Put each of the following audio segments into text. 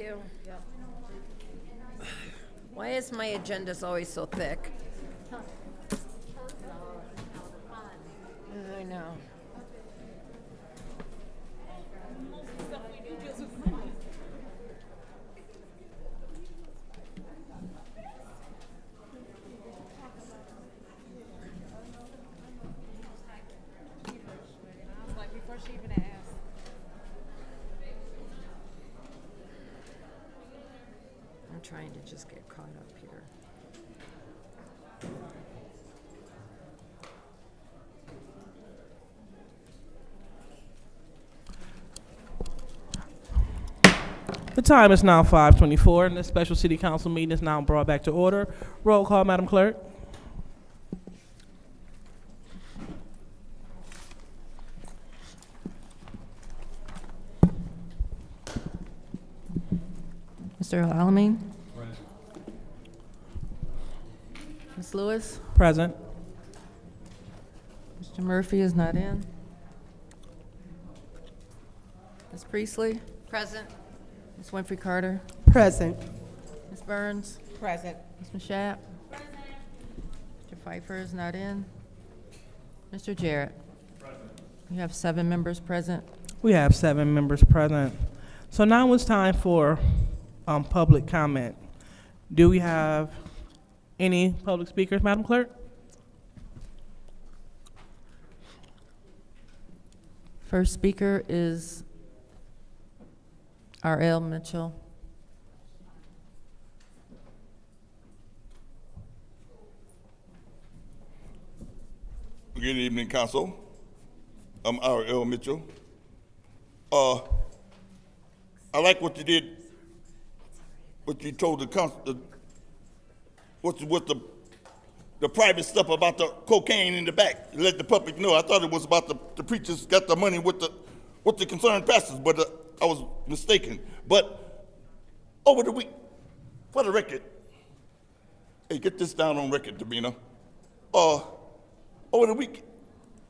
you. Why is my agendas always so thick? I know. Before she even asked. I'm trying to just get caught up here. The time is now 5:24, and this special city council meeting is now brought back to order. Roll call, Madam Clerk. Mr. Alamin? Ms. Lewis? Present. Mr. Murphy is not in. Ms. Priestley? Present. Ms. Winfrey Carter? Present. Ms. Burns? Present. Ms. Mashat? Present. Mr. Pfeiffer is not in. Mr. Jarrett? Present. You have 7 members present. We have 7 members present. So now it's time for public comment. Do we have any public speakers, Madam Clerk? First speaker is R.L. Mitchell. Good evening, Council. I'm R.L. Mitchell. I like what you did, what you told the council, what the private stuff about the cocaine in the back. You let the public know. I thought it was about the preachers got the money with the concerned pastors, but I was mistaken. But over the week, for the record, hey, get this down on record, Davina. Over the week,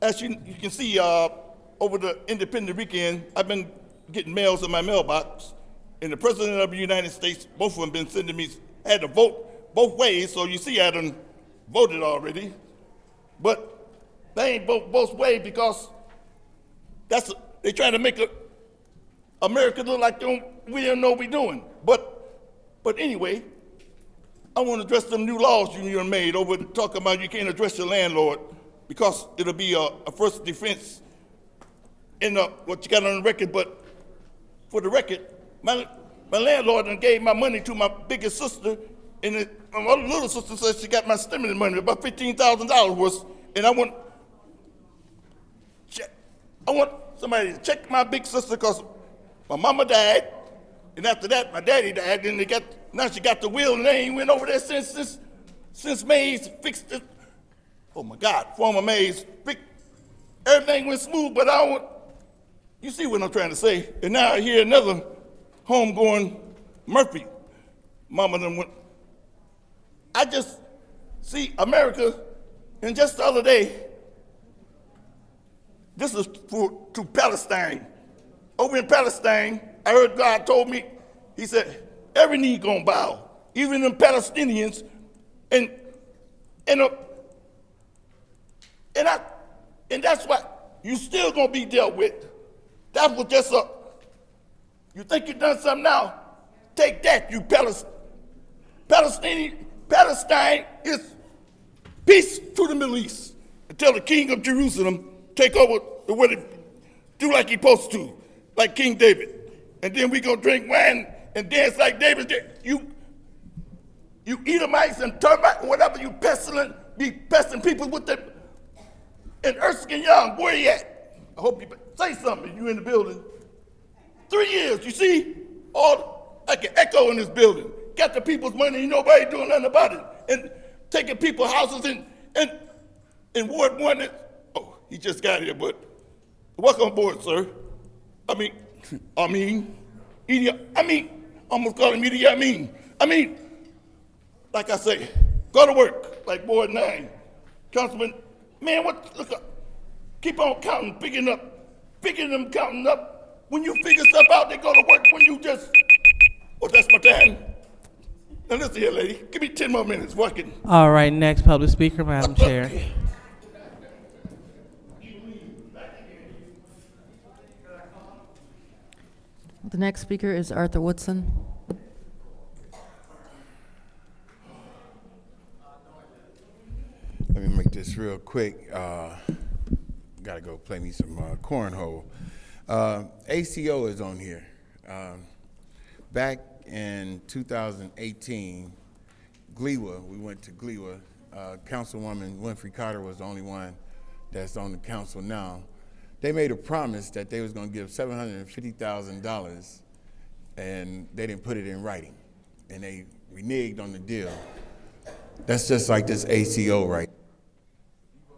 as you can see, over the Independent weekend, I've been getting mails in my mailbox, and the President of the United States, both of them been sending me, had to vote both ways, so you see I done voted already. But they ain't vote both ways because they trying to make America look like we don't know what we doing. But anyway, I want to address them new laws you made over talking about you can't address your landlord because it'll be a first defense in what you got on the record. But for the record, my landlord done gave my money to my biggest sister, and my little sister says she got my stimulus money, about $15,000 worth, and I want somebody to check my big sister because my mama died, and after that my daddy died, and now she got the will, and they ain't went over there since Mays fixed it. Oh my God, former Mays, everything went smooth, but you see what I'm trying to say. And now I hear another homegoing Murphy. Mama done went. I just see America, and just the other day, this is to Palestine. Over in Palestine, I heard God told me, he said, every knee gonna bow, even the Palestinians, and that's what you still gonna be dealt with. That was just you think you done something now? Take that, you Palestine is peace to the Middle East until the King of Jerusalem take over the way to do like he's supposed to, like King David. And then we gonna drink wine and dance like David did. You Edomites and termites, whatever, you be pesting people with them. And Erskine Young, where you at? I hope you say something. You in the building. 3 years, you see? I can echo in this building. Got the people's money, and nobody doing nothing about it. And taking people's houses in Ward 1. Oh, he just got here, but welcome aboard, sir. Almost calling me the like I say, go to work, like Ward 9. Councilman, man, look up. Keep on counting, picking them, counting up. When you figure stuff out, they go to work. When you just, Oh, that's my time? Now listen here, lady. Give me 10 more minutes. Working. All right, next public speaker, Madam Chair. The next speaker is Arthur Woodson. Let me make this real quick. Gotta go play me some cornhole. ACO is on here. Back in 2018, Glewa, we went to Glewa. Councilwoman Winfrey Carter was the only one that's on the council now. They made a promise that they was gonna give $750,000, and they didn't put it in writing, and they reneged on the deal. That's just like this ACO, right?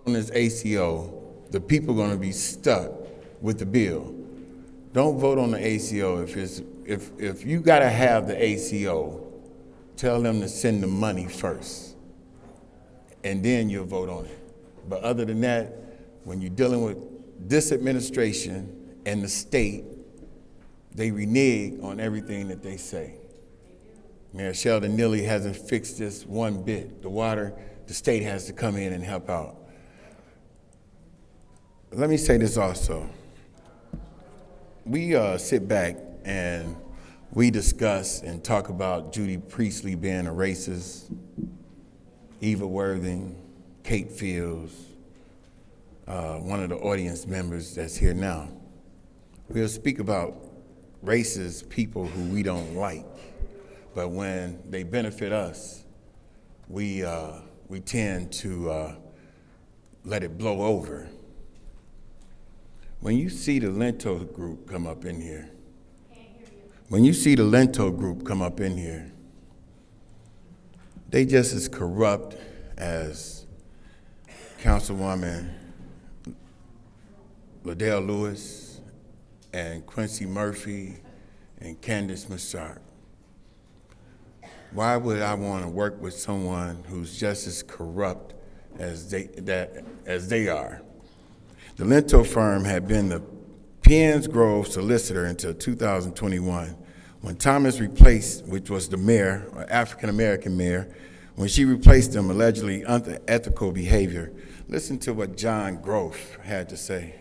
On this ACO, the people are gonna be stuck with the bill. Don't vote on the ACO. If you gotta have the ACO, tell them to send the money first, and then you'll vote on it. But other than that, when you're dealing with this administration and the state, they renege on everything that they say. Mayor Sheldon Neely hasn't fixed this one bit. The water, the state has to come in and help out. Let me say this also. We sit back and we discuss and talk about Judy Priestley being a racist, Eva Worthing, Kate Fields, one of the audience members that's here now. We'll speak about racist people who we don't like, but when they benefit us, we tend to let it blow over. When you see the Lento group come up in here, they just as corrupt as Councilwoman Liddell Lewis and Quincy Murphy and Candace Machart. Why would I want to work with someone who's just as corrupt as they are? The Lento firm had been the Penns Grove solicitor until 2021, when Thomas replaced, which was the mayor, or African-American mayor, when she replaced him, allegedly unethical behavior. Listen to what John Groff had to say.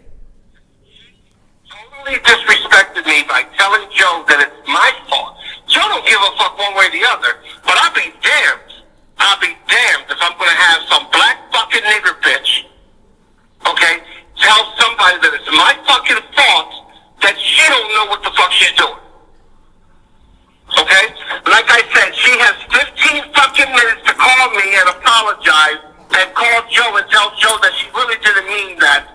Totally disrespected me by telling Joe that it's my fault. Joe don't give a fuck one way or the other, but I'll be damned if I'm gonna have some black fucking nigger bitch, okay, tell somebody that it's my fucking fault that she don't know what the fuck she's doing. Okay? Like I said, she has 15 fucking minutes to call me and apologize and call Joe and tell Joe that she really didn't mean that.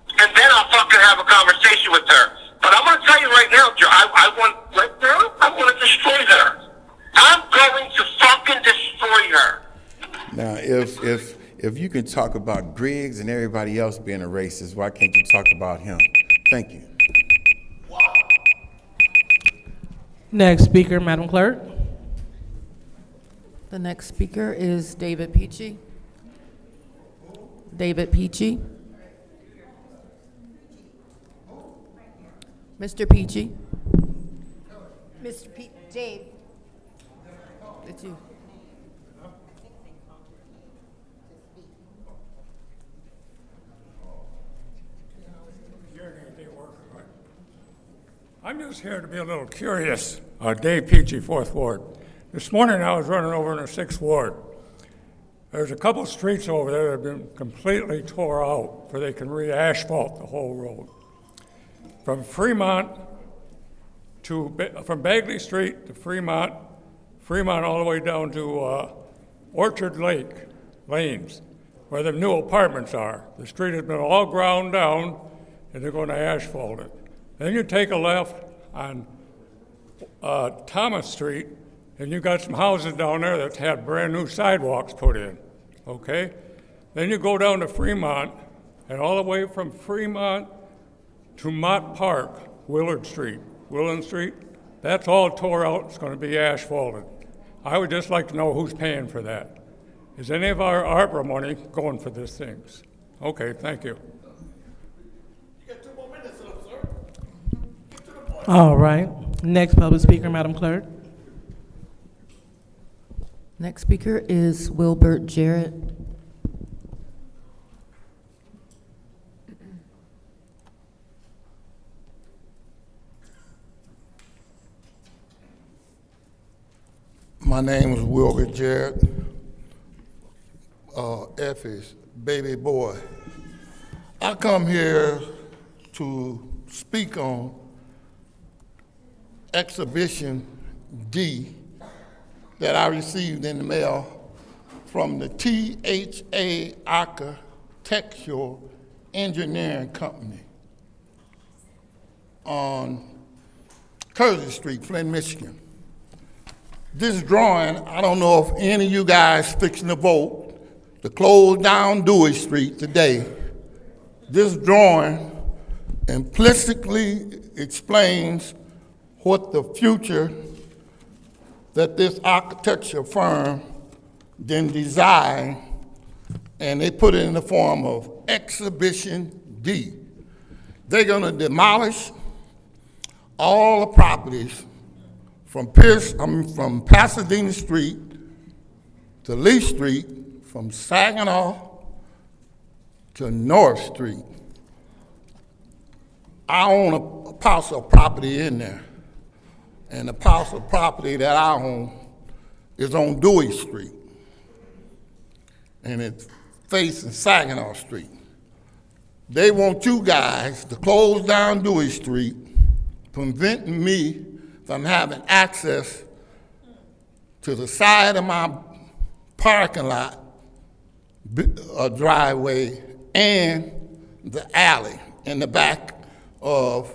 And then I'll fucking have a conversation with her. But I'm gonna tell you right now, Joe, I want to destroy her. I'm going to fucking destroy her. Now, if you can talk about Griggs and everybody else being a racist, why can't you talk about him? Thank you. Next speaker, Madam Clerk. The next speaker is David Peachy. David Peachy. Mr. Peachy. Mr. Dave. It's you. I'm just here to be a little curious. Dave Peachy, 4th Ward. This morning I was running over in the 6th Ward. There's a couple streets over there that have been completely tore out where they can re-asphalt the whole road. From Bagley Street to Fremont all the way down to Orchard Lake Lanes, where the new apartments are. The street has been all ground down, and they're going to asphalt it. Then you take a left on Thomas Street, and you got some houses down there that had brand new sidewalks put in, okay? Then you go down to Fremont, and all the way from Fremont to Mott Park, Willand Street, that's all tore out. It's going to be asphalted. I would just like to know who's paying for that. Is any of our ARPA money going for these things? Okay, thank you. You got 2 more minutes left, sir. Get to the point. All right. Next public speaker, Madam Clerk. Next speaker is Wilbert Jarrett. My name is Wilbert Jarrett. F is baby boy. I come here to speak on Exhibition D that I received in the mail from the THA Architectural Engineering Company on Curzon Street, Flint, Michigan. This drawing, I don't know if any of you guys fixing to vote to close down Dewey Street today. This drawing implicitly explains what the future that this architecture firm then designed, and they put it in the form of Exhibition D. They're gonna demolish all the properties from Pasadena Street to Lee Street, from Saginaw to North Street. I own a parcel of property in there, and the parcel of property that I own is on Dewey Street, and it's facing Saginaw Street. They want you guys to close down Dewey Street, preventing me from having access to the side of my parking lot, driveway, and the alley in the back of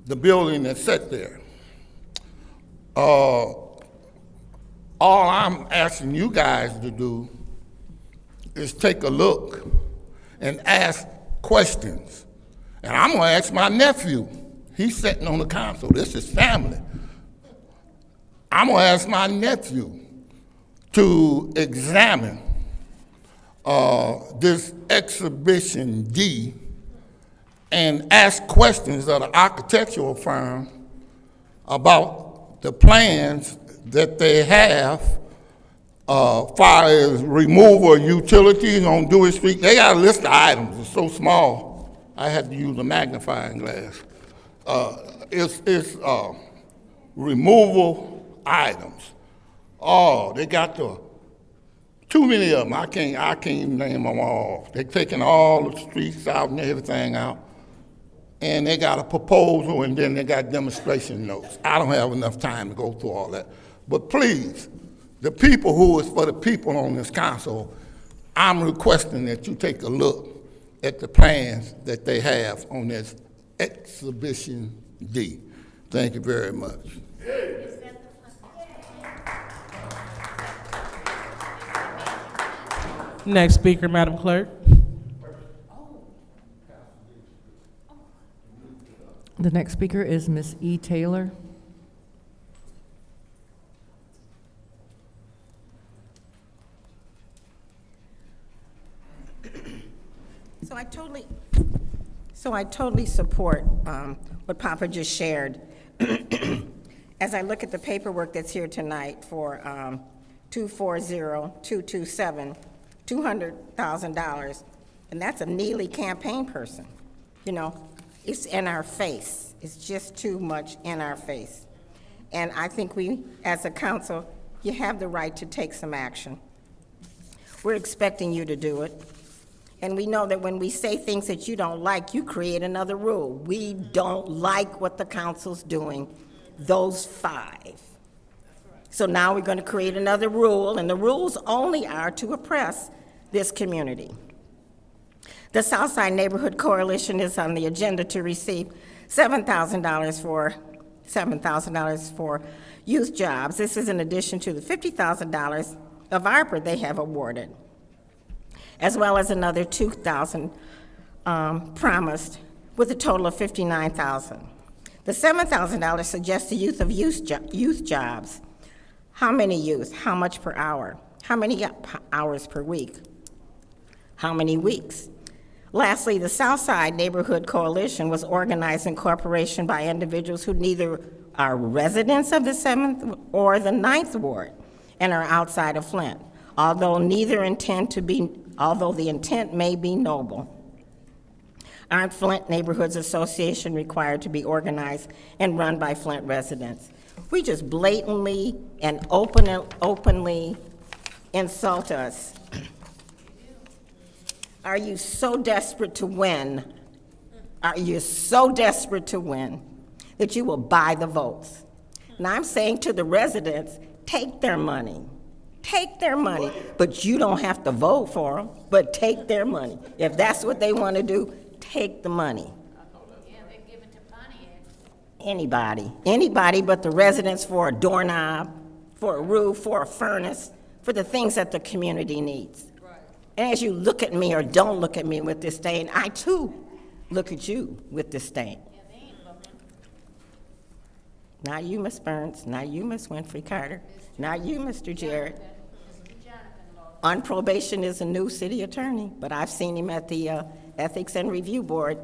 the building that's set there. All I'm asking you guys to do is take a look and ask questions. And I'm gonna ask my nephew. He's sitting on the council. This is family. I'm gonna ask my nephew to examine this Exhibition D and ask questions of the architectural firm about the plans that they have far as removal of utilities on Dewey Street. They got a list of items. It's so small, I had to use a magnifying glass. It's removal items. Oh, they got too many of them. I can't even name them all. They're taking all the streets out and everything out. And they got a proposal, and then they got demonstration notes. I don't have enough time to go through all that. But please, the people who is for the people on this council, I'm requesting that you take a look at the plans that they have on this Exhibition D. Thank you very much. Next speaker, Madam Clerk. The next speaker is Ms. E. Taylor. So I totally support what Papa just shared. As I look at the paperwork that's here tonight for 240-227, $200,000, and that's a Neely campaign person. You know, it's in our face. It's just too much in our face. And I think we, as a council, you have the right to take some action. We're expecting you to do it. And we know that when we say things that you don't like, you create another rule. We don't like what the council's doing, those 5. So now we're going to create another rule, and the rules only are to oppress this community. The Southside Neighborhood Coalition is on the agenda to receive $7,000 for youth jobs. This is in addition to the $50,000 of ARPA they have awarded, as well as another $2,000 promised, with a total of $59,000. The $7,000 suggests the youth of youth jobs. How many youth? How much per hour? How many hours per week? How many weeks? Lastly, the Southside Neighborhood Coalition was organized in corporation by individuals who neither are residents of the 7th or the 9th Ward, and are outside of Flint. Although the intent may be noble. Aren't Flint Neighborhoods Association required to be organized and run by Flint residents? We just blatantly and openly insult us. Are you so desperate to win? Are you so desperate to win that you will buy the votes? And I'm saying to the residents, take their money. Take their money, but you don't have to vote for them, but take their money. If that's what they want to do, take the money. Yeah, they give it to Pontiac. Anybody but the residents for a doorknob, for a roof, for a furnace, for the things that the community needs. And as you look at me or don't look at me with disdain, I too look at you with disdain. Not you, Miss Burns, not you, Miss Winfrey Carter, not you, Mr. Jarrett. On probation is a new city attorney, but I've seen him at the Ethics and Review Board.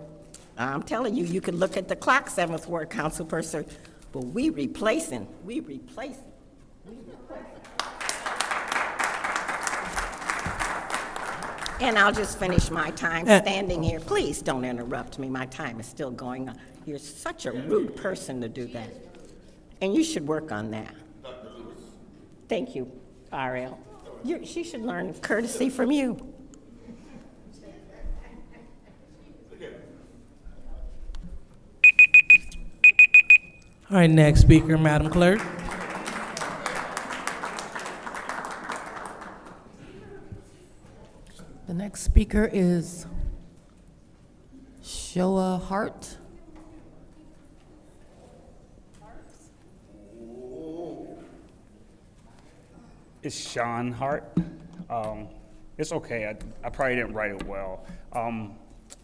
I'm telling you, you can look at the clock, 7th Ward Council person, but we replacing. And I'll just finish my time standing here. Please don't interrupt me. My time is still going on. You're such a rude person to do that. And you should work on that. Thank you, RL. She should learn courtesy from you. All right, next speaker, Madam Clerk. The next speaker is Shoah Hart. It's Sean Hart. It's okay, I probably didn't write it well.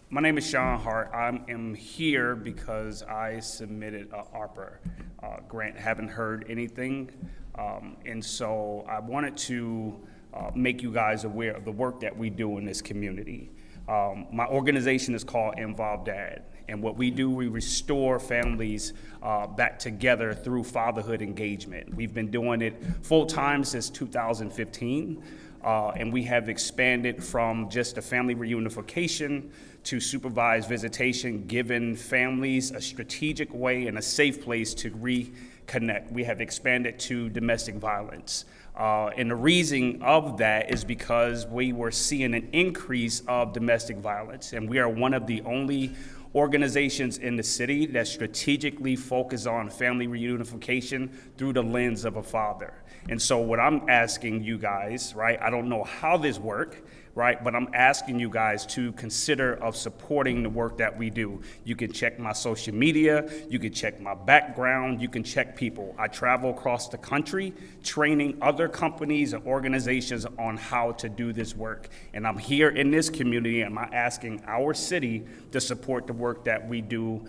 My name is Sean Hart. I am here because I submitted a ARPA grant. Haven't heard anything. And so I wanted to make you guys aware of the work that we do in this community. My organization is called Involved Dad. And what we do, we restore families back together through fatherhood engagement. We've been doing it full-time since 2015, and we have expanded from just a family reunification to supervised visitation, giving families a strategic way and a safe place to reconnect. We have expanded to domestic violence. And the reason of that is because we were seeing an increase of domestic violence, and we are one of the only organizations in the city that strategically focus on family reunification through the lens of a father. And so what I'm asking you guys, right, I don't know how this works, right, but I'm asking you guys to consider of supporting the work that we do. You can check my social media, you can check my background, you can check people. I travel across the country training other companies and organizations on how to do this work. And I'm here in this community and I'm asking our city to support the work that we do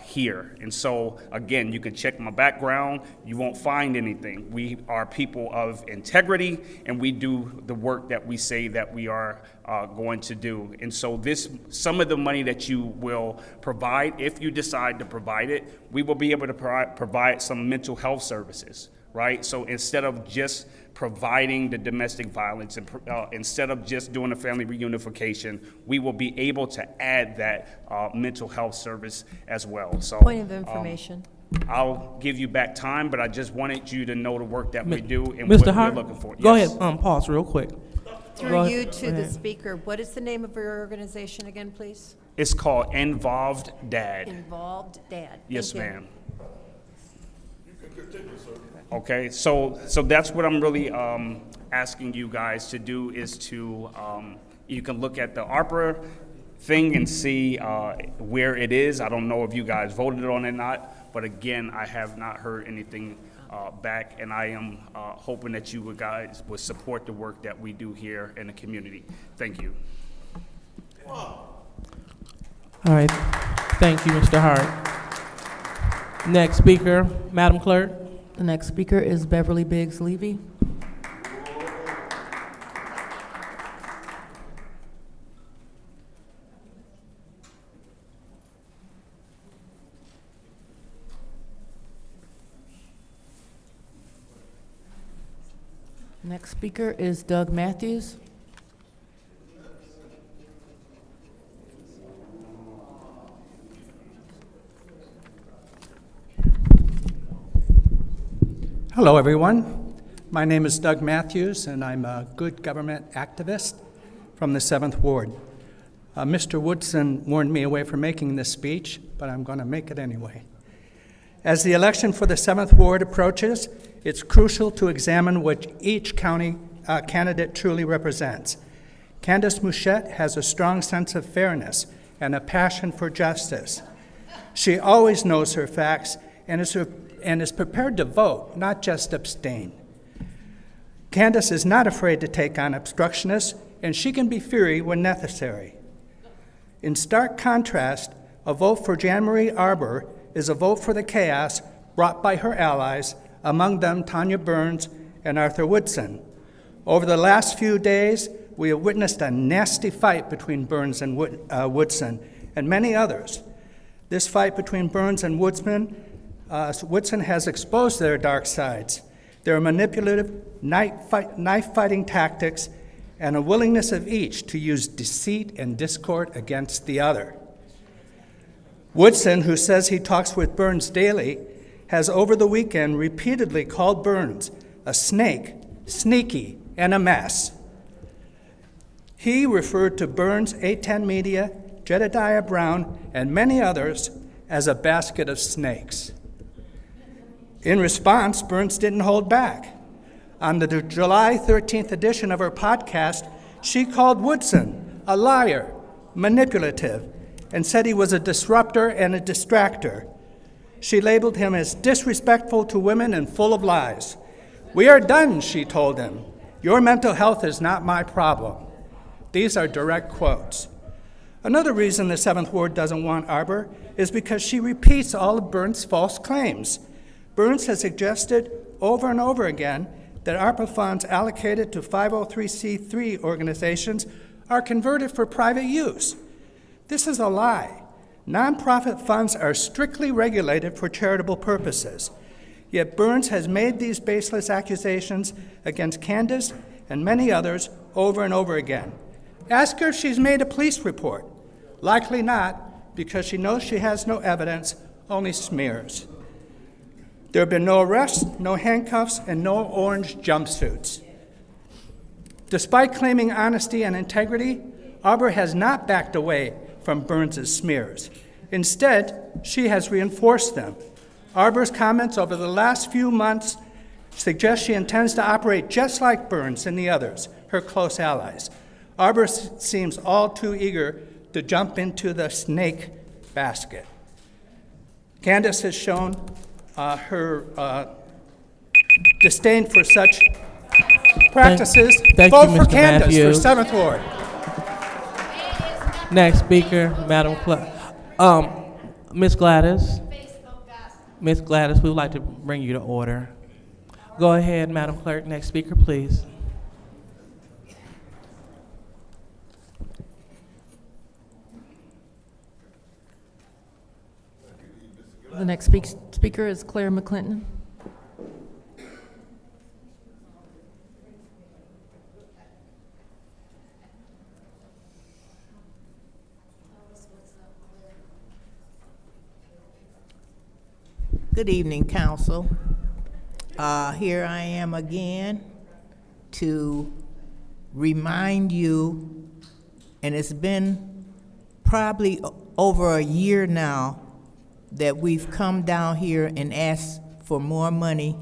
here. And so, again, you can check my background, you won't find anything. We are people of integrity and we do the work that we say that we are going to do. And so some of the money that you will provide, if you decide to provide it, we will be able to provide some mental health services, right? So instead of just providing the domestic violence and instead of just doing a family reunification, we will be able to add that mental health service as well. So Point of information. I'll give you back time, but I just wanted you to know the work that we do and Mr. what Hart, we're looking for. go Yes. ahead, pause real quick. Through you Go to the ahead. speaker, what is the name of your organization again, please? It's called Involved Dad. Involved Dad. Yes, Thank you. ma'am. Okay, so that's what I'm really asking you guys to do is to, you can look at the ARPA thing and see where it is. I don't know if you guys voted on it or not, but again, I have not heard anything back, and I am hoping that you guys will support the work that we do here in the community. Thank you. All right, thank you, Mr. Hart. Next speaker, Madam Clerk. The next speaker is Beverly Biggs Levy. Next speaker is Doug Matthews. Hello, everyone. My name is Doug Matthews, and I'm a good government activist from the 7th Ward. Mr. Woodson warned me away from making this speech, but I'm going to make it anyway. As the election for the 7th Ward approaches, it's crucial to examine what each county candidate truly represents. Candace Mouchette has a strong sense of fairness and a passion for justice. She always knows her facts and is prepared to vote, not just abstain. Candace is not afraid to take on obstructionists, and she can be fiery when necessary. In stark contrast, a vote for Jean-Marie Arbor is a vote for the chaos brought by her allies, among them Tanya Burns and Arthur Woodson. Over the last few days, we have witnessed a nasty fight between Burns and Woodson and many others. This fight between Burns and Woodson has exposed their dark sides, their manipulative, knife-fighting tactics, and a willingness of each to use deceit and discord against the other. Woodson, who says he talks with Burns daily, has over the weekend repeatedly called Burns a snake, sneaky, and a mess. He referred to Burns, 810 Media, Jedediah Brown, and many others as a basket of snakes. In response, Burns didn't hold back. On the July 13th edition of her podcast, she called Woodson a liar, manipulative, and said he was a disruptor and a distractor. She labeled him as disrespectful to women and full of lies. "We are done," she told him. "Your mental health is not my problem." These are direct quotes. Another reason the 7th Ward doesn't want Arbor is because she repeats all of Burns' false claims. Burns has suggested over and over again that ARPA funds allocated to 503c3 organizations are converted for private use. This is a lie. Nonprofit funds are strictly regulated for charitable purposes. Yet Burns has made these baseless accusations against Candace and many others over and over again. Ask her if she's made a police report. Likely not, because she knows she has no evidence, only smears. There have been no arrests, no handcuffs, and no orange jumpsuits. Despite claiming honesty and integrity, Arbor has not backed away from Burns' smears. Instead, she has reinforced them. Arbor's comments over the last few months suggest she intends to operate just like Burns and the others, her close allies. Arbor seems all too eager to jump into the snake basket. Candace has shown her disdain for such practices. Thank Vote you, for Mr. Candace Matthews. for 7th Ward. Next speaker, Madam Clerk. Ms. Gladys. Ms. Gladys, we would like to bring you to order. Go ahead, Madam Clerk. Next speaker, please. The next speaker is Claire McClinton. Good evening, Council. Here I am again to remind you, and it's been probably over a year now that we've come down here and asked for more money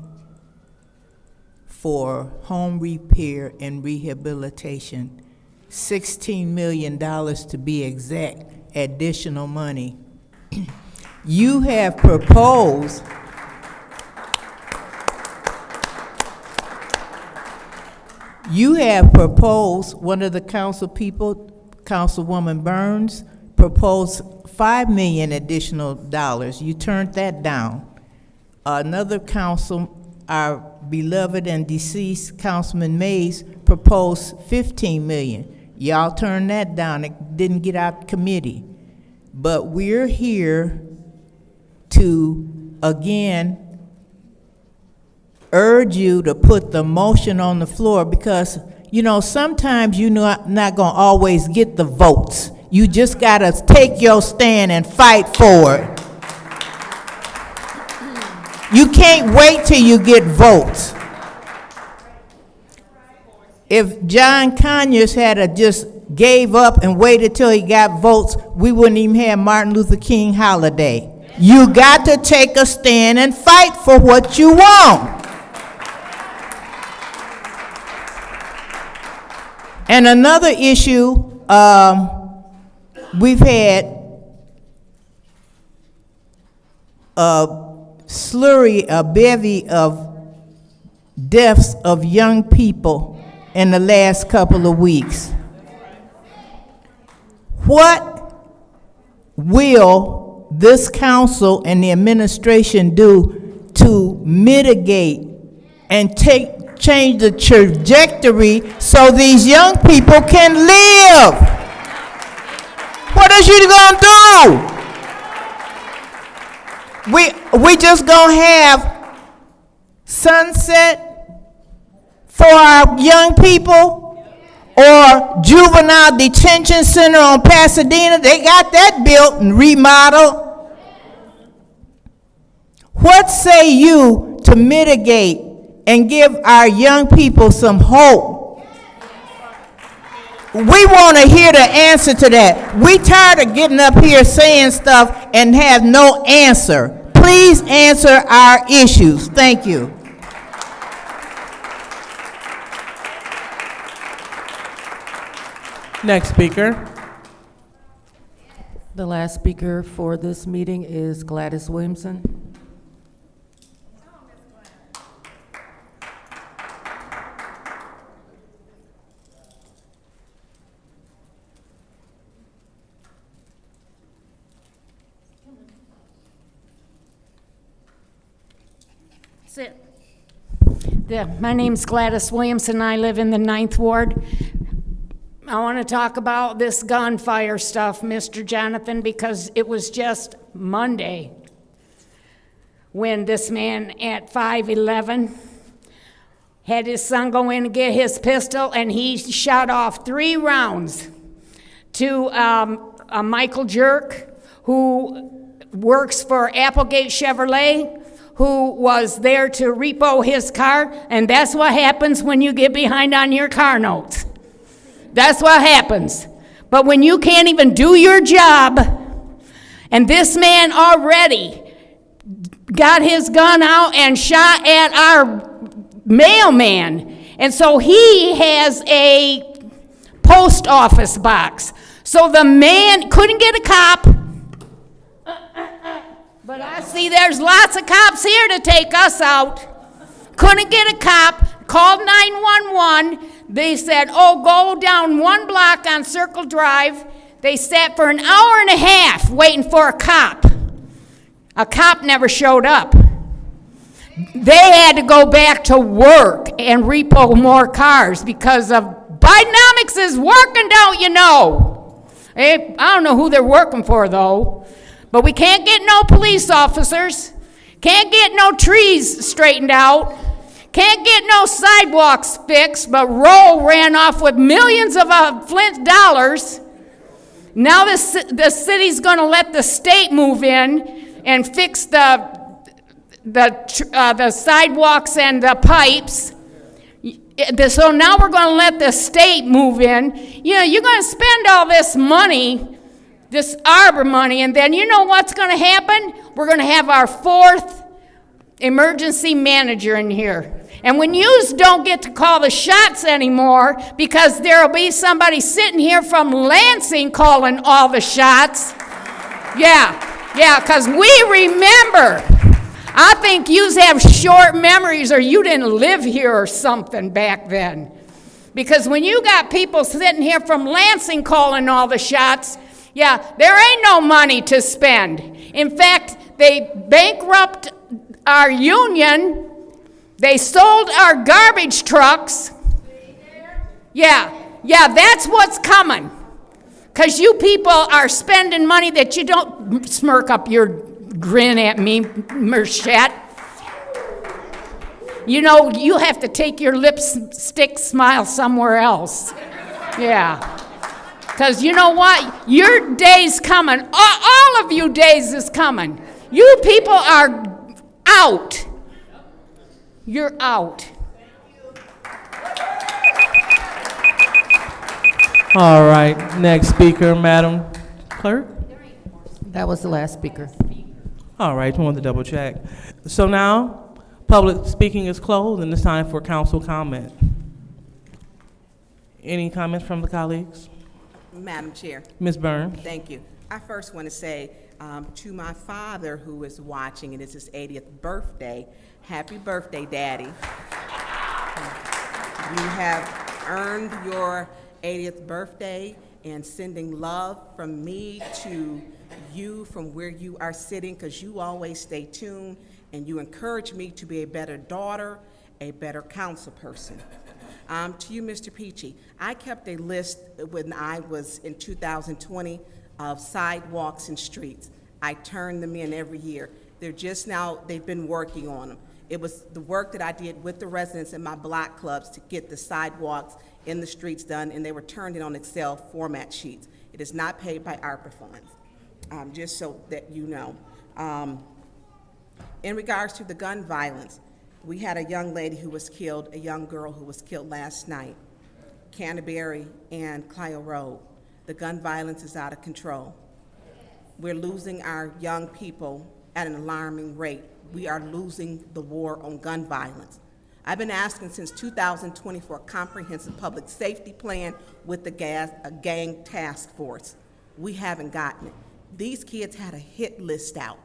for home repair and rehabilitation. $16 million to be exact, additional money. You have proposed one of the council people, Councilwoman Burns, proposed $5 million additional dollars. You turned that down. Another council, our beloved and deceased Councilman Mays, proposed $15 million. Y'all turned that down. It didn't get out committee. But we're here to, again, urge you to put the motion on the floor because, you know, sometimes you're not gonna always get the votes. You just gotta take your stand and fight for it. You can't wait till you get votes. If John Conyers had just gave up and waited till he got votes, we wouldn't even have Martin Luther King holiday. You got to take a stand and fight for what you want. And another issue, we've had a bevy of deaths of young people in the last couple of weeks. What will this council and the administration do to mitigate and change the trajectory so these young people can live? What is you gonna do? We just gonna have sunset for our young people? Or juvenile detention center on Pasadena? They got that built and remodeled. What say you to mitigate and give our young people some hope? We want to hear the answer to that. We tired of getting up here saying stuff and have no answer. Please answer our issues. Thank you. Next speaker. The last speaker for this meeting is Gladys Williamson. Sit. My name's Gladys Williamson. I live in the 9th Ward. I want to talk about this gunfire stuff, Mr. Jonathan, because it was just Monday when this man at 511 had his son go in and get his pistol, and he shot off 3 rounds to a Michael Jerk, who works for Applegate Chevrolet, who was there to repo his car, and that's what happens when you get behind on your car notes. That's what happens. But when you can't even do your job, and this man already got his gun out and shot at our mailman, and so he has a post office box. So the man couldn't get a cop, but I see there's lots of cops here to take us out. Couldn't get a cop, called 911. They said, oh, go down 1 block on Circle Drive. They sat for an hour and a half waiting for a cop. A cop never showed up. They had to go back to work and repo more cars because of Bidenomics is working, don't you know? I don't know who they're working for, though. But we can't get no police officers. Can't get no trees straightened out. Can't get no sidewalks fixed, but Roe ran off with millions of Flint dollars. Now the city's going to let the state move in and fix the sidewalks and the pipes. So now we're going to let the state move in. You know, you're going to spend all this money, this Arbor money, and then you know what's going to happen? We're going to have our 4th emergency manager in here. And when yous don't get to call the shots anymore, because there'll be somebody sitting here from Lansing calling all the shots. Yeah, because we remember. I think yous have short memories, or you didn't live here or something back then. Because when you got people sitting here from Lansing calling all the shots, yeah, there ain't no money to spend. In fact, they bankrupt our union. They sold our garbage trucks. Yeah, that's what's coming. Because you people are spending money that you don't smirk up your grin at me, Merchet. You know, you have to take your lipstick smile somewhere else. Yeah. Because you know what? Your day's coming. All of you days is coming. You people are out. You're out. All right, next speaker, Madam Clerk. That was the last speaker. All right, I wanted to double check. So now, public speaking is closed, and it's time for council comment. Any comments from the colleagues? Madam Chair, Ms. Burns? thank you. I first want to say to my father who is watching, and it's his 80th birthday, happy birthday, Daddy. You have earned your 80th birthday, and sending love from me to you from where you are sitting, because you always stay tuned and you encourage me to be a better daughter, a better council person. To you, Mr. Peachy, I kept a list when I was in 2020 of sidewalks and streets. I turn them in every year. They're just now, they've been working on them. It was the work that I did with the residents in my block clubs to get the sidewalks in the streets done, and they were turned in on Excel format sheets. It is not paid by ARPA funds, just so that you know. In regards to the gun violence, we had a young lady who was killed, a young girl who was killed last night, Canterbury and Clio Road. The gun violence is out of control. We're losing our young people at an alarming rate. We are losing the war on gun violence. I've been asking since 2020 for a comprehensive public safety plan with a gang task force. We haven't gotten it. These kids had a hit list out,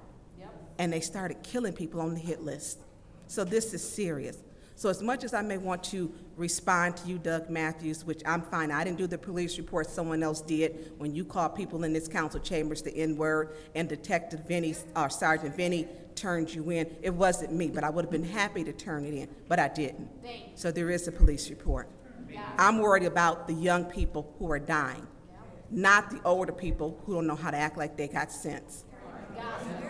and they started killing people on the hit list. So this is serious. So as much as I may want to respond to you, Doug Matthews, which I'm fine, I didn't do the police report, someone else did, when you called people in this council chambers the N-word, and Detective Vinny, or Sergeant Vinny turned you in. It wasn't me, but I would have been happy to turn it in, but I didn't. So there is a police report. I'm worried about the young people who are dying, not the older people who don't know how to act like they got sense.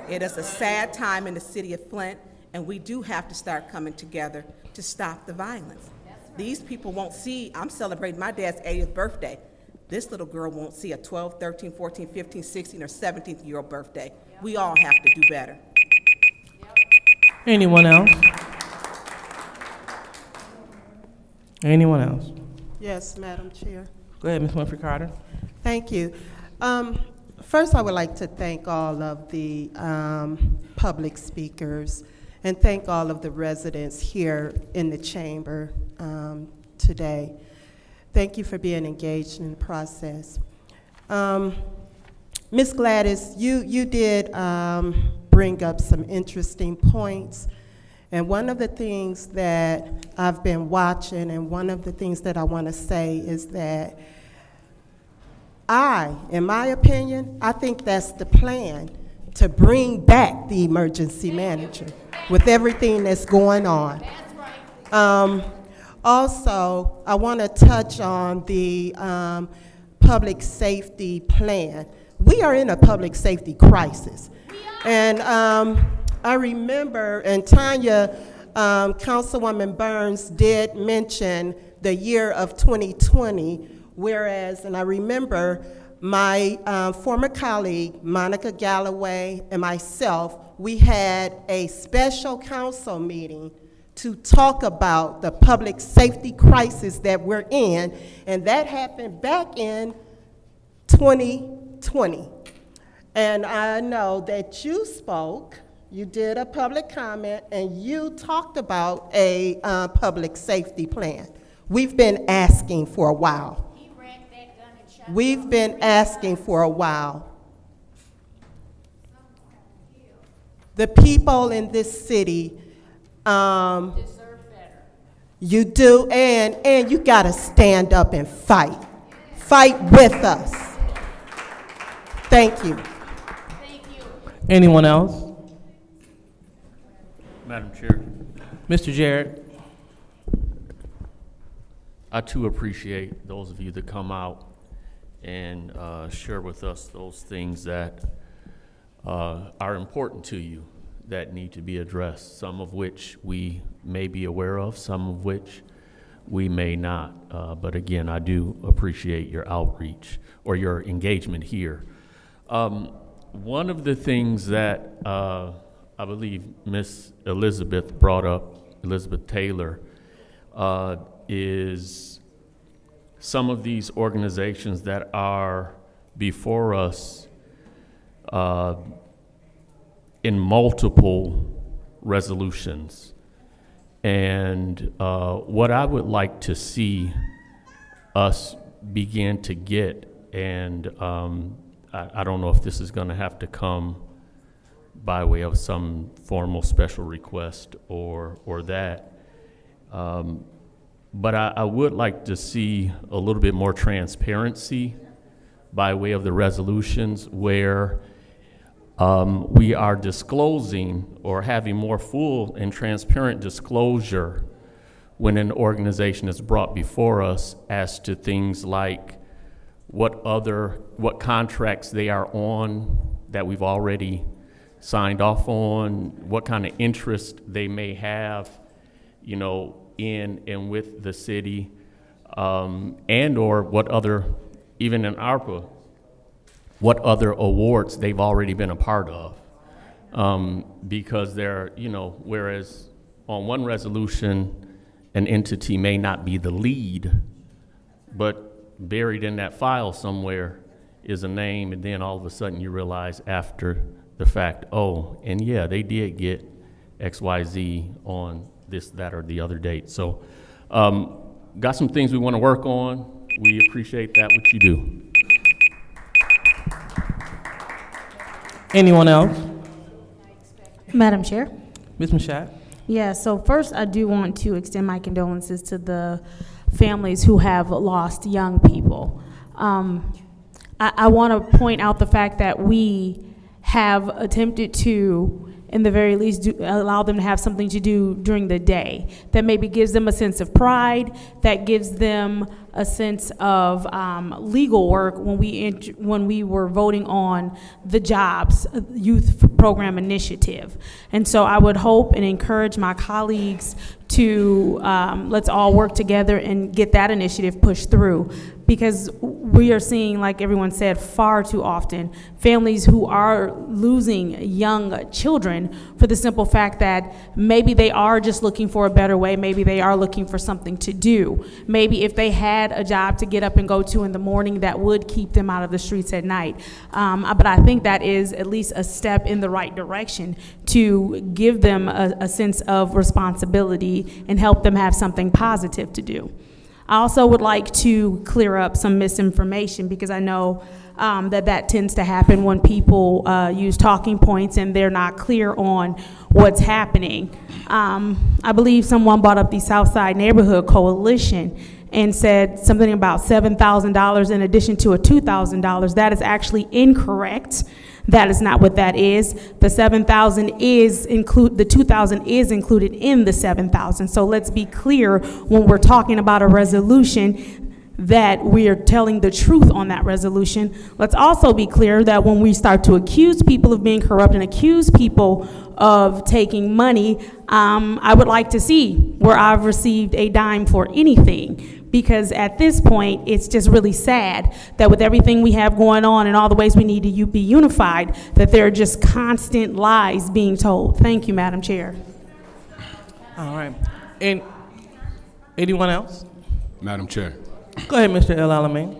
It is a sad time in the city of Flint, and we do have to start coming together to stop the violence. These people won't see, I'm celebrating my dad's 80th birthday. This little girl won't see a 12, 13, 14, 15, 16, or 17th-year-old birthday. We all have to do better. Anyone else? Anyone else? Yes, Madam Chair. Go ahead, Ms. Winfrey Carter. Thank you. First, I would like to thank all of the public speakers and thank all of the residents here in the chamber today. Thank you for being engaged in the process. Ms. Gladys, you did bring up some interesting points. And one of the things that I've been watching, and one of the things that I want to say is that in my opinion, I think that's the plan, to bring back the emergency manager with everything that's going on. Also, I want to touch on the public safety plan. We are in a public safety crisis. And I remember, and Tanya, Councilwoman Burns did mention the year of 2020, whereas, and I remember my former colleague, Monica Galloway, and myself, we had a special council meeting to talk about the public safety crisis that we're in, and that happened back in 2020. And I know that you spoke, you did a public comment, and you talked about a public safety plan. We've been asking for a while. We've been asking for a while. The people in this city deserve better. You do, and you gotta stand up and fight. Fight with us. Thank you. Anyone else? Madam Chair, Mr. Jarrett. I too appreciate those of you that come out and share with us those things that are important to you. that need to be addressed, some of which we may be aware of, some of which we may not. But again, I do appreciate your outreach or your engagement here. One of the things that I believe Miss Elizabeth brought up, Elizabeth Taylor, is some of these organizations that are before us in multiple resolutions. And what I would like to see us begin to get, and I don't know if this is going to have to come by way of some formal special request or that, but I would like to see a little bit more transparency by way of the resolutions where we are disclosing or having more full and transparent disclosure when an organization is brought before us as to things like what contracts they are on that we've already signed off on, what kind of interest they may have, you know, in and with the city, and or what other, even in ARPA, what other awards they've already been a part of. Because they're, you know, whereas on one resolution, an entity may not be the lead, but buried in that file somewhere is a name, and then all of a sudden you realize after the fact, oh, and yeah, they did get XYZ on this, that, or the other date. So got some things we want to work on. We appreciate that, what you do. Anyone else? Madam Chair? Ms. Mashat? Yeah, so first I do want to extend my condolences to the families who have lost young people. I want to point out the fact that we have attempted to, in the very least, allow them to have something to do during the day that maybe gives them a sense of pride, that gives them a sense of legal work when we were voting on the JOBS Youth Program Initiative. And so I would hope and encourage my colleagues to let's all work together and get that initiative pushed through, because we are seeing, like everyone said, far too often families who are losing young children for the simple fact that maybe they are just looking for a better way, maybe they are looking for something to do. Maybe if they had a job to get up and go to in the morning, that would keep them out of the streets at night. But I think that is at least a step in the right direction to give them a sense of responsibility and help them have something positive to do. I also would like to clear up some misinformation, because I know that tends to happen when people use talking points and they're not clear on what's happening. I believe someone brought up the Southside Neighborhood Coalition and said something about $7,000 in addition to a $2,000. That is actually incorrect. That is not what that is. The $7,000 is the $2,000 is included in the $7,000. So let's be clear when we're talking about a resolution that we are telling the truth on that resolution. Let's also be clear that when we start to accuse people of being corrupt and accuse people of taking money, I would like to see where I've received a dime for anything. Because at this point, it's just really sad that with everything we have going on and all the ways we need to be unified, that there are just constant lies being told. Thank you, Madam Chair. All right. And anyone else? Madam Chair. Go ahead, Mr. El Alamein.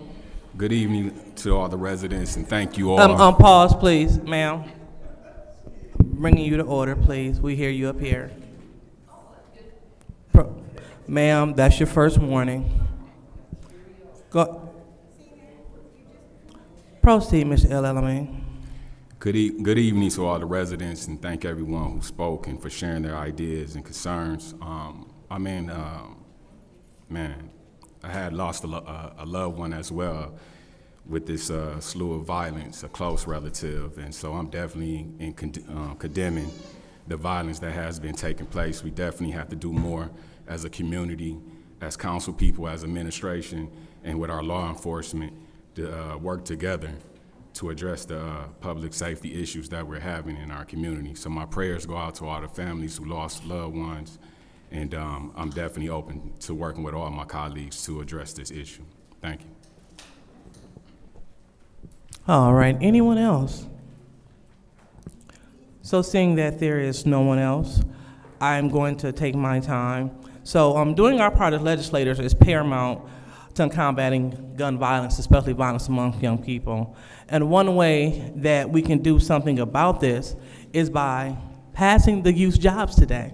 Good evening to all the residents, and thank you all. Pause, please, ma'am. Bringing you to order, please. We hear you up here. Ma'am, that's your first warning. Go. Proceed, Mr. El Alamein. Good evening to all the residents, and thank everyone who spoke and for sharing their ideas and concerns. Man, I had lost a loved one as well with this slew of violence, a close relative, and so I'm definitely condemning the violence that has been taking place. We definitely have to do more as a community, as council people, as administration, and with our law enforcement to work together to address the public safety issues that we're having in our community. So my prayers go out to all the families who lost loved ones, and I'm definitely open to working with all my colleagues to address this issue. Thank you. All right, anyone else? So seeing that there is no one else, I'm going to take my time. So doing our part as legislators is paramount to combating gun violence, especially violence among young people. And one way that we can do something about this is by passing the youth jobs today.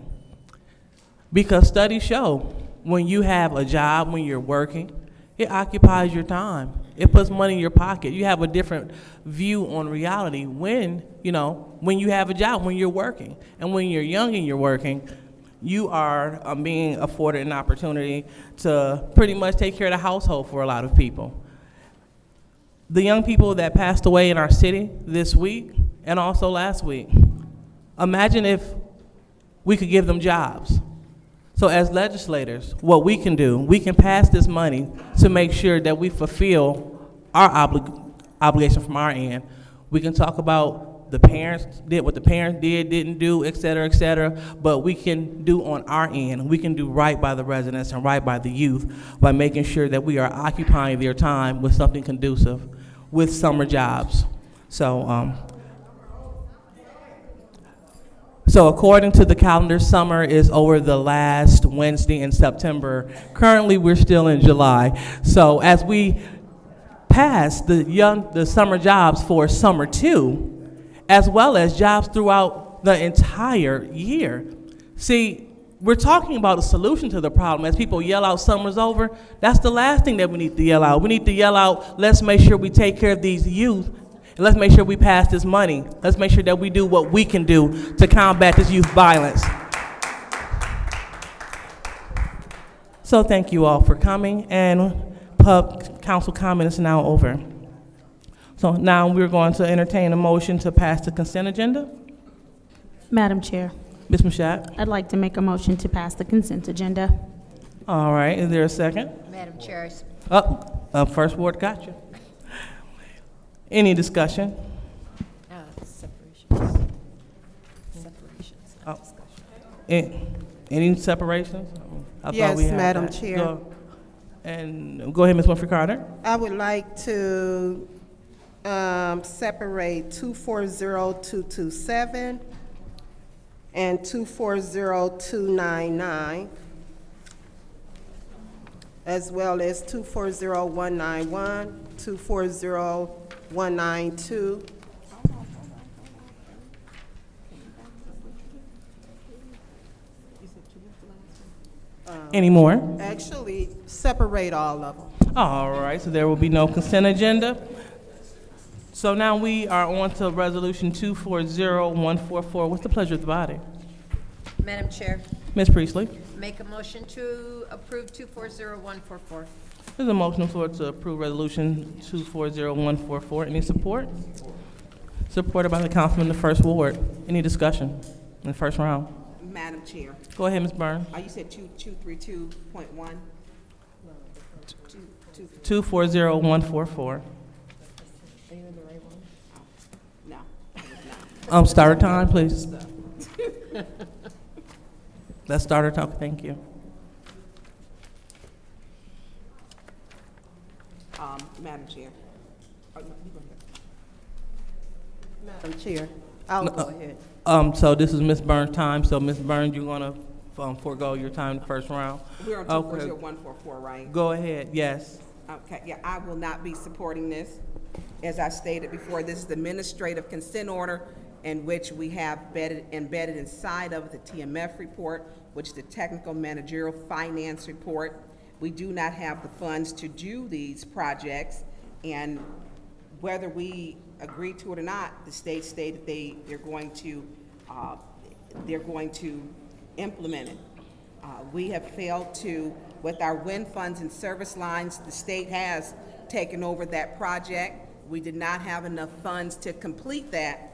Because studies show when you have a job, when you're working, it occupies your time. It puts money in your pocket. You have a different view on reality when you have a job, when you're working. And when you're young and you're working, you are being afforded an opportunity to pretty much take care of the household for a lot of people. The young people that passed away in our city this week and also last week, imagine if we could give them jobs. So as legislators, what we can do, we can pass this money to make sure that we fulfill our obligation from our end. We can talk about the parents did what the parents didn't do, et cetera, but we can do on our end. We can do right by the residents and right by the youth by making sure that we are occupying their time with something conducive, with summer jobs. So according to the calendar, summer is over the last Wednesday in September. Currently, we're still in July. So as we pass the summer jobs for summer 2, as well as jobs throughout the entire year. See, we're talking about a solution to the problem. As people yell out summer's over, that's the last thing that we need to yell out. We need to yell out, let's make sure we take care of these youth, and let's make sure we pass this money. Let's make sure that we do what we can do to combat this youth violence. So thank you all for coming, and council comment is now over. So now we're going to entertain a motion to pass the consent agenda. Madam Chair, Ms. Mashat. I'd like to make a motion to pass the consent agenda. All right, is there a second? Madam Chair. First ward, gotcha. Any discussion? Separations. Any separations? I thought Yes, we had Madam that. Chair. Go ahead, Ms. Winfrey Carter. I would like to separate 240227 and 240299, as well as 240191, 240192. Any more? Actually, separate all of them. All right, so there will be no consent agenda. So now we are on to resolution 240144. What's the pleasure of the body? Madam Chair, Ms. Priestley. make a motion to approve 240144. There's a motion on the floor to approve resolution 240144. Any support? Supported by the councilman in the first ward. Any discussion in the first round? Madam Chair. Go ahead, Ms. Byrne. You said 2232.1? 240144. No. Starter time, please. Let's start our talk. Thank you. Madam Chair. Oh, no, you go ahead. Madam Chair, I'll go ahead. So this is Ms. Byrne's time. So Ms. Byrne, you're gonna forego your time in the first round. We're on 240144, right? Go ahead. Yes. Okay, yeah, I will not be supporting this. As I stated before, this is the administrative consent order in which we have embedded inside of the TMF report, which is the Technical Managerial Finance Report. We do not have the funds to do these projects, and whether we agree to it or not, the state stated they're going to implement it. We have failed to, with our wind funds and service lines, the state has taken over that project. We did not have enough funds to complete that.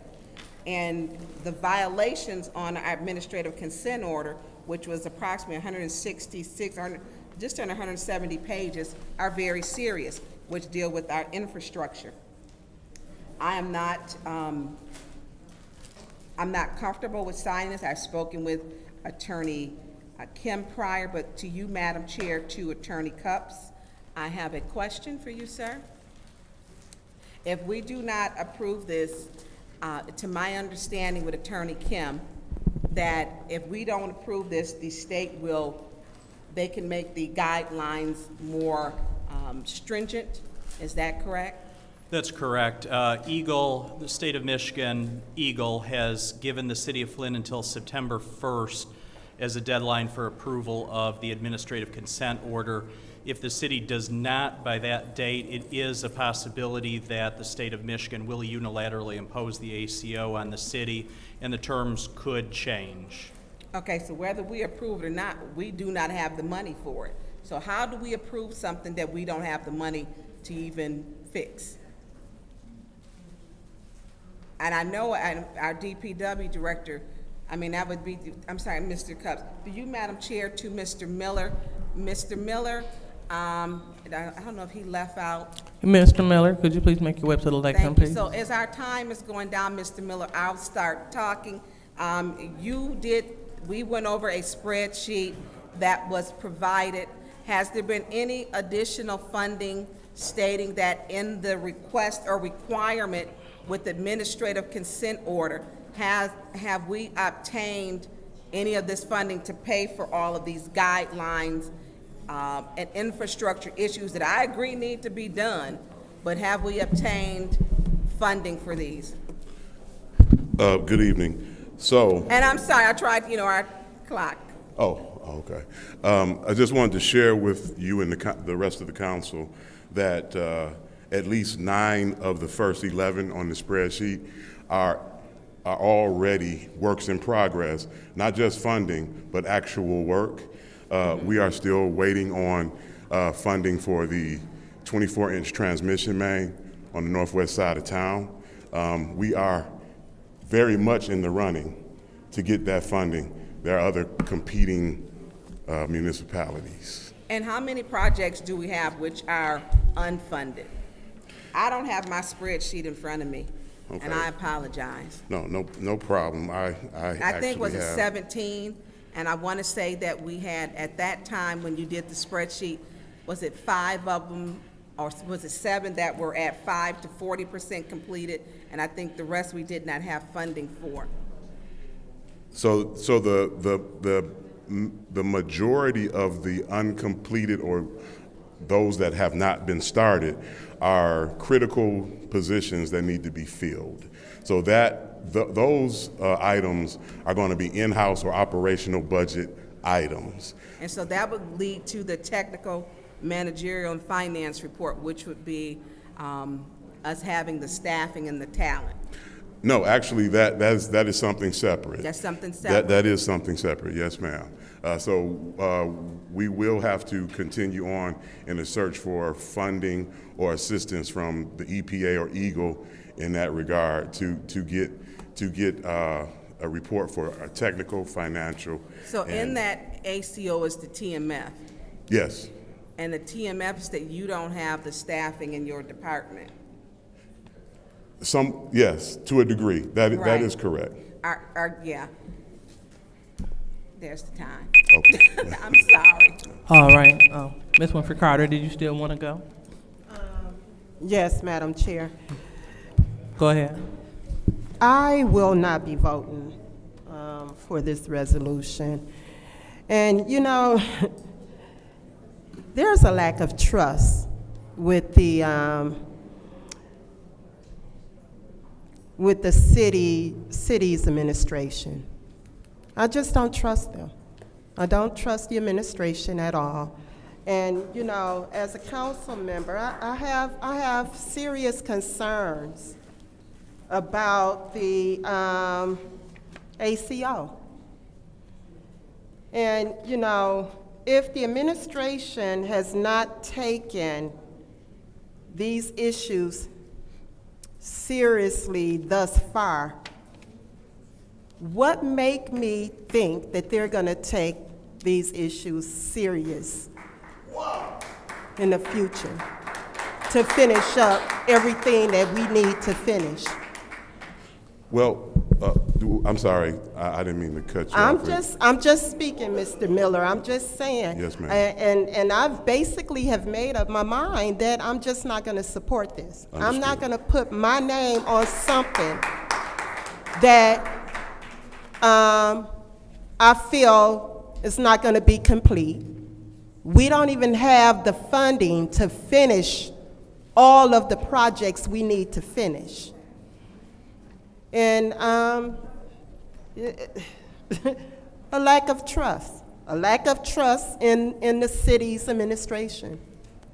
And the violations on our administrative consent order, which was approximately 166, just under 170 pages, are very serious, which deal with our infrastructure. I'm not comfortable with signing this. I've spoken with Attorney Kim prior, but to you, Madam Chair, to Attorney Cups, I have a question for you, sir. If we do not approve this, to my understanding with Attorney Kim, that if we don't approve this, the state they can make the guidelines more stringent. Is that correct? That's correct. Eagle, the state of Michigan, Eagle has given the city of Flint until September 1st as a deadline for approval of the administrative consent order. If the city does not by that date, it is a possibility that the state of Michigan will unilaterally impose the ACO on the city, and the terms could change. Okay, so whether we approve it or not, we do not have the money for it. So how do we approve something that we don't have the money to even fix? And I know our DPW director, that would be, I'm sorry, Mr. Cups. Do you, Madam Chair, to Mr. Miller? Mr. Miller, I don't know if he left out. Mr. Miller, could you please make your way up to the lectern, Thank you. please? So as our time is going down, Mr. Miller, I'll start talking. We went over a spreadsheet that was provided. Has there been any additional funding stating that in the request or requirement with administrative consent order, have we obtained any of this funding to pay for all of these guidelines and infrastructure issues that I agree need to be done, but have we obtained funding for these? Good evening. So, and I'm sorry, I tried, our clock. Oh, okay. I just wanted to share with you and the rest of the council that at least 9 of the first 11 on the spreadsheet are already works in progress, not just funding, but actual work. We are still waiting on funding for the 24-inch transmission main on the northwest side of town. We are very much in the running to get that funding. There are other competing municipalities. And how many projects do we have which are unfunded? I don't have my spreadsheet in front of me, and I apologize. No problem. I think was it have 17? And I want to say that we had, at that time when you did the spreadsheet, was it 5 of them, or was it 7 that were at 5 to 40% completed? And I think the rest we did not have funding for. So the majority of the uncompleted or those that have not been started are critical positions that need to be filled. So those items are going to be in-house or operational budget items. And so that would lead to the technical, managerial, and finance report, which would be us having the staffing and the talent. No, actually, that is something separate. That's something separate? That is something separate, yes, ma'am. So we will have to continue on in a search for funding or assistance from the EPA or Eagle in that regard to get a report for a technical, financial. So in that ACO is the TMF? Yes. And the TMFs that you don't have the staffing in your department? Yes, to a degree. That is correct. Yeah. There's the time. Okay. I'm sorry. All right. Ms. Winfrey Carter, did you still want to go? Yes, Madam Chair. Go ahead. I will not be voting for this resolution. And, there's a lack of trust with the city's administration. I just don't trust them. I don't trust the administration at all. And, as a council member, I have serious concerns about the ACO. And, if the administration has not taken these issues seriously thus far, what make me think that they're going to take these issues serious in the future? to finish up everything that we need to finish. Well, I'm sorry, I didn't mean to cut you off. I'm just speaking, Mr. Miller. I'm just saying. Yes, ma'am. And I've basically have made up my mind that I'm just not going to support this. I'm not going to put my name on something that I feel is not going to be complete. We don't even have the funding to finish all of the projects we need to finish. And a lack of trust in the city's administration.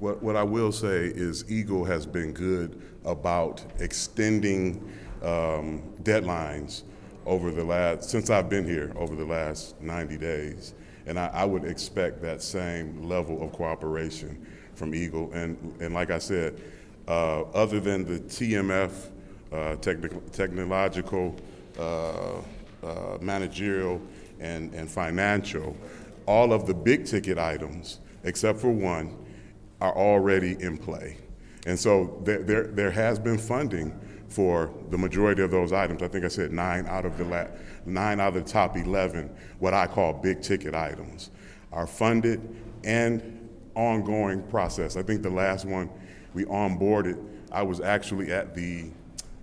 What I will say is Eagle has been good about extending deadlines since I've been here, over the last 90 days. And I would expect that same level of cooperation from Eagle. And like I said, other than the TMF, technological, managerial, and financial, all of the big ticket items, except for one, are already in play. And so there has been funding for the majority of those items. I think I said 9 out of the top 11, what I call big ticket items, are funded and ongoing process. I think the last one we onboarded, I was actually at the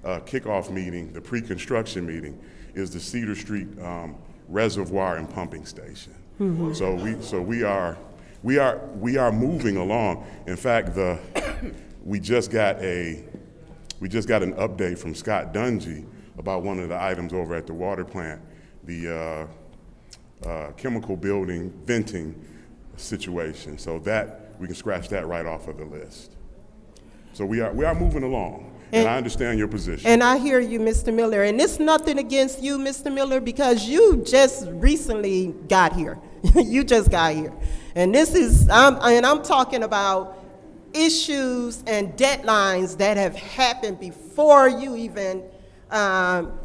kickoff meeting, the pre-construction meeting, is the Cedar Street Reservoir and Pumping Station. Mm-hmm. So we are moving along. In fact, we just got an update from Scott Dungy about one of the items over at the water plant, the chemical building venting situation. So that we can scratch that right off of the list. So we are moving along. And I understand your position. And I hear you, Mr. Miller. And it's nothing against you, Mr. Miller, because you just recently got here. You just got here. And I'm talking about issues and deadlines that have happened before you even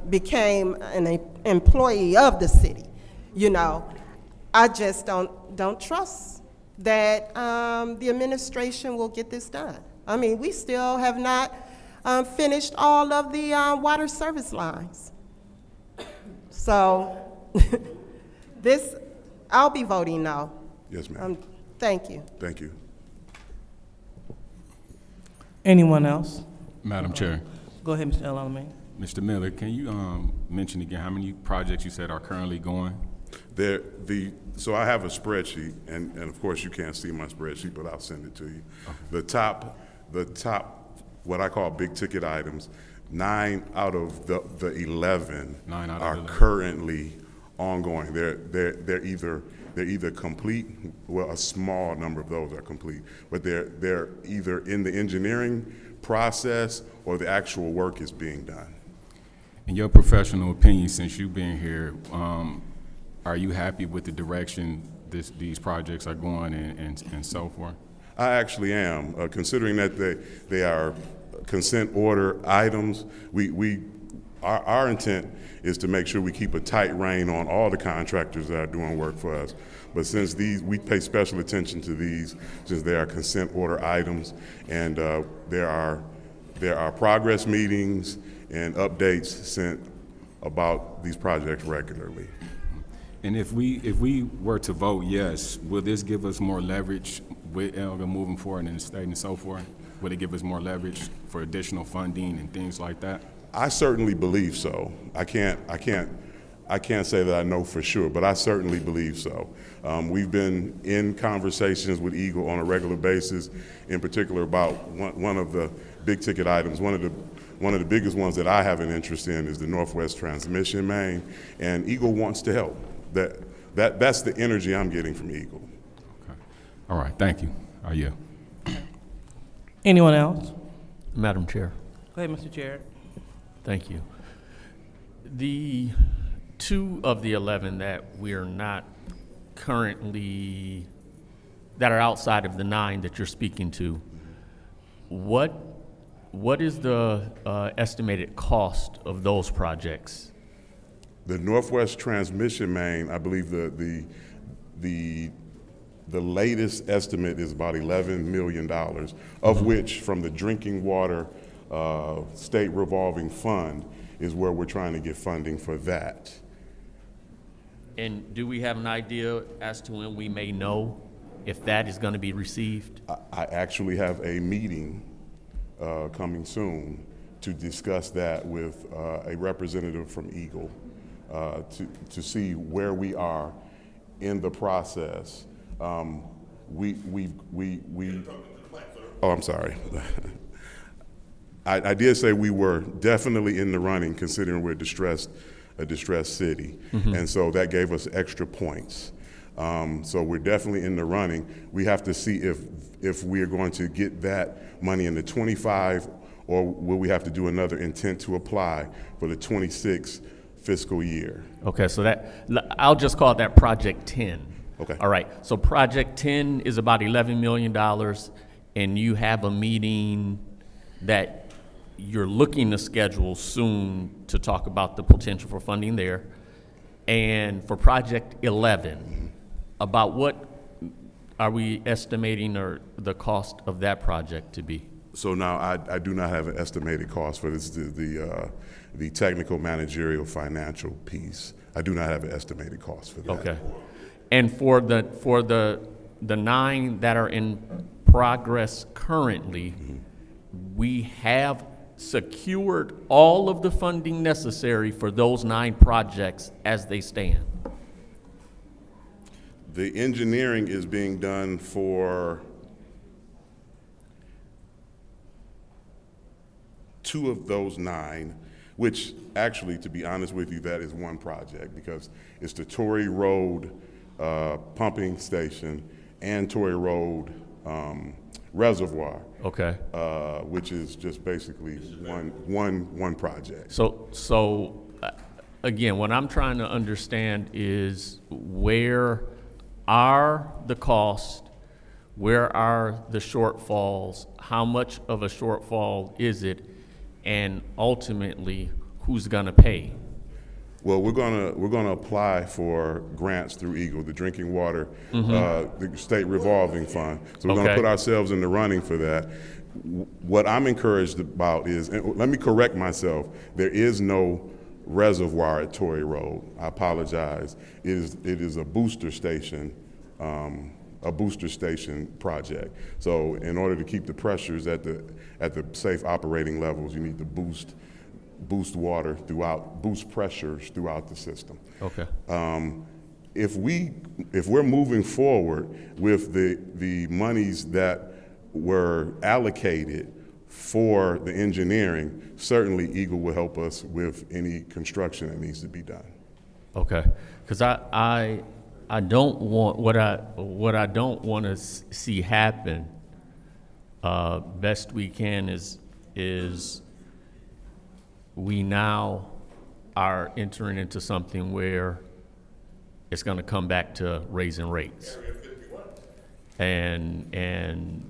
became an employee of the city. You know, I just don't trust that the administration will get this done. I mean, we still have not finished all of the water service lines. So I'll be voting no. Yes, ma'am. Thank you. Thank you. Anyone else? Madam Chair. Go ahead, Mr. Alamein. Mr. Miller, can you mention again how many projects you said are currently going? So I have a spreadsheet, and of course you can't see my spreadsheet, but I'll send it to you. Okay. The top, what I call big ticket items, 9 out of the 11 are currently ongoing. They're either complete. Well, a small number of those are complete, but they're either in the engineering process or the actual work is being done. In your professional opinion, since you've been here, are you happy with the direction these projects are going and so forth? I actually am, considering that they are consent order items. Our intent is to make sure we keep a tight rein on all the contractors that are doing work for us. But since we pay special attention to these, since they are consent order items, and there are progress meetings and updates sent about these projects regularly. And if we were to vote yes, will this give us more leverage with Elga moving forward in the state and so forth? Would it give us more leverage for additional funding and things like that? I certainly believe so. I can't say that I know for sure, but I certainly believe so. We've been in conversations with Eagle on a regular basis, in particular about one of the big ticket items. One of the biggest ones that I have an interest in is the Northwest Transmission Main, and Eagle wants to help. That's the energy I'm getting from Eagle. Okay. All right, thank you. Are you? Anyone else? Madam Chair. Go ahead, Mr. Jarrett. Thank you. The 2 of the 11 that we are not currently, that are outside of the 9 that you're speaking to, what is the estimated cost of those projects? The Northwest Transmission Main, I believe the The latest estimate is about $11 million, of which from the drinking water state revolving fund is where we're trying to get funding for that. And do we have an idea as to when we may know if that is going to be received? I actually have a meeting coming soon to discuss that with a representative from Eagle to see where we are in the process. Oh, I'm sorry. I did say we were definitely in the running, considering we're a distressed city, and so that gave us extra points. So we're definitely in the running. We have to see if we are going to get that money in the 25, or will we have to do another intent to apply for the 26 fiscal year. Okay, so I'll just call that Project 10. Okay. All right, so Project 10 is about $11 million, and you have a meeting that you're looking to schedule soon to talk about the potential for funding there. And for Project 11, about what are we estimating or the cost of that project to be? So now I do not have an estimated cost for this, the technical, managerial, financial piece. I do not have an estimated cost for that. Okay. And for the 9 that are in progress currently, we have secured all of the funding necessary for those 9 projects as they stand. The engineering is being done for 2 of those 9, which actually, to be honest with you, that is one project, because it's the Torrey Road pumping station and Torrey Road reservoir. Okay. Which is just basically one project. So again, what I'm trying to understand is where are the costs, where are the shortfalls, how much of a shortfall is it, and ultimately, who's gonna pay? Well, we're gonna apply for grants through Eagle, the drinking water, the state revolving fund. So we're gonna put ourselves in the running for that. What I'm encouraged about is, and let me correct myself, there is no reservoir at Torrey Road. I apologize. It is a booster station project. So in order to keep the pressures at the safe operating levels, you need to boost pressures throughout the system. Okay. If we're moving forward with the monies that were allocated for the engineering, certainly Eagle will help us with any construction that needs to be done. Okay, because I don't want what I don't want to see happen. Best we can is we now are entering into something where it's going to come back to raising rates, and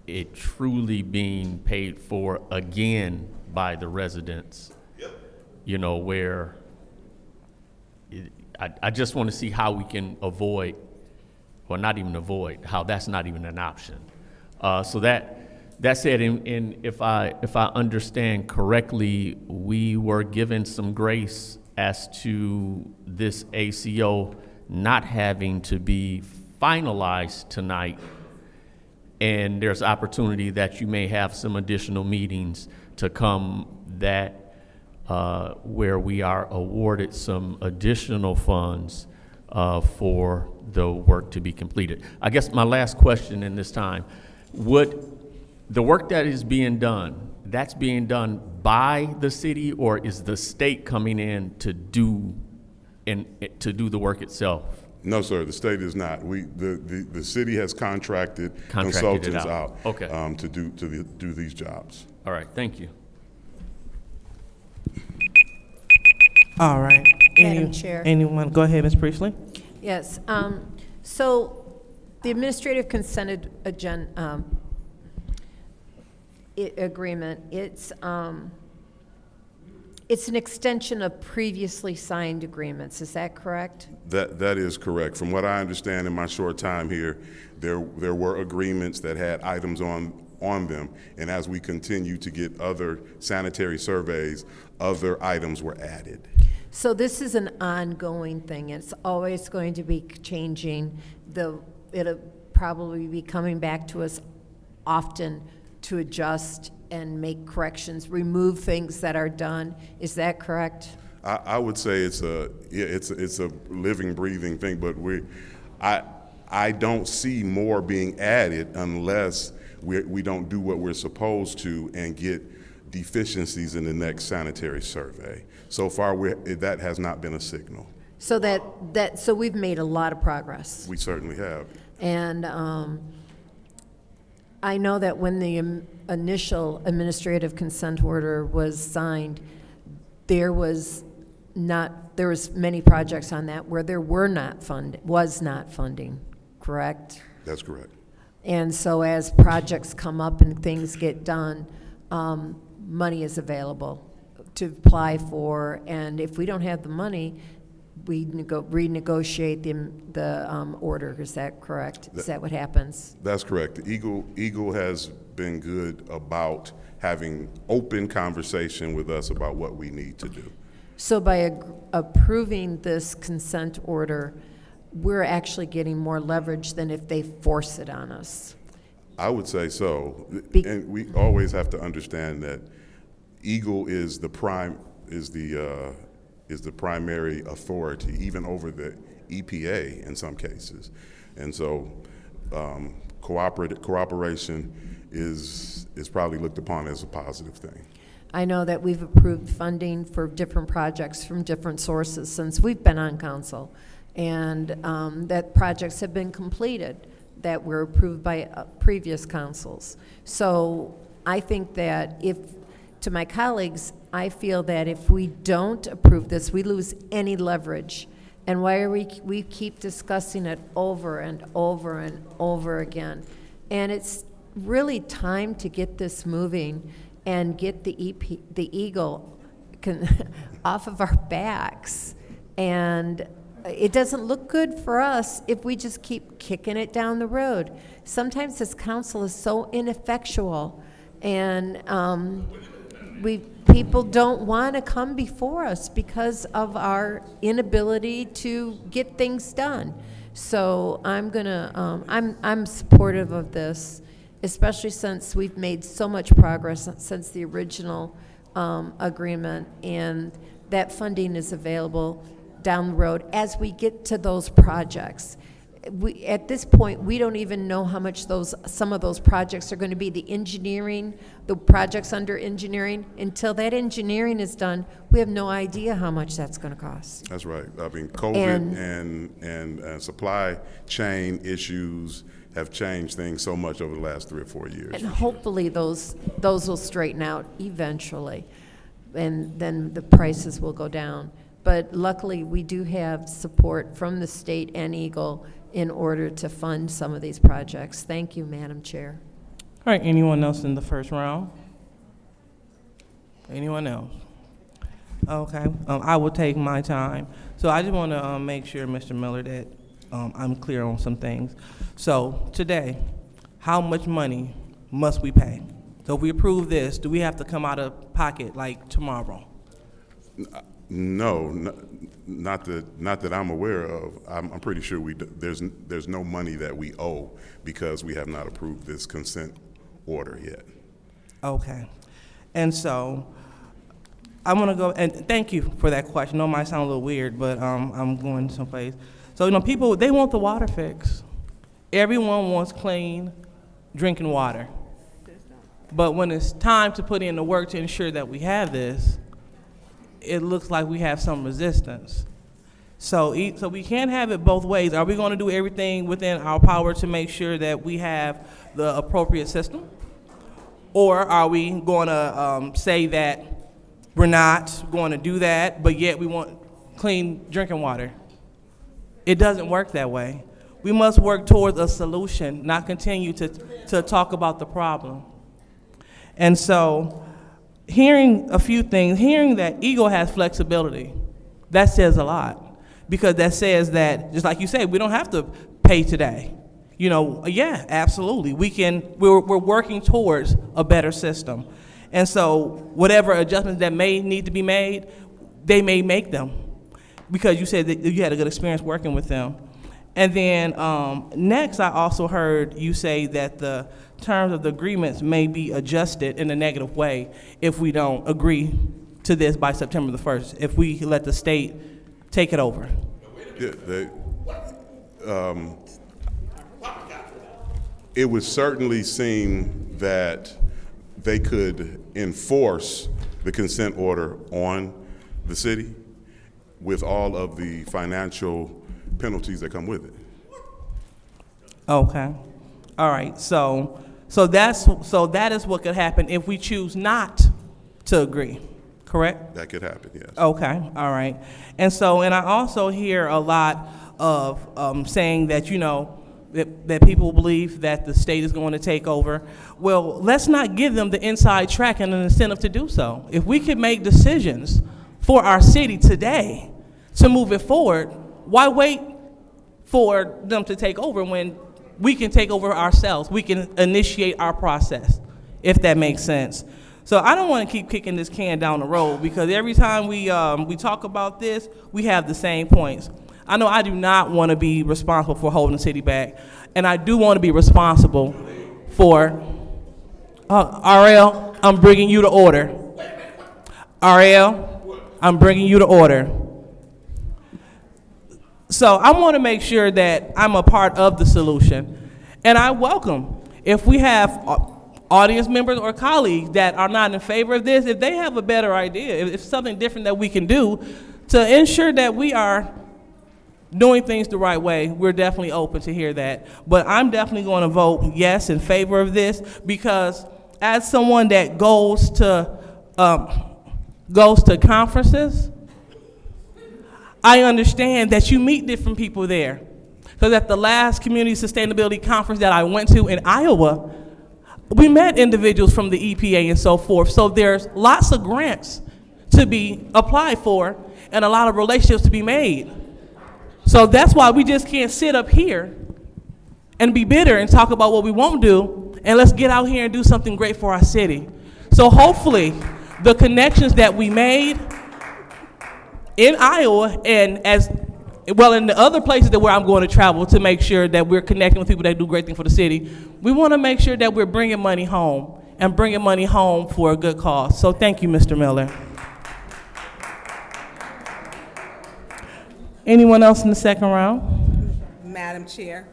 it truly being paid for again by the residents. Yep. You know, where I just want to see how we can avoid, or not even avoid, how that's not even an option. So that said, and if I understand correctly, we were given some grace as to this ACO not having to be finalized tonight, and there's opportunity that you may have some additional meetings to come that where we are awarded some additional funds for the work to be completed. I guess my last question in this time, would the work that is being done, that's being done by the city, or is the state coming in to do the work itself? No, sir, the state is not. The city has contracted consultants out okay. To do these jobs. All right, thank you. All right. Madam Chair. Anyone? Go ahead, Ms. Priestley. Yes, so the administrative consent agreement, It's an extension of previously signed agreements, is that correct? That is correct. From what I understand in my short time here, there were agreements that had items on them, and as we continue to get other sanitary surveys, other items were added. So this is an ongoing thing. It's always going to be changing. It'll probably be coming back to us often to adjust and make corrections, remove things that are done. Is that correct? I would say it's a living, breathing thing, but I don't see more being added unless we don't do what we're supposed to and get deficiencies in the next sanitary survey. So far, that has not been a signal. So so we've made a lot of progress. We certainly have. And I know that when the initial administrative consent order was signed, there was many projects on that where there was not funding, correct? That's correct. And so as projects come up and things get done, money is available to apply for, and if we don't have the money, we renegotiate the order. Is that correct? Is that what happens? That's correct. Eagle has been good about having open conversation with us about what we need to do. So by approving this consent order, we're actually getting more leverage than if they force it on us. I would say so. And we always have to understand that Eagle is the primary authority, even over the EPA in some cases. And so cooperation is probably looked upon as a positive thing. I know that we've approved funding for different projects from different sources since we've been on council, and that projects have been completed that were approved by previous councils. So I think that to my colleagues, I feel that if we don't approve this, we lose any leverage. And why are we keep discussing it over and over and over again? And it's really time to get this moving and get the Eagle off of our backs. And it doesn't look good for us if we just keep kicking it down the road. Sometimes this council is so ineffectual, and people don't want to come before us because of our inability to get things done. So I'm supportive of this, especially since we've made so much progress since the original agreement, and that funding is available down the road as we get to those projects. At this point, we don't even know how much some of those projects are going to be. The projects under engineering, until that engineering is done, we have no idea how much that's going to cost. That's right. I mean, COVID and supply chain issues have changed things so much over the last 3 or 4 years. And hopefully those will straighten out eventually, and then the prices will go down. But luckily, we do have support from the state and Eagle in order to fund some of these projects. Thank you, Madam Chair. All right, anyone else in the first round? Anyone else? Okay, I will take my time. So I just want to make sure, Mr. Miller, that I'm clear on some things. So today, how much money must we pay? So if we approve this, do we have to come out of pocket like tomorrow? No, not that I'm aware of. I'm pretty sure there's no money that we owe because we have not approved this consent order yet. Okay, and so I'm gonna go, and thank you for that question. I know it might sound a little weird, but I'm going someplace. So people, they want the water fix. Everyone wants clean drinking water. But when it's time to put in the work to ensure that we have this, it looks like we have some resistance. So we can't have it both ways. Are we going to do everything within our power to make sure that we have the appropriate system? Or are we going to say that we're not going to do that, but yet we want clean drinking water? It doesn't work that way. We must work towards a solution, not continue to talk about the problem. And so hearing a few things, hearing that Eagle has flexibility, that says a lot. Because that says that, just like you said, we don't have to pay today. You know, yeah, absolutely. We're working towards a better system. And so whatever adjustments that may need to be made, they may make them. Because you said that you had a good experience working with them. And then next, I also heard you say that the terms of the agreements may be adjusted in a negative way if we don't agree to this by September the 1st, if we let the state take it over. It would certainly seem that they could enforce the consent order on the city with all of the financial penalties that come with it. Okay. All right. So that is what could happen if we choose not to agree, correct? That could happen, yes. Okay. All right. And I also hear a lot of saying that, you know, that people believe that the state is going to take over. Well, let's not give them the inside track and an incentive to do so. If we can make decisions for our city today to move it forward, why wait for them to take over when we can take over ourselves? We can initiate our process, if that makes sense. So I don't want to keep kicking this can down the road, because every time we talk about this, we have the same points. I know I do not want to be responsible for holding the city back, and I do want to be responsible for, RL, I'm bringing you to order. RL, I'm bringing you to order. So I want to make sure that I'm a part of the solution, and I welcome if we have audience members or colleagues that are not in favor of this, if they have a better idea, if something different that we can do to ensure that we are doing things the right way, we're definitely open to hear that. But I'm definitely going to vote yes in favor of this, because as someone that goes to conferences, I understand that you meet different people there. Because at the last community sustainability conference that I went to in Iowa, we met individuals from the EPA and so forth. So there's lots of grants to be applied for and a lot of relationships to be made. So that's why we just can't sit up here and be bitter and talk about what we won't do, and let's get out here and do something great for our city. So hopefully the connections that we made in Iowa and as well in the other places that where I'm going to travel to make sure that we're connecting with people that do great things for the city, we want to make sure that we're bringing money home and bringing money home for a good cause. So thank you, Mr. Miller. Anyone else in the second round? Madam Chair.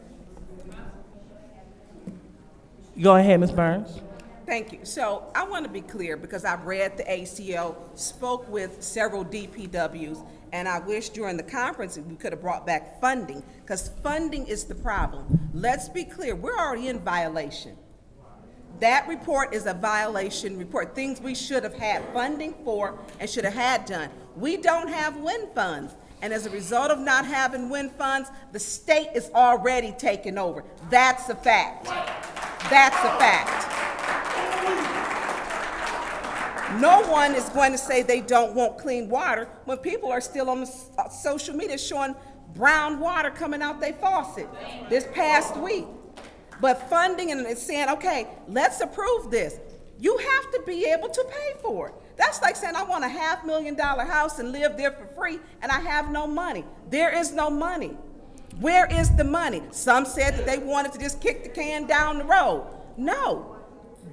Go ahead, Ms. Burns. Thank you. So I want to be clear, because I've read the ACO, spoke with several DPWs, and I wish during the conference we could have brought back funding, because funding is the problem. Let's be clear, we're already in violation. That report is a violation report, things we should have had funding for and should have had done. We don't have WIN funds. And as a result of not having WIN funds, the state is already taking over. That's a fact. That's a fact. No one is going to say they don't want clean water when people are still on the social media showing brown water coming out their faucet this past week. But funding, and it's saying, okay, let's approve this. You have to be able to pay for it. That's like saying I want a $500,000 house and live there for free and I have no money. There is no money. Where is the money? Some said that they wanted to just kick the can down the road. No,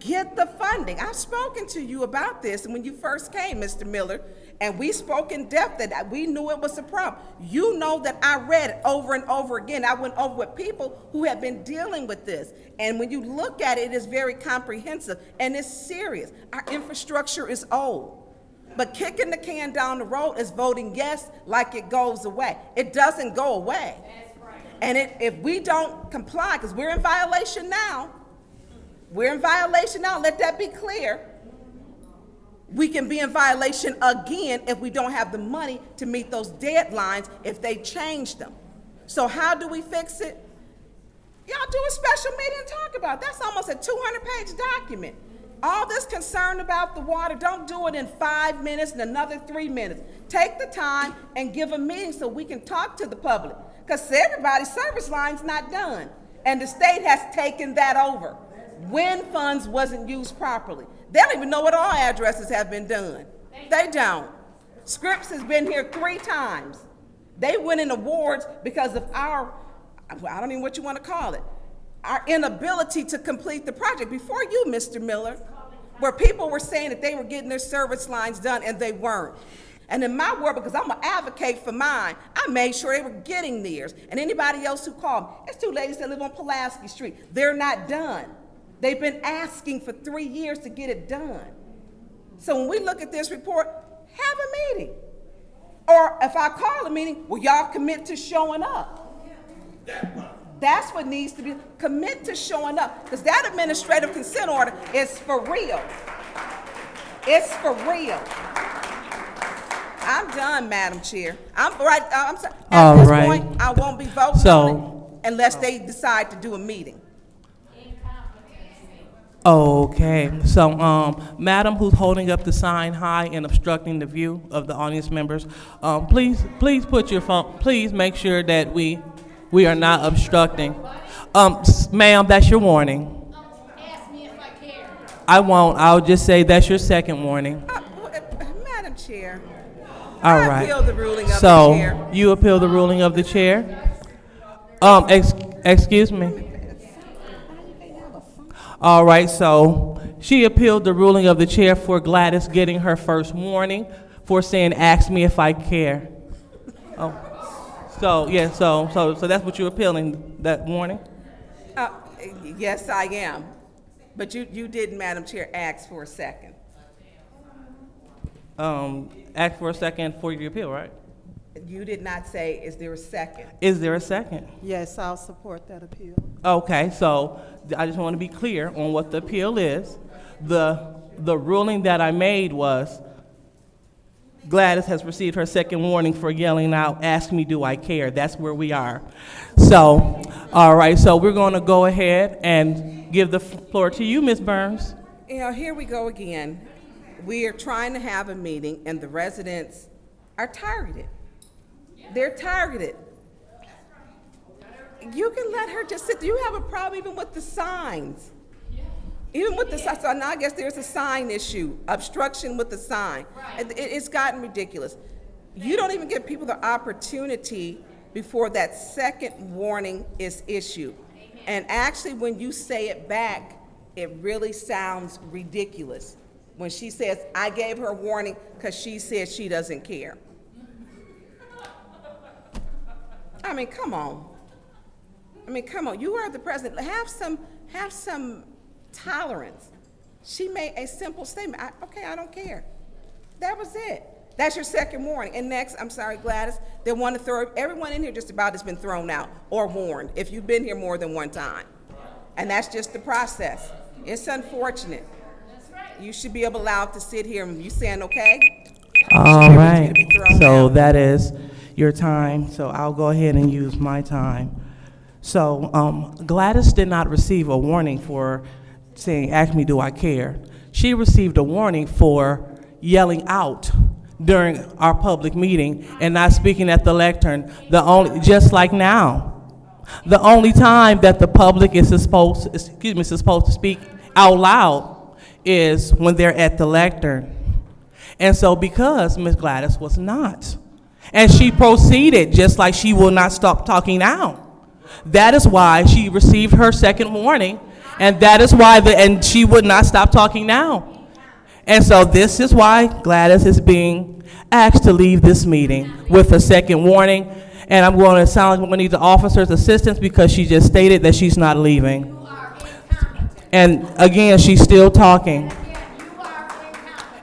get the funding. I've spoken to you about this when you first came, Mr. Miller, and we spoke in depth that we knew it was a problem. You know that I read it over and over again. I went over with people who have been dealing with this. And when you look at it, it is very comprehensive and it's serious. Our infrastructure is old. But kicking the can down the road is voting yes like it goes away. It doesn't go away. And if we don't comply, because we're in violation now, let that be clear. We can be in violation again if we don't have the money to meet those deadlines if they change them. So how do we fix it? Y'all do a special meeting and talk about it. That's almost a 200-page document. All this concern about the water, don't do it in 5 minutes and another 3 minutes. Take the time and give a meeting so we can talk to the public. Because everybody's service line's not done. And the state has taken that over. When funds wasn't used properly. They don't even know what all addresses have been done. They don't. Scripps has been here 3 times. They win in awards because of our, I don't even know what you want to call it, our inability to complete the project. Before you, Mr. Miller, where people were saying that they were getting their service lines done and they weren't. And in my world, because I'm an advocate for mine, I made sure they were getting theirs. And anybody else who called, there's 2 ladies that live on Pulaski Street. They're not done. They've been asking for 3 years to get it done. So when we look at this report, have a meeting. Or if I call a meeting, will y'all commit to showing up? That's what needs to be, commit to showing up. Because that administrative consent order is for real. It's for real. I'm done, Madam Chair. I'm sorry. At this point, I won't be voting on it unless they decide to do a meeting. Okay, so, Madam who's holding up the sign high and obstructing the view of the audience members, please put your phone, please make sure that we are not obstructing. Ma'am, that's your warning. Ask me if I care. I won't, I'll just say that's your second warning. Madam Chair. All I right. appeal the ruling of the chair. So, you appeal the ruling of the chair? Excuse me. All right, so she appealed the ruling of the chair for Gladys getting her first warning for saying, ask me if I care. Oh, so, yeah, so that's what you're appealing, that warning? Yes, I am. But you didn't, Madam Chair, ask for a second. Ask for a second for your appeal, right? You did not say, is there a second? Is there a second? Yes, I'll support that appeal. Okay, so I just want to be clear on what the appeal is. The ruling that I made was Gladys has received her second warning for yelling out, ask me, do I care? That's where we are. So, all right, so we're going to go ahead and give the floor to you, Ms. Burns. You know, here we go again. We are trying to have a meeting and the residents are targeted. They're targeted. You can let her just sit. You have a problem even with the signs. Even with the signs. So now I guess there's a sign issue, obstruction with the sign. It's gotten ridiculous. You don't even give people the opportunity before that second warning is issued. And actually, when you say it back, it really sounds ridiculous. When she says, I gave her a warning because she said she doesn't care. I mean, come on. You are the president. Have some tolerance. She made a simple statement. Okay, I don't care. That was it. That's your second warning. And next, I'm sorry, Gladys, they want to throw, everyone in here just about has been thrown out or warned if you've been here more than one time. And that's just the process. It's unfortunate. You should be allowed to sit here and you saying okay? All right, so that is your time, so I'll go ahead and use my time. So Gladys did not receive a warning for saying, ask me, do I care? She received a warning for yelling out during our public meeting and not speaking at the lectern, just like now. The only time that the public is supposed to speak out loud is when they're at the lectern. And so because Ms. Gladys was not, and she proceeded just like she will not stop talking now. That is why she received her second warning, and that is why and she would not stop talking now. And so this is why Gladys is being asked to leave this meeting with a second warning. And I'm going to sound like I'm going to need the officer's assistance because she just stated that she's not leaving. And again, she's still talking.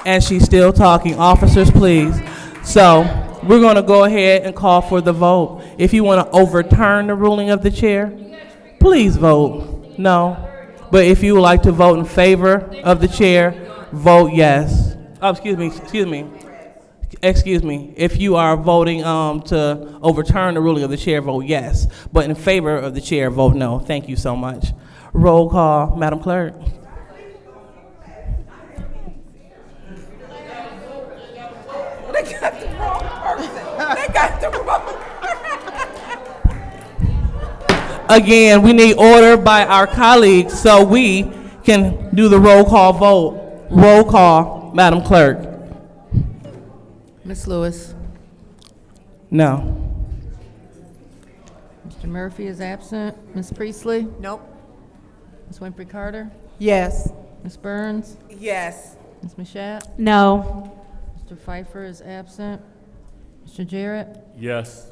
And she's still talking. Officers, please. So we're going to go ahead and call for the vote. If you want to overturn the ruling of the chair, please vote no. But if you would like to vote in favor of the chair, vote yes. Oh, excuse me. If you are voting to overturn the ruling of the chair, vote yes. But in favor of the chair, vote no. Thank you so much. Roll call, Madam Clerk. got the wrong person. They got the wrong. Again, we need order by our colleagues so we can do the roll call vote. Roll call, Madam Clerk. Ms. Lewis. No. Mr. Murphy is absent. Ms. Priestley? Nope. Ms. Winfrey Carter? Yes. Ms. Burns? Yes. Ms. Mashat? No. Mr. Pfeiffer is absent. Mr. Jarrett? Yes.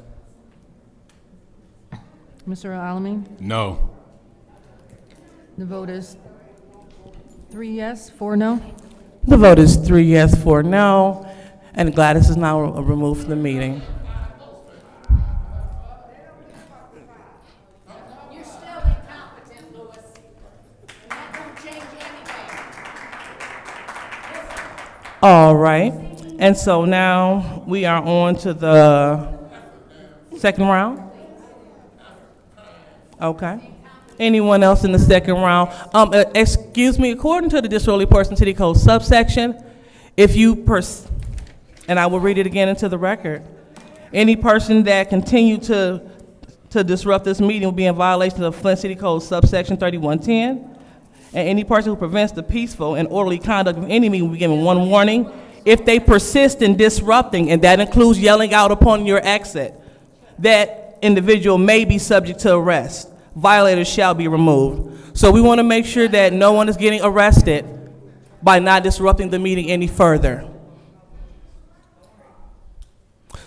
Mr. Alamin? No. The vote is 3 yes, 4 no. The vote is 3 yes, 4 no, and Gladys is now removed from the meeting. You're still incompetent, Lewis. And that don't change anything. All right, and so now we are on to the second round. Okay. Anyone else in the second round? Excuse me, according to the Disorderly Person City Code subsection, if you and I will read it again into the record, any person that continue to disrupt this meeting will be in violation of Flint City Code subsection 3110, and any person who prevents the peaceful and orderly conduct of any meeting will be given one warning. If they persist in disrupting, and that includes yelling out upon your exit, that individual may be subject to arrest. Violators shall be removed. So we want to make sure that no one is getting arrested by not disrupting the meeting any further.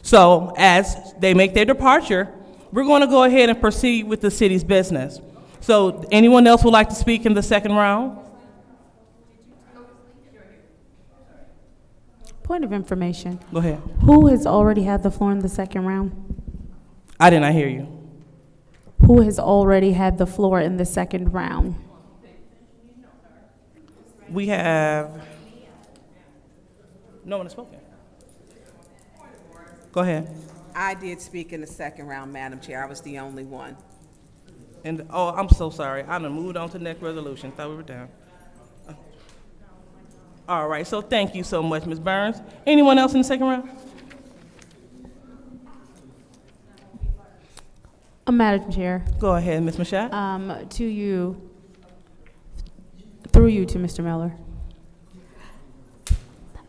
So as they make their departure, we're going to go ahead and proceed with the city's business. So anyone else would like to speak in the second round? Point of information. Go ahead. Who has already had the floor in the second round? I did not hear you. Who has already had the floor in the second round? We have, no one has spoken. Go ahead. I did speak in the second round, Madam Chair. I was the only one. And, oh, I'm so sorry. I done moved on to the next resolution. Thought we were down. All right, so thank you so much, Ms. Burns. Anyone else in the second round? Madam Chair. Go ahead, Ms. Mashat. To you, through you to Mr. Miller.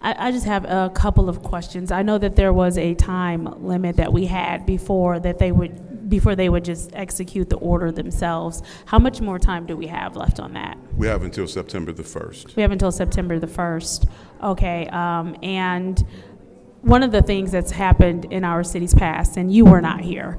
I just have a couple of questions. I know that there was a time limit that we had before they would just execute the order themselves. How much more time do we have left on that? We have until September the 1st. We have until September the 1st. Okay, and one of the things that's happened in our city's past, and you were not here,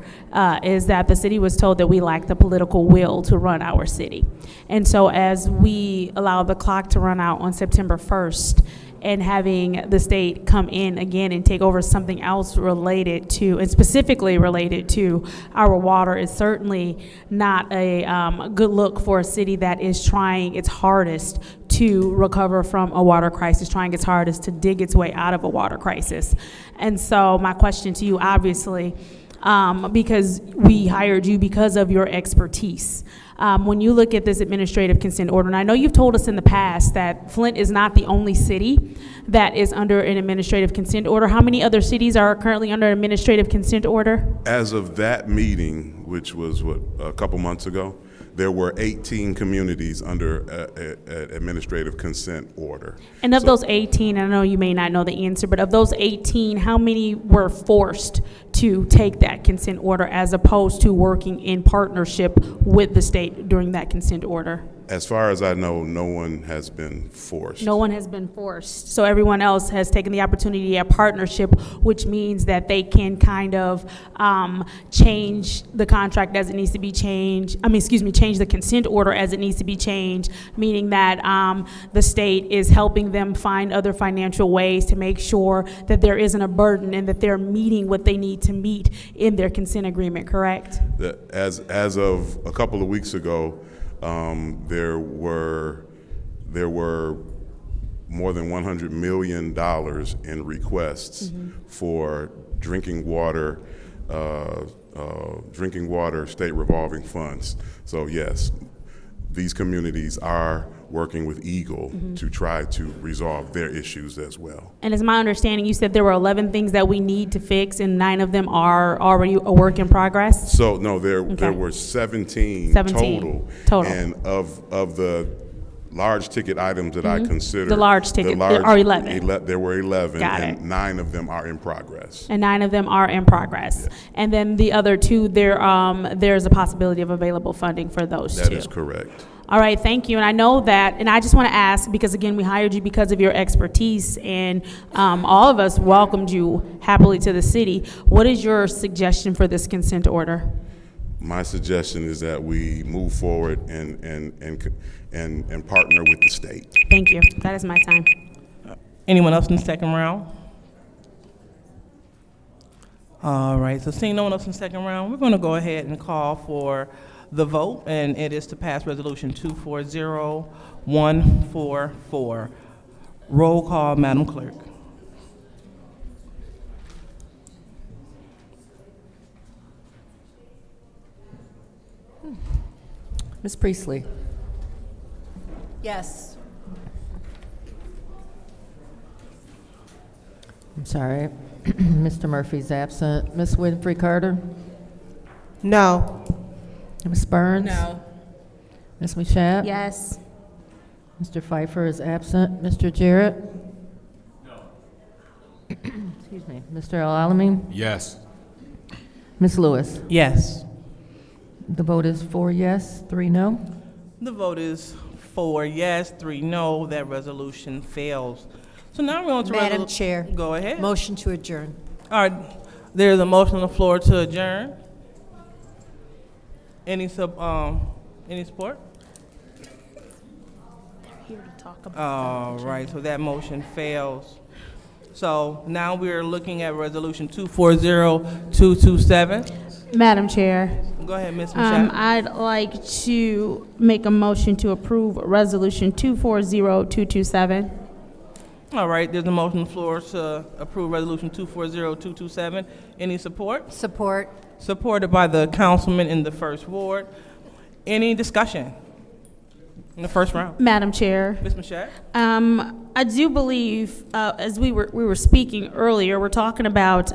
is that the city was told that we lacked the political will to run our city. And so as we allow the clock to run out on September 1st, and having the state come in again and take over something else related to, and specifically related to our water, is certainly not a good look for a city that is trying its hardest to recover from a water crisis, trying its hardest to dig its way out of a water crisis. And so my question to you, obviously, because we hired you because of your expertise. When you look at this administrative consent order, and I know you've told us in the past that Flint is not the only city that is under an administrative consent order. How many other cities are currently under an administrative consent order? As of that meeting, which was a couple months ago, there were 18 communities under an administrative consent order. And of those 18, I know you may not know the answer, but of those 18, how many were forced to take that consent order as opposed to working in partnership with the state during that consent order? As far as I know, no one has been forced. No one has been forced. So everyone else has taken the opportunity at partnership, which means that they can kind of change the contract as it needs to be changed. Change the consent order as it needs to be changed, meaning that the state is helping them find other financial ways to make sure that there isn't a burden and that they're meeting what they need to meet in their consent agreement, correct? As of a couple of weeks ago, there were more than $100 million in requests for drinking water state revolving funds. So yes, these communities are working with Eagle to try to resolve their issues as well. And it's my understanding, you said there were 11 things that we need to fix, and 9 of them are already a work in progress? So no, there were 17 total. And of the large ticket items that I consider, The large ticket, there are 11. There were 11, Got and it. 9 of them are in progress. And 9 of them are in progress. And then the other 2, there's a possibility of available funding for those 2. That is correct. All right, thank you. And I know that, and I just want to ask, because again, we hired you because of your expertise, and all of us welcomed you happily to the city. What is your suggestion for this consent order? My suggestion is that we move forward and partner with the state. Thank you. That is my time. Anyone else in the second round? All right, so seeing no one else in the second round, we're going to go ahead and call for the vote, and it is to pass Resolution 240144. Roll call, Madam Clerk. Ms. Priestley? Yes. I'm sorry. Mr. Murphy's absent. Ms. Winfrey Carter? No. Ms. Burns? No. Ms. Mashat? Yes. Mr. Pfeiffer is absent. Mr. Jarrett? No. Excuse me. Mr. Al-Alamin? Yes. Ms. Lewis? Yes. The vote is 4 yes, 3 no. The vote is 4 yes, 3 no. That resolution fails. So now we're on to Madam Chair. Go ahead. Motion to adjourn. All right, there's a motion on the floor to adjourn. Any support? Here to talk about All right, so that motion fails. So now we're looking at Resolution 240227. Madam Chair. Go ahead, Ms. Michelle. I'd like to make a motion to approve Resolution 240227. All right, there's a motion on the floor to approve Resolution 240227. Any support? Support. Supported by the councilman in the first ward. Any discussion in the first round? Madam Chair. Ms. Mashat? I do believe, as we were speaking earlier, we're talking about,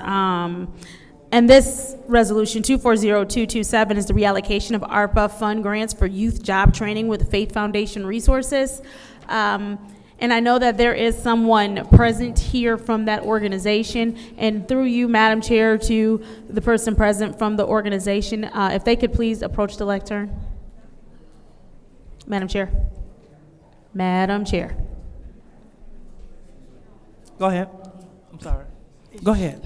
and this resolution 240227 is the reallocation of ARPA fund grants for youth job training with Faith Foundation resources. And I know that there is someone present here from that organization, and through you, Madam Chair, to the person present from the organization, if they could please approach the lectern. Madam Chair. Madam Chair. Go ahead. I'm sorry. Go ahead.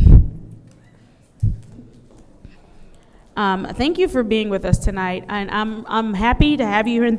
Thank you for being with us tonight, and I'm happy to have you here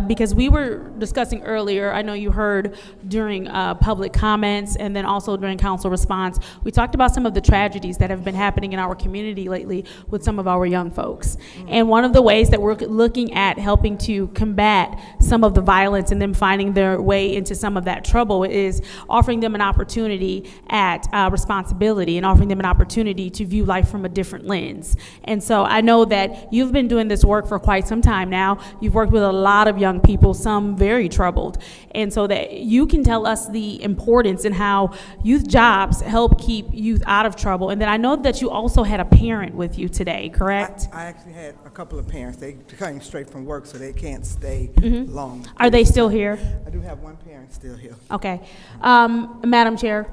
because we were discussing earlier. I know you heard during public comments and then also during council response. We talked about some of the tragedies that have been happening in our community lately with some of our young folks. And one of the ways that we're looking at helping to combat some of the violence and them finding their way into some of that trouble is offering them an opportunity at responsibility and offering them an opportunity to view life from a different lens. And so I know that you've been doing this work for quite some time now. You've worked with a lot of young people, some very troubled. And so that you can tell us the importance and how youth jobs help keep youth out of trouble. And then I know that you also had a parent with you today, correct? I actually had a couple of parents. They came straight from work, so they can't stay long. Are they still here? I do have one parent still here. Okay. Madam Chair,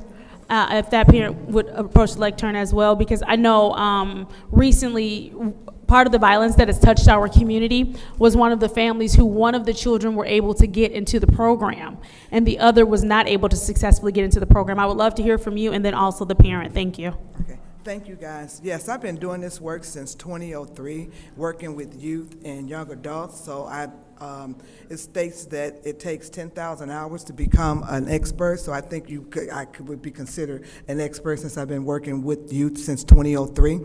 if that parent would approach the lectern as well, because I know recently part of the violence that has touched our community was one of the families who one of the children were able to get into the program and the other was not able to successfully get into the program. I would love to hear from you and then also the parent. Thank you. Okay. Thank you, guys. Yes, I've been doing this work since 2003, working with youth and young adults. So it states that it takes 10,000 hours to become an expert. So I think would be considered an expert since I've been working with youth since 2003.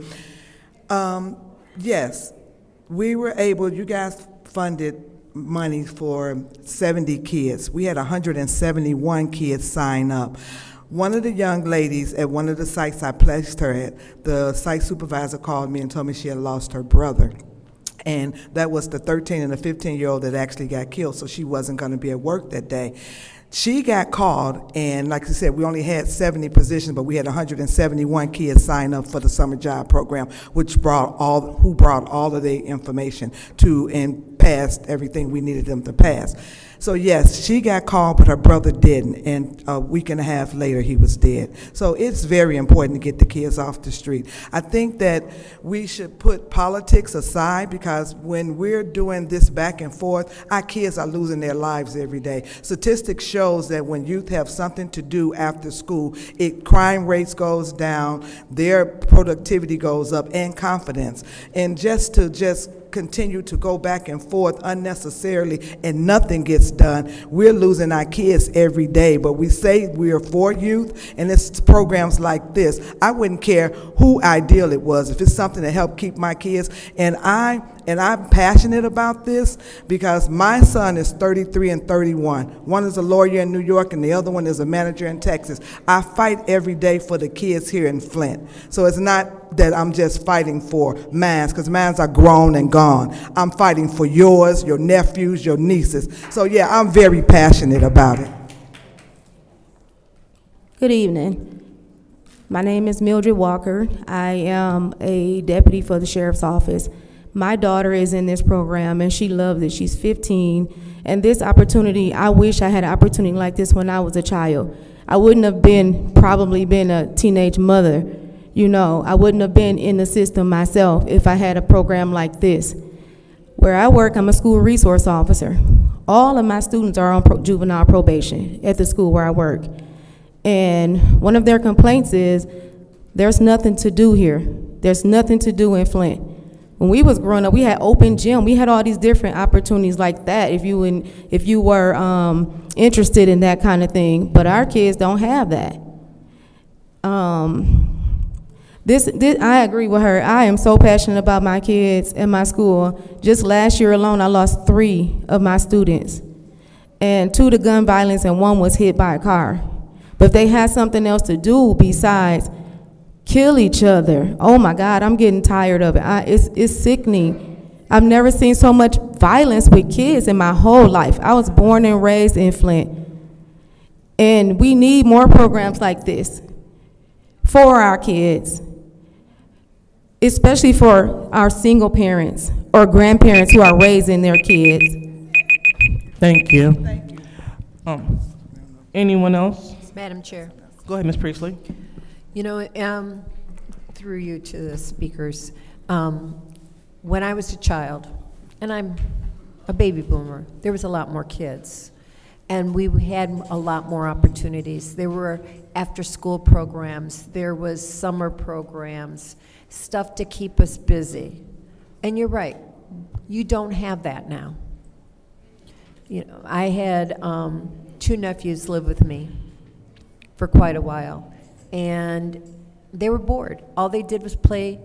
Yes, we were able, you guys funded money for 70 kids. We had 171 kids sign up. One of the young ladies at one of the sites I placed her at, the site supervisor called me and told me she had lost her brother. And that was the 13 and the 15-year-old that actually got killed, so she wasn't going to be at work that day. She got called, and like I said, we only had 70 positions, but we had 171 kids sign up for the summer job program, which brought all of their information to and passed everything we needed them to pass. So yes, she got called, but her brother didn't, and a week and a half later, he was dead. So it's very important to get the kids off the street. I think that we should put politics aside, because when we're doing this back and forth, our kids are losing their lives every day. Statistics shows that when youth have something to do after school, crime rates goes down, their productivity goes up, and confidence. And just continue to go back and forth unnecessarily and nothing gets done, we're losing our kids every day. But we say we are for youth, and it's programs like this. I wouldn't care who ideal it was. If it's something to help keep my kids, and I'm passionate about this because my son is 33 and 31. One is a lawyer in New York and the other one is a manager in Texas. I fight every day for the kids here in Flint. So it's not that I'm just fighting for mines, because mines are grown and gone. I'm fighting for yours, your nephews, your nieces. So yeah, I'm very passionate about it. Good evening. My name is Mildred Walker. I am a deputy for the sheriff's office. My daughter is in this program and she loves it. She's 15. And this opportunity, I wish I had an opportunity like this when I was a child. I wouldn't have probably been a teenage mother. You know, I wouldn't have been in the system myself if I had a program like this. Where I work, I'm a school resource officer. All of my students are on juvenile probation at the school where I work. And one of their complaints is, there's nothing to do here. There's nothing to do in Flint. When we was growing up, we had open gym. We had all these different opportunities like that if you were interested in that kind of thing. But our kids don't have that. I agree with her. I am so passionate about my kids and my school. Just last year alone, I lost 3 of my students, and 2 to gun violence, and 1 was hit by a car. But if they had something else to do besides kill each other, oh my God, I'm getting tired of it. It's sickening. I've never seen so much violence with kids in my whole life. I was born and raised in Flint. And we need more programs like this for our kids, especially for our single parents or grandparents who are raising their kids. Thank you. Anyone else? Madam Chair. Go ahead, Ms. Priestley. You know, through you to the speakers, when I was a child, and I'm a baby boomer, there was a lot more kids. And we had a lot more opportunities. There were after-school programs, there was summer programs, stuff to keep us busy. And you're right, you don't have that now. You know, I had 2 nephews live with me for quite a while, and they were bored. All they did was play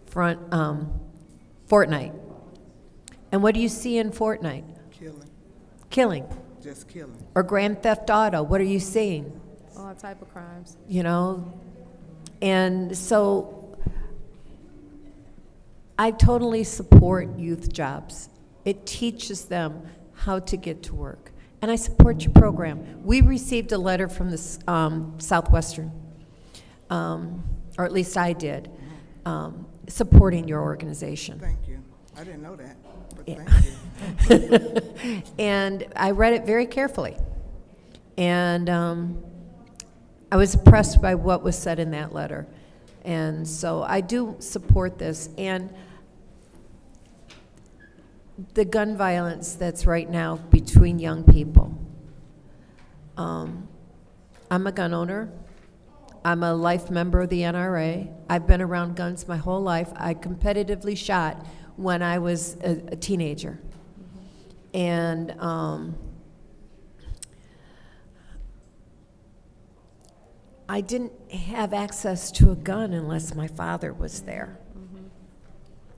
Fortnite. And what do you see in Fortnite? Killing. Just killing. Or Grand Theft Auto, what are you seeing? All type of crimes. You know, and so I totally support youth jobs. It teaches them how to get to work. And I support your program. We received a letter from the Southwestern, or at least I did, supporting your organization. Thank you. I didn't know that, but thank you. And I read it very carefully. And I was impressed by what was said in that letter. And so I do support this. And the gun violence that's right now between young people. I'm a gun owner. I'm a life member of the NRA. I've been around guns my whole life. I competitively shot when I was a teenager. And I didn't have access to a gun unless my father was there.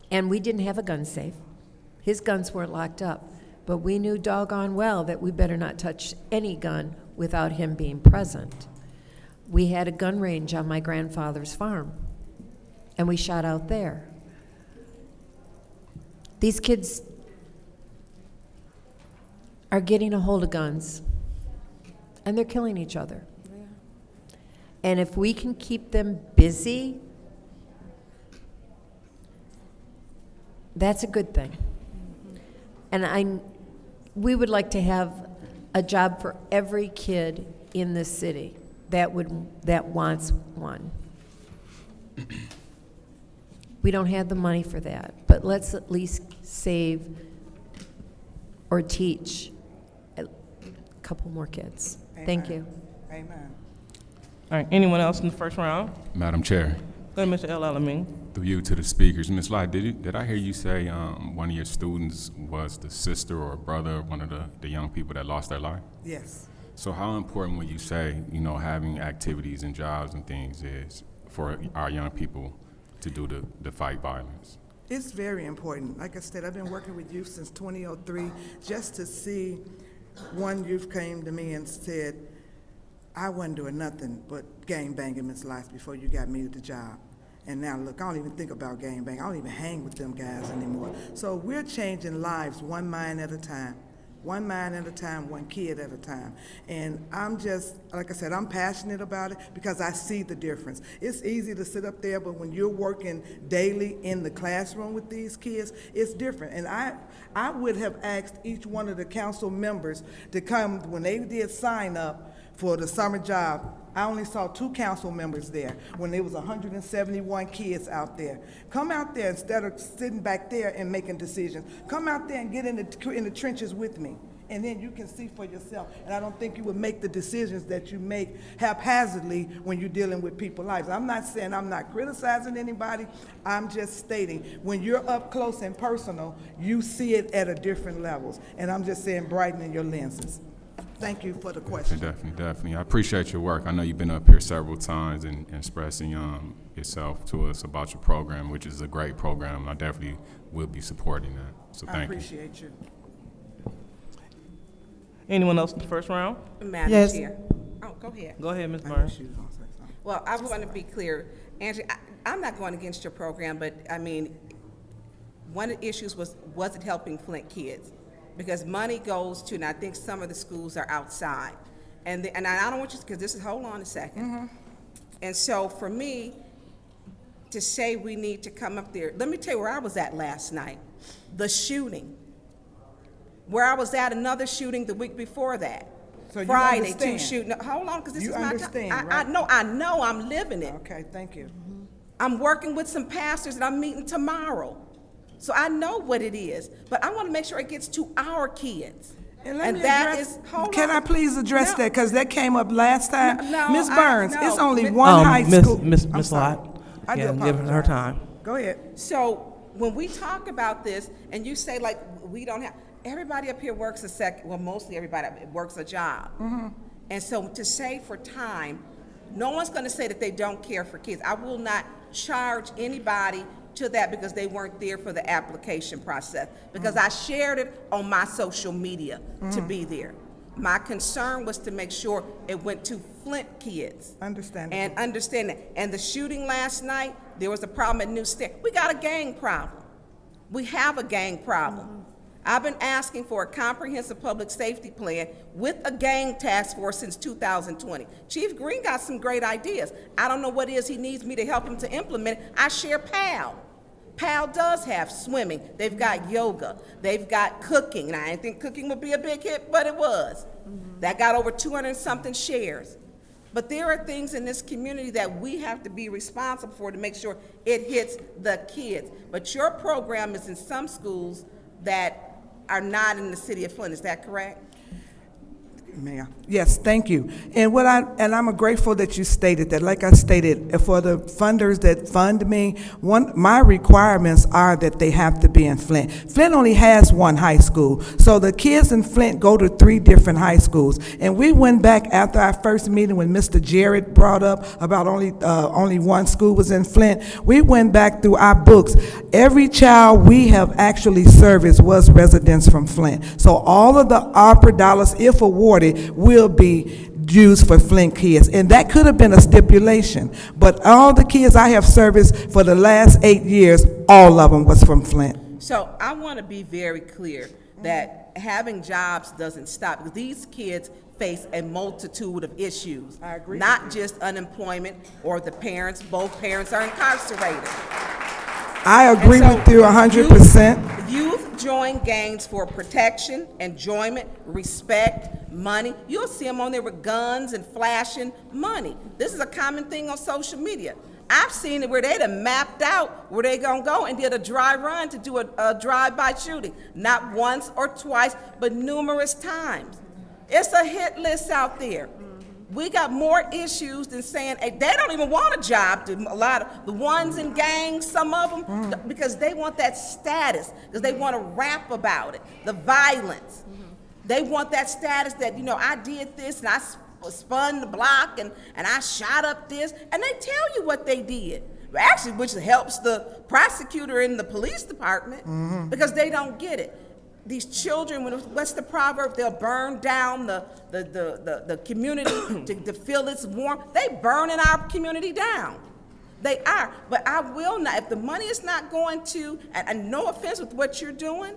And we didn't have a gun safe. His guns weren't locked up, but we knew doggone well that we better not touch any gun without him being present. We had a gun range on my grandfather's farm, and we shot out there. These kids are getting a hold of guns, and they're killing each other. And if we can keep them busy, that's a good thing. And we would like to have a job for every kid in this city that wants one. We don't have the money for that, but let's at least save or teach a couple more kids. Thank you. Amen. All right, anyone else in the first round? Madam Chair, Go ahead, Mr. El Alamin. through you to the speakers. Ms. Lott, did I hear you say one of your students was the sister or brother of one of the young people that lost their life? Yes. So how important would you say, having activities and jobs and things is for our young people to do to fight violence? It's very important. Like I said, I've been working with youth since 2003, just to see one youth came to me and said, I wasn't doing nothing but gang banging Ms. Life before you got me the job. And now look, I don't even think about gang bang. I don't even hang with them guys anymore. So we're changing lives one mind at a time. One mind at a time, one kid at a time. And I'm just, like I said, I'm passionate about it because I see the difference. It's easy to sit up there, but when you're working daily in the classroom with these kids, it's different. And I would have asked each one of the council members to come when they did sign up for the summer job. I only saw 2 council members there when there was 171 kids out there. Come out there instead of sitting back there and making decisions. Come out there and get in the trenches with me, and then you can see for yourself. And I don't think you would make the decisions that you make haphazardly when you're dealing with people's lives. I'm not saying I'm not criticizing anybody. I'm just stating when you're up close and personal, you see it at a different levels. And I'm just saying brightening your lenses. Thank you for the question. Definitely. I appreciate your work. I know you've been up here several times and expressing yourself to us about your program, which is a great program. I definitely will be supporting that. So thank you. I appreciate you. Anyone else in the first round? Madam Yes. Chair. Oh, go ahead. Go ahead, Ms. Burns. Well, I want to be clear. Angie, I'm not going against your program, but I mean, one of the issues was it helping Flint kids? Because money goes to, and I think some of the schools are outside. And I don't want you, because this is, hold on a second. Mm-hmm. And so for me, to say we need to come up there, let me tell you where I was at last night. The shooting. Where I was at, another shooting the week before that. So you Friday, 2 understand. shooting. Hold on, because this You is my time. understand, right? I know, I'm living it. Okay, thank you. I'm working with some pastors that I'm meeting tomorrow. So I know what it is, but I want to make sure it gets to our kids. And let me that address, is, hold can on. I please address No. that, because that came up last time? No, Ms. Burns, no. it's only one high school. Miss I'm sorry. Lott, I do yeah, give her apologize. time. Go ahead. So when we talk about this, and you say like, we don't have, everybody up here works mostly everybody works a job. Mm-hmm. And so to say for time, no one's going to say that they don't care for kids. I will not charge anybody to that because they weren't there for the application process, because I shared it on my social media to be there. My concern was to make sure it went to Flint kids. Understandable. And understand that. And the shooting last night, there was a problem at New State. We got a gang problem. We have a gang problem. I've been asking for a comprehensive public safety plan with a gang task force since 2020. Chief Green got some great ideas. I don't know what it is he needs me to help him to implement. I share PAL. PAL does have swimming. They've got yoga. They've got cooking. And I didn't think cooking would be a big hit, but it was. That got over 200-something shares. But there are things in this community that we have to be responsible for to make sure it hits the kids. But your program is in some schools that are not in the city of Flint. Is that correct? Mayor. Yes, thank you. And I'm grateful that you stated that. Like I stated, for the funders that fund me, my requirements are that they have to be in Flint. Flint only has one high school, so the kids in Flint go to 3 different high schools. And we went back after our first meeting when Mr. Jarrett brought up about only one school was in Flint. We went back through our books. Every child we have actually serviced was residents from Flint. So all of the ARPA dollars, if awarded, will be used for Flint kids. And that could have been a stipulation, but all the kids I have serviced for the last 8 years, all of them was from Flint. So I want to be very clear that having jobs doesn't stop, because these kids face a multitude of issues. I agree. Not just unemployment or both parents are incarcerated. I agree with you 100%. Youth join gangs for protection, enjoyment, respect, money. You'll see them on there with guns and flashing money. This is a common thing on social media. I've seen it where they'd have mapped out where they gonna go and did a dry run to do a drive-by shooting. Not once or twice, but numerous times. It's a hit list out there. We got more issues than saying, hey, they don't even want a job. A lot of the ones in gangs, some of them, because they want that status, because they want to rap about it, the violence. They want that status that, I did this and I spun the block and I shot up this, and they tell you what they did. Actually, which helps the prosecutor in the police department because they don't get it. These children, what's the proverb? They'll burn down the community to feel it's warm. They burning our community down. They are. But I will not, if the money is not going to, and no offense with what you're doing,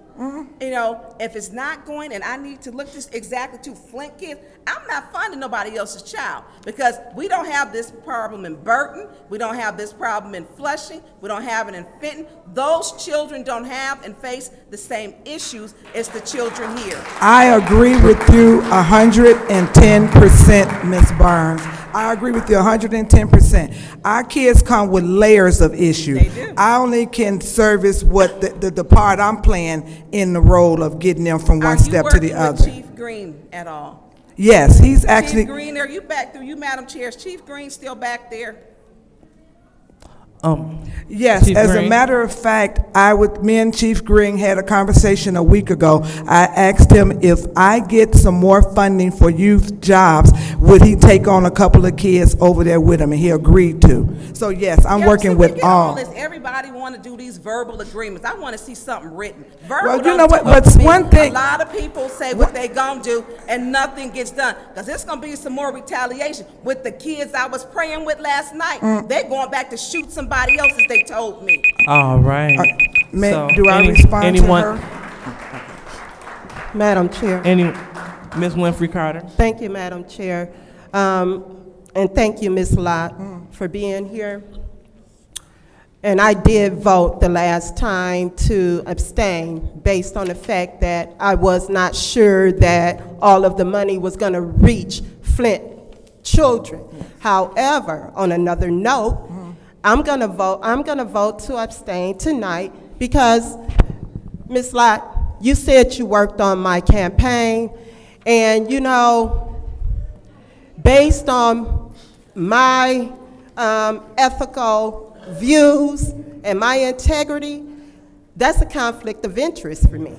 if it's not going, and I need to look this exactly to Flint kids, I'm not funding nobody else's child, because we don't have this problem in Burton, we don't have this problem in Flushing, we don't have it in Fenton. Those children don't have and face the same issues as the children here. I agree with you 110%, Ms. Barnes. I agree with you 110%. Our kids come with layers of issues. They do. I only can service what the part I'm playing in the role of getting them from one step to the Are you other. working with Chief Green at all? Yes, he's actually. Chief Green, are you back there? You, Madam Chair, is Chief Green still back there? Yes, Chief as Green. a matter of fact, me and Chief Green had a conversation a week ago. I asked him if I get some more funding for youth jobs, would he take on a couple of kids over there with him, and he agreed to. So yes, I'm working with all. This, everybody want to do these verbal agreements. I want to see something written. Verbal Well, you don't know what, do but it for me. one thing- A lot of people say what they gonna do, and nothing gets done. Because there's gonna be some more retaliation with the kids I was praying with last night. They're going back to shoot somebody else, as they told me. All right. Do I respond to her? Madam Chair. Ms. Winfrey Carter? Thank you, Madam Chair. And thank you, Ms. Lott, for being here. And I did vote the last time to abstain based on the fact that I was not sure that all of the money was going to reach Flint children. However, on another note, I'm going to vote to abstain tonight because, Ms. Lott, you said you worked on my campaign, and based on my ethical views and my integrity, that's a conflict of interest for me.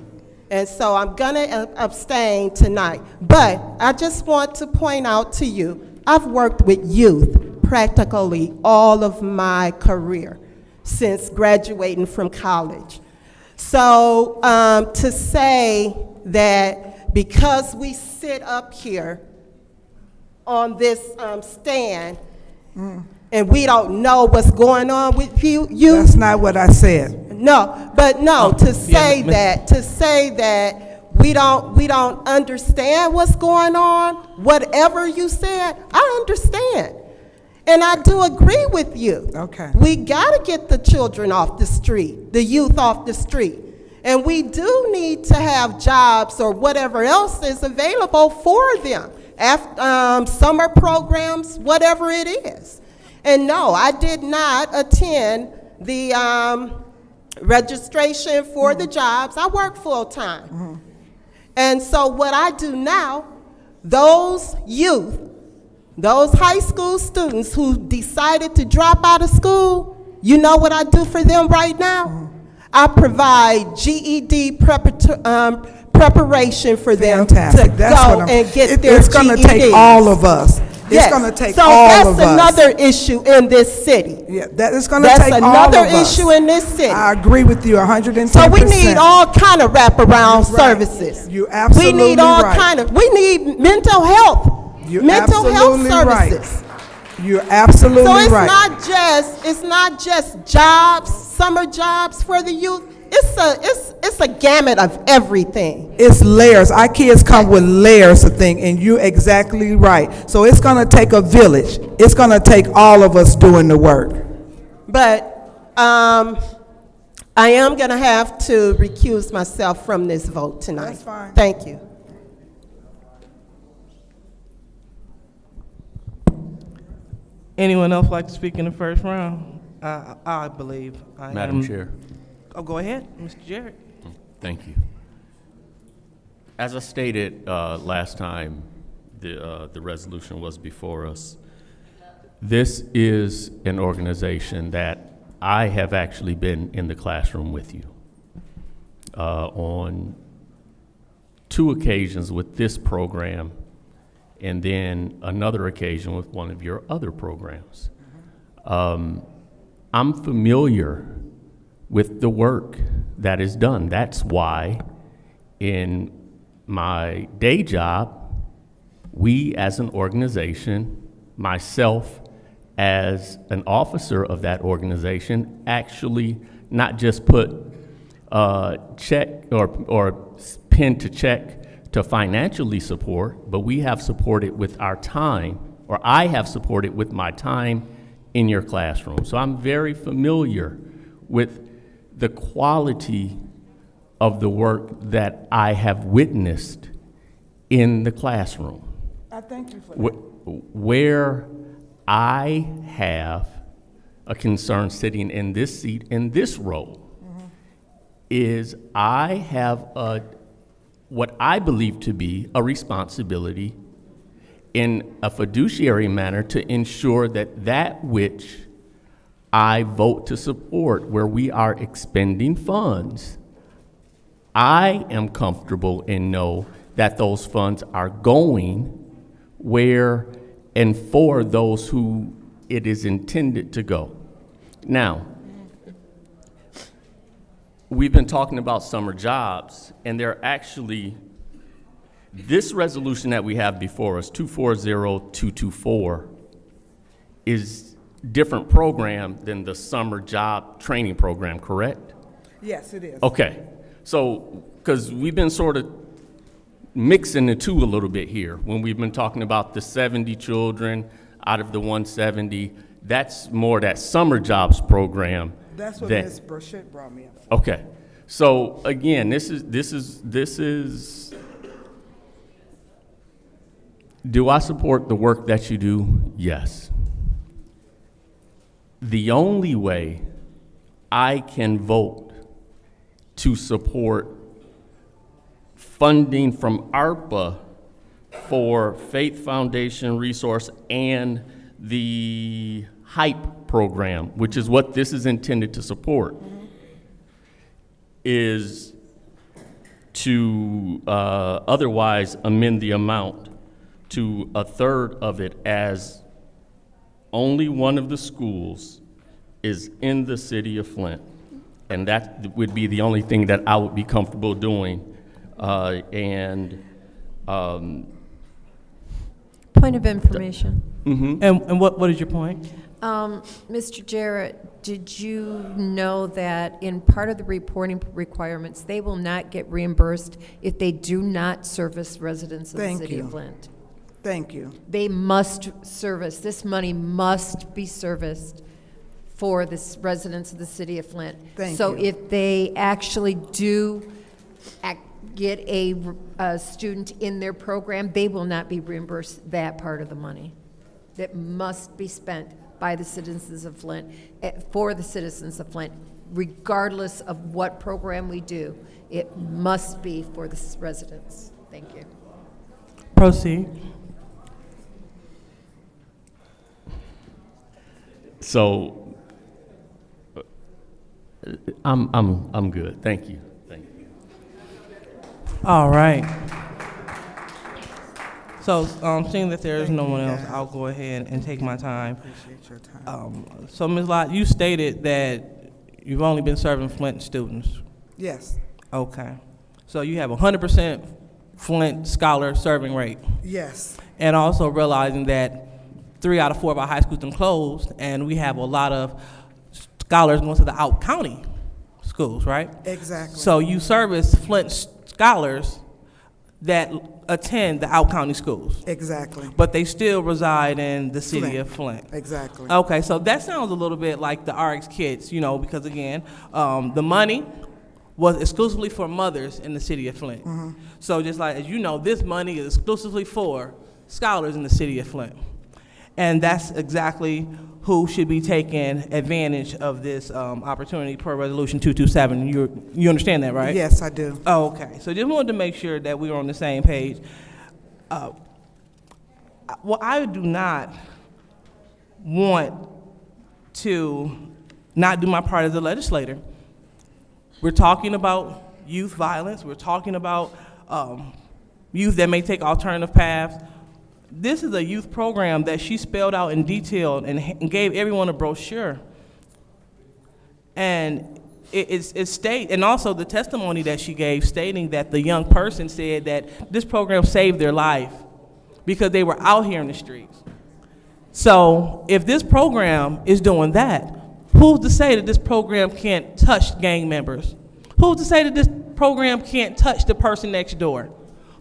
And so I'm gonna abstain tonight. But I just want to point out to you, I've worked with youth practically all of my career since graduating from college. So to say that because we sit up here on this stand and we don't know what's going on with you. That's not what I said. No, but no, to say that we don't understand what's going on, whatever you said, I understand. And I do agree with you. Okay. We gotta get the children off the street, the youth off the street. And we do need to have jobs or whatever else is available for them. Summer programs, whatever it is. And no, I did not attend the registration for the jobs. I work full-time. And so what I do now, those youth, those high school students who decided to drop out of school, you know what I do for them right now? I provide GED preparation for them to go and get their It's going to GEDs. take all of us. Yes. It's going to take so all of us. that's another issue in this city. Yeah, it's going to take all of us. That's another issue in this city. I agree with you 110%. So we need all kind of wraparound services. You're absolutely We need all right. kind of. We need mental health. You're mental health absolutely services. Right. You're absolutely So it's right. not just jobs, summer jobs for the youth. it's a gamut of everything. It's layers. Our kids come with layers of things, and you're exactly right. So it's gonna take a village. It's gonna take all of us doing the work. But I am gonna have to recuse myself from this vote tonight. That's fine. Thank you. Anyone else like to speak in the first round? I believe I Madam am. Chair. Oh, go ahead, Mr. Jarrett. Thank you. As I stated last time the resolution was before us, this is an organization that I have actually been in the classroom with you on 2 occasions with this program, and then another occasion with one of your other programs. I'm familiar with the work that is done. That's why in my day job, we as an organization, myself as an officer of that organization, actually not just put check or pen to check to financially support, but we have supported with our time, or I have supported with my time in your classroom. So I'm very familiar with the quality of the work that I have witnessed in the classroom. I thank you for that. Where I have a concern sitting in this seat, in this role, is I have what I believe to be a responsibility in a fiduciary manner to ensure that that which I vote to support, where we are expending funds, I am comfortable and know that those funds are going where and for those who it is intended to go. Now, we've been talking about summer jobs, and they're actually, this resolution that we have before us, 240224, is different program than the summer job training program, correct? Yes, it is. Okay, so, because we've been sort of mixing the two a little bit here when we've been talking about the 70 children out of the 170. That's more that summer jobs program. That's what that, Ms. Burchett brought me up. Okay, so again, this is. Do I support the work that you do? Yes. The only way I can vote to support funding from ARPA for Faith Foundation Resource and the HYPE program, which is what this is intended to support, is to otherwise amend the amount to 1/3 of it, as only one of the schools is in the city of Flint. And that would be the only thing that I would be comfortable doing. Point of information. And what is your point? Mr. Jarrett, did you know that in part of the reporting requirements, they will not get reimbursed if they do not service residents of the city of Flint? Thank you. They must service, this money must be serviced for the residents of the city of Flint. Thank So you. if they actually do get a student in their program, they will not be reimbursed that part of the money. That must be spent by the citizens of Flint, for the citizens of Flint, regardless of what program we do. It must be for the residents. Thank you. Proceed. So I'm good. Thank you. Thank you. All right. So, seeing that there is no one else, I'll go ahead and take my time. Appreciate your time. So, Ms. Lott, you stated that you've only been serving Flint students. Yes. Okay. So you have 100% Flint scholar serving rate. Yes. And also realizing that 3 out of 4 of our high schools are closed, and we have a lot of scholars going to the out-county schools, right? Exactly. So you service Flint scholars that attend the out-county schools. Exactly. But they still reside in the city of Flint. Exactly. Okay, so that sounds a little bit like the RX Kids, you know, because again, the money was exclusively for mothers in the city of Flint. So just like, as you know, this money is exclusively for scholars in the city of Flint. And that's exactly who should be taking advantage of this opportunity per Resolution 227. You understand that, right? Yes, I do. Oh, okay. So just wanted to make sure that we were on the same page. Well, I do not want to not do my part as a legislator. We're talking about youth violence. We're talking about youth that may take alternative paths. This is a youth program that she spelled out in detail and gave everyone a brochure. And it state, and also the testimony that she gave stating that the young person said that this program saved their life because they were out here in the streets. So if this program is doing that, who's to say that this program can't touch gang members? Who's to say that this program can't touch the person next door?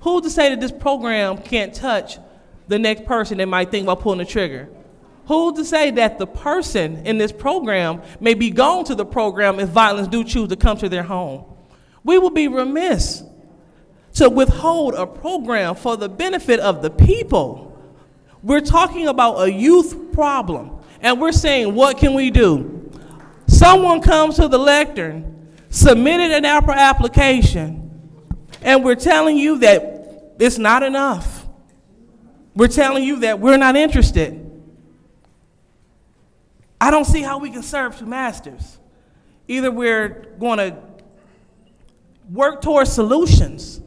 Who's to say that this program can't touch the next person that might think about pulling the trigger? Who's to say that the person in this program may be gone to the program if violence do choose to come to their home? We would be remiss to withhold a program for the benefit of the people. We're talking about a youth problem, and we're saying, what can we do? Someone comes to the lectern, submitted an application, and we're telling you that it's not enough. We're telling you that we're not interested. I don't see how we can serve two masters. Either we're going to work towards solutions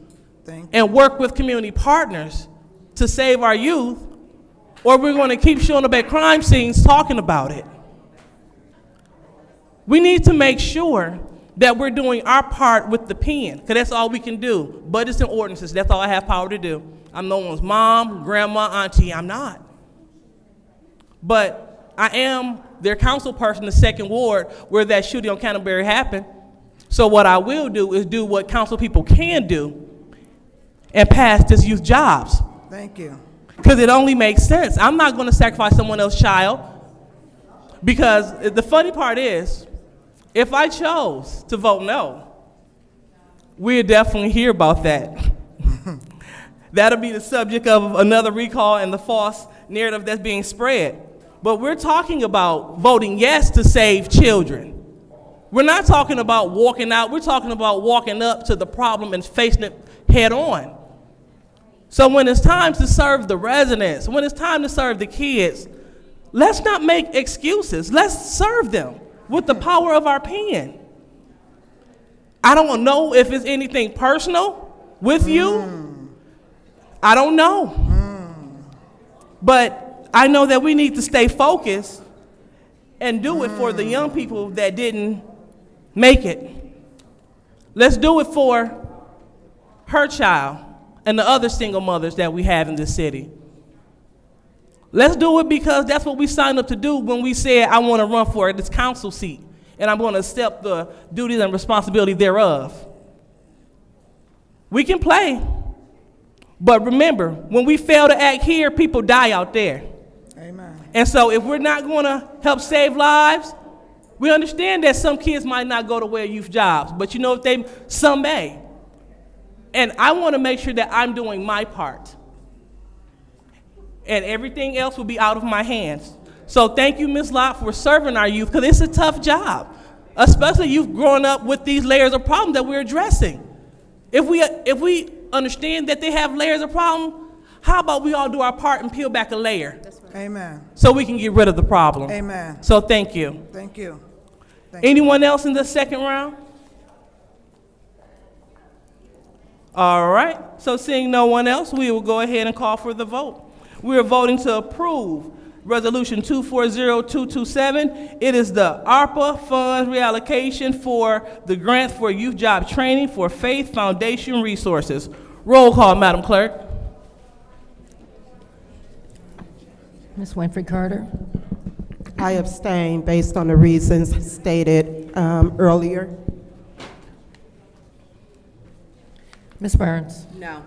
and work with community partners to save our youth, or we're going to keep showing up at crime scenes talking about it. We need to make sure that we're doing our part with the pen, because that's all we can do. Budgets and ordinances, that's all I have power to do. I'm no one's mom, grandma, auntie, I'm not. But I am their council person in the 2nd Ward where that shooting on Canterbury happened. So what I will do is do what council people can do and pass this youth jobs. Thank you. Because it only makes sense. I'm not going to sacrifice someone else's child, because the funny part is, if I chose to vote no, we'll definitely hear about that. That'll be the subject of another recall and the false narrative that's being spread. But we're talking about voting yes to save children. We're not talking about walking out. We're talking about walking up to the problem and facing it head on. So when it's time to serve the residents, when it's time to serve the kids, let's not make excuses. Let's serve them with the power of our pen. I don't know if it's anything personal with you. I don't know. But I know that we need to stay focused and do it for the young people that didn't make it. Let's do it for her child and the other single mothers that we have in this city. Let's do it because that's what we signed up to do when we said, I want to run for this council seat, and I'm going to accept the duties and responsibility thereof. We can play, but remember, when we fail to act here, people die out there. Amen. And so if we're not going to help save lives, we understand that some kids might not go to wear youth jobs, but you know, some may. And I want to make sure that I'm doing my part. And everything else will be out of my hands. So thank you, Ms. Lott, for serving our youth, because it's a tough job, especially youth growing up with these layers of problems that we're addressing. If we understand that they have layers of problem, how about we all do our part and peel back a layer? Amen. So we can get rid of the problem. Amen. So thank you. Thank you. Anyone else in the second round? All right, so seeing no one else, we will go ahead and call for the vote. We are voting to approve Resolution 240227. It is the ARPA funds reallocation for the grant for youth job training for Faith Foundation resources. Roll call, Madam Clerk. Ms. Winfrey Carter? I abstain based on the reasons stated earlier. Ms. Burns? No.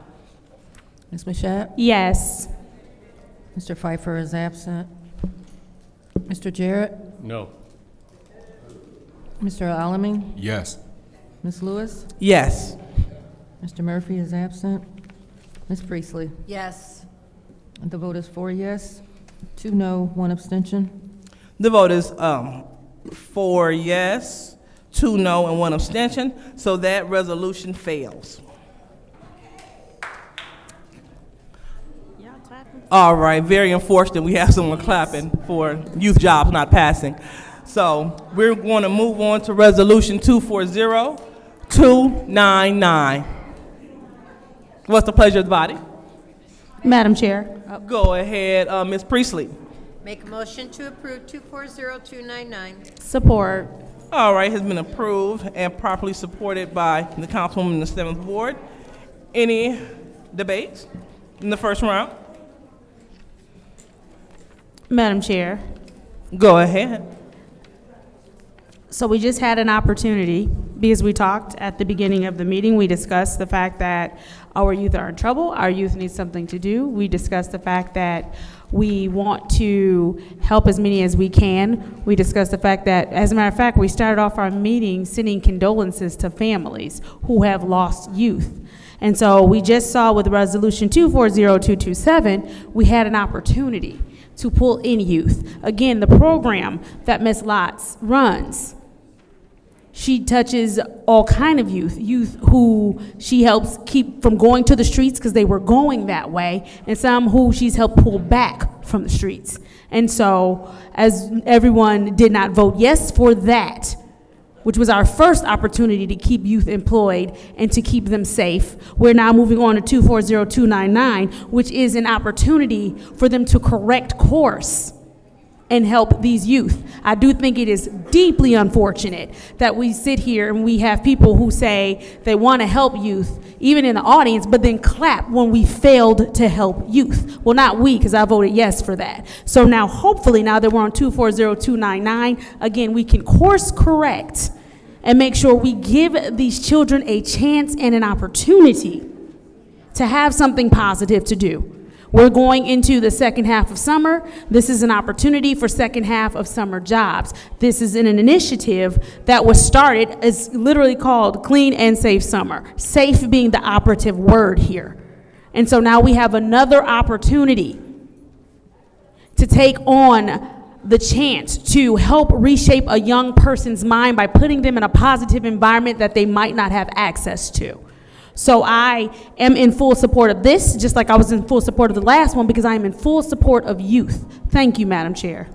Ms. Mashat? Yes. Mr. Pfeiffer is absent. Mr. Jarrett? No. Mr. Alamin? Yes. Ms. Lewis? Yes. Mr. Murphy is absent. Ms. Priestley? Yes. The vote is 4 yes, 2 no, 1 abstention. The vote is 4 yes, 2 no, and 1 abstention, so that resolution fails. All right, very unfortunate we have someone clapping for youth jobs not passing. So we're going to move on to Resolution 240299. What's the pleasure of the body? Madam Chair. Go ahead, Ms. Priestley. Make a motion to approve 240299. Support. All right, has been approved and properly supported by the Councilwoman in the 7th Ward. Any debates in the first round? Madam Chair. Go ahead. So we just had an opportunity, because we talked at the beginning of the meeting, we discussed the fact that our youth are in trouble, our youth need something to do. We discussed the fact that we want to help as many as we can. We discussed the fact that, as a matter of fact, we started off our meeting sending condolences to families who have lost youth. And so we just saw with Resolution 240227, we had an opportunity to pull in youth. Again, the program that Ms. Lotz runs, she touches all kind of youth who she helps keep from going to the streets because they were going that way, and some who she's helped pull back from the streets. And so, as everyone did not vote yes for that, which was our first opportunity to keep youth employed and to keep them safe, we're now moving on to 240299, which is an opportunity for them to correct course and help these youth. I do think it is deeply unfortunate that we sit here and we have people who say they want to help youth, even in the audience, but then clap when we failed to help youth. Well, not we, because I voted yes for that. So now, hopefully, now that we're on 240299, again, we can course correct and make sure we give these children a chance and an opportunity to have something positive to do. We're going into the second half of summer. This is an opportunity for second half of summer jobs. This is an initiative that was started as literally called Clean and Safe Summer. Safe being the operative word here. And so now we have another opportunity to take on the chance to help reshape a young person's mind by putting them in a positive environment that they might not have access to. So I am in full support of this, just like I was in full support of the last one, because I am in full support of youth. Thank you, Madam Chair.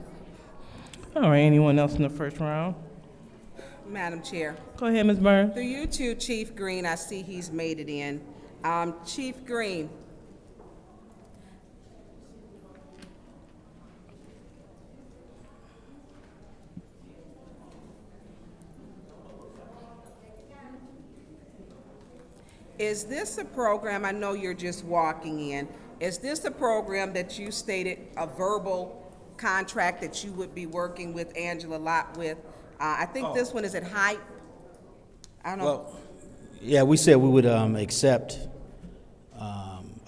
All right, anyone else in the first round? Madam Chair. Go ahead, Ms. Burns. Through you to Chief Green, I see he's made it in. Chief Green. Is this a program, I know you're just walking in, is this a program that you stated a verbal contract that you would be working with Angela Lott with? I think this one is at Hype. I don't know. Well, yeah, we said we would accept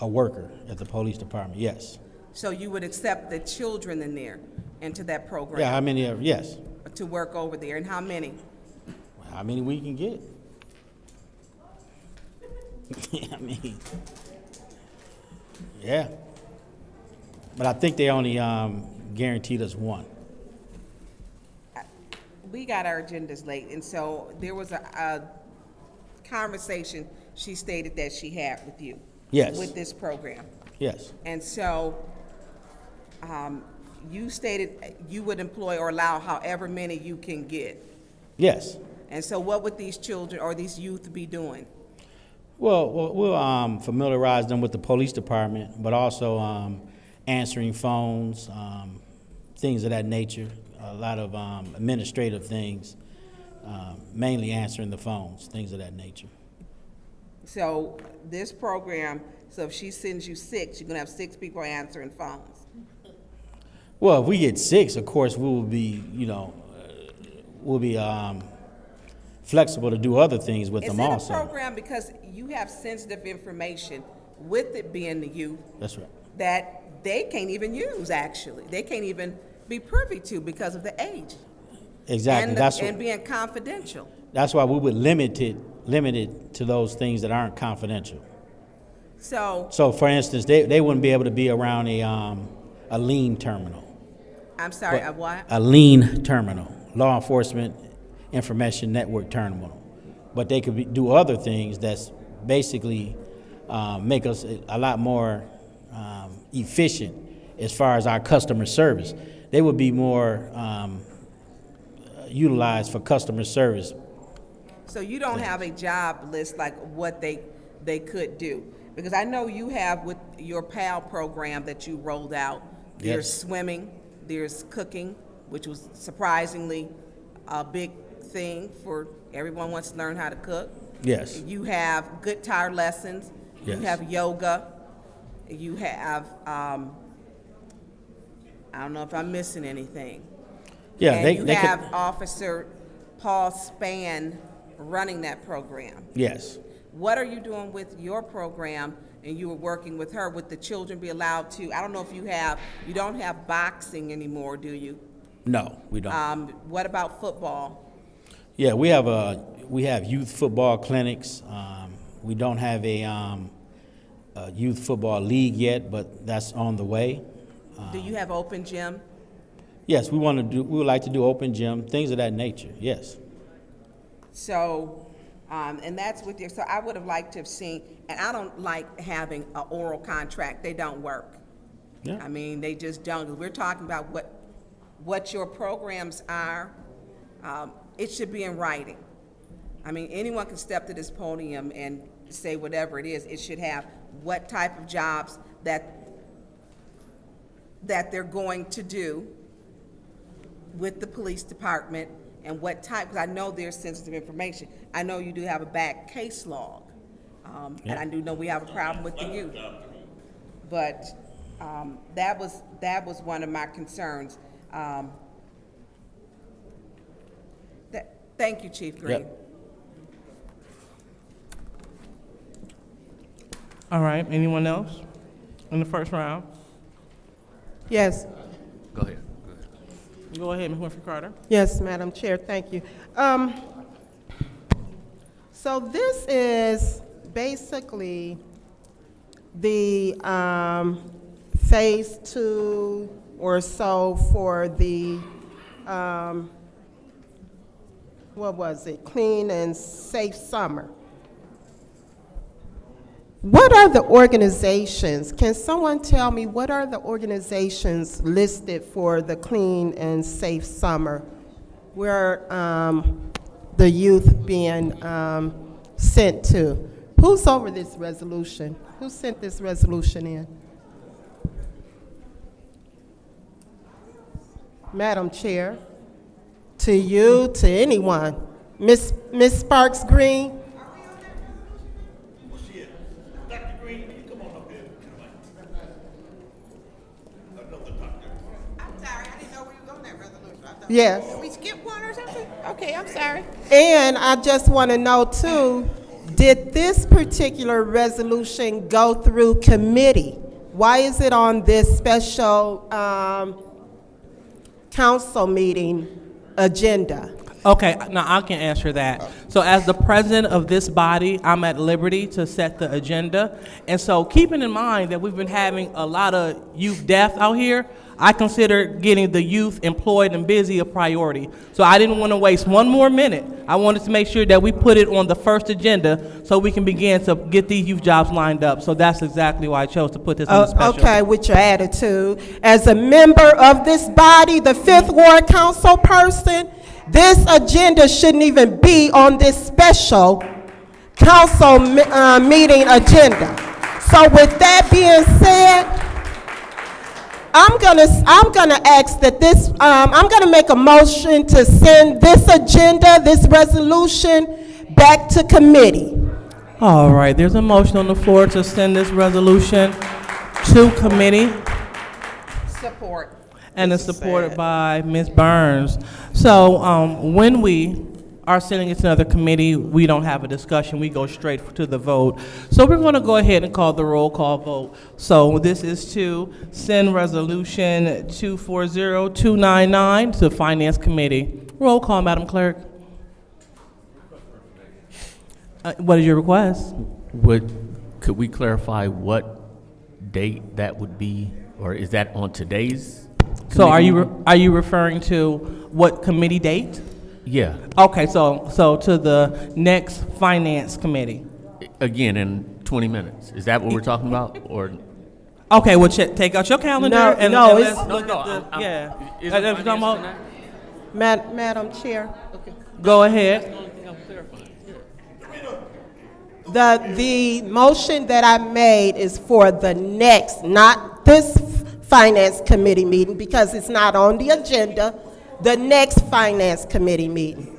a worker at the police department, yes. So you would accept the children in there into that program? Yeah, how many, yes. To work over there, and how many? How many we can get? I mean, yeah. But I think they only guaranteed us one. We got our agendas late, and so there was a conversation she stated that she had with you. Yes. With this program. Yes. And so you stated you would employ or allow however many you can get. Yes. And so what would these children or these youth be doing? Well, we'll familiarize them with the police department, but also answering phones, things of that nature, a lot of administrative things, mainly answering the phones, things of that nature. So this program, so if she sends you 6, you're gonna have 6 people answering phones. Well, if we get 6, of course, we will be, we'll be flexible to do other things with Is them it a also. program, because you have sensitive information with it being the youth, That's right. that they can't even use, actually? They can't even be privy to because of the age. Exactly. And being confidential. That's why we would limit it to those things that aren't confidential. So, For instance, they wouldn't be able to be around a lean terminal. I'm sorry, a what? A lean terminal, law enforcement information network terminal. But they could do other things that's basically make us a lot more efficient as far as our customer service. They would be more utilized for customer service. So you don't have a job list like what they could do? Because I know you have with your PAL program that you rolled out, there's Yes. swimming, there's cooking, which was surprisingly a big thing for everyone wants to learn how to cook. Yes. You have guitar lessons, you Yes. have yoga, you have, I don't know if I'm missing anything. Yeah, And they you could- have Officer Paul Spann running that program. Yes. What are you doing with your program, and you were working with her, would the children be allowed to, I don't know if you don't have boxing anymore, do you? No, we don't. What about football? Yeah, we have youth football clinics. We don't have a youth football league yet, but that's on the way. Do you have open gym? Yes, we would like to do open gym, things of that nature. Yes. So, and that's with your, so I would have liked to have seen, and I don't like having an oral contract. They don't work. Yeah. I mean, they just don't. We're talking about what your programs are. It should be in writing. I mean, anyone can step to this podium and say whatever it is. It should have what type of jobs that they're going to do with the police department, and what type, because I know there's sensitive information. I know you do have a back case log, and I do know we have a problem with the youth. But that was one of my concerns. Thank you, Chief Green. Yep. All right, anyone else in the first round? Yes. Go ahead. Go ahead, Ms. Winfrey Carter. Yes, Madam Chair, thank you. So this is basically the phase 2 or so for the, what was it, Clean and Safe Summer. What are the organizations? Can someone tell me what are the organizations listed for the Clean and Safe Summer where the youth being sent to? Who's over this resolution? Who sent this resolution in? Madam Chair, to you, to anyone. Miss Sparks Green? Yes. Did we skip one or something? Okay, I'm sorry. And I just want to know too, did this particular resolution go through committee? Why is it on this special council meeting agenda? Okay, now I can answer that. So as the president of this body, I'm at liberty to set the agenda. And so keeping in mind that we've been having a lot of youth death out here, I consider getting the youth employed and busy a priority. So I didn't want to waste one more minute. I wanted to make sure that we put it on the first agenda so we can begin to get these youth jobs lined up. So that's exactly why I chose to put this on the special. Okay, with your attitude. As a member of this body, the 5th Ward Council person, this agenda shouldn't even be on this special council meeting agenda. So with that being said, I'm gonna ask that this, I'm gonna make a motion to send this agenda, this resolution, back to committee. All right, there's a motion on the floor to send this resolution to committee. Support. And it's supported by Ms. Burns. So when we are sending it to another committee, we don't have a discussion, we go straight to the vote. So we're gonna go ahead and call the roll call vote. So this is to send resolution 240299 to Finance Committee. Roll call, Madam Clerk. What is your request? Could we clarify what date that would be, or is that on today's? So are committee? you you referring to what committee date? Yeah. Okay, so to the next Finance Committee. Again, in 20 minutes. Is that what we're talking about, or? Okay, well, take out your calendar No, and no, let's it's- look at the, yeah. Is That's it what I'm talking finance about? Madam Chair, Go ahead. the motion that I made is for the next, not this Finance Committee meeting, because it's not on the agenda, the next Finance Committee meeting.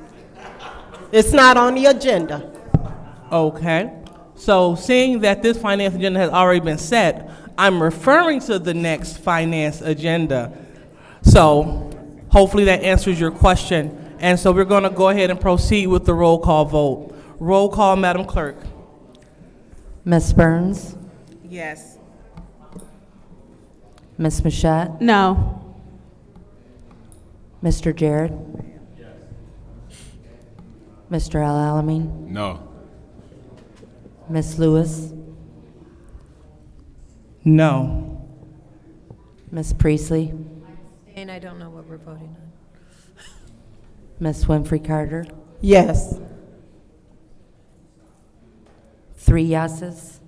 It's not on the agenda. Okay. So seeing that this finance agenda has already been set, I'm referring to the next finance agenda. So hopefully that answers your question. And so we're going to go ahead and proceed with the roll call vote. Roll call, Madam Clerk. Ms. Burns? Yes. Ms. Mashat? No. Mr. Jarrett? Mr. Al-Alamin? No. Ms. Lewis? No. Ms. Priestley? And I don't know what we're voting on. Ms. Winfrey Carter? Yes. 3 yeses,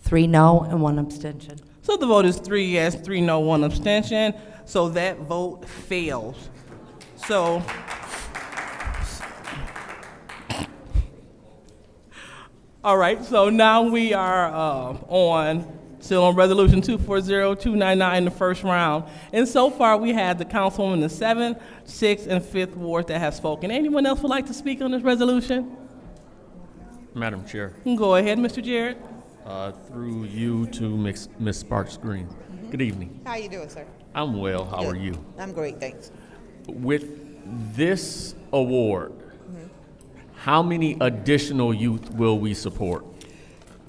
3 no, and 1 abstention. So the vote is 3 yes, 3 no, 1 abstention. So that vote fails. So, all right, so now we are still on Resolution 240299 in the first round. And so far, we had the councilwoman in the 7th, 6th, and 5th ward that have spoken. Anyone else would like to speak on this resolution? Madam Chair, Go ahead, Mr. Jarrett. through you to Ms. Sparks Green. Good evening. How you doing, sir? I'm well. How are you? I'm great, thanks. With this award, how many additional youth will we support?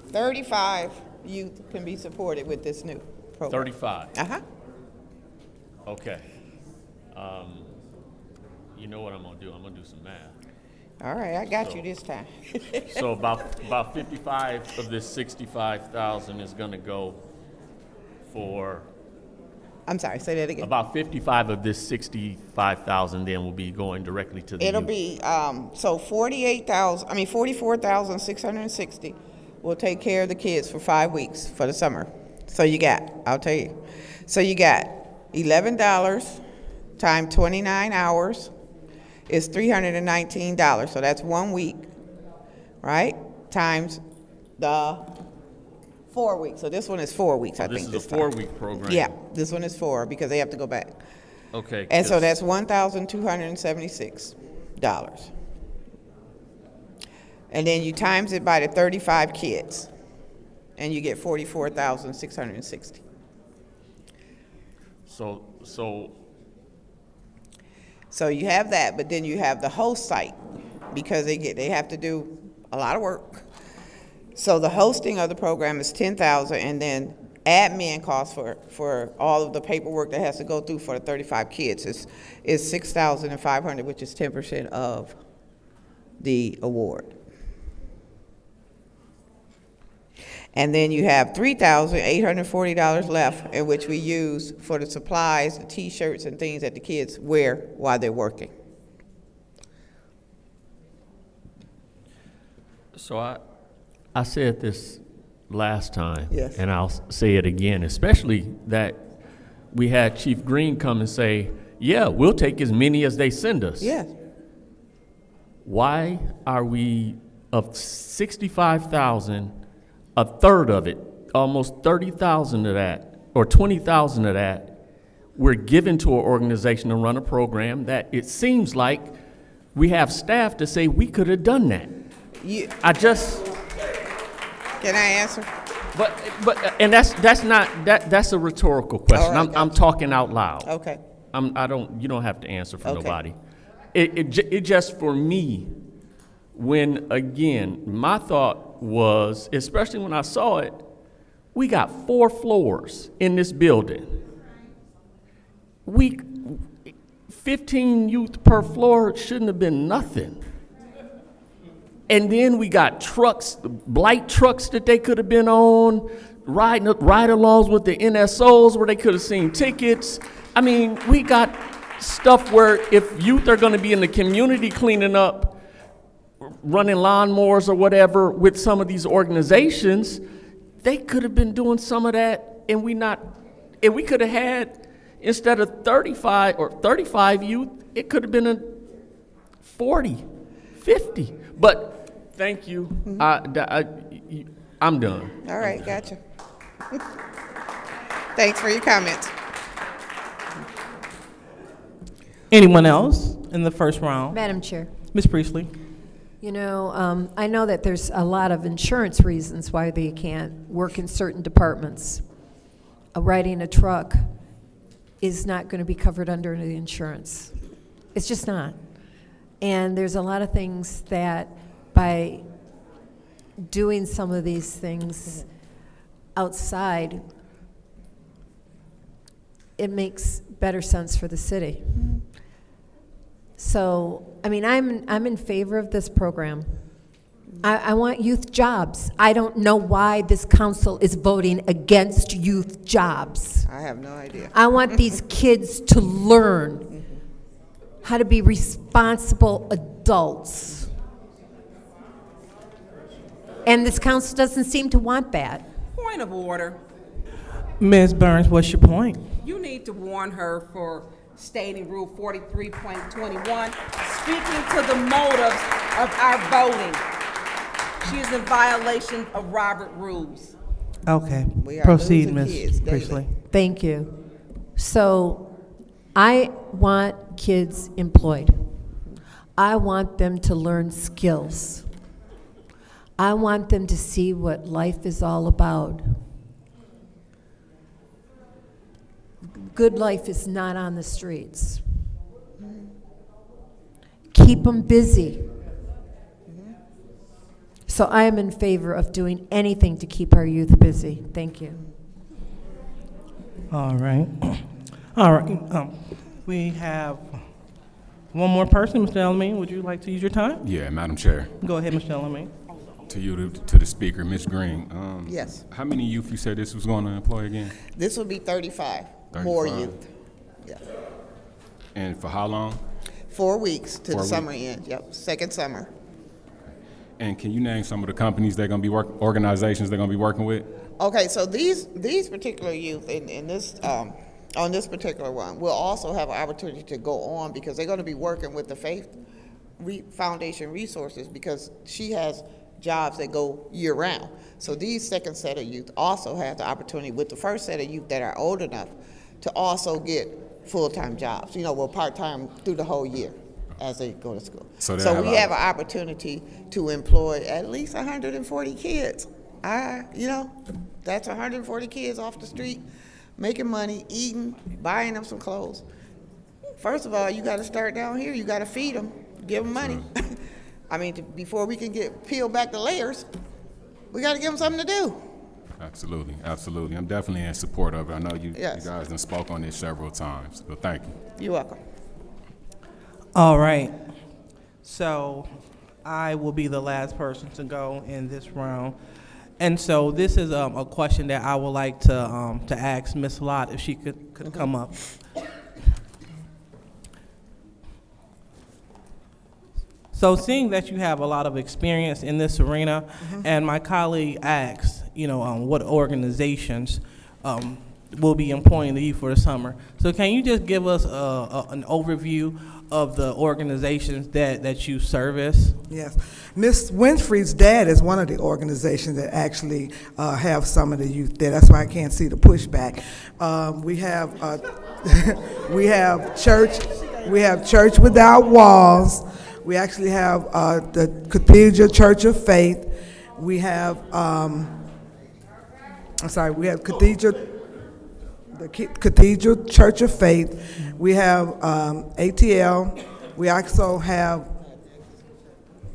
35 youth can be supported with this new program. 35. Uh-huh. Okay. You know what I'm gonna do? I'm gonna do some math. All right, I got you this time. So about 55 of this 65,000 is gonna go for. I'm sorry, say that again. About 55 of this 65,000 then will be going directly to the It'll youth. be, so 44,660 will take care of the kids for 5 weeks for the summer. So you got, I'll tell you. So you got $11 times 29 hours is $319. So that's 1 week, right? Times the 4 weeks. So this one is 4 weeks, I think. This is a time. 4-week program. Yeah, this one is 4 because they have to go back. Okay. And so 'cause- that's $1,276. And then you times it by the 35 kids, and you get 44,660. So you have that, but then you have the host site, because they have to do a lot of work. So the hosting of the program is $10,000, and then admin costs for all of the paperwork that has to go through for the 35 kids is $6,500, which is 10% of the award. And then you have $3,840 left, in which we use for the supplies, the T-shirts and things that the kids wear while they're working. So I said this last time, Yes. and I'll say it again, especially that we had Chief Green come and say, yeah, we'll take as many as they send us. Yes. Why are we, of 65,000, a third of it, almost 30,000 of that, or 20,000 of that, we're given to an organization to run a program that it seems like we have staff to say we could have done that. Can I answer? But and that's a rhetorical question. All right, I'm talking out loud. Okay. You don't have to answer for Okay. nobody. It just for me, when again, my thought was, especially when I saw it, we got 4 floors in this building. 15 youth per floor shouldn't have been nothing. And then we got trucks, blight trucks that they could have been on, ride-alongs with the NSOs where they could have seen tickets. I mean, we got stuff where if youth are going to be in the community cleaning up, running lawnmowers or whatever with some of these organizations, they could have been doing some of that, and we could have had, instead of 35 youth, it could have been a 40, 50. But thank you. I'm done. All right, gotcha. Thanks for your comments. Anyone else in the first round? Madam Chair. Ms. Priestley. You know, I know that there's a lot of insurance reasons why they can't work in certain departments. Riding a truck is not going to be covered under the insurance. It's just not. And there's a lot of things that by doing some of these things outside, it makes better sense for the city. So, I mean, I'm in favor of this program. I want youth jobs. I don't know why this council is voting against youth jobs. I have no idea. I want these kids to learn how to be responsible adults. And this council doesn't seem to want that. Point of order. Ms. Burns, what's your point? You need to warn her for stating Rule 43.21, speaking to the motives of our voting. She is in violation of Robert rules. Okay, We are proceed, losing Ms. kids daily. Priestley. Thank you. So I want kids employed. I want them to learn skills. I want them to see what life is all about. Good life is not on the streets. Keep them busy. So I am in favor of doing anything to keep our youth busy. Thank you. All right. All right. We have one more person. Mr. Elamine, would you like to use your time? Yeah, Madam Chair. Go ahead, Mr. Elamine. To you, to the speaker, Ms. Green. Yes. How many youth you said this was going to employ again? This will be 35 more 35. youth. Yeah. And for how long? 4 weeks to 4 the summer weeks. end. Yep, second summer. And can you name some of the companies they're going to be organizations they're going to be working with? Okay, so these particular youth in this on this particular one will also have an opportunity to go on because they're going to be working with the Faith Foundation Resources because she has jobs that go year round. So these second set of youth also have the opportunity with the first set of youth that are old enough to also get full-time jobs, well, part-time through the whole year as they go to school. So we have an opportunity to employ at least 140 kids. That's 140 kids off the street, making money, eating, buying them some clothes. First of all, you got to start down here. You got to feed them, give them money. I mean, before we can peel back the layers, we got to give them something to do. Absolutely, absolutely. I'm definitely in support of it. I know you Yes. guys have spoke on this several times, so thank you. You're welcome. All right. So I will be the last person to go in this round. And so this is a question that I would like to ask Ms. Lott if she could come up. So seeing that you have a lot of experience in this arena, and my colleague asked, what organizations will be employing the youth for the summer. So can you just give us an overview of the organizations that you service? Yes. Miss Winfrey's dad is one of the organizations that actually have some of the youth there. That's why I can't see the pushback. We have Church Without Walls. We actually have the Cathedral Church of Faith. We have, we have the Cathedral Church of Faith. We have ATL, We also have,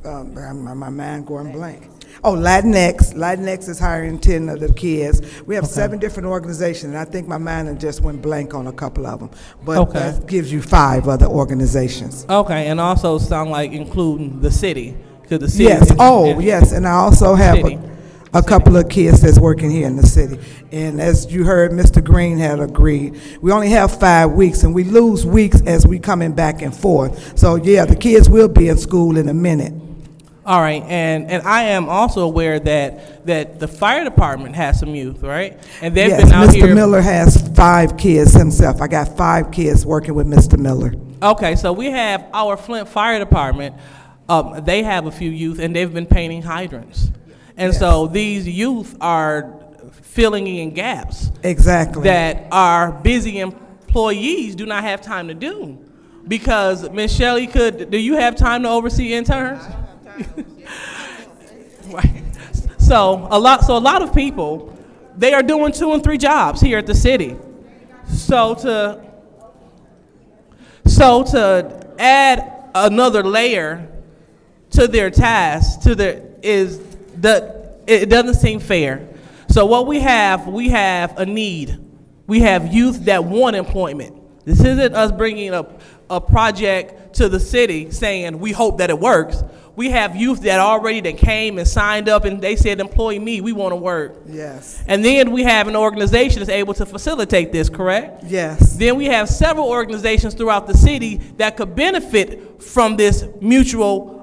my mind going blank. Oh, Latinx. Latinx is hiring 10 of the kids. We have 7 different organizations, and I think my mind just went blank on a couple of them. But that gives you 5 other organizations. Okay, and also sound like including the city, because the city. Yes, yes, and I also have a couple of kids that's working here in the city. And as you heard, Mr. Green had agreed. We only have 5 weeks, and we lose weeks as we coming back and forth. So yeah, the kids will be in school in a minute. All right, and I am also aware that the fire department has some youth, right? And they've Yes, been out Mr. here. Miller has 5 kids himself. I got 5 kids working with Mr. Miller. Okay, so we have our Flint Fire Department. They have a few youth, and they've been painting hydrants. And so these youth are filling in gaps. Exactly. That our busy employees do not have time to do. Because, Ms. Shelley, do you have time to oversee interns? Right. So a lot of people, they are doing 2 and 3 jobs here at the city. So to add another layer to their tasks, it doesn't seem fair. So what we have a need. We have youth that want employment. This isn't us bringing a project to the city saying we hope that it works. We have youth that already came and signed up and they said, employ me, we want to work. Yes. And then we have an organization that's able to facilitate this, correct? Yes. Then we have several organizations throughout the city that could benefit from this mutual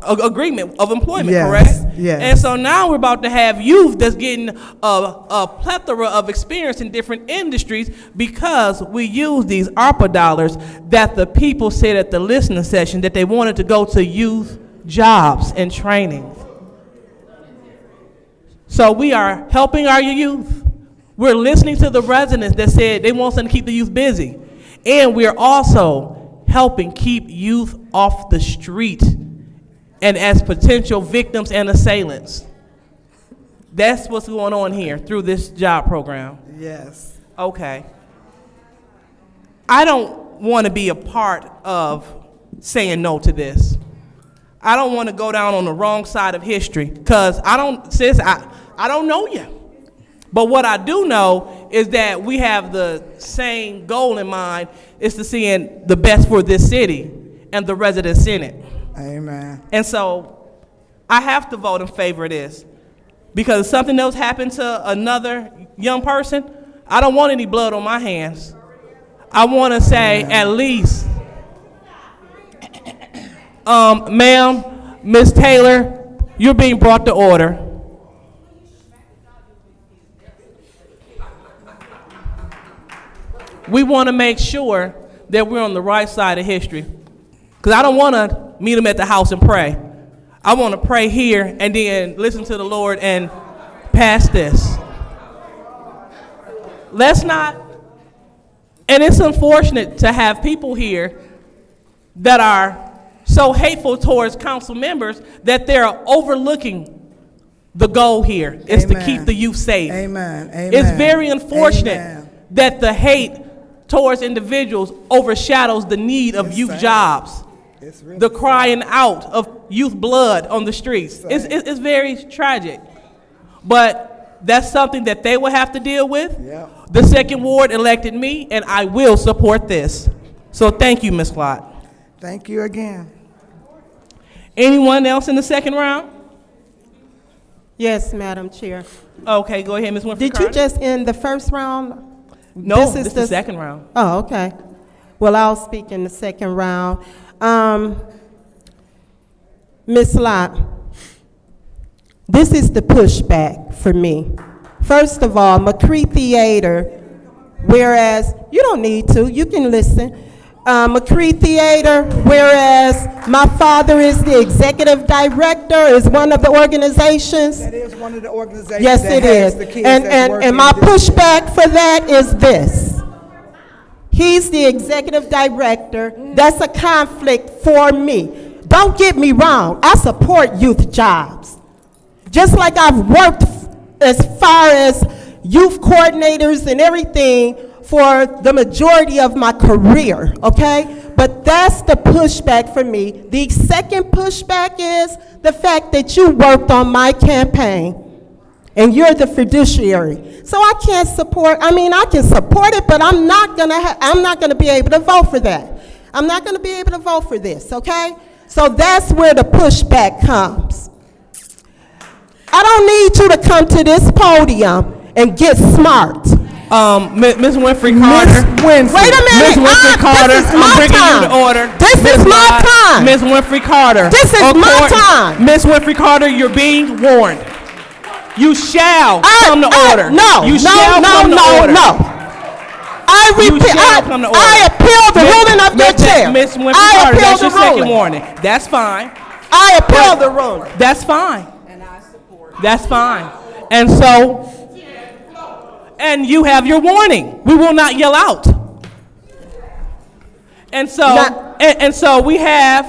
agreement of employment, correct? Yes. And so now we're about to have youth that's getting a plethora of experience in different industries because we use these ARPA dollars that the people said at the listening session that they wanted to go to youth jobs and training. So we are helping our youth. We're listening to the residents that said they want something to keep the youth busy. And we're also helping keep youth off the street and as potential victims and assailants. That's what's going on here through this job program. Yes. Okay. I don't want to be a part of saying no to this. I don't want to go down on the wrong side of history because I don't know you. But what I do know is that we have the same goal in mind, is to seeing the best for this city and the residents in it. Amen. And so I have to vote in favor of this because if something else happened to another young person, I don't want any blood on my hands. I want to say at least, ma'am, Ms. Taylor, you're being brought to order. We want to make sure that we're on the right side of history. Because I don't want to meet them at the house and pray. I want to pray here and then listen to the Lord and pass this. Let's not, and it's unfortunate to have people here that are so hateful towards council members that they're overlooking the goal here is to keep the youth safe. Amen. Amen. It's very unfortunate that the hate towards individuals overshadows the need of youth jobs. Really the crying out of youth blood on the streets. It's very tragic. But that's something that they will have to deal with. Yeah. The second ward elected me, and I will support this. So thank you, Ms. Lott. Thank you again. Anyone else in the second round? Yes, Madam Chair. Okay, go ahead, Ms. Winfrey. Did you just end the first round? No, this is the second round. Oh, okay. Well, I'll speak in the second round. Ms. Lott, this is the pushback for me. First of all, McCree Theater, whereas, you don't need to, you can listen. McCree Theater, whereas my father is the executive director, is one of the organizations. That is one of the organizations. Yes, that it has is. the kids that's working And my this pushback for that is this. He's the executive director. That's a conflict for me. Don't get me wrong. I support youth jobs. Just like I've worked as far as youth coordinators and everything for the majority of my career, okay? But that's the pushback for me. The second pushback is the fact that you worked on my campaign and you're the fiduciary. So I can't support, I mean, I can support it, but I'm not gonna be able to vote for that. I'm not gonna be able to vote for this, okay? So that's where the pushback comes. I don't need you to come to this podium and get smart. Ms. Winfrey Carter. Wait a minute. Ms. Winfrey Carter, This is I'm my bringing you time. to order. This is my time. Ms. Winfrey Carter. This is my time. Ms. Winfrey Carter, you're being warned. You shall come to order. No, you shall come to order. I appeal the ruling of your chair. Ms. Winfrey I Carter, appeal that's the your second ruling. warning. That's fine. I appeal the ruling. That's fine. That's fine. And so, and you have your warning. We will not yell out. And so, and so we have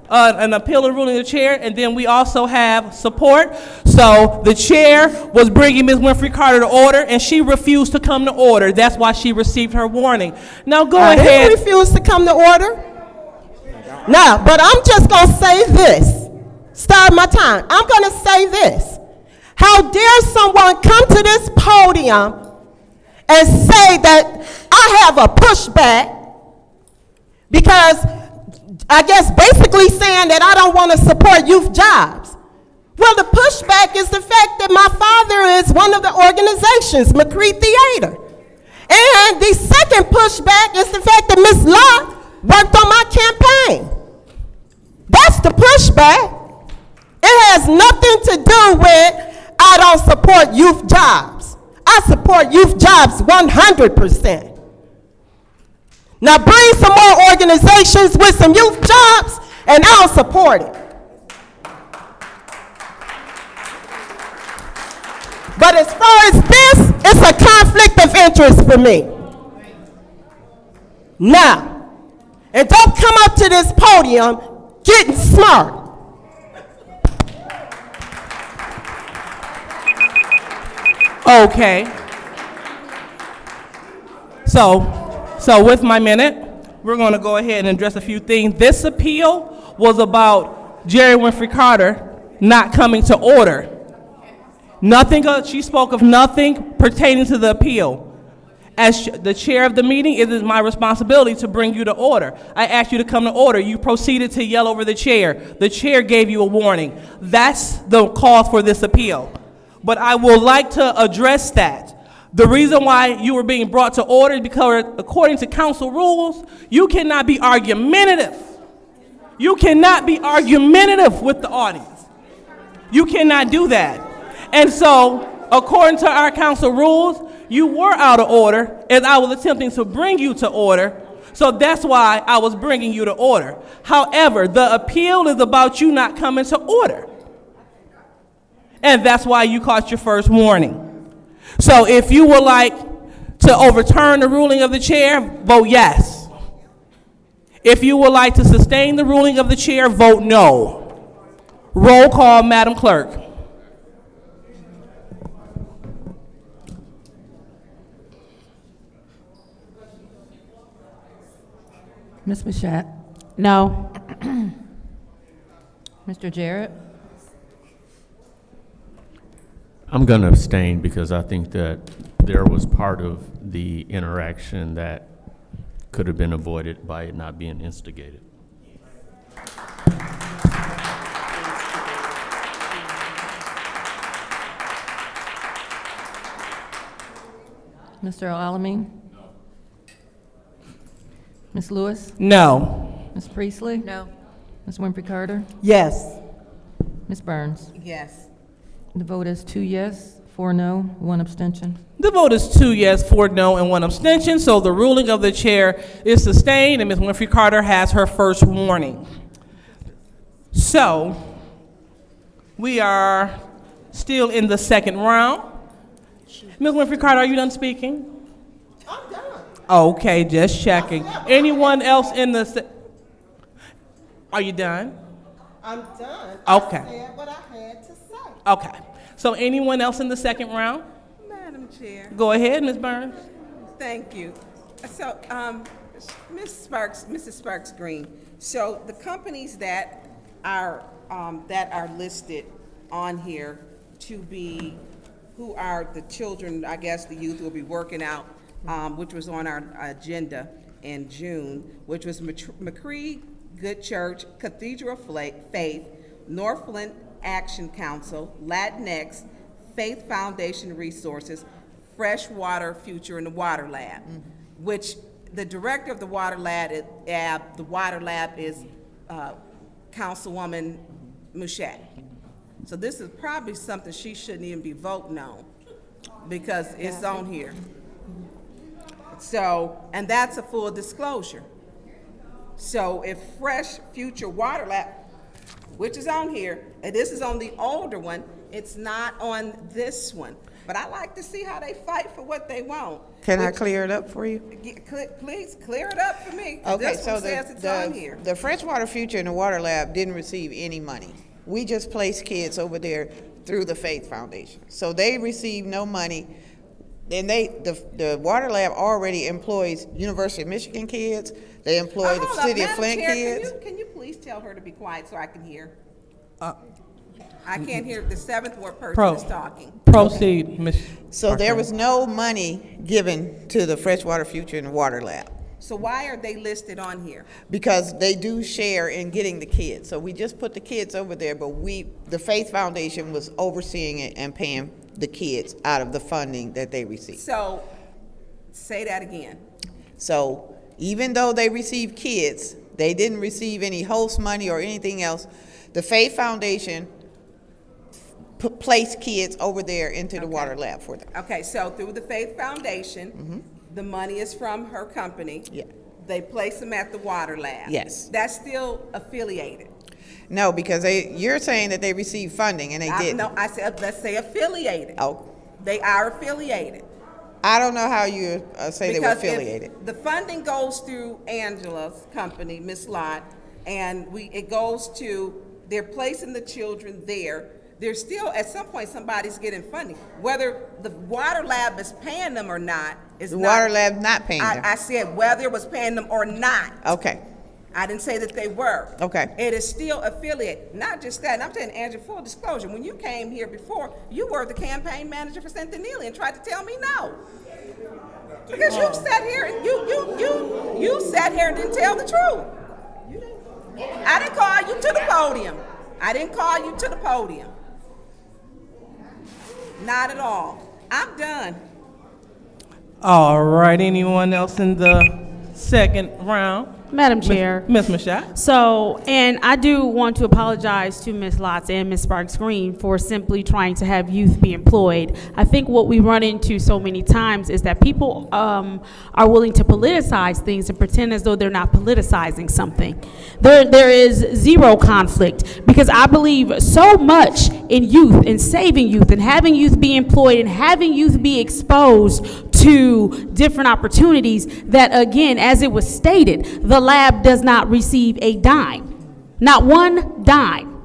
an appeal of ruling of the chair, and then we also have support. So the chair was bringing Ms. Winfrey Carter to order, and she refused to come to order. That's why she received her warning. Now go ahead. I didn't refuse to come to order. No, but I'm just going to say this. Start my time. I'm going to say this. How dare someone come to this podium and say that I have a pushback because I guess basically saying that I don't want to support youth jobs. Well, the pushback is the fact that my father is one of the organizations, McCree Theater. And the second pushback is the fact that Ms. Locke worked on my campaign. That's the pushback. It has nothing to do with I don't support youth jobs. I support youth jobs 100%. Now bring some more organizations with some youth jobs and I'll support it. But as far as this, it's a conflict of interest for me. Now, and don't come up to this podium getting smart. Okay. So with my minute, we're going to go ahead and address a few things. This appeal was about Jerry Winfrey Carter not coming to order. Nothing, she spoke of nothing pertaining to the appeal. As the chair of the meeting, it is my responsibility to bring you to order. I asked you to come to order. You proceeded to yell over the chair. The chair gave you a warning. That's the cause for this appeal. But I would like to address that. The reason why you were being brought to order is because according to council rules, you cannot be argumentative. You cannot be argumentative with the audience. You cannot do that. And so, according to our council rules, you were out of order as I was attempting to bring you to order. So that's why I was bringing you to order. However, the appeal is about you not coming to order. And that's why you caught your first warning. So if you would like to overturn the ruling of the chair, vote yes. If you would like to sustain the ruling of the chair, vote no. Roll call, Madam Clerk. Ms. Mashat? No. Mr. Jarrett? I'm going to abstain because I think that there was part of the interaction that could have been avoided by it not being instigated. Mr. Alamin? Ms. Lewis? No. Ms. Priestley? No. Ms. Winfrey Carter? Yes. Ms. Burns? Yes. The vote is 2 yes, 4 no, 1 abstention. The vote is 2 yes, 4 no, and 1 abstention. So the ruling of the chair is sustained, and Ms. Winfrey Carter has her first warning. So we are still in the second round. Ms. Winfrey Carter, are you done speaking? I'm done. Okay, just checking. Anyone else in the? Are you done? I'm done. Okay. I said what I had to say. Okay. So anyone else in the second round? Madam Madam Chair. Go ahead, Ms. Burns. Thank you. So, Mrs. Sparks Green, so the companies that are listed on here to be, who are the children, I guess the youth will be working out, which was on our agenda in June, which was McCree Good Church, Cathedral of Faith, North Flint Action Council, Latinx, Faith Foundation Resources, Freshwater Future, and the Water Lab, which the director of the Water Lab is Councilwoman Mouchette. So this is probably something she shouldn't even be voting on because it's on here. So, and that's a full disclosure. So if Fresh Future Water Lab, which is on here, and this is on the older one, it's not on this one. But I like to see how they fight for what they want. Can I clear it up for you? Please clear it up for me. Okay, this so one says it's on here. the Freshwater Future and the Water Lab didn't receive any money. We just placed kids over there through the Faith Foundation. So they received no money. And the Water Lab already employs University of Michigan kids. They employ the City of Flint kids. Can you please tell her to be quiet so I can hear? I can't hear the seventh ward person is talking. Proceed, Ms. So there was no money given to the Freshwater Future and the Water Lab. So why are they listed on here? Because they do share in getting the kids. So we just put the kids over there, but the Faith Foundation was overseeing it and paying the kids out of the funding that they received. So, say that again. So even though they received kids, they didn't receive any host money or anything else. The Faith Foundation placed kids over there into the Water Lab for them. Okay, so through the Faith Foundation, the money is from her company. Yeah. They place them at the Water Lab. Yes. That's still affiliated. No, because you're saying that they received funding and they didn't. No, I said, let's say affiliated. Oh. They are affiliated. I don't know how you say they were affiliated. The funding goes through Angela's company, Miss Lott, and it goes to, they're placing the children there. There's still, at some point, somebody's getting funding. Whether the Water Lab is paying them or not is The not. Water Lab's not paying them. I said whether it was paying them or not. Okay. I didn't say that they were. Okay. It is still affiliate. Not just that. And I'm telling Andrew, full disclosure, when you came here before, you were the campaign manager for Centennial and tried to tell me no. Because you sat here and you sat here and didn't tell the truth. I didn't call you to the podium. I didn't call you to the podium. Not at all. I'm done. All right, anyone else in the second round? Madam Chair. Ms. Mashad. So, and I do want to apologize to Ms. Lotz and Ms. Sparks Green for simply trying to have youth be employed. I think what we run into so many times is that people are willing to politicize things and pretend as though they're not politicizing something. There is zero conflict because I believe so much in youth, in saving youth, and having youth be employed and having youth be exposed to different opportunities that, again, as it was stated, the lab does not receive a dime, not one dime.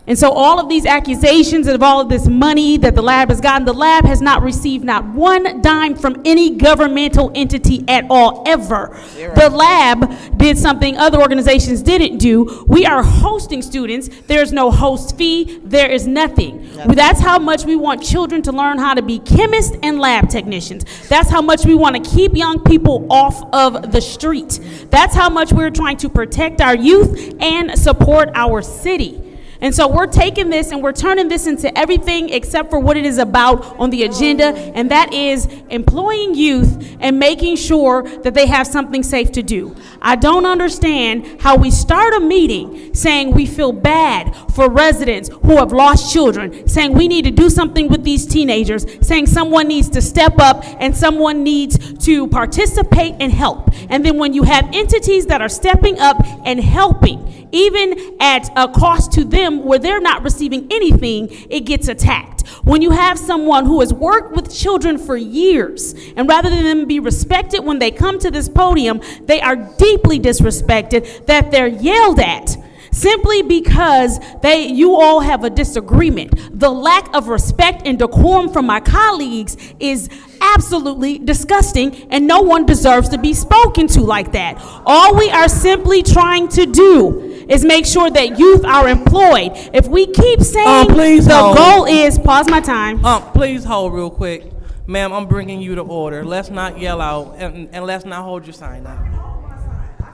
And so all of these accusations of all of this money that the lab has gotten, the lab has not received not one dime from any governmental entity at all, ever. The lab did something other organizations didn't do. We are hosting students. There's no host fee. There is nothing. That's how much we want children to learn how to be chemists and lab technicians. That's how much we want to keep young people off of the street. That's how much we're trying to protect our youth and support our city. And so we're taking this and we're turning this into everything except for what it is about on the agenda, and that is employing youth and making sure that they have something safe to do. I don't understand how we start a meeting saying we feel bad for residents who have lost children, saying we need to do something with these teenagers, saying someone needs to step up and someone needs to participate and help. And then when you have entities that are stepping up and helping, even at a cost to them where they're not receiving anything, it gets attacked. When you have someone who has worked with children for years, and rather than them be respected when they come to this podium, they are deeply disrespected, that they're yelled at, simply because you all have a disagreement. The lack of respect and decorum from my colleagues is absolutely disgusting, and no one deserves to be spoken to like that. All we are simply trying to do is make sure that youth are employed. If we keep saying the goal is, pause my time. Please hold real quick. Ma'am, I'm bringing you to order. Let's not yell out, and let's not hold your sign up.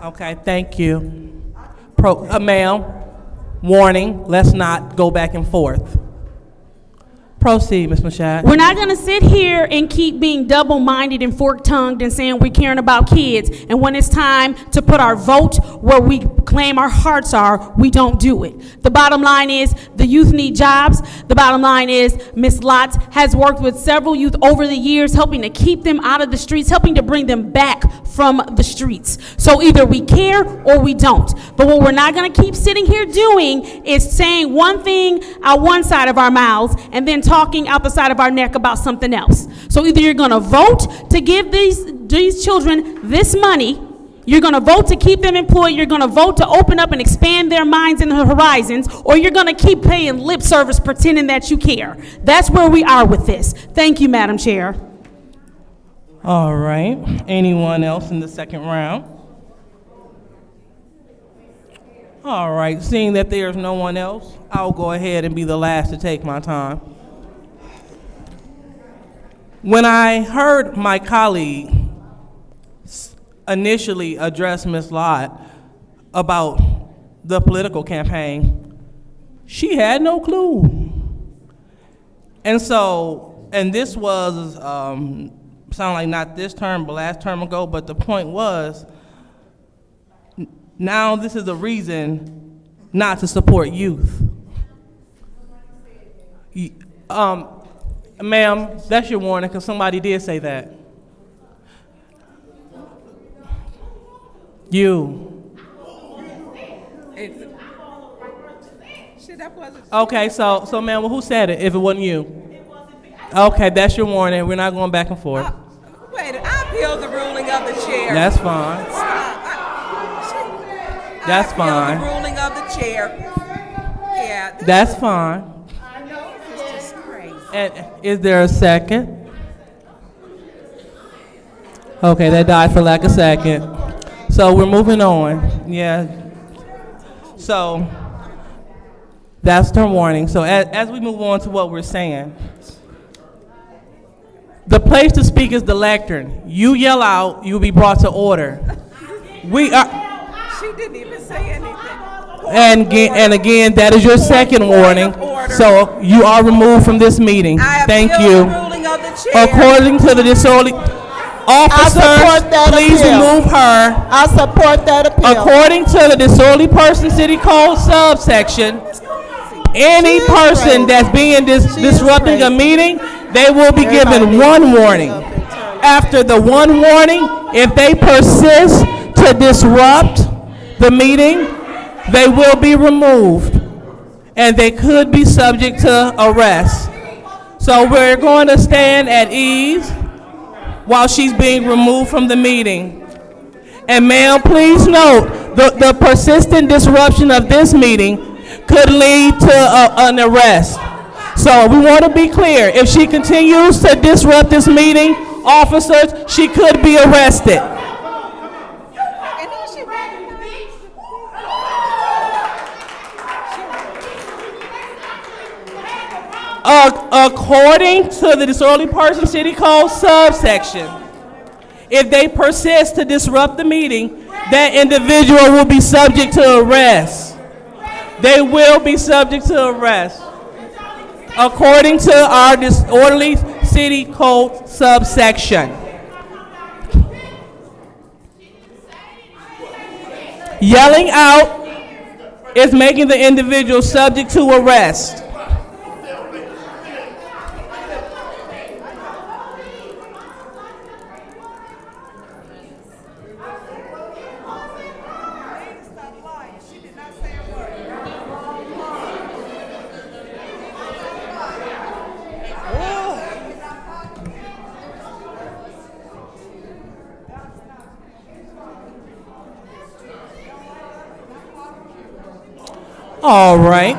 Okay, thank you. Ma'am, warning, let's not go back and forth. Proceed, Ms. Machad. We're not going to sit here and keep being double-minded and fork-tongued and saying we're caring about kids, and when it's time to put our vote where we claim our hearts are, we don't do it. The bottom line is the youth need jobs. The bottom line is Ms. Lotz has worked with several youth over the years, helping to keep them out of the streets, helping to bring them back from the streets. So either we care or we don't. But what we're not going to keep sitting here doing is saying one thing out one side of our mouths and then talking out the side of our neck about something else. So either you're going to vote to give these children this money, you're going to vote to keep them employed, you're going to vote to open up and expand their minds and their horizons, or you're going to keep paying lip service pretending that you care. That's where we are with this. Thank you, Madam Chair. All right. Anyone else in the second round? All right. Seeing that there's no one else, I'll go ahead and be the last to take my time. When I heard my colleague initially address Ms. Lott about the political campaign, she had no clue. And so, and this was, sound like not this term, but last term ago, but the point was, now this is a reason not to support youth. Ma'am, that's your warning, because somebody did say that. You. Okay, so ma'am, well, who said it if it wasn't you? Okay, that's your warning. We're not going back and forth. Wait, I appeal the ruling of the chair. That's fine. That's fine. The ruling of the chair. Yeah. That's fine. I know, this is just crazy. And is there a second? Okay, that died for lack of second. So we're moving on. Yeah. So that's the warning. So as we move on to what we're saying, the place to speak is the lectern. You yell out, you'll be brought to order. We are. She didn't even say anything. And again, that is your second warning. So you are removed from this meeting. Thank you. According to the disorderly officers, please remove her. I support that appeal. According to the disorderly person city code subsection, any person that's being disrupting a meeting, they will be given one warning. After the one warning, if they persist to disrupt the meeting, they will be removed, and they could be subject to arrest. So we're going to stand at ease while she's being removed from the meeting. And ma'am, please note, the persistent disruption of this meeting could lead to an arrest. So we want to be clear, if she continues to disrupt this meeting, officers, she could be arrested. According to the disorderly person city code subsection, if they persist to disrupt the meeting, that individual will be subject to arrest. They will be subject to arrest. According to our disorderly city code subsection. Yelling out is making the individual subject to arrest. All right.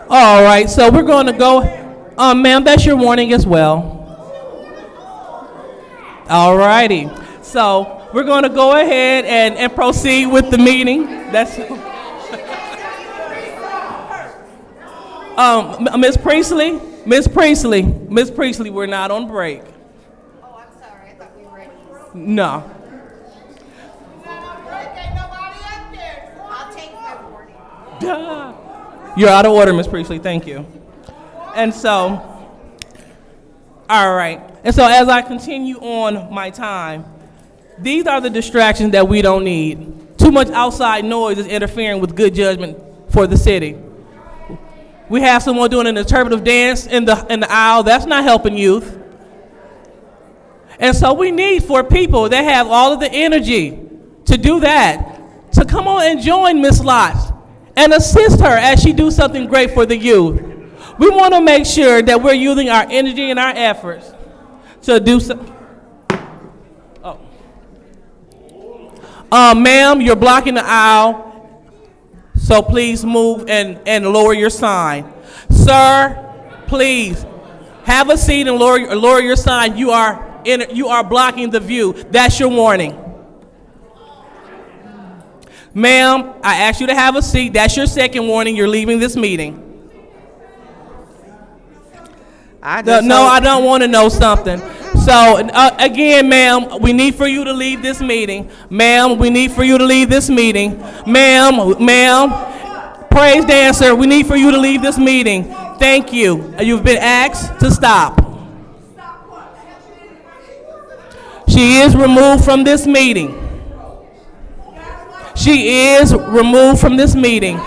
All right, so we're going to go, ma'am, that's your warning as well. All righty, so we're going to go ahead and proceed with the meeting. That's, Ms. Priestley, we're not on break. Oh, I'm sorry, I thought we were ready. No. I'll take my warning. Duh. You're out of order, Ms. Priestley, thank you. And so, all right, and so as I continue on my time, these are the distractions that we don't need. Too much outside noise is interfering with good judgment for the city. We have someone doing an interpretive dance in the aisle. That's not helping youth. And so we need for people that have all of the energy to do that, to come on and join Ms. Lotz and assist her as she do something great for the youth. We want to make sure that we're using our energy and our efforts to do so. Ma'am, you're blocking the aisle, so please move and lower your sign. Sir, please have a seat and lower your sign. You are blocking the view. That's your warning. Ma'am, I asked you to have a seat. That's your second warning. You're leaving this meeting. I don't want to know something. So, again, ma'am, we need for you to leave this meeting. Ma'am, we need for you to leave this meeting. Ma'am, praise dancer, we need for you to leave this meeting. Thank you. You've been asked to stop. She is removed from this meeting. She is removed from this meeting.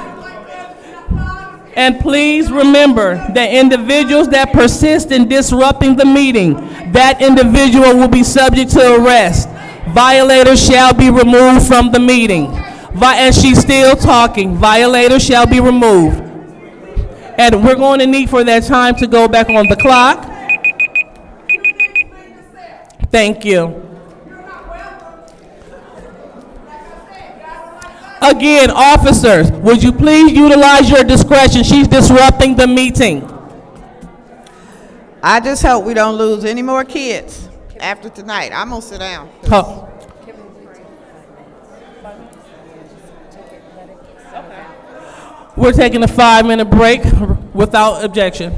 And please remember that individuals that persist in disrupting the meeting, that individual will be subject to arrest. Violators shall be removed from the meeting. And she's still talking. Violators shall be removed. And we're going to need for that time to go back on the clock. Thank you. Again, officers, would you please utilize your discretion? She's disrupting the meeting. I just hope we don't lose any more kids after tonight. I'm gonna sit down. We're taking a 5-minute break without objection.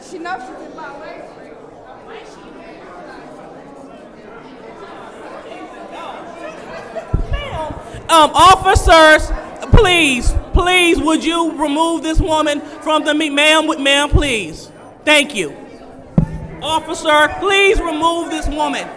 She knows she's in violation. Officers, please, would you remove this woman from the meeting? Ma'am, please. Thank you. Officer, please remove this woman.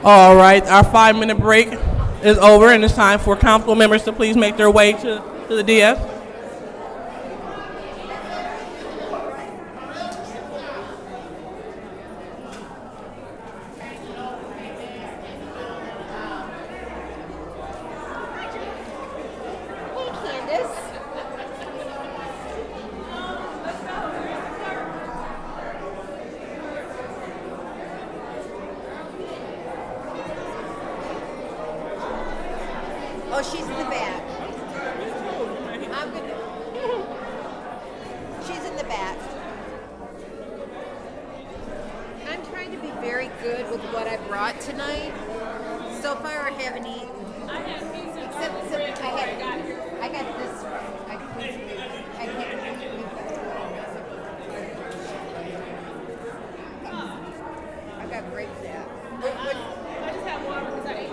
All right, our 5-minute break is over, and it's time for council members to please make their way to the dais. Oh, she's in the back. I'm gonna. She's in the back. I'm trying to be very good with what I brought tonight. So far, I haven't eaten. I had pizza. Except I got this. I got grapes there. I just have water because I ate.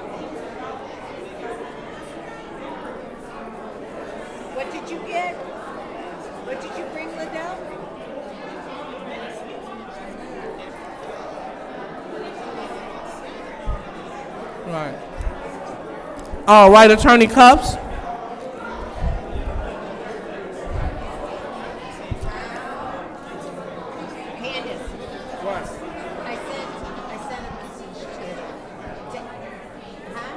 What did you get? What did you bring, Liddell? Right. All right, Attorney Cups. Candace. What? I sent a message to huh?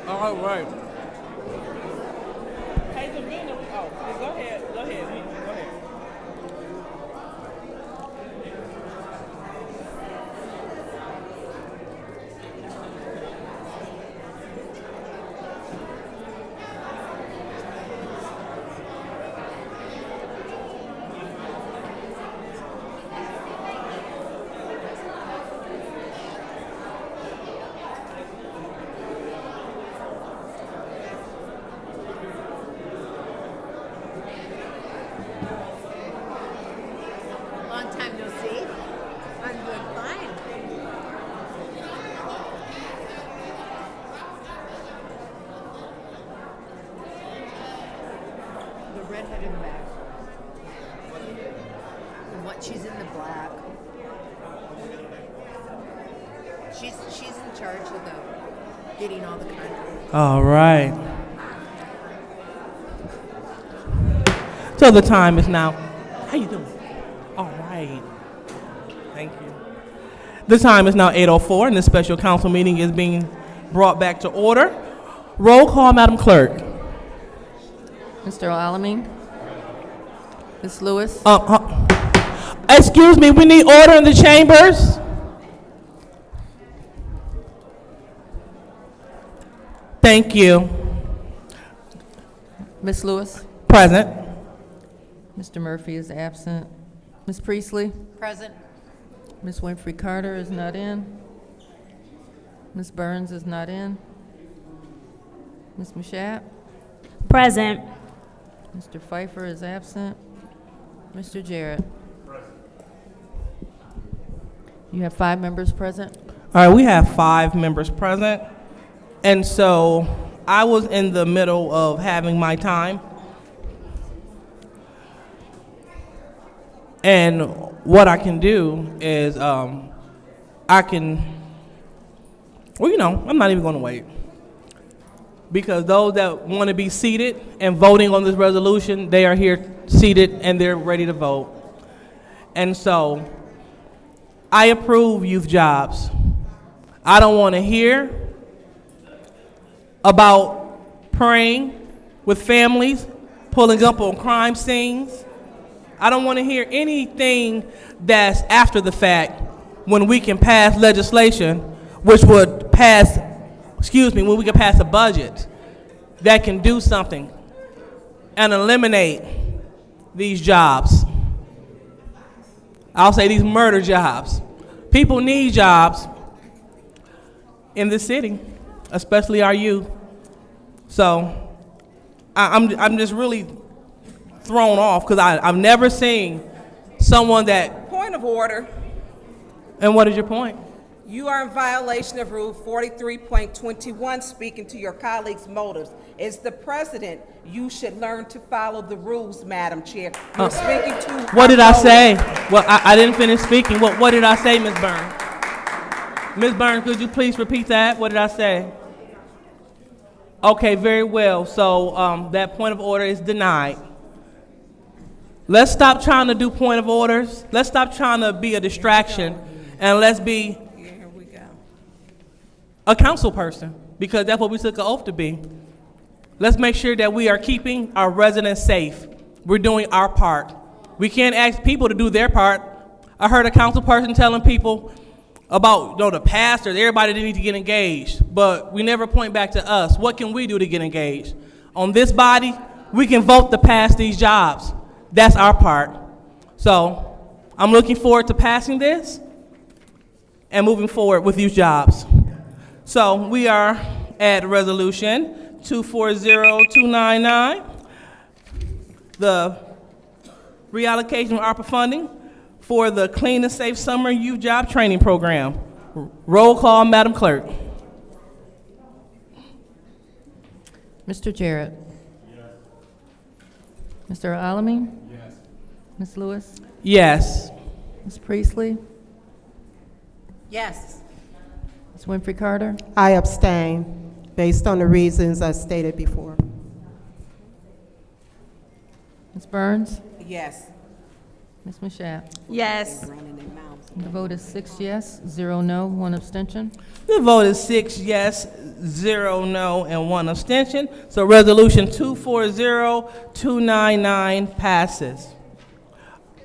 All right. Hey, Davina, go ahead. Go ahead. Long time no see. I'm good, fine. The redhead in the back. And what? She's in the black. She's in charge of the getting all the contracts. All right. So the time is now. How you doing? All right. Thank you. The time is now 8:04, and this special council meeting is being brought back to order. Roll call, Madam Clerk. Mr. Alamin? Ms. Lewis? Excuse me, we need order in the chambers. Thank you. Ms. Lewis? Present. Mr. Murphy is absent. Ms. Priestley? Present. Ms. Winfrey Carter is not in. Ms. Burns is not in. Ms. Mashat? Present. Mr. Pfeiffer is absent. Mr. Jarrett? You have 5 members present? All right, we have 5 members present. And so I was in the middle of having my time. And what I can do is I'm not even going to wait. Because those that want to be seated and voting on this resolution, they are here seated and they're ready to vote. And so I approve youth jobs. I don't want to hear about praying with families, pulling up on crime scenes. I don't want to hear anything that's after the fact when we can pass legislation which would pass, when we can pass a budget that can do something and eliminate these jobs. I'll say these murder jobs. People need jobs in this city, especially our youth. So I'm just really thrown off because I've never seen someone that. Point of order. And what is your point? You are in violation of Rule 43.21, speaking to your colleagues' motives. As the president, you should learn to follow the rules, Madam Chair. You're speaking to. What did I say? Well, I didn't finish speaking. What did I say, Ms. Burns? Ms. Burns, could you please repeat that? What did I say? Okay, very well. So that point of order is denied. Let's stop trying to do point of orders. Let's stop trying to be a distraction, and let's be a council person, because that's what we took an oath to be. Let's make sure that we are keeping our residents safe. We're doing our part. We can't ask people to do their part. I heard a council person telling people about the pastors, everybody that need to get engaged, but we never point back to us. What can we do to get engaged? On this body, we can vote to pass these jobs. That's our part. So I'm looking forward to passing this and moving forward with these jobs. So we are at resolution 240299, the reallocation of ARPA funding for the Clean and Safe Summer Youth Job Training Program. Roll call, Madam Clerk. Mr. Jarrett. Mr. Alamin. Ms. Lewis. Yes. Ms. Priestley. Yes. Ms. Winfrey Carter. I abstain, based on the reasons I stated before. Ms. Burns. Yes. Ms. Mashat. Yes. The vote is 6 yes, 0 no, 1 abstention. The vote is 6 yes, 0 no, and 1 abstention. So resolution 240299 passes.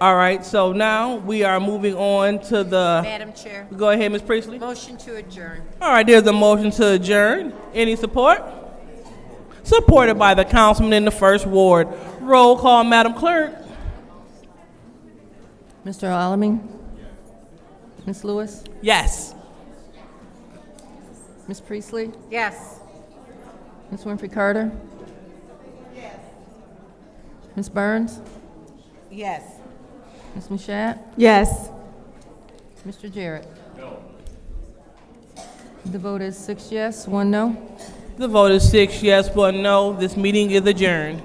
All right, so now we are moving on to the... Madam Chair. Go ahead, Ms. Priestley. Motion to adjourn. All right, there's a motion to adjourn. Any support? Supported by the councilman in the first ward. Roll call, Madam Clerk. Mr. Alamin. Ms. Lewis. Yes. Ms. Priestley. Yes. Ms. Winfrey Carter. Yes. Ms. Burns. Yes. Ms. Mashat. Yes. Mr. Jarrett. No. The vote is 6 yes, 1 no. The vote is 6 yes, 1 no. This meeting is adjourned.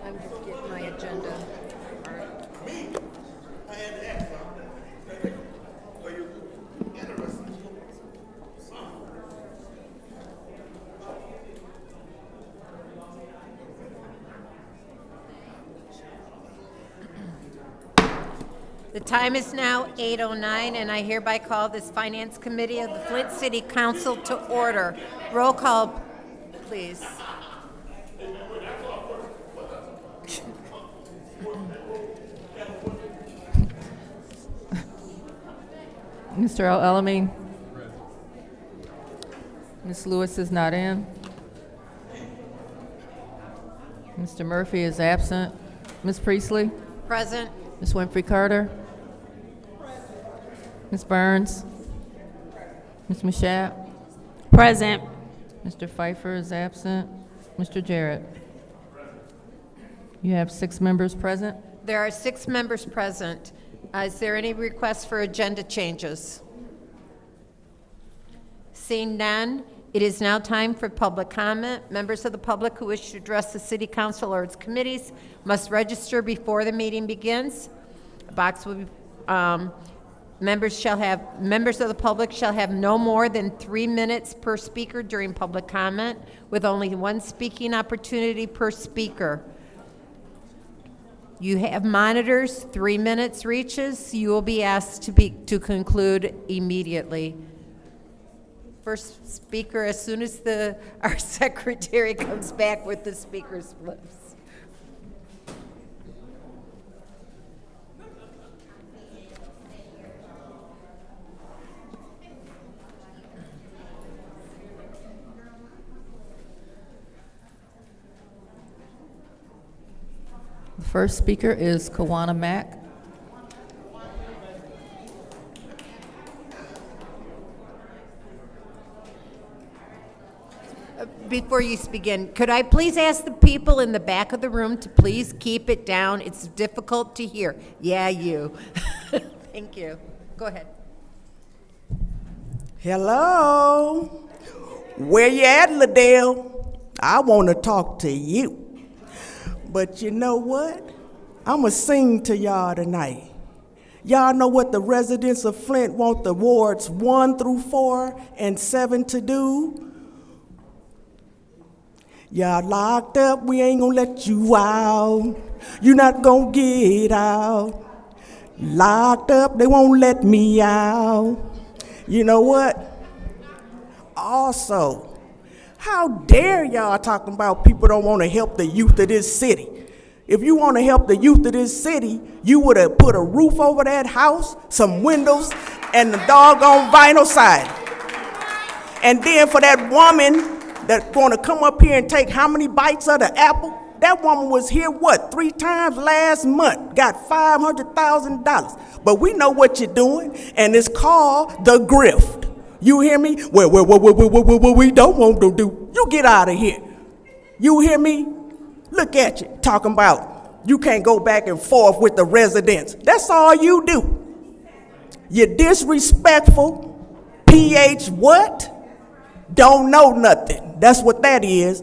I'm just getting my agenda. The time is now 8:09, and I hereby call this Finance Committee of the Flint City Council to order. Roll call, please. Mr. Alamin. Ms. Lewis is not in. Mr. Murphy is absent. Ms. Priestley. Present. Ms. Winfrey Carter. Ms. Burns. Ms. Mashat. Present. Mr. Pfeiffer is absent. Mr. Jarrett. You have 6 members present. There are 6 members present. Is there any request for agenda changes? Seeing none, it is now time for public comment. Members of the public who wish to address the City Council or its committees must register before the meeting begins. A box will be, members of the public shall have no more than 3 minutes per speaker during public comment, with only 1 speaking opportunity per speaker. You have monitors, 3 minutes reaches. You will be asked to conclude immediately. First speaker, as soon as our secretary comes back with the speaker slips. The first speaker is Kawana Mack. Before you begin, could I please ask the people in the back of the room to please keep it down? It's difficult to hear. Yeah, you. Thank you. Go ahead. Hello. Where you at, Liddell? I want to talk to you. But you know what? I'm going to sing to y'all tonight. Y'all know what the residents of Flint want the wards 1 through 4 and 7 to do? Y'all locked up, we ain't gonna let you out. You're not gonna get out. Locked up, they won't let me out. You know what? Also, how dare y'all talking about people don't want to help the youth of this city? If you want to help the youth of this city, you would have put a roof over that house, some windows, and the doggone vinyl siding. And then for that woman that's going to come up here and take how many bites of the apple? That woman was here, 3 times last month, got $500,000. But we know what you're doing, and it's called the grift. You hear me? Well, we don't want to do. You get out of here. You hear me? Look at you, talking about you can't go back and forth with the residents. That's all you do. You're disrespectful. PH what? Don't know nothing. That's what that is.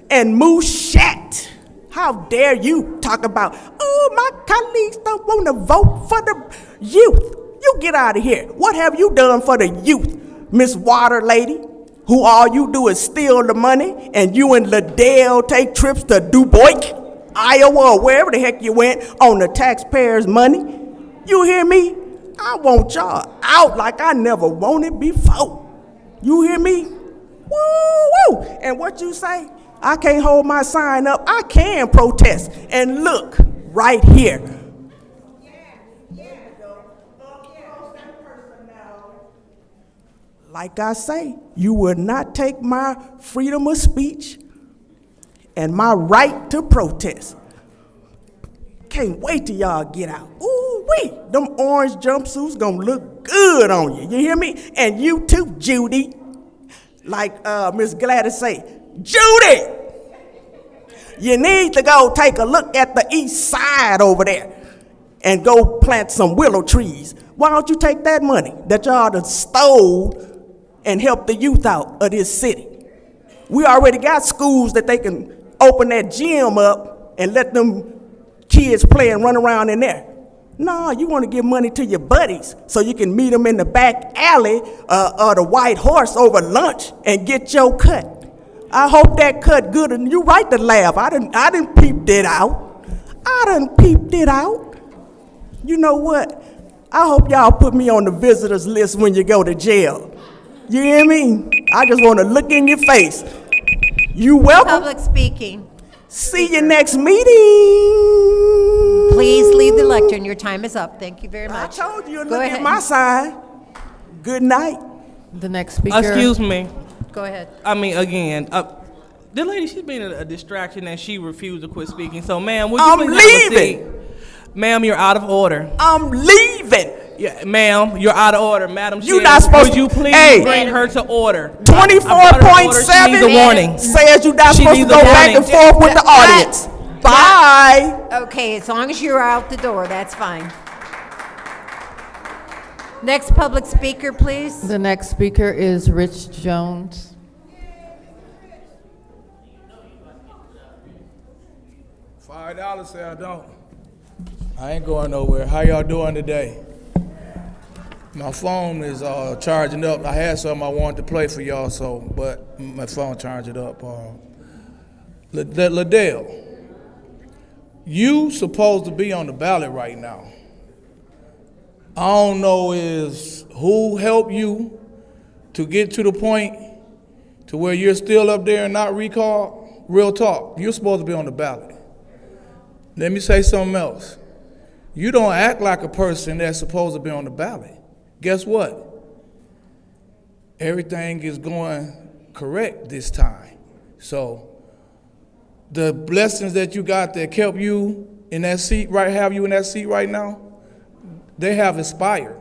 And Mushat. How dare you talk about, oh, my colleagues don't want to vote for the youth. You get out of here. What have you done for the youth, Miss Water Lady, who all you do is steal the money, and you and Liddell take trips to Dubois, Iowa, or wherever the heck you went on the taxpayers' money? You hear me? I want y'all out like I never wanted before. You hear me? Woo-woo! And what you say? I can't hold my sign up. I can protest. And look, right here. Like I say, you will not take my freedom of speech and my right to protest. Can't wait till y'all get out. Ooh wee, them orange jumpsuits gonna look good on you. You hear me? And you too, Judy. Like Miss Gladys say, Judy, you need to go take a look at the east side over there and go plant some willow trees. Why don't you take that money that y'all done stole and help the youth out of this city? We already got schools that they can open that gym up and let them kids play and run around in there. No, you want to give money to your buddies so you can meet them in the back alley or the White Horse over lunch and get your cut. I hope that cut good, and you right to laugh. I didn't peeped it out. I done peeped it out. You know what? I hope y'all put me on the visitors list when you go to jail. You hear me? I just want to look in your face. You welcome. Public speaking. See you next meeting. Please leave the lectern. Your time is up. Thank you very much. I told you to Go look ahead. at my sign. Good night. The next speaker. Excuse me. Go ahead. I mean, again, the lady, she's been a distraction and she refused to quit speaking. So, ma'am, would you I'm please have a leaving. seat? Ma'am, you're out of order. I'm leaving. Yeah, ma'am, you're out of order. Madam You Chair, not supposed would you to- please Hey. bring her to order? 24.7 She needs a warning. says you're not She supposed to needs go a back warning. and forth with the audience. Bye. Okay, as long as you're out the door, that's fine. Next public speaker, please. The next speaker is Rich Jones. $5 say I don't. I ain't going nowhere. How y'all doing today? My phone is charging up. I had something I wanted to play for y'all, but my phone charged it up. Liddell, you supposed to be on the ballot right now. I don't know is who helped you to get to the point to where you're still up there and not recalled. Real talk, you're supposed to be on the ballot. Let me say something else. You don't act like a person that's supposed to be on the ballot. Guess what? Everything is going correct this time. So the blessings that you got that kept you in that seat, have you in that seat right now, they have expired.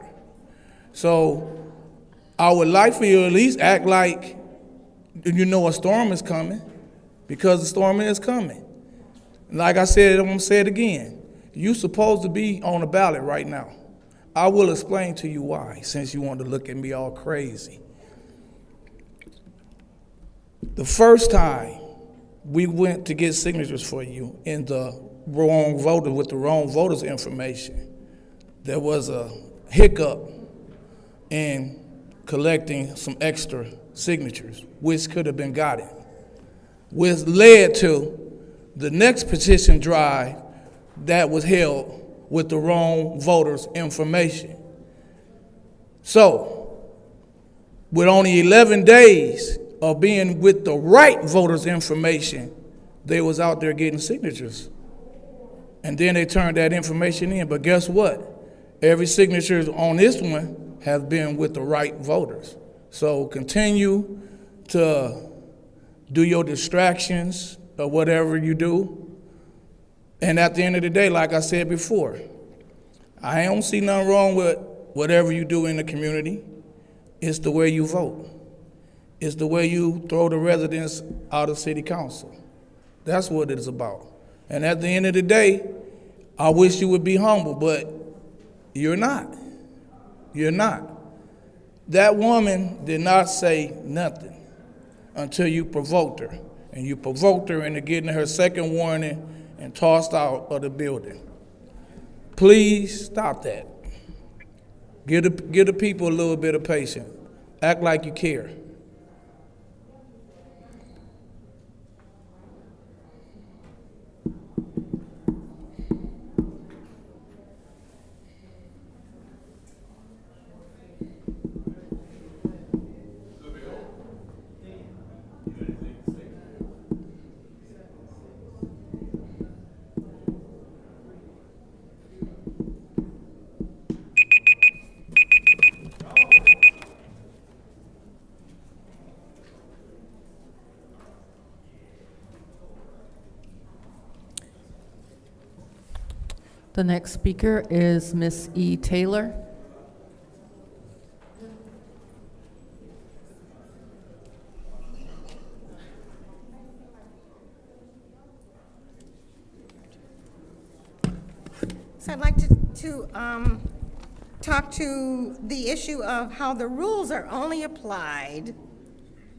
So I would like for you to at least act like you know a storm is coming, because the storm is coming. Like I said, I'm gonna say it again. You're supposed to be on the ballot right now. I will explain to you why, since you want to look at me all crazy. The first time we went to get signatures for you in the wrong voter with the wrong voters information, there was a hiccup in collecting some extra signatures, which could have been gotten, which led to the next petition drive that was held with the wrong voters' information. So, with only 11 days of being with the right voters' information, they was out there getting signatures. And then they turned that information in. But guess what? Every signature on this one has been with the right voters. So continue to do your distractions or whatever you do. And at the end of the day, like I said before, I don't see nothing wrong with whatever you do in the community. It's the way you vote. It's the way you throw the residents out of city council. That's what it is about. And at the end of the day, I wish you would be humble, but you're not. You're not. That woman did not say nothing until you provoked her. And you provoked her into getting her second warning and tossed out of the building. Please stop that. Give the people a little bit of patience. Act like you care. The next speaker is Miss E. Taylor. So I'd like to talk to the issue of how the rules are only applied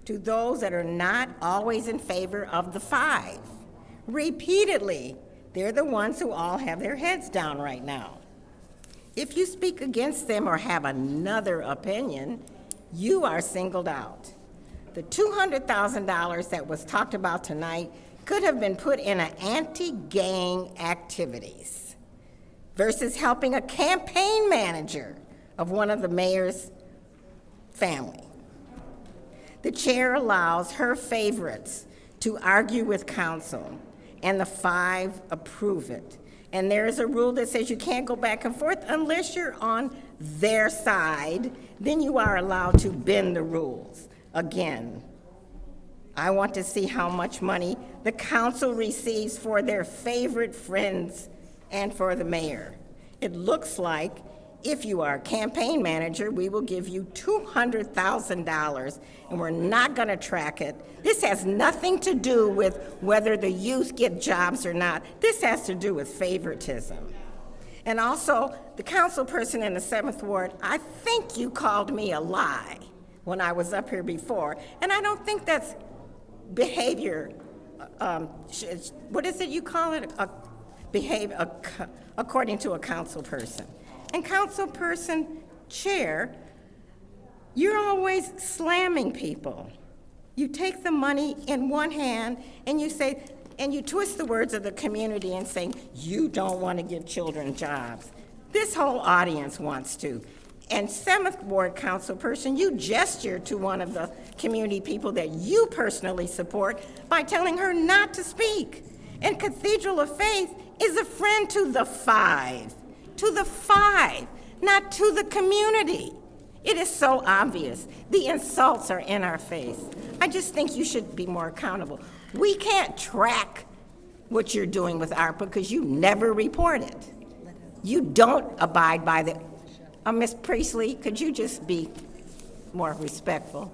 to those that are not always in favor of the five. Repeatedly, they're the ones who all have their heads down right now. If you speak against them or have another opinion, you are singled out. The $200,000 that was talked about tonight could have been put in an anti-gang activities versus helping a campaign manager of one of the mayor's family. The chair allows her favorites to argue with council, and the five approve it. And there is a rule that says you can't go back and forth unless you're on their side, then you are allowed to bend the rules. Again, I want to see how much money the council receives for their favorite friends and for the mayor. It looks like if you are a campaign manager, we will give you $200,000, and we're not going to track it. This has nothing to do with whether the youth get jobs or not. This has to do with favoritism. And also, the council person in the 7th Ward, I think you called me a lie when I was up here before, and I don't think that's behavior, what is it you call it? Behavior according to a council person. And council person chair, you're always slamming people. You take the money in one hand and you say, and you twist the words of the community and saying, you don't want to give children jobs. This whole audience wants to. And 7th Ward council person, you gesture to one of the community people that you personally support by telling her not to speak. And Cathedral of Faith is a friend to the five. To the five, not to the community. It is so obvious. The insults are in our face. I just think you should be more accountable. We can't track what you're doing with ARPA because you never report it. You don't abide by the, Ms. Priestley, could you just be more respectful?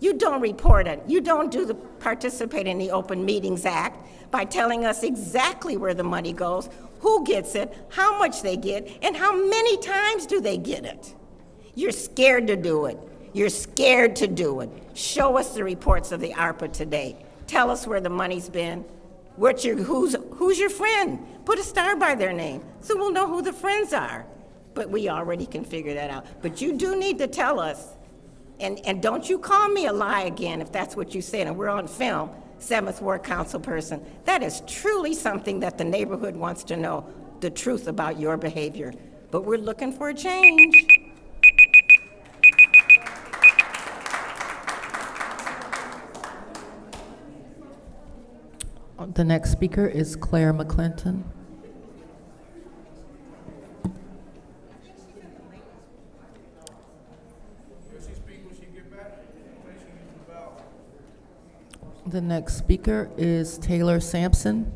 You don't report it. You don't participate in the Open Meetings Act by telling us exactly where the money goes, who gets it, how much they get, and how many times do they get it. You're scared to do it. You're scared to do it. Show us the reports of the ARPA today. Tell us where the money's been. Who's your friend? Put a star by their name so we'll know who the friends are. But we already can figure that out. But you do need to tell us, and don't you call me a lie again if that's what you said, and we're on film, 7th Ward council person. That is truly something that the neighborhood wants to know, the truth about your behavior. But we're looking for a change. The next speaker is Claire McClinton. The next speaker is Taylor Sampson.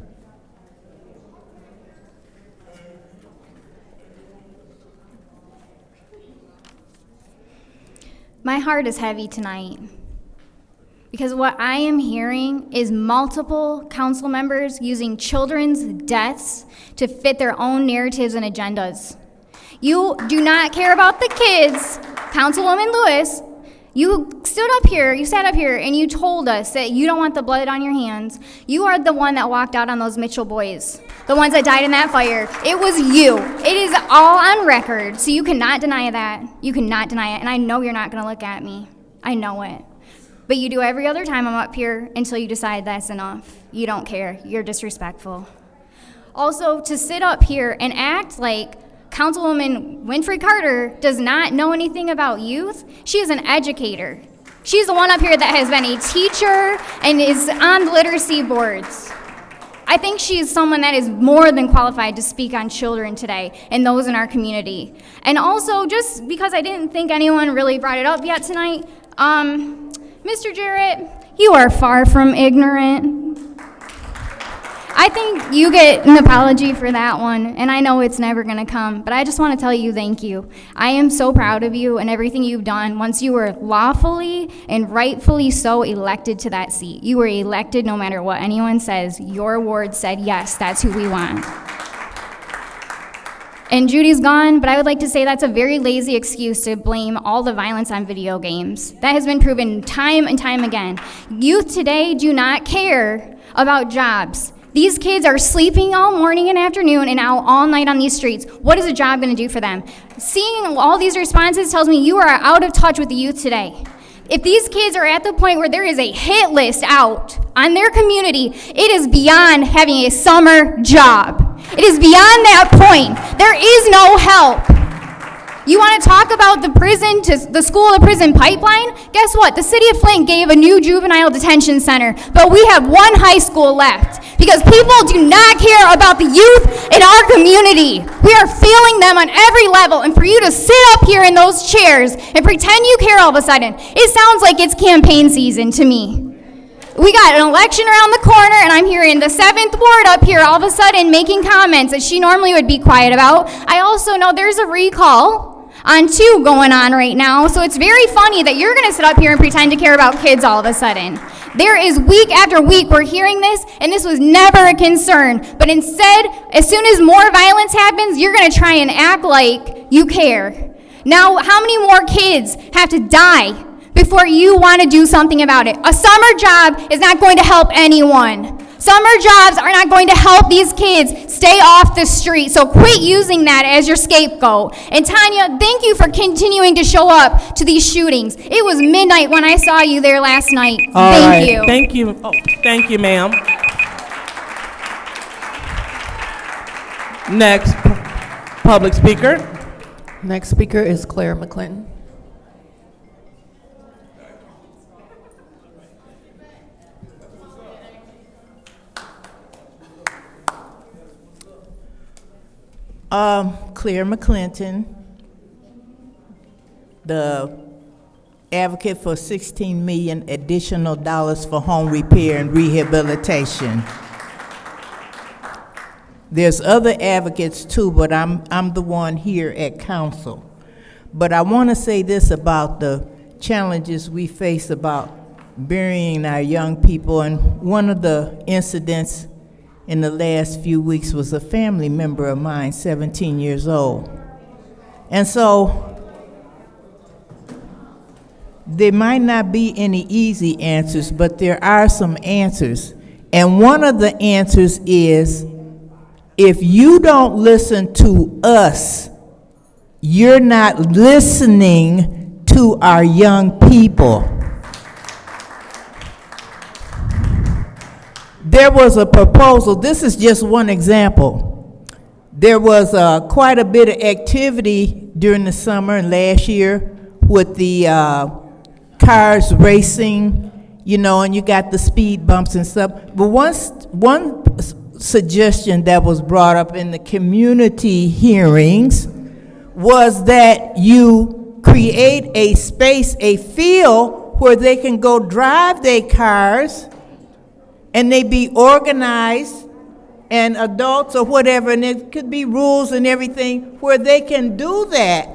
My heart is heavy tonight because what I am hearing is multiple council members using children's deaths to fit their own narratives and agendas. You do not care about the kids. Councilwoman Lewis, you sat up here and you told us that you don't want the blood on your hands. You are the one that walked out on those Mitchell boys, the ones that died in that fire. It was you. It is all on record, so you cannot deny that. You cannot deny it, and I know you're not gonna look at me. I know it. But you do every other time I'm up here until you decide that's enough. You don't care. You're disrespectful. Also, to sit up here and act like Councilwoman Winfrey Carter does not know anything about youth. She is an educator. She's the one up here that has been a teacher and is on the literacy boards. I think she is someone that is more than qualified to speak on children today and those in our community. And also, just because I didn't think anyone really brought it up yet tonight, Mr. Jarrett, you are far from ignorant. I think you get an apology for that one, and I know it's never gonna come, but I just wanna tell you thank you. I am so proud of you and everything you've done once you were lawfully and rightfully so elected to that seat. You were elected no matter what anyone says. Your ward said, yes, that's who we want. And Judy's gone, but I would like to say that's a very lazy excuse to blame all the violence on video games. That has been proven time and time again. Youth today do not care about jobs. These kids are sleeping all morning and afternoon and out all night on these streets. What is a job going to do for them? Seeing all these responses tells me you are out of touch with the youth today. If these kids are at the point where there is a hit list out on their community, it is beyond having a summer job. It is beyond that point. There is no help. You want to talk about the prison to the school to prison pipeline? Guess what? The city of Flint gave a new juvenile detention center, but we have one high school left because people do not care about the youth in our community. We are failing them on every level, and for you to sit up here in those chairs and pretend you care all of a sudden, it sounds like it's campaign season to me. We got an election around the corner, and I'm hearing the 7th ward up here all of a sudden making comments that she normally would be quiet about. I also know there's a recall on 2 going on right now, so it's very funny that you're going to sit up here and pretend to care about kids all of a sudden. There is week after week we're hearing this, and this was never a concern. But instead, as soon as more violence happens, you're going to try and act like you care. Now, how many more kids have to die before you want to do something about it? A summer job is not going to help anyone. Summer jobs are not going to help these kids stay off the street, so quit using that as your scapegoat. And Tanya, thank you for continuing to show up to these shootings. It was midnight when I saw you there last night. Thank you. Thank you. Oh, thank you, ma'am. Next public speaker. Next speaker is Claire McClinton. Claire McClinton, the advocate for $16 million additional dollars for home repair and rehabilitation. There's other advocates too, but I'm the one here at council. But I want to say this about the challenges we face about burying our young people, and one of the incidents in the last few weeks was a family member of mine, 17 years old. And so there might not be any easy answers, but there are some answers. And one of the answers is, if you don't listen to us, you're not listening to our young people. There was a proposal, this is just one example. There was quite a bit of activity during the summer and last year with the cars racing you know, and you got the speed bumps and stuff. But one suggestion that was brought up in the community hearings was that you create a space, a field where they can go drive their cars and they be organized, and adults or whatever, and it could be rules and everything where they can do that.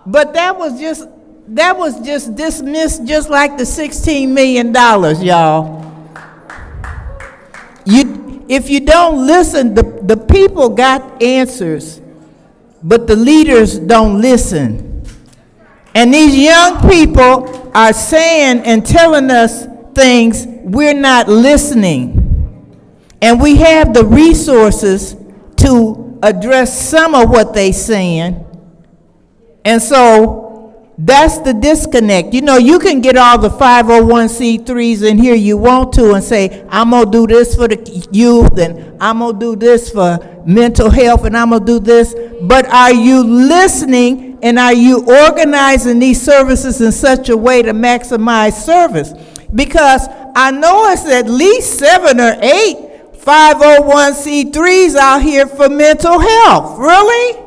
But that was just dismissed just like the $16 million, y'all. If you don't listen, the people got answers, but the leaders don't listen. And these young people are saying and telling us things, we're not listening. And we have the resources to address some of what they're saying. And so that's the disconnect. You know, you can get all the 501c3s in here you want to and say, I'm going to do this for the youth, and I'm going to do this for mental health, and I'm going to do this. But are you listening, and are you organizing these services in such a way to maximize service? Because I know it's at least 7 or 8 501c3s out here for mental health. Really?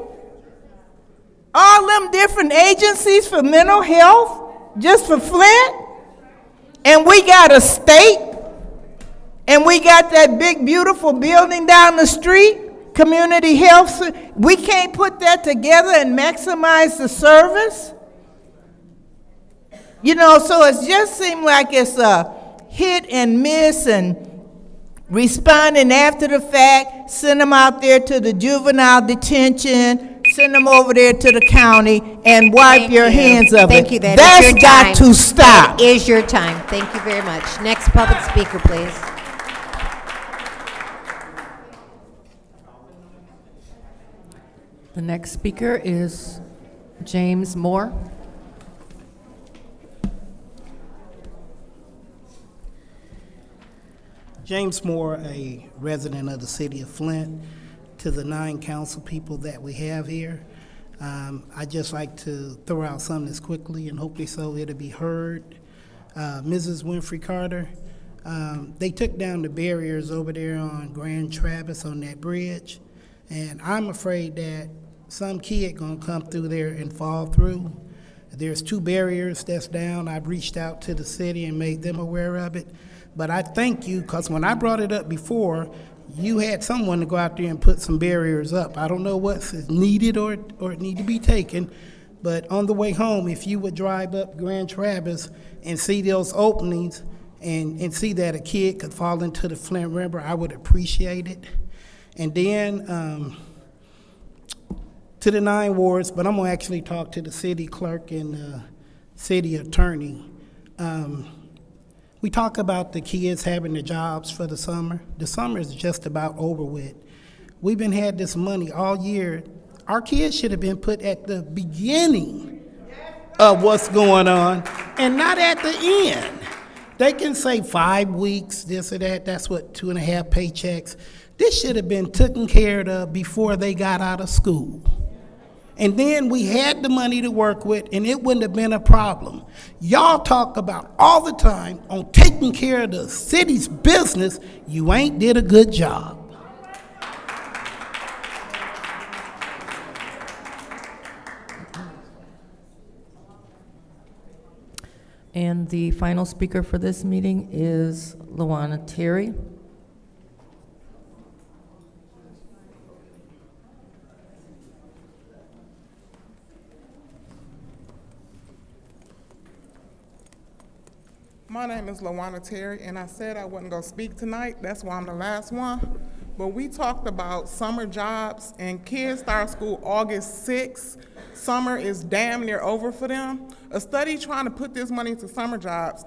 All them different agencies for mental health just for Flint? And we got a state, and we got that big beautiful building down the street, community health. We can't put that together and maximize the service? You know, so it just seemed like it's a hit and miss, and responding after the fact, send them out there to the juvenile detention, send them over there to the county, and wipe your hands of it. Thank you. That's got to stop. That is your time. Thank you very much. Next public speaker, please. The next speaker is James Moore. James Moore, a resident of the city of Flint. To the 9 council people that we have here, I'd just like to throw out something that's quickly, and hopefully so it'll be heard. Mrs. Winfrey Carter, they took down the barriers over there on Grand Traverse on that bridge, and I'm afraid that some kid gonna come through there and fall through. There's 2 barriers that's down. I've reached out to the city and made them aware of it. But I thank you, because when I brought it up before, you had someone to go out there and put some barriers up. I don't know what's needed or need to be taken, but on the way home, if you would drive up Grand Traverse and see those openings and see that a kid could fall into the Flint River, I would appreciate it. And then to the 9 wards, but I'm gonna actually talk to the city clerk and city attorney. We talk about the kids having the jobs for the summer. The summer is just about over with. We've been had this money all year. Our kids should have been put at the beginning of what's going on and not at the end. They can say 5 weeks, this or that. That's what, 2.5 paychecks. This should have been taken care of before they got out of school. And then we had the money to work with, and it wouldn't have been a problem. Y'all talk about all the time on taking care of the city's business. You ain't did a good job. And the final speaker for this meeting is Luana Terry. My name is Luana Terry, and I said I wasn't going to speak tonight. That's why I'm the last one. But we talked about summer jobs, and kids start school August 6th. Summer is damn near over for them. A study trying to put this money into summer jobs.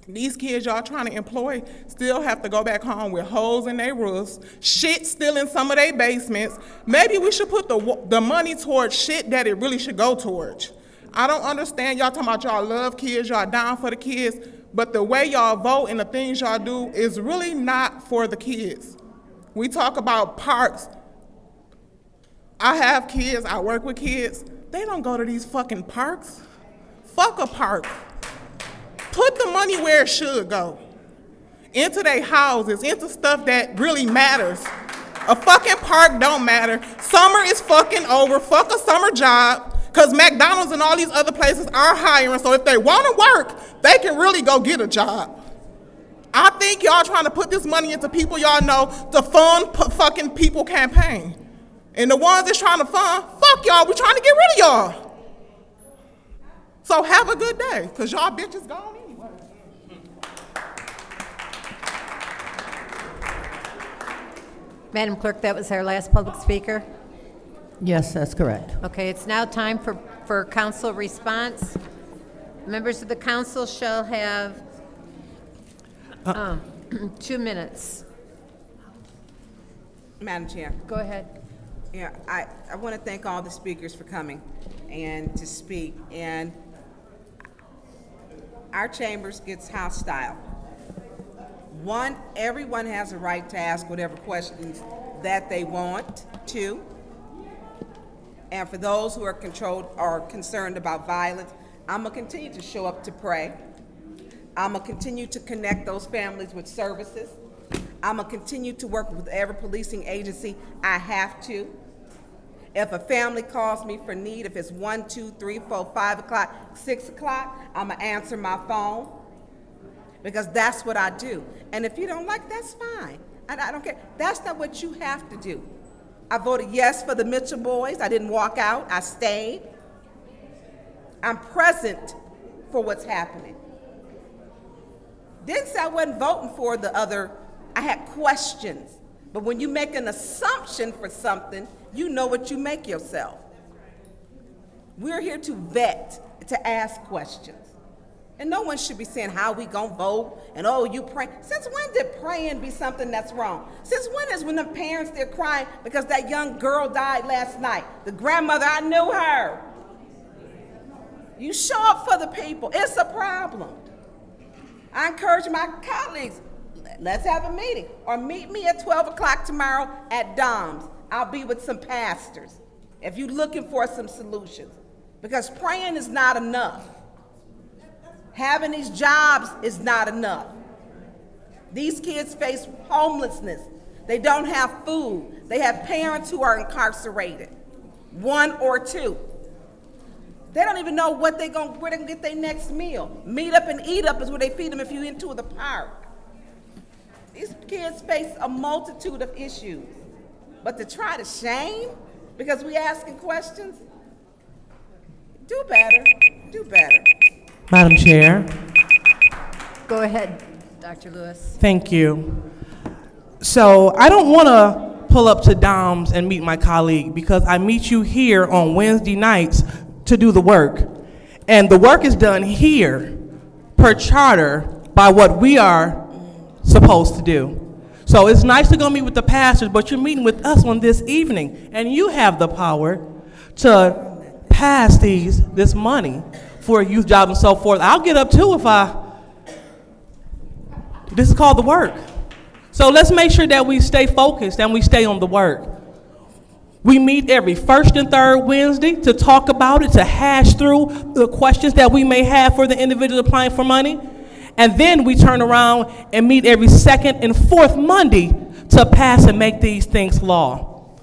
These kids y'all trying to employ still have to go back home with holes in their roofs, shit still in some of their basements. Maybe we should put the money towards shit that it really should go towards. I don't understand y'all talking about y'all love kids, y'all down for the kids, but the way y'all vote and the things y'all do is really not for the kids. We talk about parks. I have kids, I work with kids. They don't go to these fucking parks. Fuck a park. Put the money where it should go. Into their houses, into stuff that really matters. A fucking park don't matter. Summer is fucking over. Fuck a summer job. Because McDonald's and all these other places are hiring. So if they want to work, they can really go get a job. I think y'all trying to put this money into people y'all know to fund fucking people campaign. And the ones that's trying to fund, fuck y'all, we trying to get rid of y'all. So have a good day, because y'all bitches gone anyway. Madam Clerk, that was our last public speaker. Yes, that's correct. Okay, it's now time for council response. Members of the council shall have 2 minutes. Madam Chair. Go ahead. Yeah, I want to thank all the speakers for coming and to speak. And our chambers gets hostile. One, everyone has a right to ask whatever questions that they want to. And for those who are controlled or concerned about violence, I'm gonna continue to show up to pray. I'm gonna continue to connect those families with services. I'm gonna continue to work with every policing agency I have to. If a family calls me for need, if it's 1, 2, 3, 4, 5 o'clock, 6 o'clock, I'm gonna answer my phone, because that's what I do. And if you don't like, that's fine. I don't care. That's not what you have to do. I voted yes for the Mitchell boys. I didn't walk out. I stayed. I'm present for what's happening. Didn't say I wasn't voting for the other. I had questions. But when you make an assumption for something, you know what you make yourself. We're here to vet, to ask questions. And no one should be saying how we gonna vote and oh, you pray. Since when did praying be something that's wrong? Since when the parents they're crying because that young girl died last night? The grandmother, I knew her. You show up for the people. It's a problem. I encourage my colleagues, let's have a meeting or meet me at 12 o'clock tomorrow at Dom's. I'll be with some pastors if you're looking for some solutions, because praying is not enough. Having these jobs is not enough. These kids face homelessness. They don't have food. They have parents who are incarcerated, 1 or 2. They don't even know where they're gonna get their next meal. Meet up and eat up is where they feed them if you into the park. These kids face a multitude of issues. But to try to shame because we asking questions, do better, do better. Madam Chair. Go ahead, Dr. Lewis. Thank you. So I don't want to pull up to Dom's and meet my colleague because I meet you here on Wednesday nights to do the work. And the work is done here per charter by what we are supposed to do. So it's nice to go meet with the pastors, but you're meeting with us on this evening, and you have the power to pass this money for youth jobs and so forth. I'll get up too this is called the work. So let's make sure that we stay focused and we stay on the work. We meet every first and third Wednesday to talk about it, to hash through the questions that we may have for the individual applying for money. And then we turn around and meet every second and fourth Monday to pass and make these things law.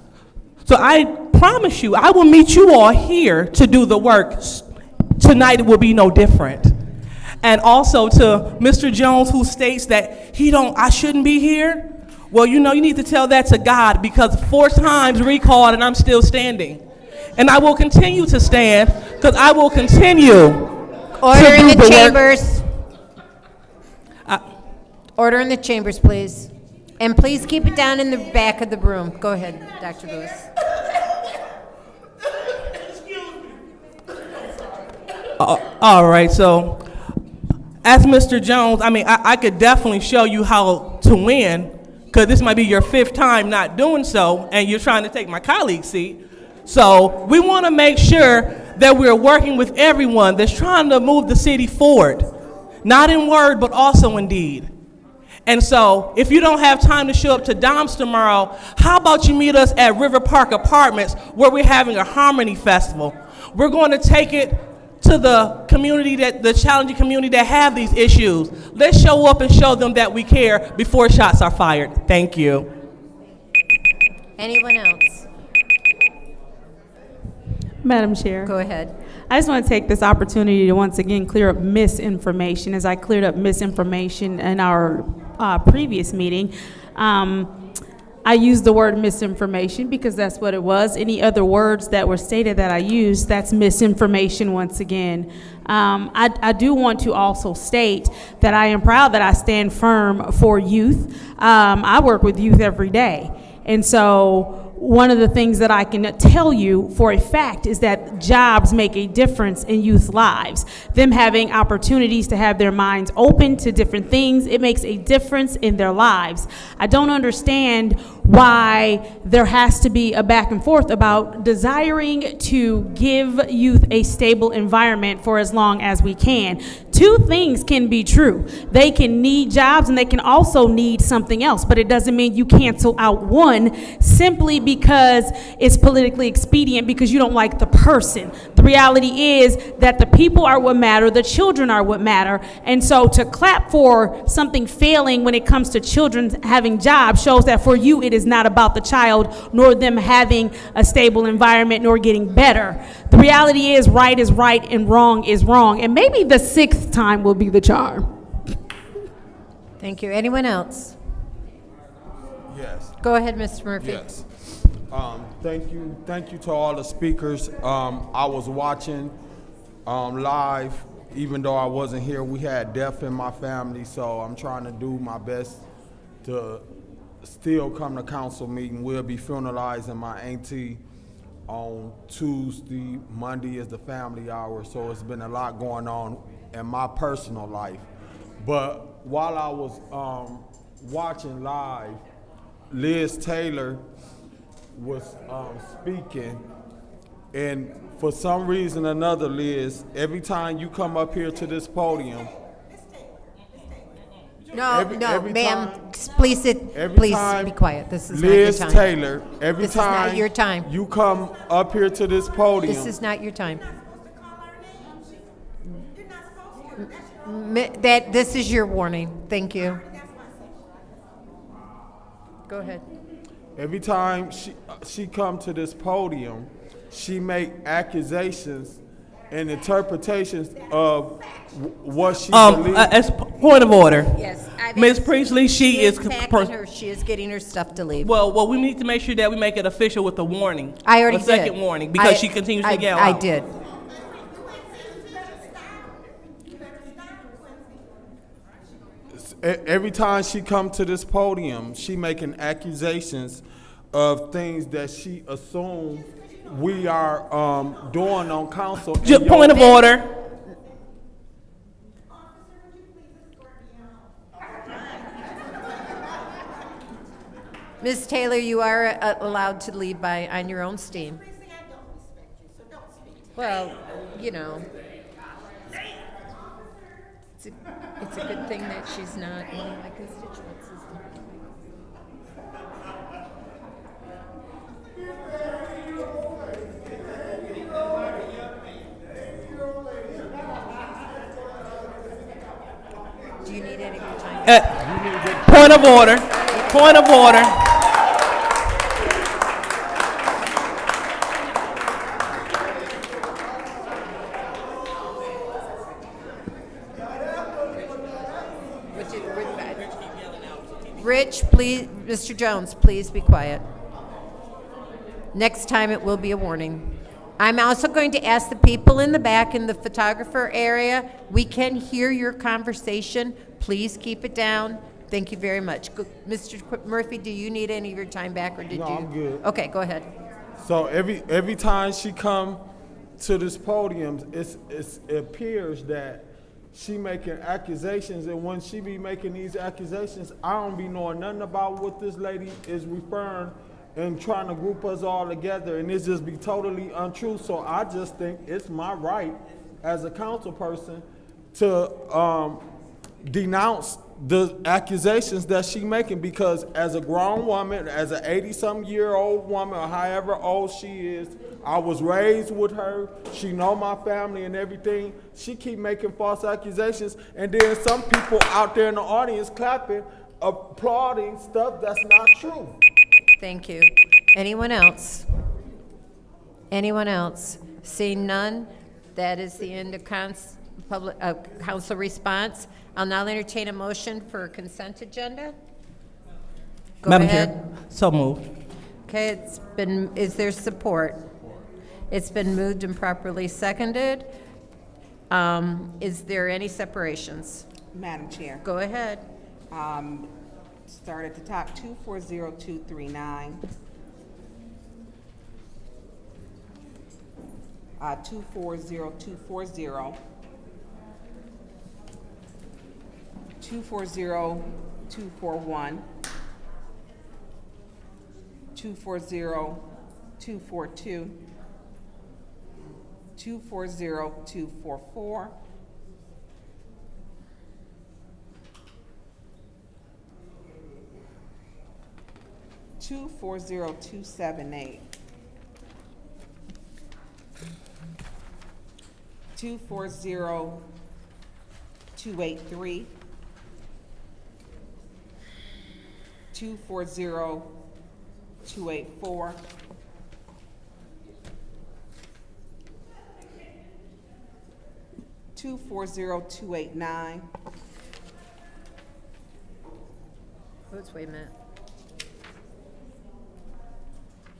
So I promise you, I will meet you all here to do the work. Tonight it will be no different. And also to Mr. Jones, who states that I shouldn't be here. Well, you need to tell that to God, because 4 times recalled and I'm still standing. And I will continue to stand because I will continue Order in the chambers. Order in the chambers, please. And please keep it down in the back of the room. Go ahead, Dr. Lewis. All right, so as Mr. Jones, I could definitely show you how to win, because this might be your 5th time not doing so, and you're trying to take my colleague's seat. So we want to make sure that we're working with everyone that's trying to move the city forward, not in word, but also in deed. And so if you don't have time to show up to Dom's tomorrow, how about you meet us at River Park Apartments, where we're having a Harmony Festival. We're going to take it to the community, the challenging community that have these issues. Let's show up and show them that we care before shots are fired. Thank you. Anyone else? Madam Chair. Go ahead. I just want to take this opportunity to once again clear up misinformation, as I cleared up misinformation in our previous meeting. I used the word misinformation because that's what it was. Any other words that were stated that I used, that's misinformation once again. I do want to also state that I am proud that I stand firm for youth. I work with youth every day. And so one of the things that I can tell you for a fact is that jobs make a difference in youth lives. Them having opportunities to have their minds open to different things, it makes a difference in their lives. I don't understand why there has to be a back and forth about desiring to give youth a stable environment for as long as we can. Two things can be true. They can need jobs and they can also need something else, but it doesn't mean you cancel out one simply because it's politically expedient because you don't like the person. The reality is that the people are what matter, the children are what matter, and so to clap for something failing when it comes to children having jobs shows that for you it is not about the child nor them having a stable environment nor getting better. The reality is right and wrong is wrong, and maybe the sixth time will be the charm. Thank you. Anyone else? Yes. Go ahead, Mr. Murphy. Yes. Thank you to all the speakers. I was watching live, even though I wasn't here. We had death in my family, so I'm trying to do my best to still come to council meeting. We'll be funeralizing my auntie on Tuesday. Monday is the family hour, so it's been a lot going on in my personal life. But while I was watching live, Liz Taylor was speaking, and for some reason or another, Liz, every time you come up here to this podium, No, ma'am, please be quiet. This is Liz not your time. Taylor, every This is not time your time. you come up here to this podium. This is not your time. This is your warning. Thank you. Go ahead. Every time she come to this podium, she make accusations and interpretations of what she believes. As point of order. Yes. Ms. Priestley, she is getting her stuff to leave. Well, we need to make sure that we make it official with a warning. I already did. A second warning, because she continues to yell I out. did. Every time she come to this podium, she making accusations of things that she assumes we are doing on council. Point of order. Ms. Taylor, you are allowed to leave on your own steam. Well, you know, it's a good thing that she's not one of my constituents. Do you need any more time? Point of order. Point of order. Rich, please, Mr. Jones, please be quiet. Next time it will be a warning. I'm also going to ask the people in the back in the photographer area, we can hear your conversation. Please keep it down. Thank you very much. Mr. Murphy, do you need any of your time back, or did you? No, I'm good. Okay, go ahead. So every time she come to this podium, it appears that she making accusations, and when she be making these accusations, I don't be knowing nothing about what this lady is referring and trying to group us all together, and it just be totally untrue. So I just think it's my right as a council person to denounce the accusations that she making, because as a grown woman, as an 80-some-year-old woman, or however old she is, I was raised with her. She know my family and everything. She keep making false accusations, and then some people out there in the audience clapping, applauding stuff that's not true. Thank you. Anyone else? Anyone else? Seeing none, that is the end of council response. I'll now entertain a motion for consent agenda. Go Madam ahead. Chair, so moved. Okay, is there support? It's been moved and properly seconded. Is there any separations? Madam Chair. Go ahead. Start at the top, 240239. 240240. 240241. 240242. 240244. 240278. 240283. 240284. 240289. Oops, wait a minute.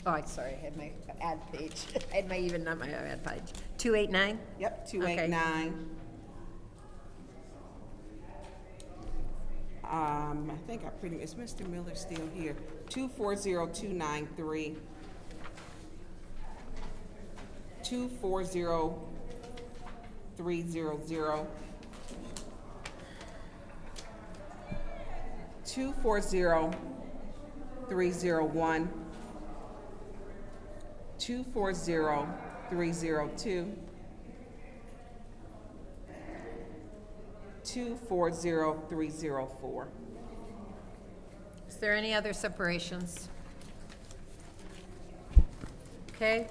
Oh, I'm sorry, I had my ad page. I had my even, not my ad page. 289? Yep, 289. I think I pretty, is Mr. Miller still here? 240293. 240300. 240301. 240302. 240304. Is there any other separations? Okay,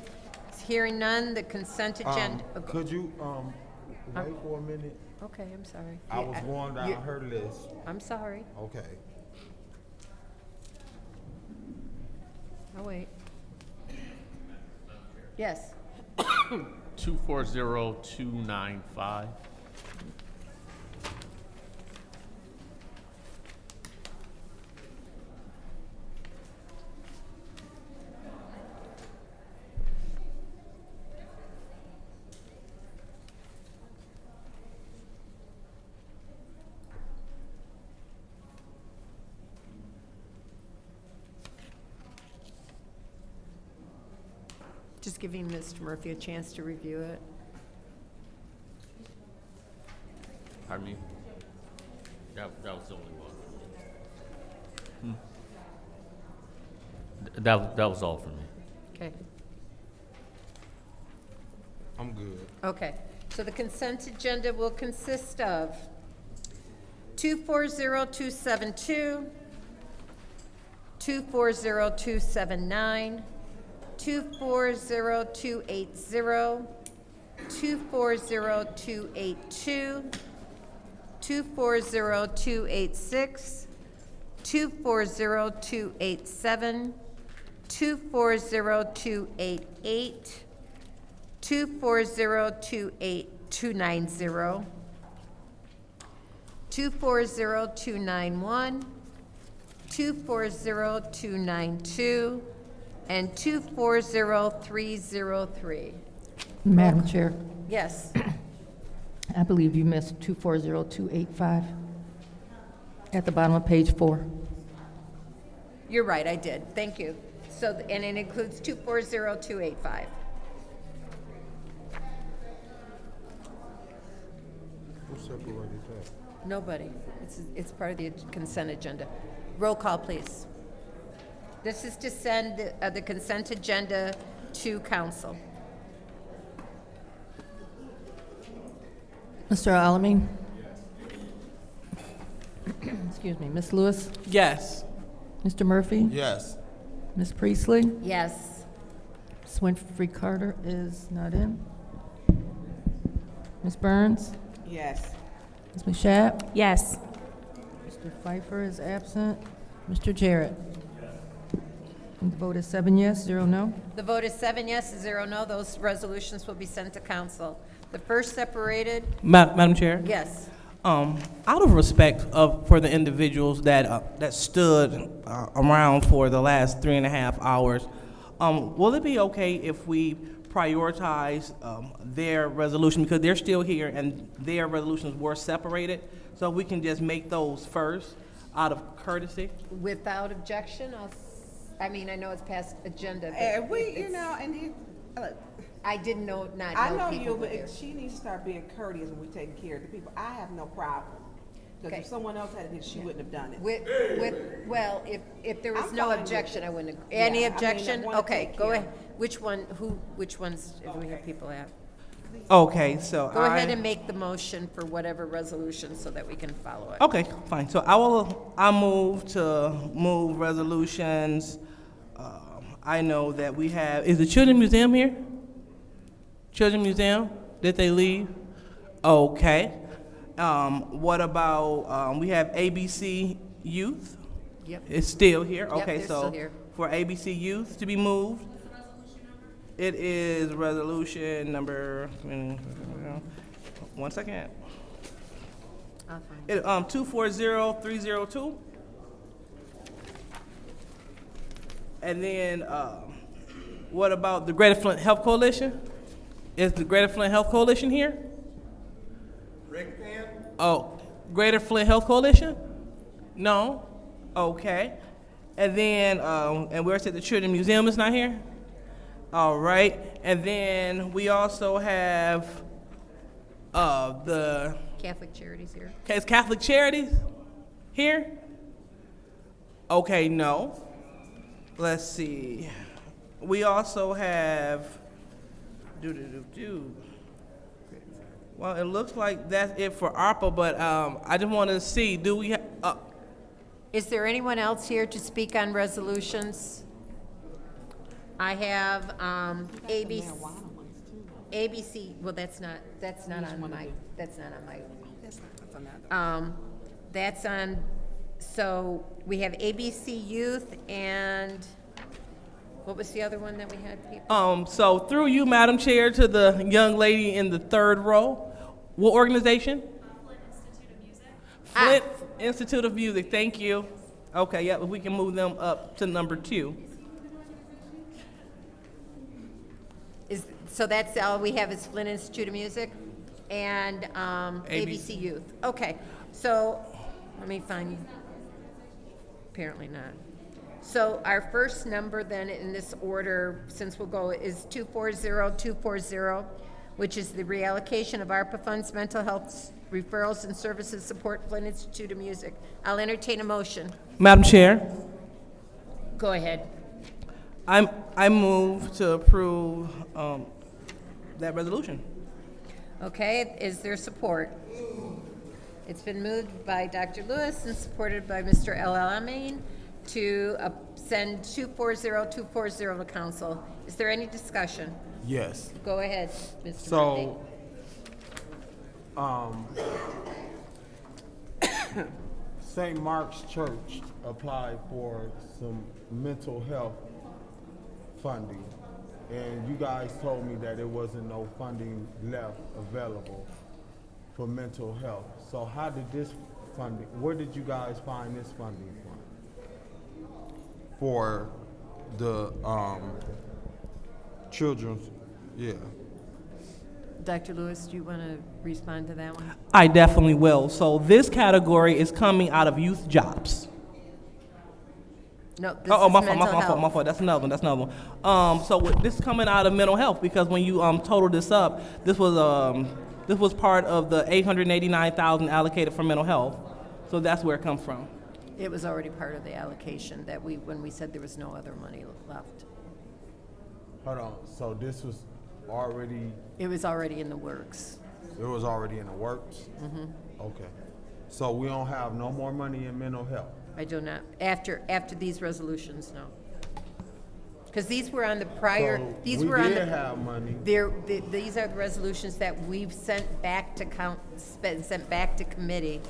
hearing none, the consent agenda. Could you wait for a minute? Okay, I'm sorry. I was going down her list. I'm sorry. Okay. I'll wait. Yes. 240295. Just giving Mr. Murphy a chance to review it. Pardon me? That was the only one. That was all for me. Okay. I'm good. Okay, so the consent agenda will consist of 240272, 240279, 240280, 240282, 240286, 240287, 240288, 24029290, 240291, 240292, and 240303. Madam Chair, Yes. I believe you missed 240285 at the bottom of page 4. You're right, I did. Thank you. So, and it includes 240285. Who separated that? Nobody. It's part of the consent agenda. Roll call, please. This is to send the consent agenda to council. Mr. Alamin? Excuse me, Ms. Lewis? Yes. Mr. Murphy? Yes. Ms. Priestley? Yes. Ms. Winfrey Carter is not in. Ms. Burns? Yes. Ms. Mashat? Yes. Mr. Pfeiffer is absent. Mr. Jarrett? And the vote is 7 yes, 0 no. The vote is 7 yes, 0 no. Those resolutions will be sent to council. The first separated, Madam Chair? yes. Out of respect for the individuals that stood around for the last 3.5 hours, will it be okay if we prioritize their resolution, because they're still here and their resolutions were separated, so we can just make those first out of courtesy? Without objection, I mean, I know it's past agenda, but And we, if you it's- know, and you, look, I didn't know, not I know know people you, were but there. she needs to start being courteous when we take care of the people. I have no problem. Because if someone else had it, she wouldn't have done it. Well, if there was I'm no fine with objection, it. I wouldn't. Yeah, Any I mean, I objection? wanna Okay, take go care. ahead. Which ones do we have people have? Okay, so Go ahead and make the motion for whatever resolution so that we can follow it. Okay, fine. So I move resolutions. I know that we have, is the Children's Museum here? Children's Museum, did they leave? Okay. What about, we have ABC Youth? Yep. It's still here? Yep, Okay, they're so still here. for ABC Youth to be moved, it is resolution number, one second. I'll find It, 240302. And then, what about the Greater Flint Health Coalition? Is the Greater Flint Health Coalition here? Oh, Greater Flint Health Coalition? No? Okay. And then, and where said the Children's Museum is not here? All right. And then we also have the Catholic Charities here. Okay, is Catholic Charities here? Okay, no. Let's see. We also have. Well, it looks like that's it for ARPA, but I just want to see. Do we have? Is there anyone else here to speak on resolutions? I have ABC, well, that's not on my, that's on, so we have ABC Youth and, what was the other one that we had, people? So through you, Madam Chair, to the young lady in the third row, what organization? Flint Institute of Music, thank you. Okay, yeah, if we can move them up to number 2. So that's all we have is Flint Institute of Music and ABC Youth. Okay, so let me find, apparently not. So our first number then in this order, since we'll go, is 240240, which is the reallocation of ARPA funds, mental health referrals and services support Flint Institute of Music. I'll entertain a motion. Madam Chair, Go ahead. I move to approve that resolution. Okay, is there support? It's been moved by Dr. Lewis and supported by Mr. El-Alamin to send 240240 to council. Is there any discussion? Yes. Go ahead, Mr. So, St. Mark's Church applied for some mental health funding, and you guys told me that there wasn't no funding left available for mental health. So how did this funding, where did you guys find this funding from? For the children's, yeah. Dr. Lewis, do you want to respond to that one? I definitely will. So this category is coming out of youth jobs. No, this Oh, is my mental health. fault. That's another one. So this is coming out of mental health because when you total this up, this was part of the $889,000 allocated for mental health. So that's where it comes from. It was already part of the allocation that when we said there was no other money left. Hold on, so this was already, It was already in the works. it was already in the works? Mhm. Okay. So we don't have no more money in mental health. I do not. After these resolutions, no. Because these were on the prior, So these we were on did the. have money. These are the resolutions that we've sent back to sent back to committee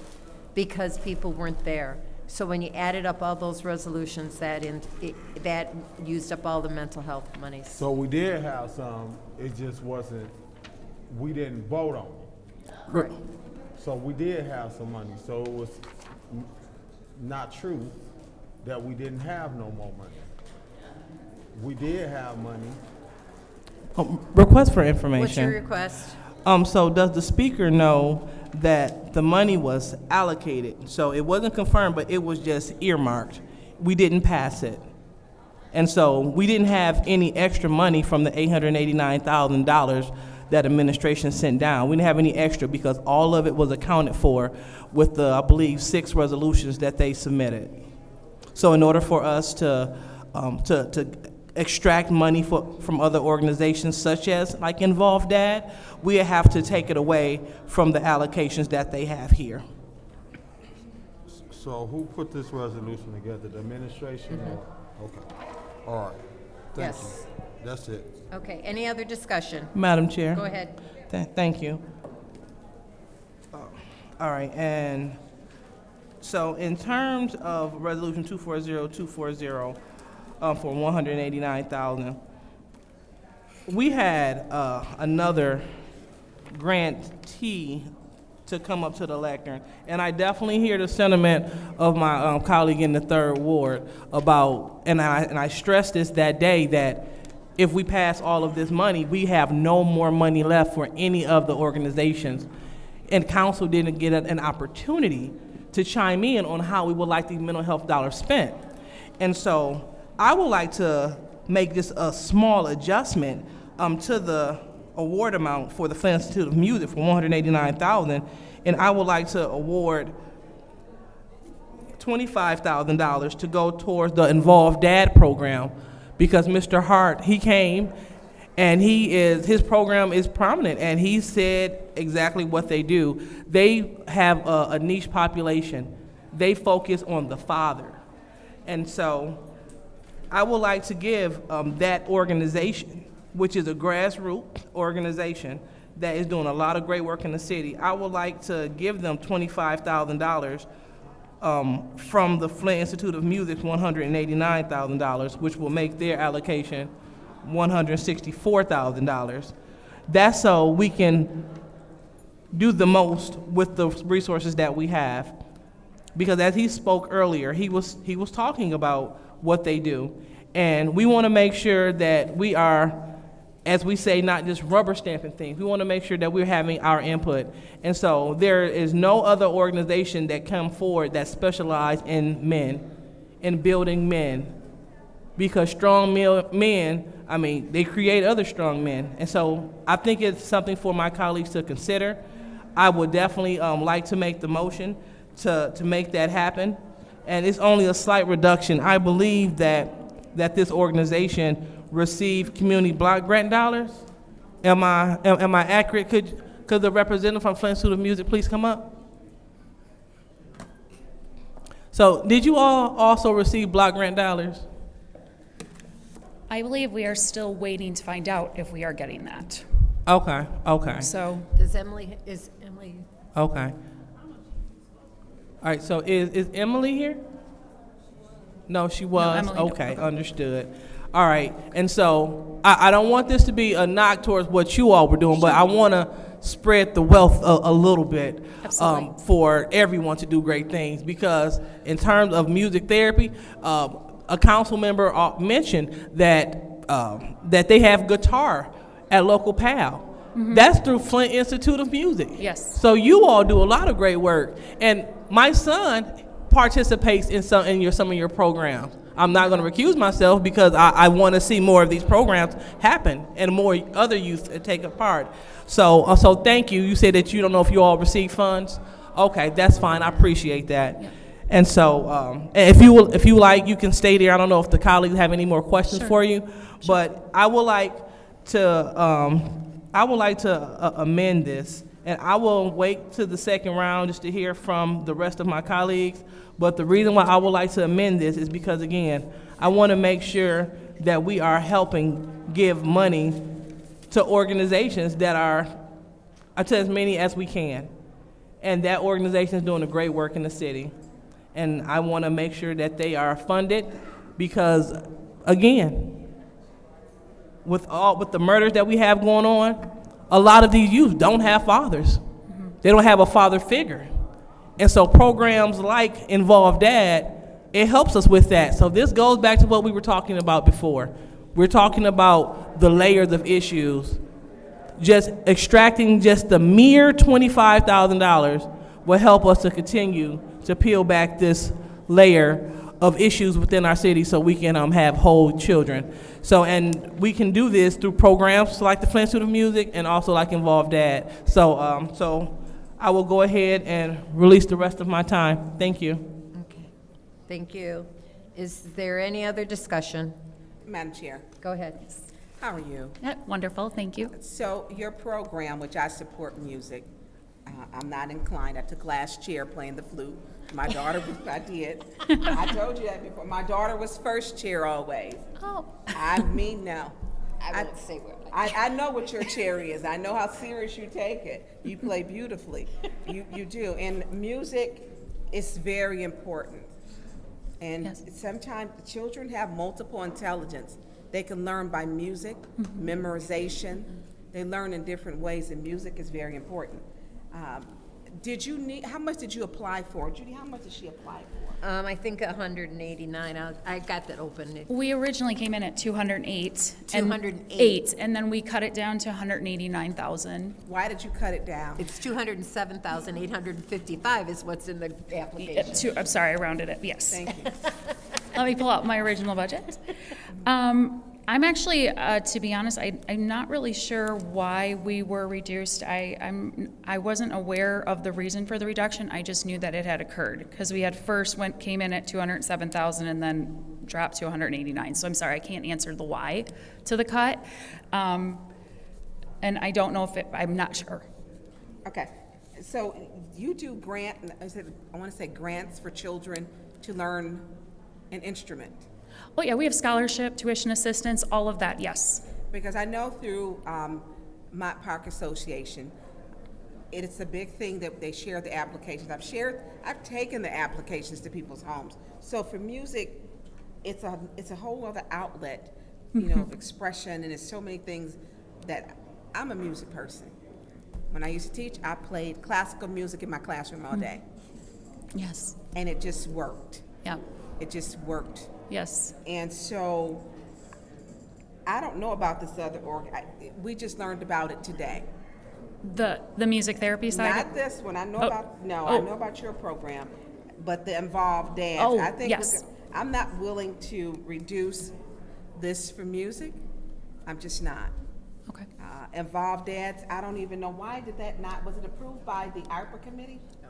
because people weren't there. So when you added up all those resolutions, that used up all the mental health monies. So we did have some, it just wasn't, we didn't vote on it. Correct. So we did have some money, so it was not true that we didn't have no more money. We did have money. Request for information. What's your request? So does the speaker know that the money was allocated? So it wasn't confirmed, but it was just earmarked. We didn't pass it. And so we didn't have any extra money from the $889,000 that administration sent down. We didn't have any extra because all of it was accounted for with the, I believe, 6 resolutions that they submitted. So in order for us to extract money from other organizations such as like Involved Dad, we have to take it away from the allocations that they have here. So who put this resolution together, the administration or? Okay, all right. Thank Yes. you. That's it. Okay, any other discussion? Madam Chair. Go ahead. Thank you. All right, and so in terms of Resolution 240240 for $189,000, we had another grantee to come up to the lectern, and I definitely hear the sentiment of my colleague in the 3rd Ward about, and I stressed this that day, that if we pass all of this money, we have no more money left for any of the organizations. And council didn't get an opportunity to chime in on how we would like the mental health dollars spent. And so I would like to make just a small adjustment to the award amount for the Flint Institute of Music for $189,000, and I would like to award $25,000 to go towards the Involved Dad program, because Mr. Hart, he came and his program is prominent, and he said exactly what they do. They have a niche population. They focus on the father. And so I would like to give that organization, which is a grassroots organization that is doing a lot of great work in the city, I would like to give them $25,000 from the Flint Institute of Music's $189,000, which will make their allocation $164,000. That's so we can do the most with the resources that we have. Because as he spoke earlier, he was talking about what they do. And we want to make sure that we are, as we say, not just rubber stamping things. We want to make sure that we're having our input. And so there is no other organization that come forward that specialize in men, in building men. Because strong men, I mean, they create other strong men. And so I think it's something for my colleagues to consider. I would definitely like to make the motion to make that happen. And it's only a slight reduction. I believe that this organization received community block grant dollars. Am I accurate? Could the representative from Flint Institute of Music please come up? So did you all also receive block grant dollars? I believe we are still waiting to find out if we are getting that. Okay. So Is Emily? Okay. All right, so is Emily here? No, she was? Emily, no. Okay, understood. All right, and so I don't want this to be a knock towards what you all were doing, but I want to spread the wealth a little bit for everyone to do great things, because in terms of music therapy, a council member mentioned that they have guitar at local PAL. Mm-hmm. That's through Flint Institute of Music. Yes. So you all do a lot of great work, and my son participates in some of your programs. I'm not going to recuse myself because I want to see more of these programs happen and more other youth take a part. So thank you. You said that you don't know if you all receive funds. Okay, that's fine. I appreciate that. Yeah. And so if you like, you can stay there. I don't know if the colleagues have any more questions for you, but I would like to amend this And I will wait to the second round just to hear from the rest of my colleagues. But the reason why I would like to amend this is because, again, I want to make sure that we are helping give money to organizations that are, to as many as we can. And that organization is doing a great work in the city. And I want to make sure that they are funded because, again, with the murders that we have going on, a lot of these youth don't have fathers. They don't have a father figure. And so programs like Involve Dad, it helps us with that. So this goes back to what we were talking about before. We're talking about the layers of issues. Just extracting just the mere $25,000 will help us to continue to peel back this layer of issues within our city so we can have whole children. So, and we can do this through programs like the Flint Institute of Music and also like Involve Dad. So, so I will go ahead and release the rest of my time. Thank you. Okay, thank you. Is there any other discussion? Madam Chair. Go ahead. How are you? Wonderful, thank you. So your program, which I support music, I'm not inclined. I took last year playing the flute. My daughter, I did. I told you that before. My daughter was first chair always. Oh. I mean, no. I won't say what. I know what your chair is. I know how serious you take it. You play beautifully. You do. And music is very important. And sometimes children have multiple intelligence. They can learn by music, memorization. They learn in different ways, and music is very important. Did you need, how much did you apply for? Judy, how much did she apply for? I think 189. I got that open. We originally came in at 208. 208. And then we cut it down to 189,000. Why did you cut it down? It's 207,855 is what's in the application. I'm sorry, I rounded it, yes. Thank you. Let me pull out my original budget. I'm actually, to be honest, I'm not really sure why we were reduced. I wasn't aware of the reason for the reduction. I just knew that it had occurred because we had first came in at 207,000 and then dropped to 189. So I'm sorry, I can't answer the why to the cut, and I don't know if I'm not sure. Okay, so you do I want to say grants for children to learn an instrument. Oh yeah, we have scholarship, tuition assistance, all of that, yes. Because I know through Mott Park Association, it's a big thing that they share the applications. I've taken the applications to people's homes. So for music, it's a whole other outlet, of expression, and there's so many things that I'm a music person. When I used to teach, I played classical music in my classroom all day. Yes. And it just worked. Yeah. It just worked. Yes. And so I don't know about this other we just learned about it today. The music therapy side? Not this one. I know I know about your program, but the Involved Dads. I think yes. I'm not willing to reduce this for music. I'm just not. Okay. Involved Dads, I don't even know why did that not, was it approved by the ARPA committee? No.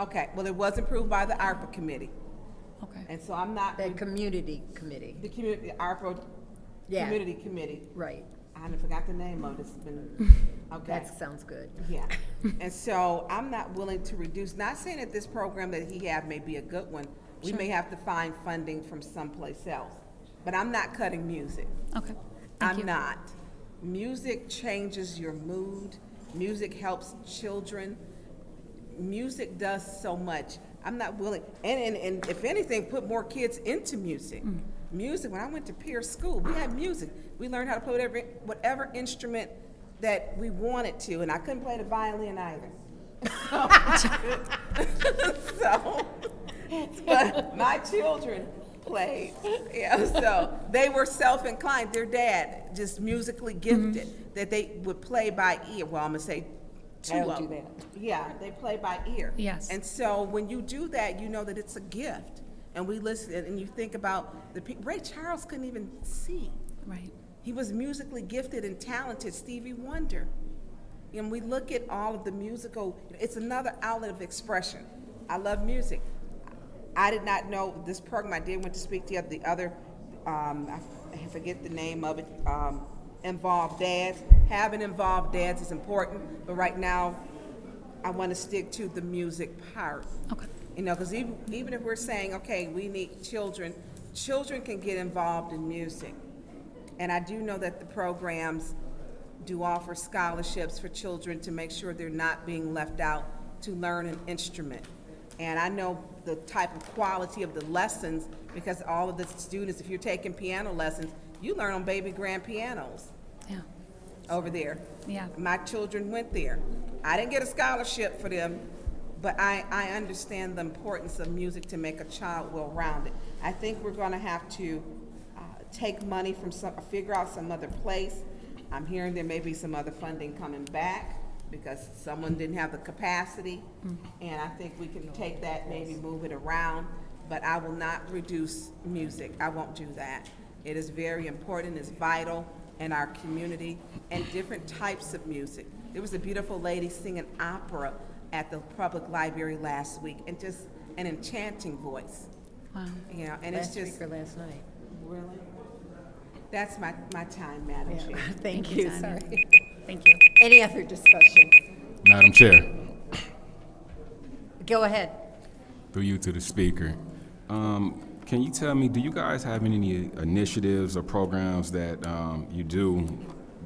Okay, well, it was approved by the ARPA committee. Okay. And so I'm not. The community committee. The community, ARPA community committee. Right. I forgot the name of it. It's been, okay. That sounds good. Yeah. And so I'm not willing to reduce, not saying that this program that he have may be a good one. We may have to find funding from someplace else. But I'm not cutting music. Okay. I'm not. Music changes your mood. Music helps children. Music does so much. I'm not willing, and if anything, put more kids into music. Music, when I went to Pierce School, we had music. We learned how to play whatever instrument that we wanted to, and I couldn't play the violin either. But my children played. Yeah, so they were self-inclined. Their dad, just musically gifted, that they would play by ear. Well, I'm going to say two of them. Yeah, they play by ear. Yes. And so when you do that, you know that it's a gift. And we listen, and you think about Ray Charles couldn't even see. Right. He was musically gifted and talented, Stevie Wonder. And we look at all of the musical, it's another outlet of expression. I love music. I did not know this program. I did went to speak to the other, I forget the name of it, Involved Dads. Having Involved Dads is important, but right now I want to stick to the music part. Okay. You know, because even if we're saying, okay, we need children, children can get involved in music. And I do know that the programs do offer scholarships for children to make sure they're not being left out to learn an instrument. And I know the type of quality of the lessons, because all of the students, if you're taking piano lessons, you learn on baby grand pianos. Yeah. Over there. Yeah. My children went there. I didn't get a scholarship for them, but I understand the importance of music to make a child well-rounded. I think we're gonna have to take money from figure out some other place. I'm hearing there may be some other funding coming back because someone didn't have the capacity. And I think we can take that, maybe move it around, but I will not reduce music. I won't do that. It is very important, it's vital in our community, and different types of music. There was a beautiful lady singing opera at the public library last week, and just an enchanting voice. Wow. You know, and Last it's just week or last night? really. That's my time, Madam Chair. Thank you, Tanya. sorry. Thank you. Any other discussion? Madam Chair, Go ahead. through you to the speaker, can you tell me, do you guys have any initiatives or programs that you do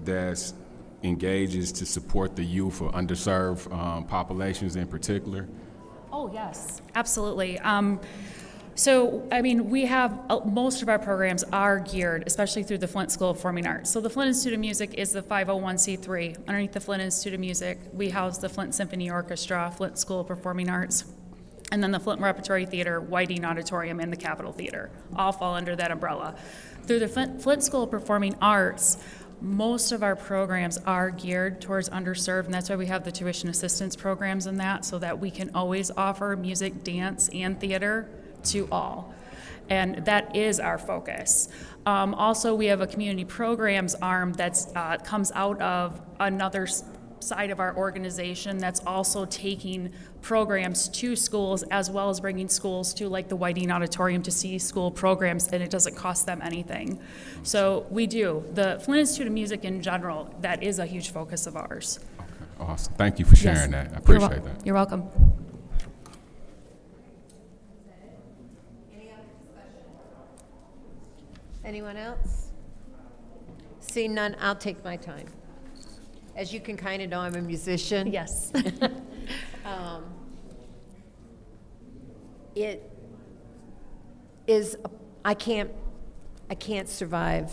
that engages to support the youth or underserved populations in particular? Oh, yes, absolutely. So, I mean, we have, most of our programs are geared, especially through the Flint School of Performing Arts. So the Flint Institute of Music is the 501c3. Underneath the Flint Institute of Music, we house the Flint Symphony Orchestra, Flint School of Performing Arts, and then the Flint Repertory Theater, Whiting Auditorium, and the Capitol Theater. All fall under that umbrella. Through the Flint School of Performing Arts, most of our programs are geared towards underserved, and that's why we have the tuition assistance programs in that, so that we can always offer music, dance, and theater to all. And that is our focus. Also, we have a community programs arm that's comes out of another side of our organization that's also taking programs to schools, as well as bringing schools to like the Whiting Auditorium to see school programs, and it doesn't cost them anything. So we do. The Flint Institute of Music in general, that is a huge focus of ours. Okay, awesome. Thank you for sharing that. I appreciate that. You're welcome. Anyone else? Seeing none, I'll take my time. As you can kind of know, I'm a musician. Yes. It is, I can't survive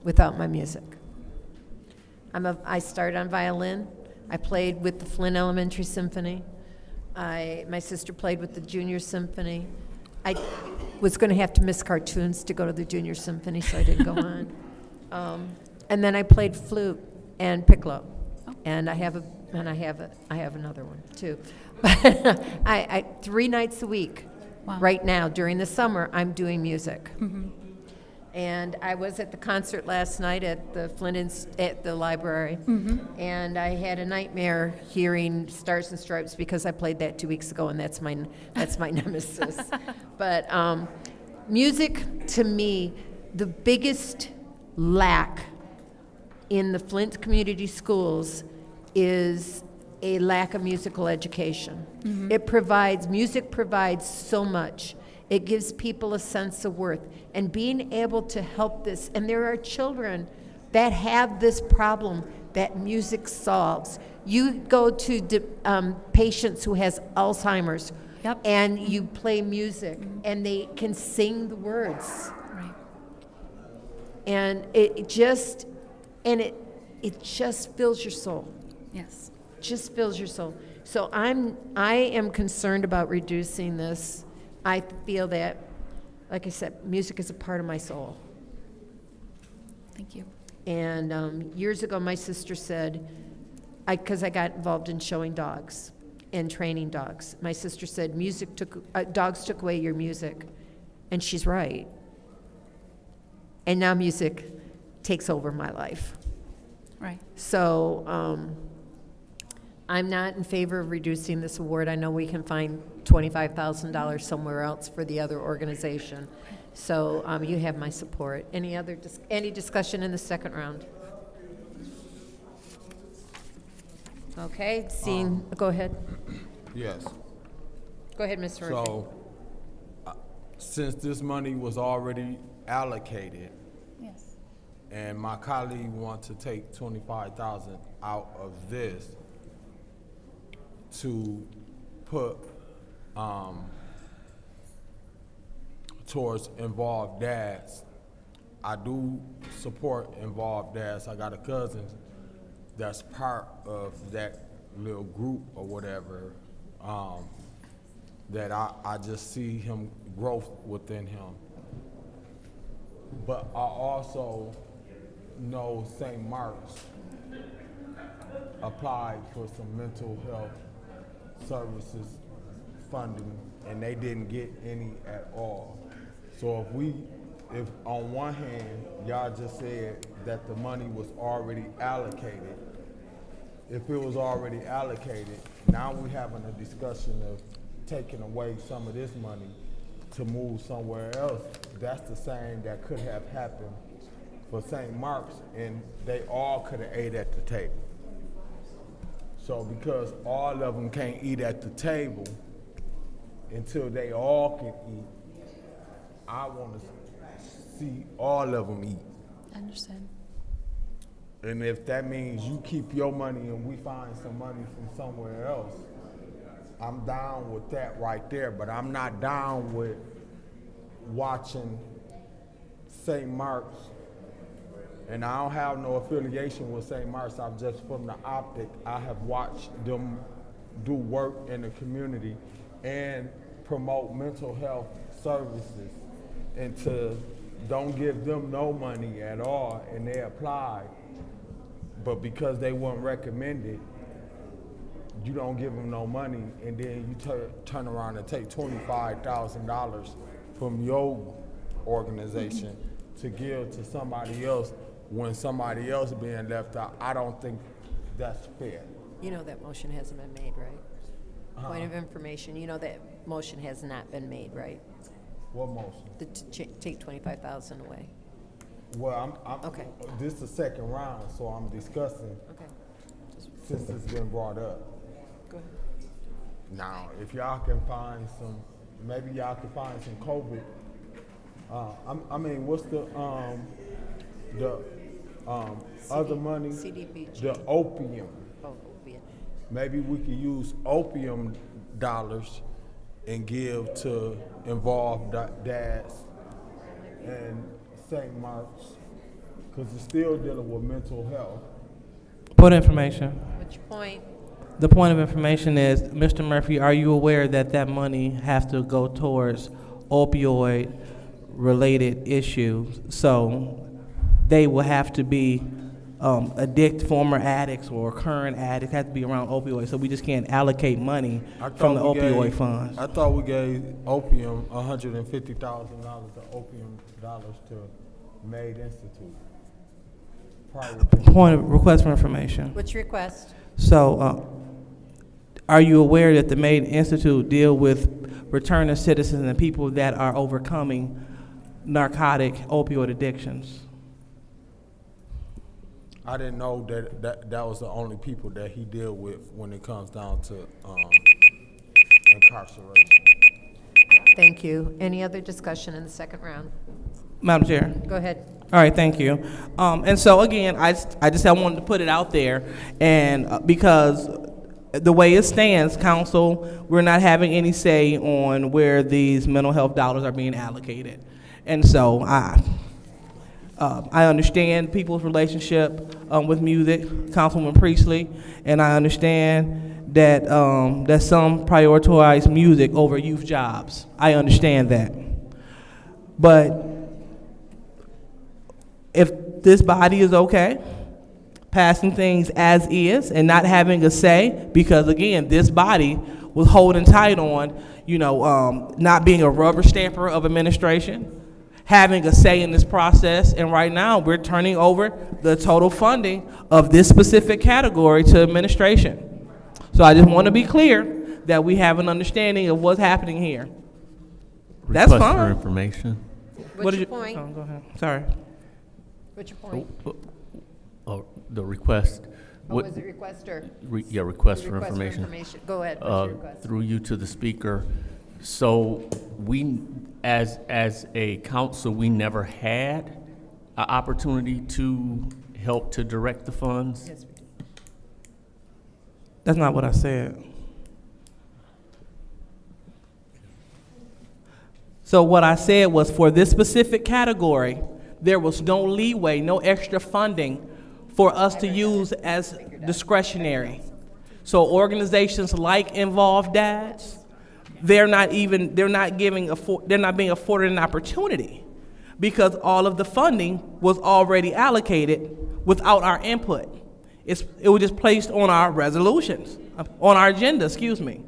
without my music. I started on violin. I played with the Flint Elementary Symphony. My sister played with the Junior Symphony. I was going to have to miss cartoons to go to the Junior Symphony, so I didn't go on. And then I played flute and piccolo, and I have another one too. I 3 nights a week. Wow. Right now during the summer, I'm doing music. Mm-hmm. And I was at the concert last night at the at the library, and I had a nightmare hearing Stars and Stripes because I played that 2 weeks ago, and that's my nemesis. But music, to me, the biggest lack in the Flint community schools is a lack of musical education. Music provides so much. It gives people a sense of worth. And being able to help this, and there are children that have this problem that music solves. You go to patients who has Alzheimer's, and you play music, and they can sing the words. Right. And it just fills your soul. Yes. Just fills your soul. So I am concerned about reducing this. I feel that, like I said, music is a part of my soul. Thank you. And years ago, my sister said, because I got involved in showing dogs and training dogs, my sister said, dogs took away your music. And she's right. And now music takes over my life. Right. So I'm not in favor of reducing this award. I know we can find $25,000 somewhere else for the other organization. So you have my support. Any discussion in the second round? Okay, seeing, go ahead. Yes. Go ahead, Mr. Murphy. So, since this money was already allocated, Yes. and my colleague wants to take 25,000 out of this to put towards involved dads, I do support involved dads. I got a cousin that's part of that little group or whatever, that I just see him growth within him. But I also know St. Mark's applied for some mental health services funding, and they didn't get any at all. So if on one hand, y'all just said that the money was already allocated, if it was already allocated, now we're having a discussion of taking away some of this money to move somewhere else. That's the same that could have happened for St. Mark's, and they all could have ate at the table. So because all of them can't eat at the table until they all can eat, I want to see all of them eat. I understand. And if that means you keep your money and we find some money from somewhere else, I'm down with that right there. But I'm not down with watching St. Mark's, and I don't have no affiliation with St. Mark's. I'm just from the optic. I have watched them do work in the community and promote mental health services, and to don't give them no money at all, and they applied, but because they weren't recommended, you don't give them no money, and then you turn around and take $25,000 from your organization to give to somebody else when somebody else being left out. I don't think that's fair. You know that motion hasn't been made, right? Point of information, you know that motion has not been made, right? What motion? To take 25,000 away. Well, I'm Okay. This is the second round, so I'm discussing Okay. since it's been brought up. Go ahead. Now, if y'all can find some, maybe y'all can find some COVID. I mean, what's the other money? CDBG. The opium. Oh, opiate. Maybe we could use opium dollars and give to involved dads and St. Mark's, because it's still dealing with mental health. Point of information. Which point? The point of information is, Mr. Murphy, are you aware that that money has to go towards opioid-related issues? So they will have to be former addicts or current addicts, have to be around opioids. So we just can't allocate money from the opioid funds. I thought we gave opium $150,000 of opium dollars to Made Institute. Point of request for information. What's your request? So, are you aware that the Made Institute deal with returning citizens and people that are overcoming narcotic opioid addictions? I didn't know that was the only people that he deal with when it comes down to incarceration. Thank you. Any other discussion in the second round? Madam Chair. Go ahead. All right, thank you. And so again, I wanted to put it out there, and because the way it stands, council, we're not having any say on where these mental health dollars are being allocated. And so I understand people's relationship with music, Councilwoman Priestley, and I understand that that some prioritize music over youth jobs. I understand that. But if this body is okay passing things as is and not having a say, because again, this body was holding tight on, not being a rubber stamper of administration, having a say in this process, and right now we're turning over the total funding of this specific category to administration. So I just want to be clear that we have an understanding of what's happening here. That's Request fine. for information. What's your point? Oh, go ahead. Sorry. What's your point? The request Or was it request or? Yeah, request for Request for information. information. Go ahead, what's your request? Through you to the speaker. So we, as a council, we never had an opportunity to help to direct the funds? Yes, we did. That's not what I said. So what I said was for this specific category, there was no leeway, no extra funding for us to use as discretionary. So organizations like Involved Dads, they're not being afforded an opportunity because all of the funding was already allocated without our input. It was just placed on our resolutions, on our agenda, excuse me.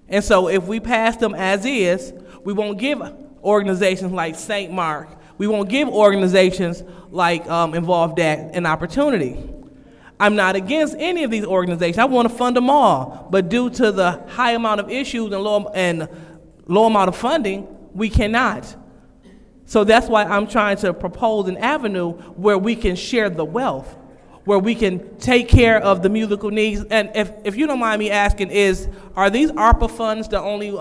And so if we pass them as is, we won't give organizations like St. Mark, we won't give organizations like Involved Dad an opportunity. I'm not against any of these organizations. I want to fund them all. But due to the high amount of issues and low amount of funding, we cannot. So that's why I'm trying to propose an avenue where we can share the wealth, where we can take care of the musical needs. And if you don't mind me asking, are these ARPA funds the only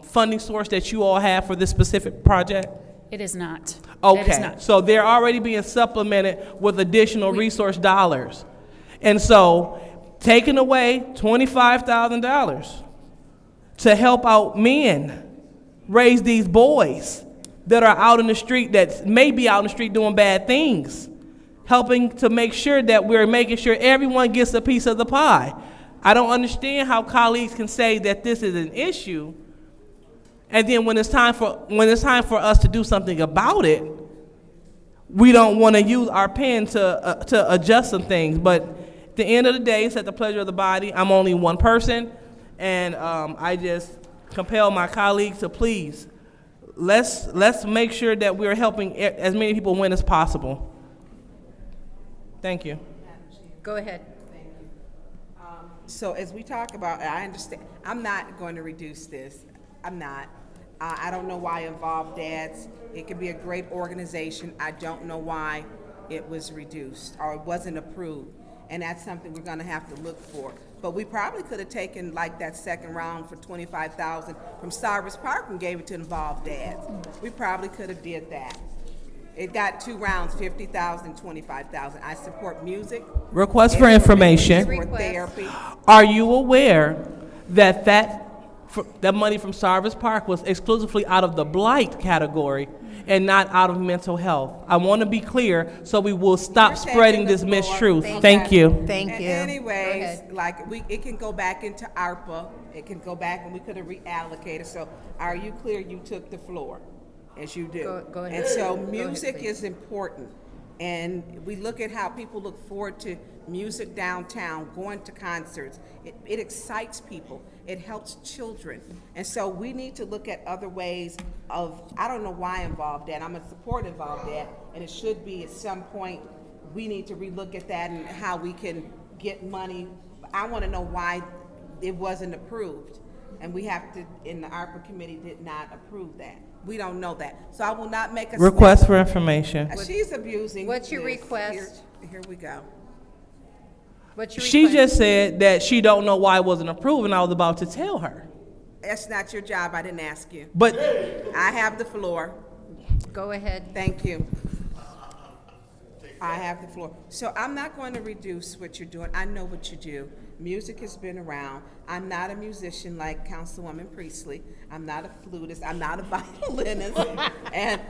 funding source that you all have for this specific project? It is not. Okay, It is not. so they're already being supplemented with additional resource dollars. And so taking away $25,000 to help out men raise these boys that are out in the street, that may be out in the street doing bad things, helping to make sure that we're making sure everyone gets a piece of the pie. I don't understand how colleagues can say that this is an issue, and then when it's time for us to do something about it, we don't want to use our pen to adjust some things. But at the end of the day, it's at the pleasure of the body. I'm only one person, and I just compel my colleagues to please, let's make sure that we're helping as many people win as possible. Thank you. Go ahead. So as we talk about, I understand, I'm not going to reduce this. I'm not. I don't know why Involved Dads, it could be a great organization. I don't know why it was reduced or it wasn't approved. And that's something we're gonna have to look for. But we probably could have taken like that second round for $25,000 from Cyrus Park and gave it to Involved Dads. We probably could have did that. It got 2 rounds, $50,000, $25,000. I support music. Request for information. For therapy. Are you aware that that money from Cyrus Park was exclusively out of the blight category and not out of mental health? I want to be clear so we will stop spreading this mistruth. Thank you. Thank you. Anyways, like it can go back into ARPA. It can go back and we could have reallocated. So are you clear you took the floor? As you do. Go ahead. And so Go ahead, music please. is important. And we look at how people look forward to music downtown, going to concerts. It excites people. It helps children. And so we need to look at other ways of, I don't know why Involved Dad. I'm a support Involved Dad, and it should be at some point, we need to relook at that and how we can get money. I want to know why it wasn't approved. And we have to, in the ARPA committee, did not approve that. We don't know that. So I will not make a Request for information. She's abusing. What's your this. request? Here we go. What's your She request? just said that she don't know why it wasn't approved, and I was about to tell her. That's not your job. I didn't ask you. But I have the floor. Go ahead. Thank you. I have the floor. So I'm not going to reduce what you're doing. I know what you do. Music has been around. I'm not a musician like Councilwoman Priestley. I'm not a flutist. I'm not a violinist. And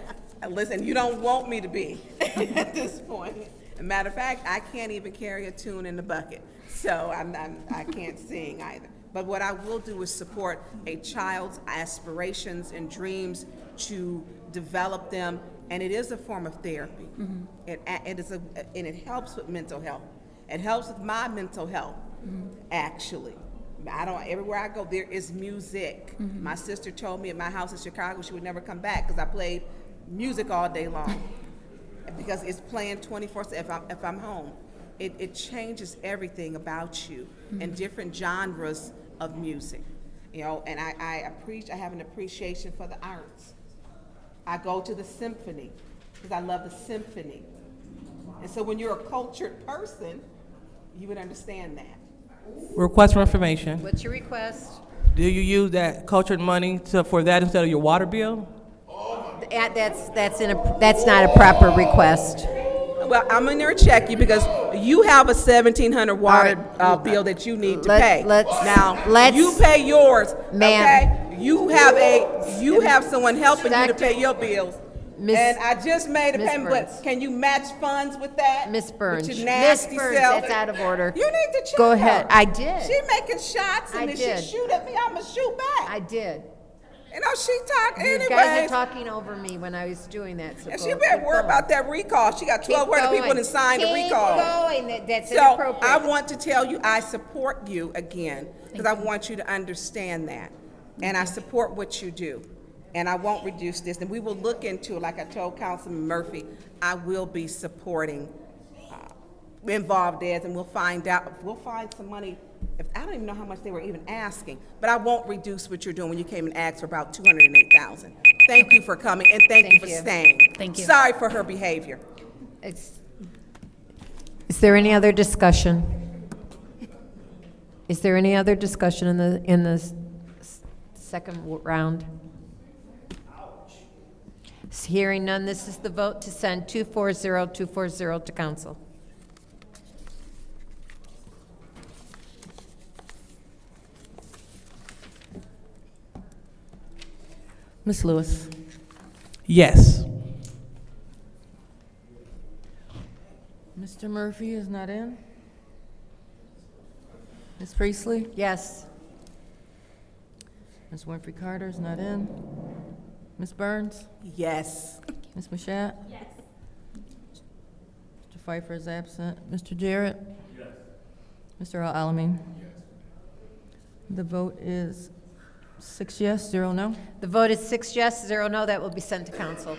listen, you don't want me to be at this point. As a matter of fact, I can't even carry a tune in the bucket. So I can't sing either. But what I will do is support a child's aspirations and dreams to develop them, and it is a form of therapy. Mm-hmm. And it helps with mental health. It helps with my mental health, actually. Everywhere I go, there is music. Mm-hmm. My sister told me at my house in Chicago she would never come back because I played music all day long. Because it's playing 24/7 if I'm home. It changes everything about you and different genres of music. You know, and I have an appreciation for the arts. I go to the symphony because I love the symphony. And so when you're a cultured person, you would understand that. Request for information. What's your request? Do you use that cultured money for that instead of your water bill? That's not a proper request. Well, I'm going to check you because you have a $1,700 water bill that you need to pay. You pay yours, ma'am. okay? You have someone helping you to pay your bills. And I just made a payment, but can you match funds with that? Miss Burns. With your nasty self? That's out of order. You need to check Go ahead. her. I did. She making shots, and I if did. she shoot at me, I'ma shoot back. I did. You know, she talk You anyway. guys are talking over me when I was doing that. So And go- she better keep worry going. about that recall. She got Keep 1,200 people going. that signed the recall. Keep going. That's So inappropriate. I want to tell you, I support you again, because I want you to understand that. And I support what you do. And I won't reduce this. And we will look into, like I told Councilman Murphy, I will be supporting involved ads, and we'll find some money. I don't even know how much they were even asking, but I won't reduce what you're doing when you came and asked for about $208,000. Thank you for coming, and thank you for staying. Thank you. Sorry for her behavior. Is there any other discussion? Is there any other discussion in the second round? Hearing none, this is the vote to send 240-240 to council. Ms. Lewis. Yes. Mr. Murphy is not in. Ms. Priestley? Yes. Ms. Winfrey Carter is not in. Ms. Burns? Yes. Ms. Mashat? Yes. Mr. Pfeiffer is absent. Mr. Jarrett? Yes. Mr. Al-Alamin? Yes. The vote is 6 yes, 0 no. The vote is 6 yes, 0 no. That will be sent to council.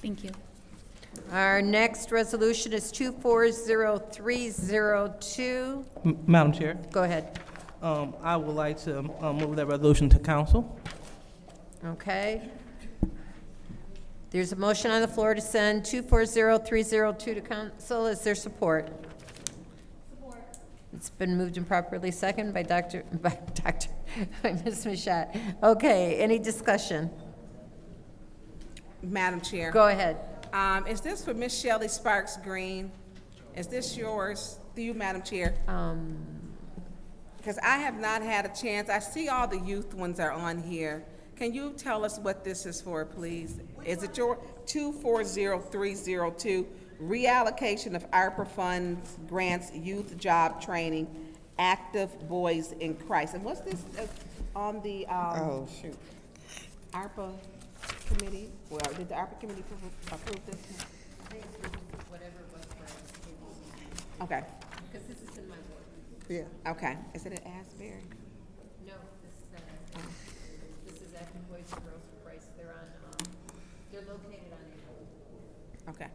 Thank you. Our next resolution is 240302. Madam Chair, Go ahead. I would like to move that resolution to council. Okay. There's a motion on the floor to send 240302 to council. Is there support? Support. It's been moved and properly seconded by by Ms. Mashat. Okay, any discussion? Madam Chair. Go ahead. Is this for Miss Shelley Sparks Green? Is this yours, through you, Madam Chair? Because I have not had a chance. I see all the youth ones are on here. Can you tell us what this is for, please? Is it your 240302, reallocation of ARPA funds, grants, youth job training, active boys in Christ? And what's this on the Oh, shoot. ARPA committee? Well, did the ARPA committee approve this? Okay. Because this is in my board. Yeah. Okay. Is it at Asbury? No, this is Acton Boys and Girls in Christ. They're located on Okay.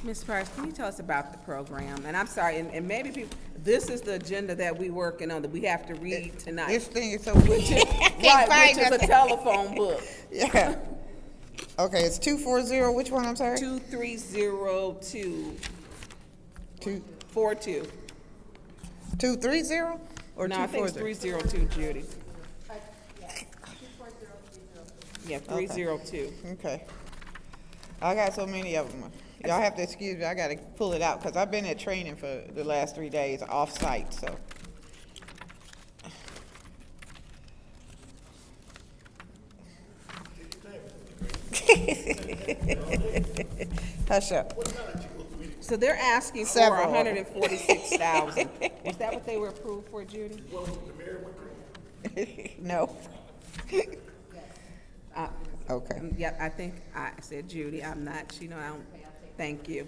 Ms. Price, can you tell us about the program? And I'm sorry, and maybe people, this is the agenda that we working on, that we have to read tonight. This thing is so weird. Right, which is a telephone book. Yeah. Okay, it's 240, which one, I'm sorry? 2302. 42. 230 or No, I think it's 240? 302, Judy. Yeah, 302. Okay. I got so many of them. Y'all have to excuse me, I gotta pull it out, because I've been at training for the last 3 days, off-site, so. Hush up. So they're asking for Several. 146,000. Was that what they were approved for, Judy? No. Okay. Yep, I think I said Judy. I'm not. She know I don't. Thank you.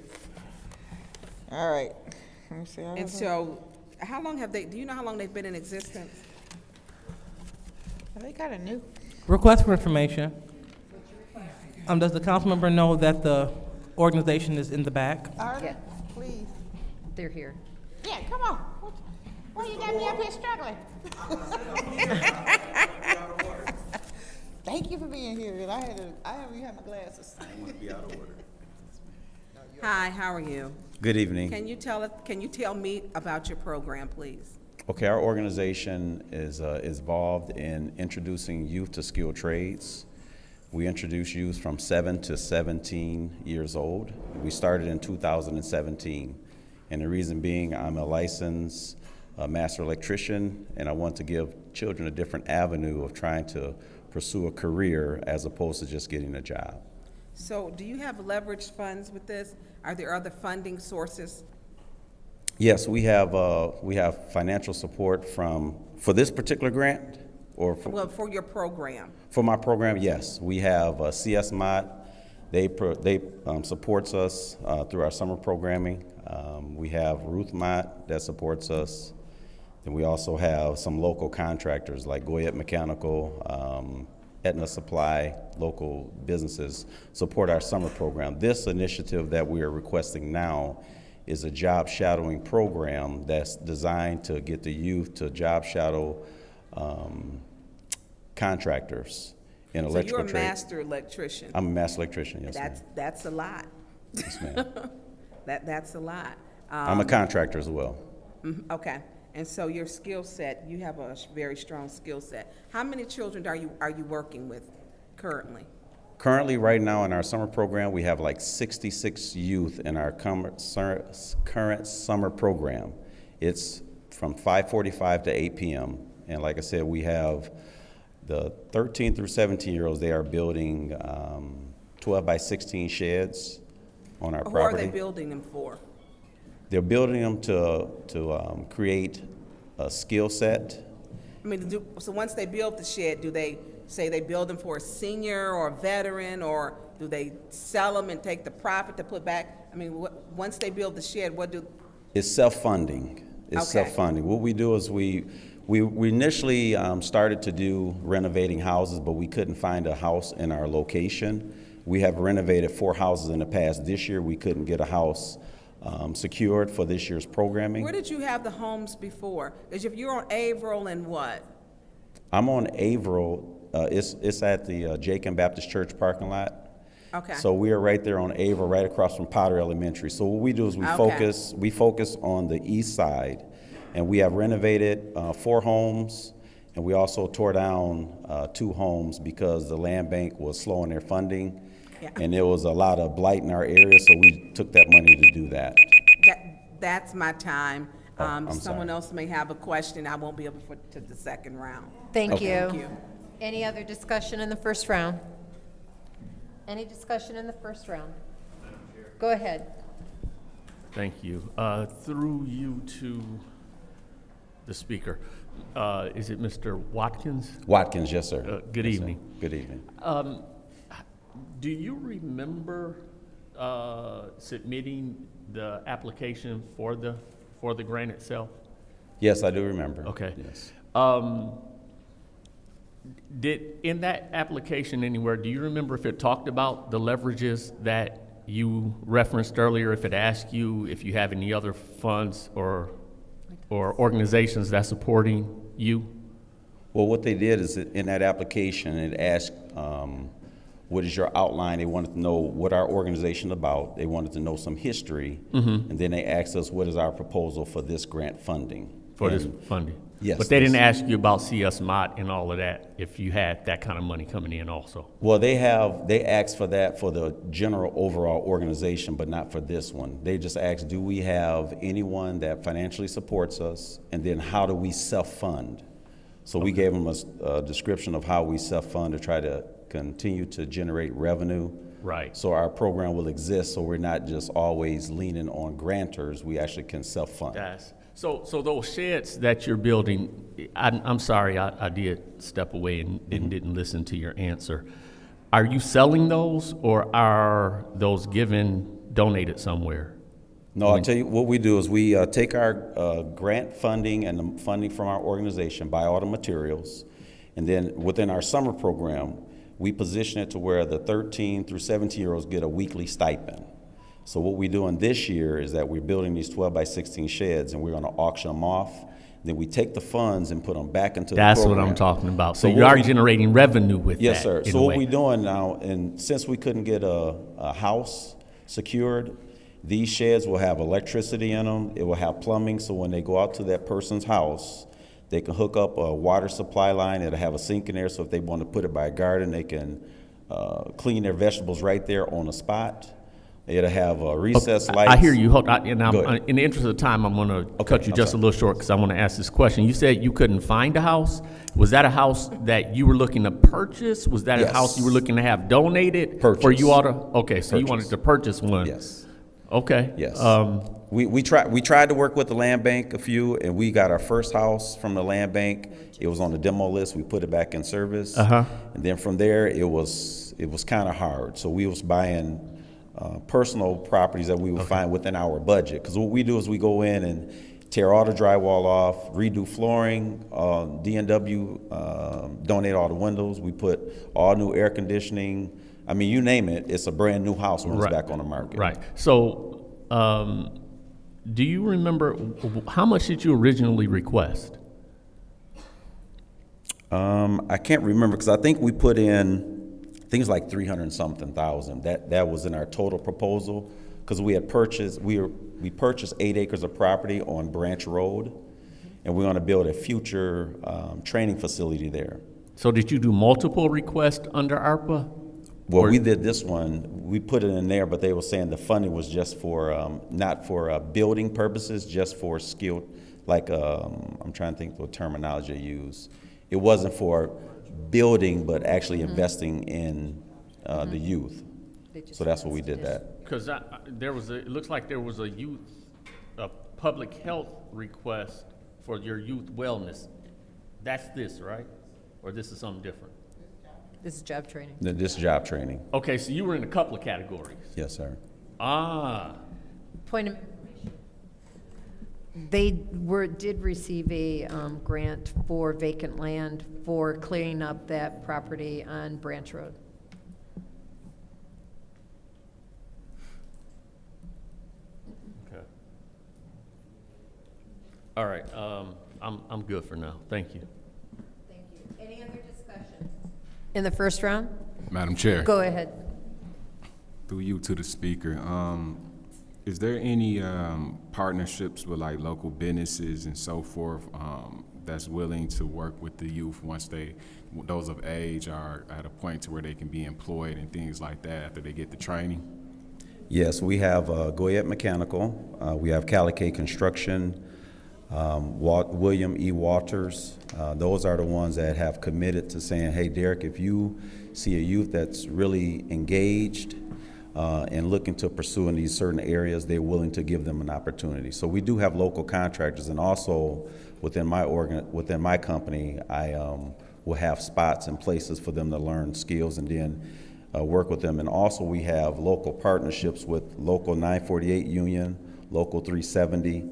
All right. Let me see. And so, how long have they? Do you know how long they've been in existence? They got a new. Request for information. Does the council member know that the organization is in the back? Yeah. Please. They're here. Yeah, come on. Why you got me up here struggling? Thank you for being here. I haven't even had my glasses. I want to be out of order. Hi, how are you? Good evening. Can you tell me about your program, please? Okay, our organization is involved in introducing youth to skilled trades. We introduce youth from 7 to 17 years old. We started in 2017. And the reason being, I'm a licensed master electrician, and I want to give children a different avenue of trying to pursue a career as opposed to just getting a job. So do you have leveraged funds with this? Are there other funding sources? Yes, we have financial support for this particular grant, or For your program. for my program. Yes, we have CSMOT. They supports us through our summer programming. We have RuthMott that supports us. Then we also have some local contractors like Goyette Mechanical, Aetna Supply, local businesses support our summer program. This initiative that we are requesting now is a job shadowing program that's designed to get the youth to job shadow contractors in electrical trades. So you're a master electrician. I'm a master electrician, yes, ma'am. That's a lot. Yes, ma'am. That's a lot. I'm a contractor as well. Okay. And so your skill set, you have a very strong skill set. How many children are you working with currently? Currently, right now in our summer program, we have like 66 youth in our current summer program. It's from 5:45 to 8 p.m. And like I said, we have the 13 through 17-year-olds. They are building 12 by 16 sheds on our Who property. are they building them for? They're building them to create a skill set. I mean, so once they build the shed, do they say they build them for a senior or a veteran, or do they sell them and take the profit to put back? I mean, once they build the shed, what do? It's self-funding. It's Okay. self-funding. What we do is we initially started to do renovating houses, but we couldn't find a house in our location. We have renovated 4 houses in the past. This year, we couldn't get a house secured for this year's programming. Where did you have the homes before? Because if you're on Averill and what? I'm on Averill. It's at the Jacob Baptist Church parking lot. Okay. So we are right there on Averill, right across from Potter Elementary. So what we do is we focus on the east side, and we have renovated 4 homes, and we also tore down 2 homes because the land bank was slow in their funding. Yeah. And there was a lot of blight in our area, so we took that money to do that. That's my time. I'm Someone sorry. else may have a question. I won't be able to the second round. Thank Okay. you. Thank you. Any other discussion in the first round? Any discussion in the first round? Go ahead. Thank you. Through you to the speaker, is it Mr. Watkins? Watkins, yes, sir. Good Yes, sir. evening. Good evening. Do you remember submitting the application for the grant itself? Yes, I do remember. Okay. Yes. Did, in that application anywhere, do you remember if it talked about the leverages that you referenced earlier, if it asked you if you have any other funds or organizations that's supporting you? Well, what they did is in that application, it asked, what is your outline? They wanted to know what our organization is about. They wanted to know some history. And then they asked us, what is our proposal for this grant funding? For this funding? Yes. But they didn't ask you about CSMOT and all of that, if you had that kind of money coming in also? Well, they asked for that for the general overall organization, but not for this one. They just asked, do we have anyone that financially supports us? And then how do we self-fund? So we gave them a description of how we self-fund to try to continue to generate revenue. Right. So our program will exist, so we're not just always leaning on grantors. We actually can self-fund. So those sheds that you're building, I'm sorry, I did step away and didn't listen to your answer. Are you selling those, or are those donated somewhere? No, I'll tell you what we do is we take our grant funding and the funding from our organization, buy all the materials, and then within our summer program, we position it to where the 13 through 17-year-olds get a weekly stipend. So what we're doing this year is that we're building these 12 by 16 sheds, and we're going to auction them off. Then we take the funds and put them back into the program. That's what I'm talking about. So you are generating revenue with that. Yes, sir. in So a what way. we're doing now, and since we couldn't get a house secured, These sheds will have electricity in them. It will have plumbing, so when they go out to that person's house, they can hook up a water supply line. It'll have a sink in there, so if they want to put it by a garden, they can clean their vegetables right there on the spot. It'll have recessed lights. I hear you. Hold on, Go ahead. in the interest of time, I'm going to cut you just a little short because I want to ask this question. You said you couldn't find a house. Was that a house that you were looking to purchase? Was that Yes. a house you were looking to have donated? Purchase. For you all to? Okay, so you Purchase. wanted to purchase one. Yes. Okay. Yes. We tried to work with the land bank a few, and we got our first house from the land bank. It was on the demo list. We put it back in service. Uh-huh. And then from there, it was kind of hard. So we was buying personal properties that we would find within our budget. Because what we do is we go in and tear all the drywall off, redo flooring, D&W donate all the windows. We put all new air conditioning. I mean, you name it, it's a brand new house when it's back on the market. Right. So, do you remember how much did you originally request? I can't remember because I think we put in things like 300 and something thousand. That was in our total proposal because we had purchased we purchased 8 acres of property on Branch Road, and we're going to build a future training facility there. So did you do multiple requests under ARPA? Well, we did this one. We put it in there, but they were saying the funding was just for not for building purposes, just for skilled. Like I'm trying to think what terminology I use. It wasn't for building, but actually investing in the youth. So that's what we did that. Because it looks like there was a public health request for your youth wellness. That's this, right? Or this is something different? This is job training. This job training. Okay, so you were in a couple of categories. Yes, sir. Ah. Point of they did receive a grant for vacant land for clearing up that property on Branch Road. Okay. All right. I'm good for now. Thank you. Thank you. Any other discussion? In the first round? Madam Chair. Go ahead. Through you to the speaker. Is there any partnerships with like local businesses and so forth that's willing to work with the youth once those of age are at a point to where they can be employed and things like that after they get the training? Yes, we have Goyette Mechanical. We have Calicut Construction, William E. Walters. Those are the ones that have committed to saying, hey, Derek, if you see a youth that's really engaged and looking to pursue in these certain areas, they're willing to give them an opportunity. So we do have local contractors, and also within my company, I will have spots and places for them to learn skills and then work with them. And also we have local partnerships with Local 948 Union, Local 370,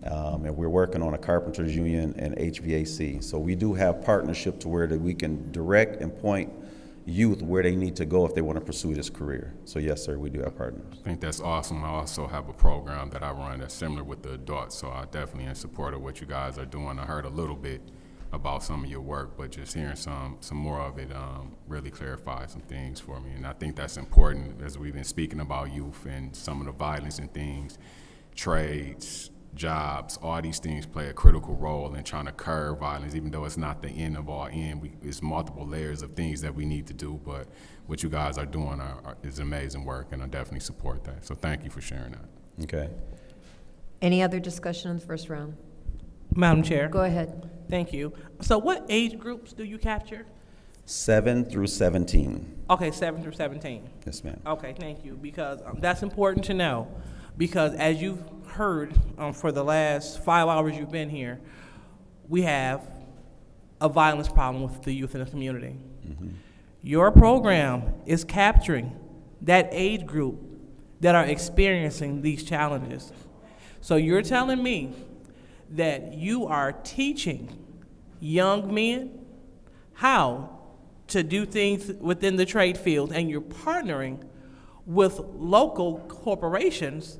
and we're working on a Carpenters Union and HVAC. So we do have partnership to where that we can direct and point youth where they need to go if they want to pursue this career. So yes, sir, we do have partners. I think that's awesome. I also have a program that I run that's similar with the adults, so I definitely in support of what you guys are doing. I heard a little bit about some of your work, but just hearing some more of it really clarified some things for me. And I think that's important as we've been speaking about youth and some of the violence and things, trades, jobs, all these things play a critical role in trying to curb violence, even though it's not the end of all end. It's multiple layers of things that we need to do, but what you guys are doing is amazing work, and I definitely support that. So thank you for sharing that. Okay. Any other discussion in the first round? Madam Chair. Go ahead. Thank you. So what age groups do you capture? 7 through 17. Okay, 7 through 17. Yes, ma'am. Okay, thank you, because that's important to know. Because as you've heard for the last 5 hours you've been here, we have a violence problem with the youth in the community. Mm-hmm. Your program is capturing that age group that are experiencing these challenges. So you're telling me that you are teaching young men how to do things within the trade field, and you're partnering with local corporations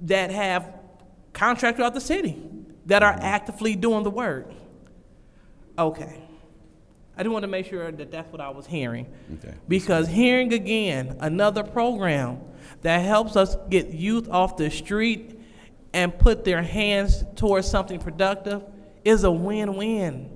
that have contracts throughout the city that are actively doing the work. Okay. I just want to make sure that that's what I was hearing. Okay. Because hearing again another program that helps us get youth off the street and put their hands towards something productive is a win-win.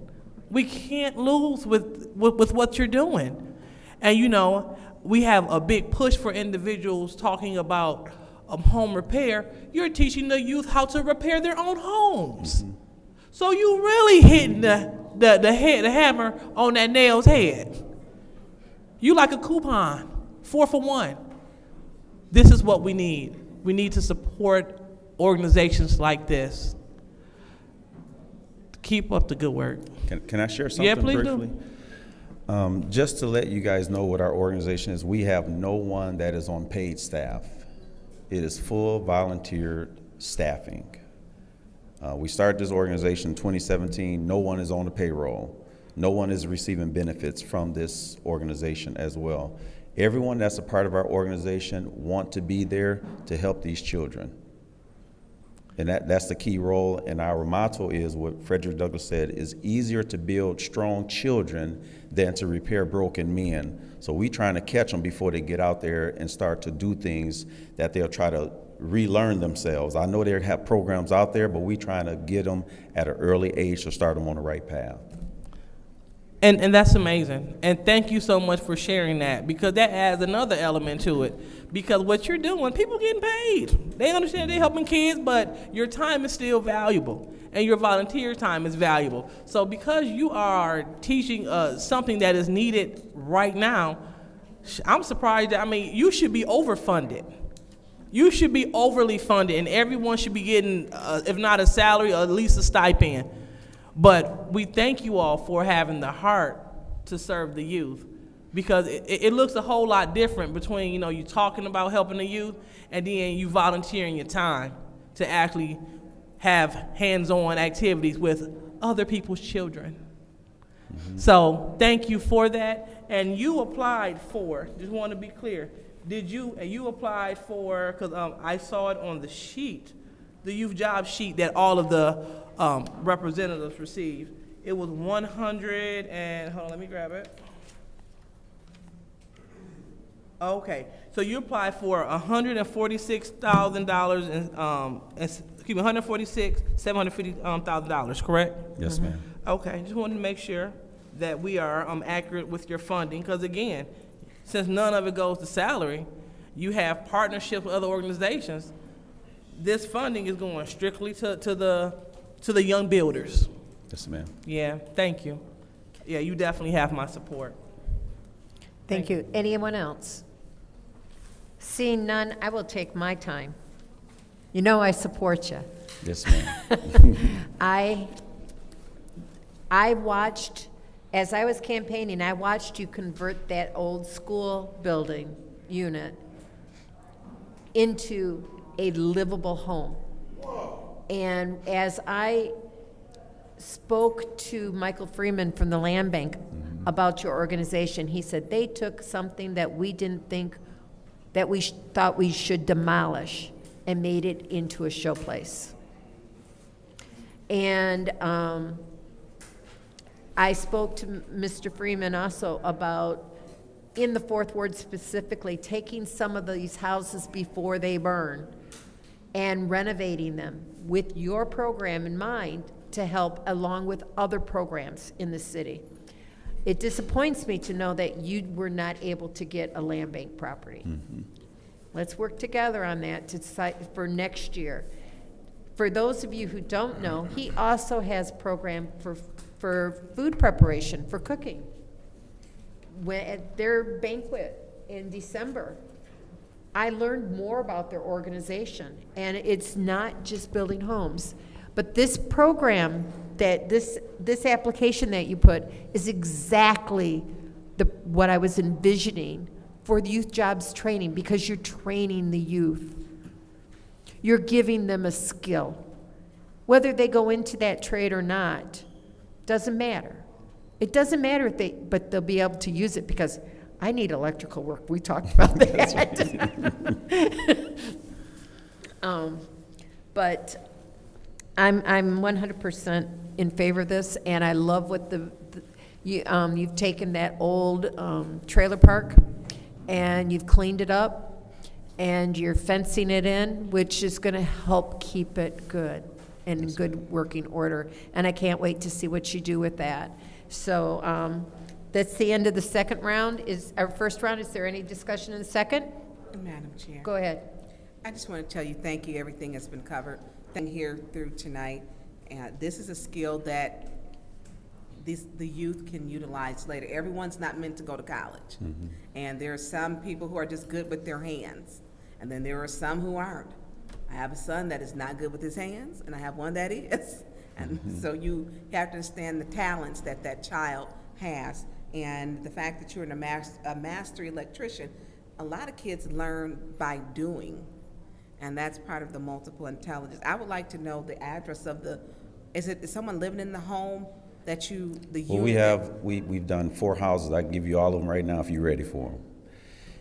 We can't lose with what you're doing. And you know, we have a big push for individuals talking about home repair. You're teaching the youth how to repair their own homes. So you really hitting the hammer on that nail's head. You like a coupon, 4 for 1. This is what we need. We need to support organizations like this. Keep up the good work. Can I share something Yeah, please briefly? Just to let you guys know what our organization is, we have no one that is on paid staff. It is full volunteer staffing. We started this organization in 2017. No one is on the payroll. No one is receiving benefits from this organization as well. Everyone that's a part of our organization want to be there to help these children. And that's the key role. And our motto is what Frederick Douglass said, is easier to build strong children than to repair broken men. So we trying to catch them before they get out there and start to do things that they'll try to relearn themselves. I know they have programs out there, but we trying to get them at an early age to start them on the right path. And that's amazing. And thank you so much for sharing that, because that adds another element to it. Because what you're doing, people getting paid. They understand they're helping kids, but your time is still valuable. And your volunteer time is valuable. So because you are teaching something that is needed right now, I'm surprised that, you should be overfunded. You should be overly funded, and everyone should be getting, if not a salary, at least a stipend. But we thank you all for having the heart to serve the youth, because it looks a whole lot different between, you talking about helping the youth and then you volunteering your time to actually have hands-on activities with other people's children. So thank you for that. And you applied for, just want to be clear, you applied for, because I saw it on the sheet, the youth job sheet that all of the representatives received. It was 100 and, hold on, let me grab it. Okay, so you applied for $146,000 and $750,000, correct? Yes, ma'am. Okay, just wanted to make sure that we are accurate with your funding, because again, since none of it goes to salary, you have partnerships with other organizations. This funding is going strictly to the young builders. Yes, ma'am. Yeah, thank you. Yeah, you definitely have my support. Thank you. Anyone else? Seeing none, I will take my time. You know I support you. Yes, ma'am. I watched, as I was campaigning, I watched you convert that old school building unit into a livable home. And as I spoke to Michael Freeman from the Land Bank about your organization, he said they took something that we didn't think, that we thought we should demolish, and made it into a showplace. And I spoke to Mr. Freeman also about, in the Fourth Ward specifically, taking some of these houses before they burn and renovating them with your program in mind to help, along with other programs in the city. It disappoints me to know that you were not able to get a land bank property. Let's work together on that to decide for next year. For those of you who don't know, he also has a program for food preparation, for cooking. At their banquet in December, I learned more about their organization, and it's not just building homes. But this program, that this application that you put, is exactly what I was envisioning for the youth jobs training, because you're training the youth. You're giving them a skill. Whether they go into that trade or not, doesn't matter. It doesn't matter but they'll be able to use it, because I need electrical work. We talked about that. But I'm 100% in favor of this, and I love what you've taken that old trailer park and you've cleaned it up, and you're fencing it in, which is going to help keep it good and in good working order. And I can't wait to see what you do with that. So that's the end of the second round. Is our first round? Is there any discussion in the second? Madam Chair. Go ahead. I just want to tell you thank you. Everything has been covered. Thank you here through tonight. And this is a skill that the youth can utilize later. Everyone's not meant to go to college. And there are some people who are just good with their hands. And then there are some who aren't. I have a son that is not good with his hands, and I have one that is. And so you have to understand the talents that that child has. And the fact that you're a master electrician, a lot of kids learn by doing. And that's part of the multiple intelligence. I would like to know the address of is someone living in the home that Well, we've done 4 houses. I can give you all of them right now if you're ready for them.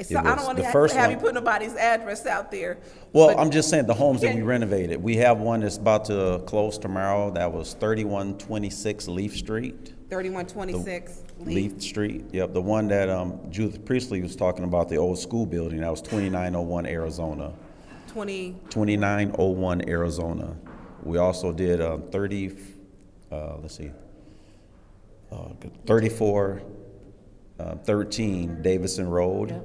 So I don't want to have you put nobody's address out there. Well, I'm just saying the homes that we renovated. We have one that's about to close tomorrow. That was 3126 Leaf Street. 3126 Leaf Street. Yep, the one that Judith Priestley was talking about, the old school building. That was 2901 Arizona. 2901 Arizona. We also did 3413 Davidson Road. Yep.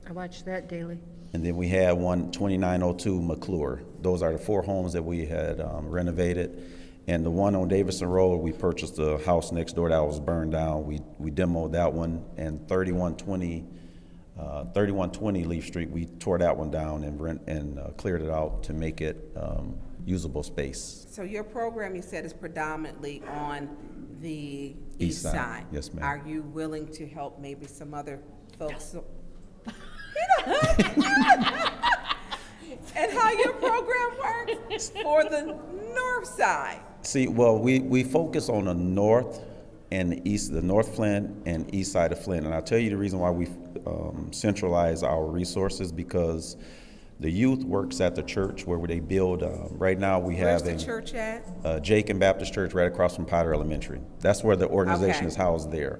I watch that daily. And then we had 2902 McClure. Those are the 4 homes that we had renovated. And the one on Davidson Road, we purchased a house next door that was burned down. We demoed that one. And 3120 Leaf Street, we tore that one down and cleared it out to make it usable space. So your program, you said, is predominantly on the east side. Yes, ma'am. Are you willing to help maybe some other folks? And how your program works for the north side? See, well, we focus on the north and the east, the North Flint and east side of Flint. And I'll tell you the reason why we centralize our resources, because the youth works at the church where they build. Right now we have Where's the church at? Jacob Baptist Church right across from Potter Elementary. That's where the organization is housed there.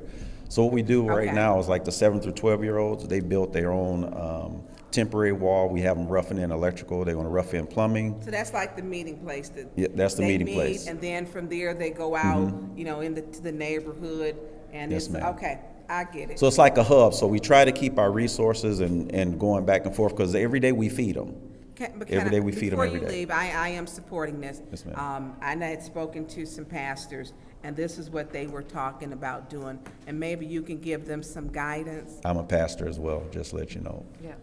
So what we do right now is like the 7 through 12-year-olds, they built their own temporary wall. We have them roughing in electrical. They want to rough in plumbing. So that's like the meeting place. Yeah, that's the meeting place. And then from there they go out, to the neighborhood. And Yes, ma'am. Okay, I get it. So it's like a hub. So we try to keep our resources and going back and forth, because every day we feed them. Every day we feed them every day. Before you leave, I am supporting this. Yes, ma'am. I had spoken to some pastors, and this is what they were talking about doing, and maybe you can give them some guidance. I'm a pastor as well, just to let you know. Yeah.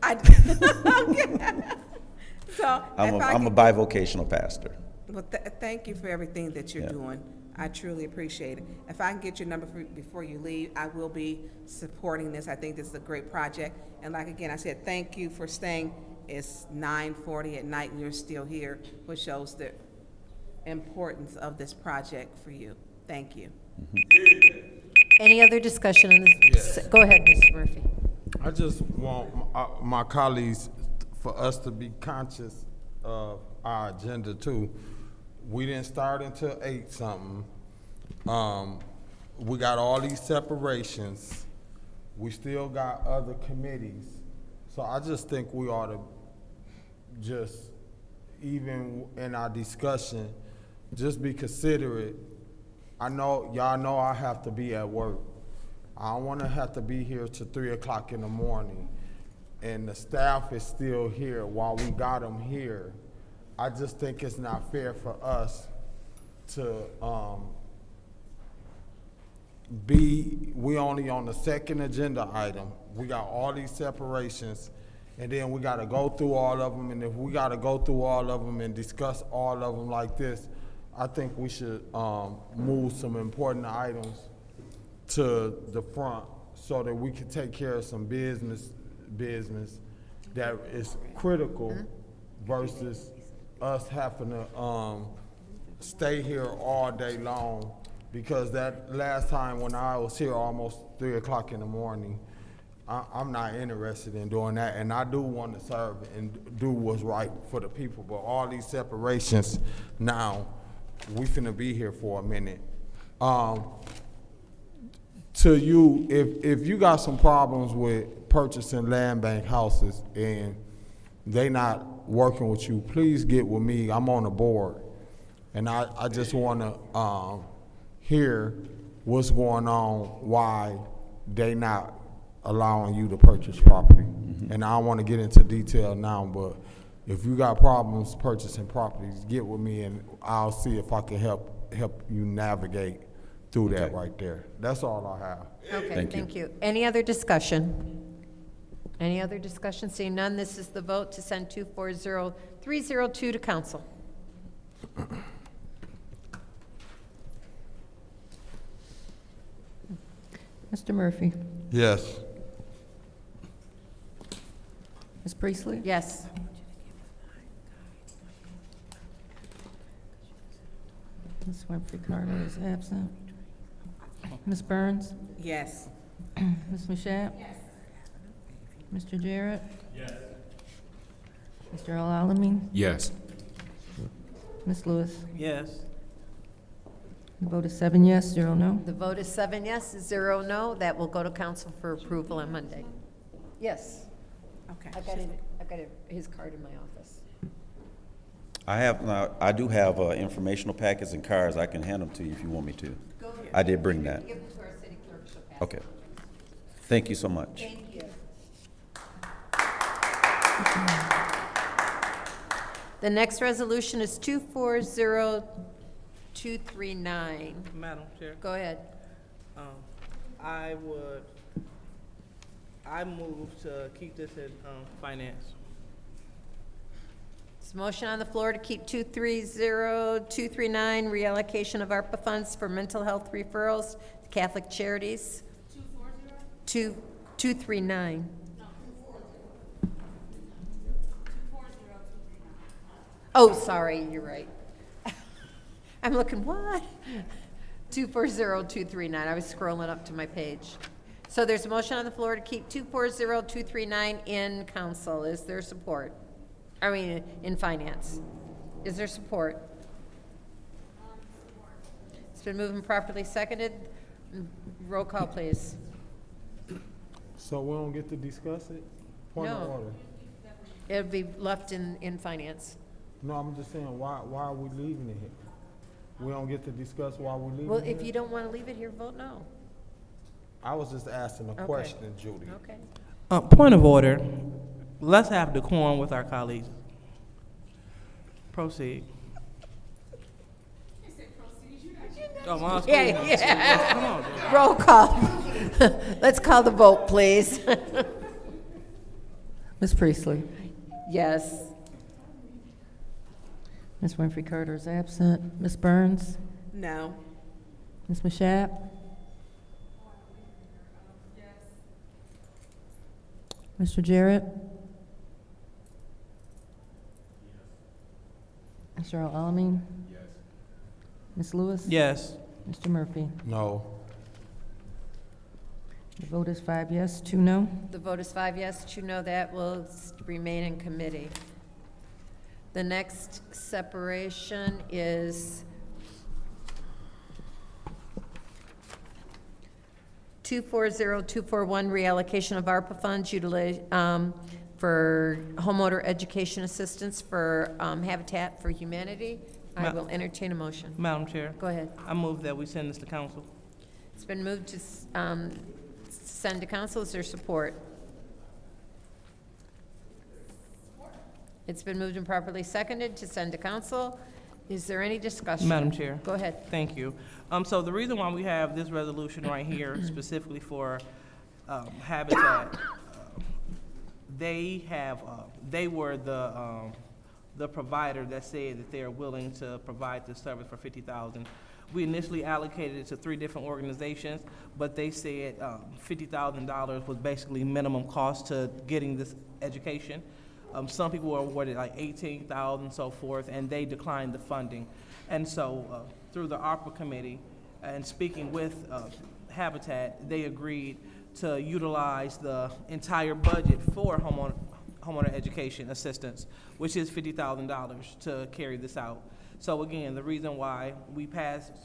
So I'm a bivocational pastor. Well, thank you for everything that you're doing. I truly appreciate it. If I can get your number before you leave, I will be supporting this. I think this is a great project. And like again, I said, thank you for staying. It's 9:40 at night and you're still here, which shows the importance of this project for you. Thank you. Any other discussion on this? Yes. Go ahead, Mr. Murphy. I just want my colleagues for us to be conscious of our agenda too. We didn't start until 8 something. We got all these separations. We still got other committees. So I just think we ought to just, even in our discussion, just be considerate. I know, y'all know I have to be at work. I don't wanna have to be here till 3 o'clock in the morning. And the staff is still here while we got them here. I just think it's not fair for us to we only on the second agenda item. We got all these separations, and then we gotta go through all of them, and if we gotta go through all of them and discuss all of them like this, I think we should move some important items to the front so that we can take care of some business that is critical versus us having to stay here all day long, because that last time when I was here almost 3 o'clock in the morning, I'm not interested in doing that, and I do want to serve and do what's right for the people, but all these separations now, we finna be here for a minute. To you, if you got some problems with purchasing land bank houses and they not working with you, please get with me. I'm on the board. And I just want to hear what's going on, why they not allowing you to purchase property. And I don't want to get into detail now, but if you got problems purchasing properties, get with me and I'll see if I can help you navigate through that right there. That's all I have. Okay, thank you. Any other discussion? Any other discussion? Seeing none, this is the vote to send 240302 to council. Mr. Murphy? Yes. Ms. Priestley? Yes. Ms. Winfrey Carter is absent. Ms. Burns? Yes. Ms. Mashat? Yes. Mr. Jarrett? Yes. Mr. Al-Alamin? Yes. Ms. Lewis? Yes. The vote is 7 yes, 0 no. The vote is 7 yes, 0 no. That will go to council for approval on Monday. Yes. Okay. I've got his card in my office. I do have informational packets and cards. I can hand them to you if you want me to. Go ahead. I did bring that. Give them to our city clerk. She'll pass Okay. it. Thank you so much. Thank you. The next resolution is 240239. Madam Chair, Go ahead. I move to keep this in finance. There's a motion on the floor to keep 230239, reallocation of ARPA funds for mental health referrals to Catholic charities. 2239. Oh, sorry, you're right. I'm looking, what? 240239. I was scrolling up to my page. So there's a motion on the floor to keep 240239 in council. Is there support? I mean, in finance. Is there support? It's been moved and properly seconded. Roll call, please. So we don't get to discuss it? Point of No. order. It'll be left in finance. No, I'm just saying, why are we leaving it here? We don't get to discuss why we're leaving Well, it if here? you don't want to leave it here, vote no. I was just asking a Okay. question, Judy. Okay. Point of order. Let's have decorum with our colleagues. Proceed. Oh, my Yeah. Come on, Joe. Roll call. Let's call the vote, please. Ms. Priestley? Yes. Ms. Winfrey Carter is absent. Ms. Burns? No. Ms. Mashat? Mr. Jarrett? Mr. Al-Alamin? Yes. Ms. Lewis? Yes. Mr. Murphy? No. The vote is 5 yes, 2 no. The vote is 5 yes, 2 no. That will remain in committee. The next separation is 240241, reallocation of ARPA funds for homeowner education assistance for Habitat for Humanity. I will entertain a motion. Madam Chair, Go ahead. I move that we send this to council. It's been moved to send to council. Is there support? It's been moved and properly seconded to send to council. Is there any discussion? Madam Chair. Go ahead. Thank you. So the reason why we have this resolution right here specifically for Habitat, they were the provider that said that they're willing to provide this service for $50,000. We initially allocated it to 3 different organizations, but they said $50,000 was basically minimum cost to getting this education. Some people were awarded like $18,000, so forth, and they declined the funding. And so through the ARPA committee and speaking with Habitat, they agreed to utilize the entire budget for homeowner education assistance, which is $50,000 to carry this out. So again, the reason why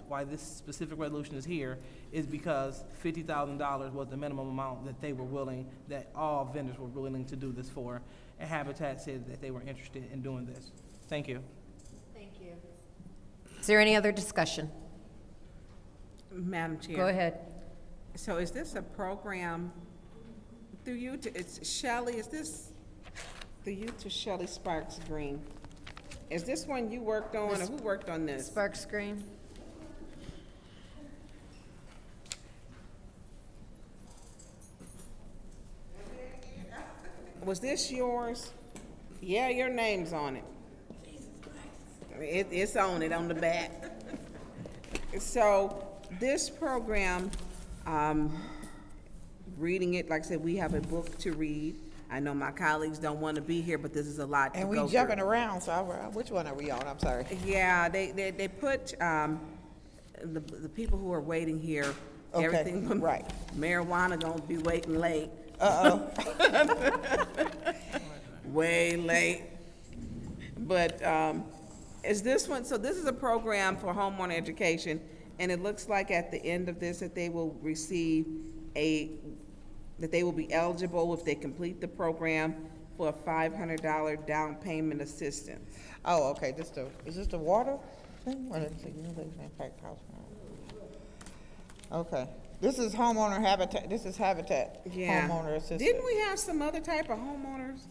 why this specific resolution is here is because $50,000 was the minimum amount that they were willing, that all vendors were willing to do this for. and Habitat said that they were interested in doing this. Thank you. Thank you. Is there any other discussion? Madam Chair. Go ahead. So is this a program through you to, it's Shelley, is this through you to Shelley Sparks Green? Is this one you worked on, or who worked on this? Sparks Green? Was this yours? Yeah, your name's on it. It's on it, on the back. So this program, reading it, like I said, we have a book to read. I know my colleagues don't want to be here, but this is a lot to And go through. we jumping around, so which one are we on? I'm sorry. Yeah, they put, the people who are waiting here, Okay, everything from right. marijuana gonna be waiting late. Uh-oh. Way late. But, is this one, so this is a program for homeowner education, and it looks like at the end of this that they will receive that they will be eligible if they complete the program for a $500 down payment assistance. Oh, okay, is this the water thing? Or is it impact house? Okay, this is homeowner habitat, Yeah. homeowner assistance. Didn't we have some other type of homeowners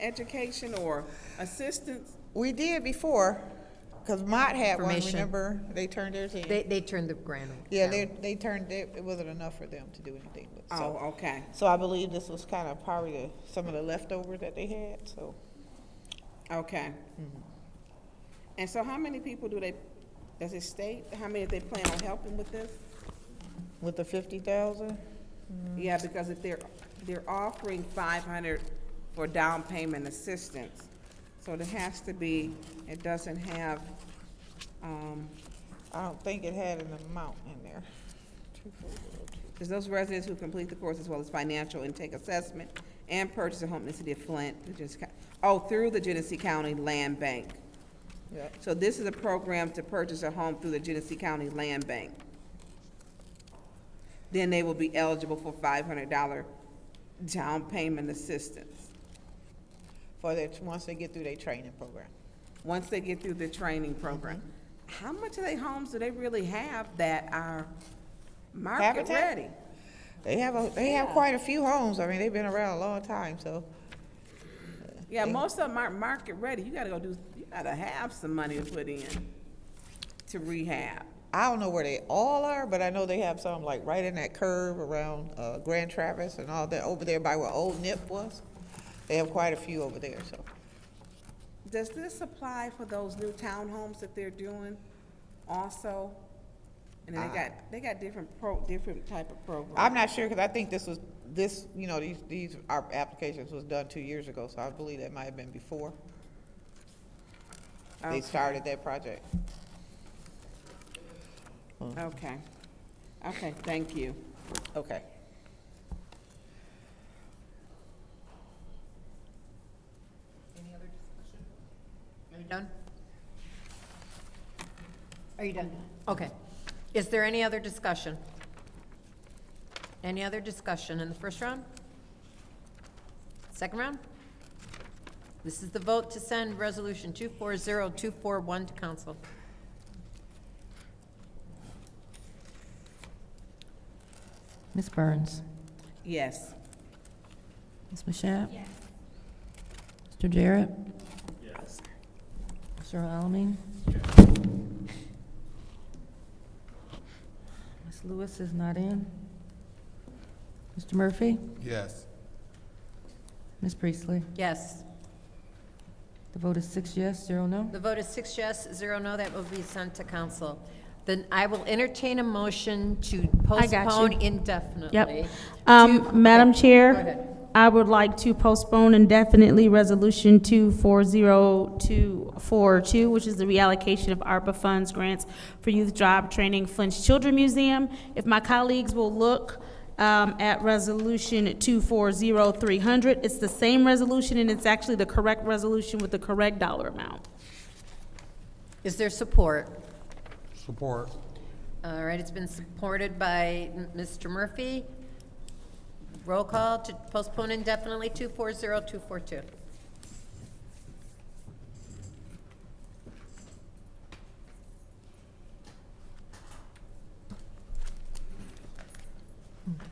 education or assistance? We did before, because Mott had one, Information. remember? They turned theirs in. They turned the grant over. Yeah, they turned it, it wasn't enough for them to do anything with. So, Oh, okay. So I believe this was kind of probably some of the leftovers that they had, so. Okay. And so how many people does it state, how many they plan on helping with this? With the 50,000? Yeah, because if they're offering 500 for down payment assistance, so there has to be, it doesn't have, I don't think it had an amount in there. because those residents who complete the course as well as financial intake assessment and purchase a home in the city of Flint, through the Genesee County Land Bank. Yep. So this is a program to purchase a home through the Genesee County Land Bank. Then they will be eligible for $500 down payment assistance. Once they get through their training program. Once they get through the training program. How much of their homes do they really have that are market Habitat? ready? They have quite a few homes. I mean, they've been around a long time, so. Yeah, most of them aren't market ready. You gotta have some money to put in to rehab. I don't know where they all are, but I know they have some like right in that curve around Grand Traverse and all that, over there by where Old Nip was. They have quite a few over there, so. Does this apply for those new townhomes that they're doing also? And then they got different type of programs. I'm not sure, because I think our applications was done 2 years ago, so I believe that might have been before they started that project. Okay. Okay, thank you. Okay. Any other discussion? Are you done? Are you done? Okay. Is there any other discussion? Any other discussion in the first round? Second round? This is the vote to send Resolution 240241 to council. Ms. Burns? Yes. Ms. Mashat? Yes. Mr. Jarrett? Yes. Mr. Alamin? Ms. Lewis is not in. Mr. Murphy? Yes. Ms. Priestley? Yes. The vote is 6 yes, 0 no. The vote is 6 yes, 0 no. That will be sent to council. Then I will entertain a motion to I got you. postpone indefinitely. Yep. to- Madam okay, Chair, go ahead. I would like to postpone indefinitely Resolution 240242, which is the reallocation of ARPA funds grants for youth job training, Flint's Children Museum. If my colleagues will look at Resolution 240300, it's the same resolution, and it's actually the correct resolution with the correct dollar amount. Is there support? Support. All right, it's been supported by Mr. Murphy. Roll call to postpone indefinitely 240242.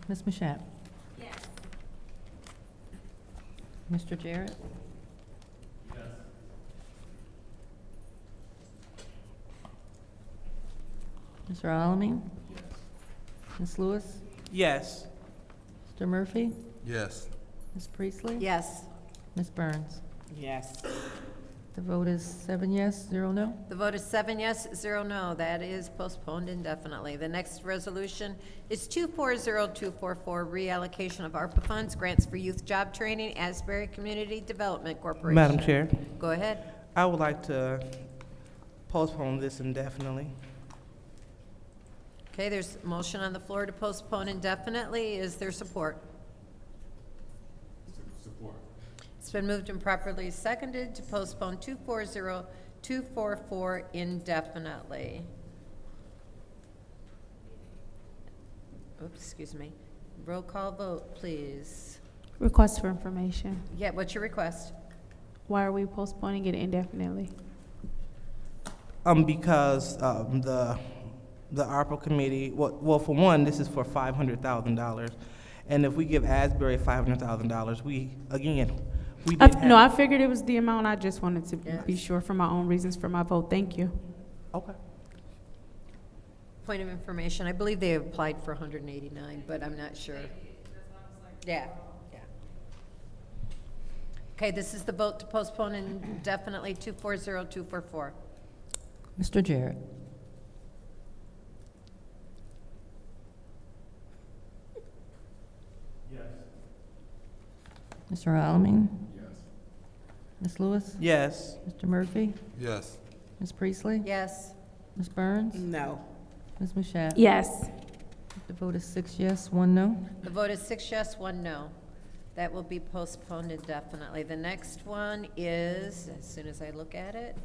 Ms. Mashat? Yes. Mr. Jarrett? Yes. Mr. Alamin? Yes. Ms. Lewis? Yes. Mr. Murphy? Yes. Ms. Priestley? Yes. Ms. Burns? Yes. The vote is 7 yes, 0 no. The vote is 7 yes, 0 no. That is postponed indefinitely. The next resolution is 240244, reallocation of ARPA funds, grants for youth job training, Asbury Community Development Corporation. Madam Chair, Go ahead. I would like to postpone this indefinitely. Okay, there's a motion on the floor to postpone indefinitely. Is there support? Support. It's been moved and properly seconded to postpone 240244 indefinitely. Oops, excuse me. Roll call vote, please. Request for information. Yeah, what's your request? Why are we postponing it indefinitely? Because the ARPA committee, well, for one, this is for $500,000. And if we give Asbury $500,000, we didn't No, I have. figured it was the amount. I just wanted to be Yes. sure for my own reasons for my vote. Thank you. Okay. Point of information, I believe they applied for 189, but I'm not sure. Yeah, yeah. Okay, this is the vote to postpone indefinitely 240244. Mr. Jarrett? Yes. Mr. Alamin? Yes. Ms. Lewis? Yes. Mr. Murphy? Yes. Ms. Priestley? Yes. Ms. Burns? No. Ms. Mashat? Yes. The vote is 6 yes, 1 no. The vote is 6 yes, 1 no. That will be postponed indefinitely. The next one is, as soon as I look at it,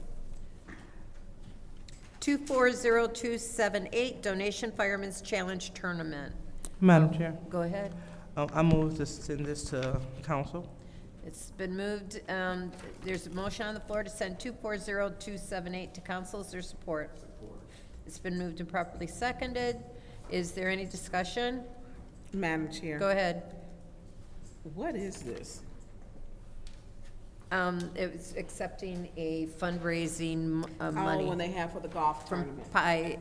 240278, Donation Fireman's Challenge Tournament. Madam Chair, Go ahead. I move to send this to council. It's been moved, there's a motion on the floor to send 240278 to council. Is there support? It's been moved and properly seconded. Is there any discussion? Madam Chair. Go ahead. What is this? It was accepting a fundraising money. Oh, when they have for the golf From tournament.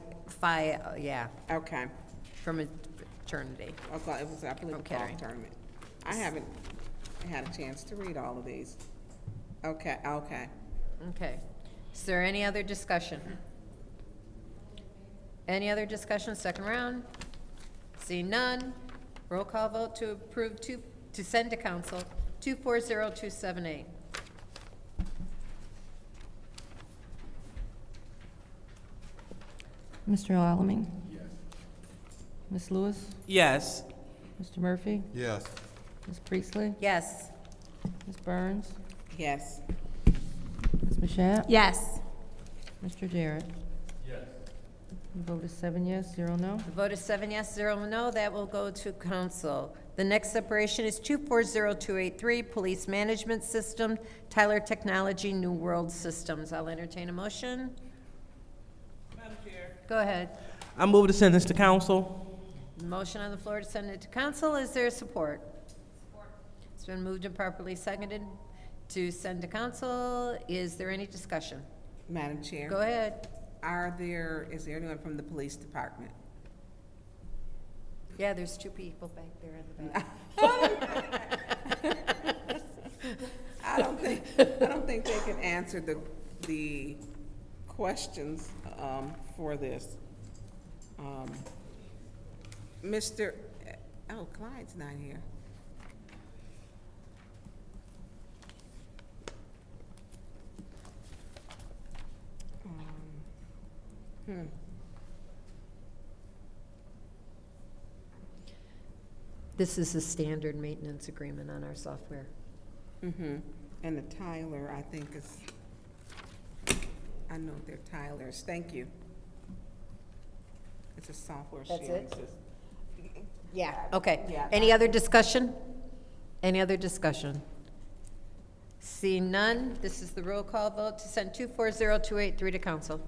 yeah, Okay. from eternity. Okay, it was, I believe, a Okay. golf tournament. I haven't had a chance to read all of these. Okay, okay. Okay. Is there any other discussion? Any other discussion, second round? Seeing none, roll call vote to approve to send to council 240278. Mr. Alamin? Yes. Ms. Lewis? Yes. Mr. Murphy? Yes. Ms. Priestley? Yes. Ms. Burns? Yes. Ms. Mashat? Yes. Mr. Jarrett? Yes. The vote is 7 yes, 0 no. The vote is 7 yes, 0 no. That will go to council. The next separation is 240283, Police Management System, Tyler Technology, New World Systems. I'll entertain a motion. Madam Chair, Go ahead. I move to send this to council. Motion on the floor to send it to council. Is there support? Support. It's been moved and properly seconded to send to council. Is there any discussion? Madam Chair. Go ahead. Is there anyone from the police department? Yeah, there's two people back there in the back. I don't think they can answer the questions, for this. Clyde's not here. This is a standard maintenance agreement on our software. Mm-hmm. And the Tyler, I think is, I know they're Tylers. Thank you. It's a software That's sharing it? system. Yeah. Okay. Yeah. Any other discussion? Any other discussion? Seeing none, this is the roll call vote to send 240283 to council.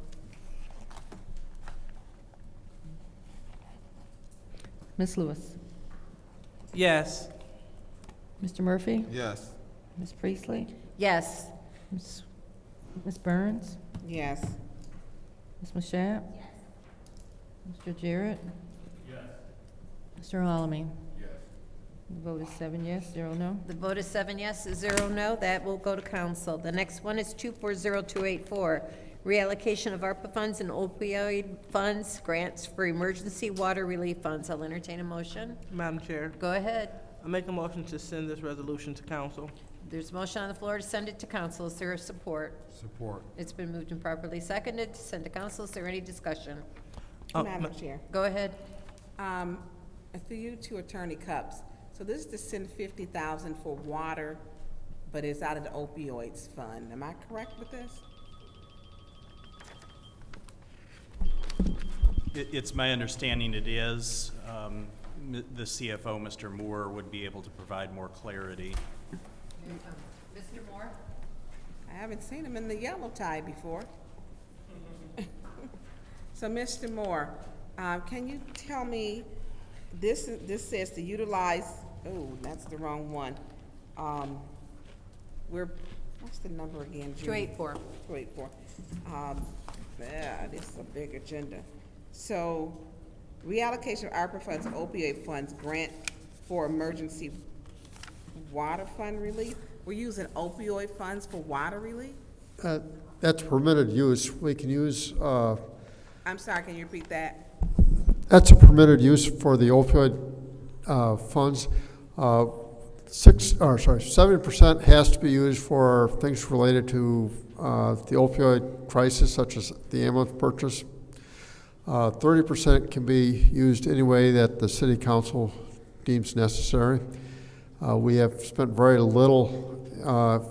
Ms. Lewis? Yes. Mr. Murphy? Yes. Ms. Priestley? Yes. Ms. Burns? Yes. Ms. Mashat? Mr. Jarrett? Yes. Mr. Alamin? Yes. The vote is 7 yes, 0 no. The vote is 7 yes, 0 no. That will go to council. The next one is 240284, reallocation of ARPA funds and opioid funds, grants for emergency water relief funds. I'll entertain a motion. Madam Chair, Go ahead. I make a motion to send this resolution to council. There's a motion on the floor to send it to council. Is there support? Support. It's been moved and properly seconded to send to council. Is there any discussion? Madam Chair. Go ahead. For you to Attorney Cups, so this is to send $50,000 for water, but it's out of the opioids fund. Am I correct with this? It's my understanding it is. The CFO, Mr. Moore, would be able to provide more clarity. Mr. Moore? I haven't seen him in the yellow tie before. So, Mr. Moore, can you tell me, this says to utilize, oh, that's the wrong one. What's the number again, Judy? 284. 284. Yeah, this is a big agenda. So, reallocation of ARPA funds, opioid funds, grant for emergency water fund relief? We're using opioid funds for water relief? That's permitted use. We can use, I'm sorry, can you repeat that? that's a permitted use for the opioid funds. 70% has to be used for things related to the opioid crisis, such as the ambulance purchase. 30% can be used any way that the city council deems necessary. We have spent very little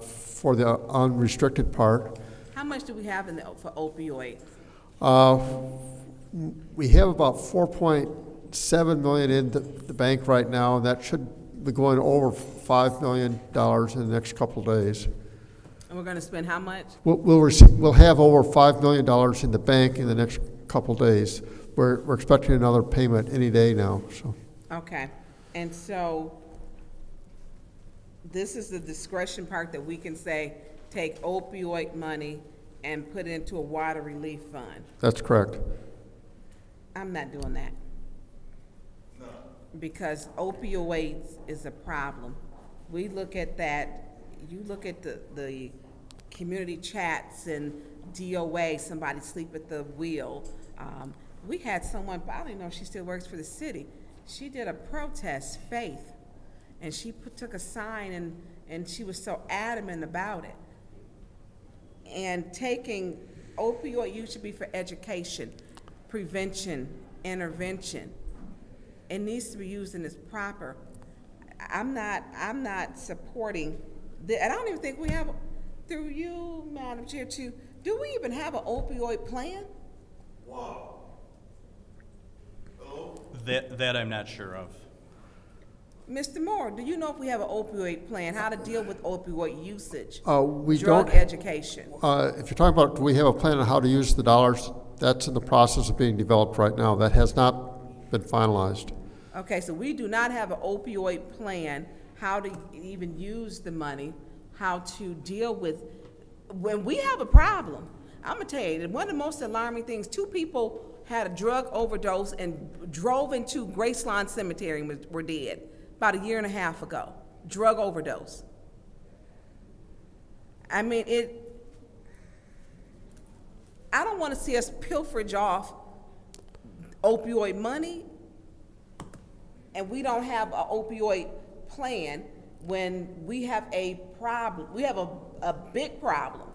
for the unrestricted part. How much do we have for opioid? We have about $4.7 million in the bank right now, and that should be going over $5 million in the next couple of days. And we're going to spend how much? We'll have over $5 million in the bank in the next couple of days. We're expecting another payment any day now. So. Okay, and so this is the discretion part that we can say, take opioid money and put it into a water relief fund. That's correct. I'm not doing that. No. Because opioids is a problem. We look at that, you look at the community chats and DOA, somebody sleep at the wheel. We had someone, I don't even know if she still works for the city, she did a protest, Faith, and she took a sign and she was so adamant about it. And taking opioid use should be for education, prevention, intervention. It needs to be used in its proper. I'm not supporting I don't even think we have, through you, Madam Chair, too, do we even have an opioid plan? Wow. That I'm not sure of. Mr. Moore, do you know if we have an opioid plan, how to deal with opioid usage? We drug don't. Education. If you're talking about, do we have a plan on how to use the dollars? That's in the process of being developed right now. That has not been finalized. Okay, so we do not have an opioid plan, how to even use the money, how to deal with, when we have a problem, I'm gonna tell you, that one of the most alarming things, 2 people had a drug overdose and drove into Gracelawn Cemetery and were dead about 1.5 years ago. Drug overdose. I mean, I don't want to see us pilferage off opioid money, and we don't have an opioid plan when we have a problem. We have a big problem,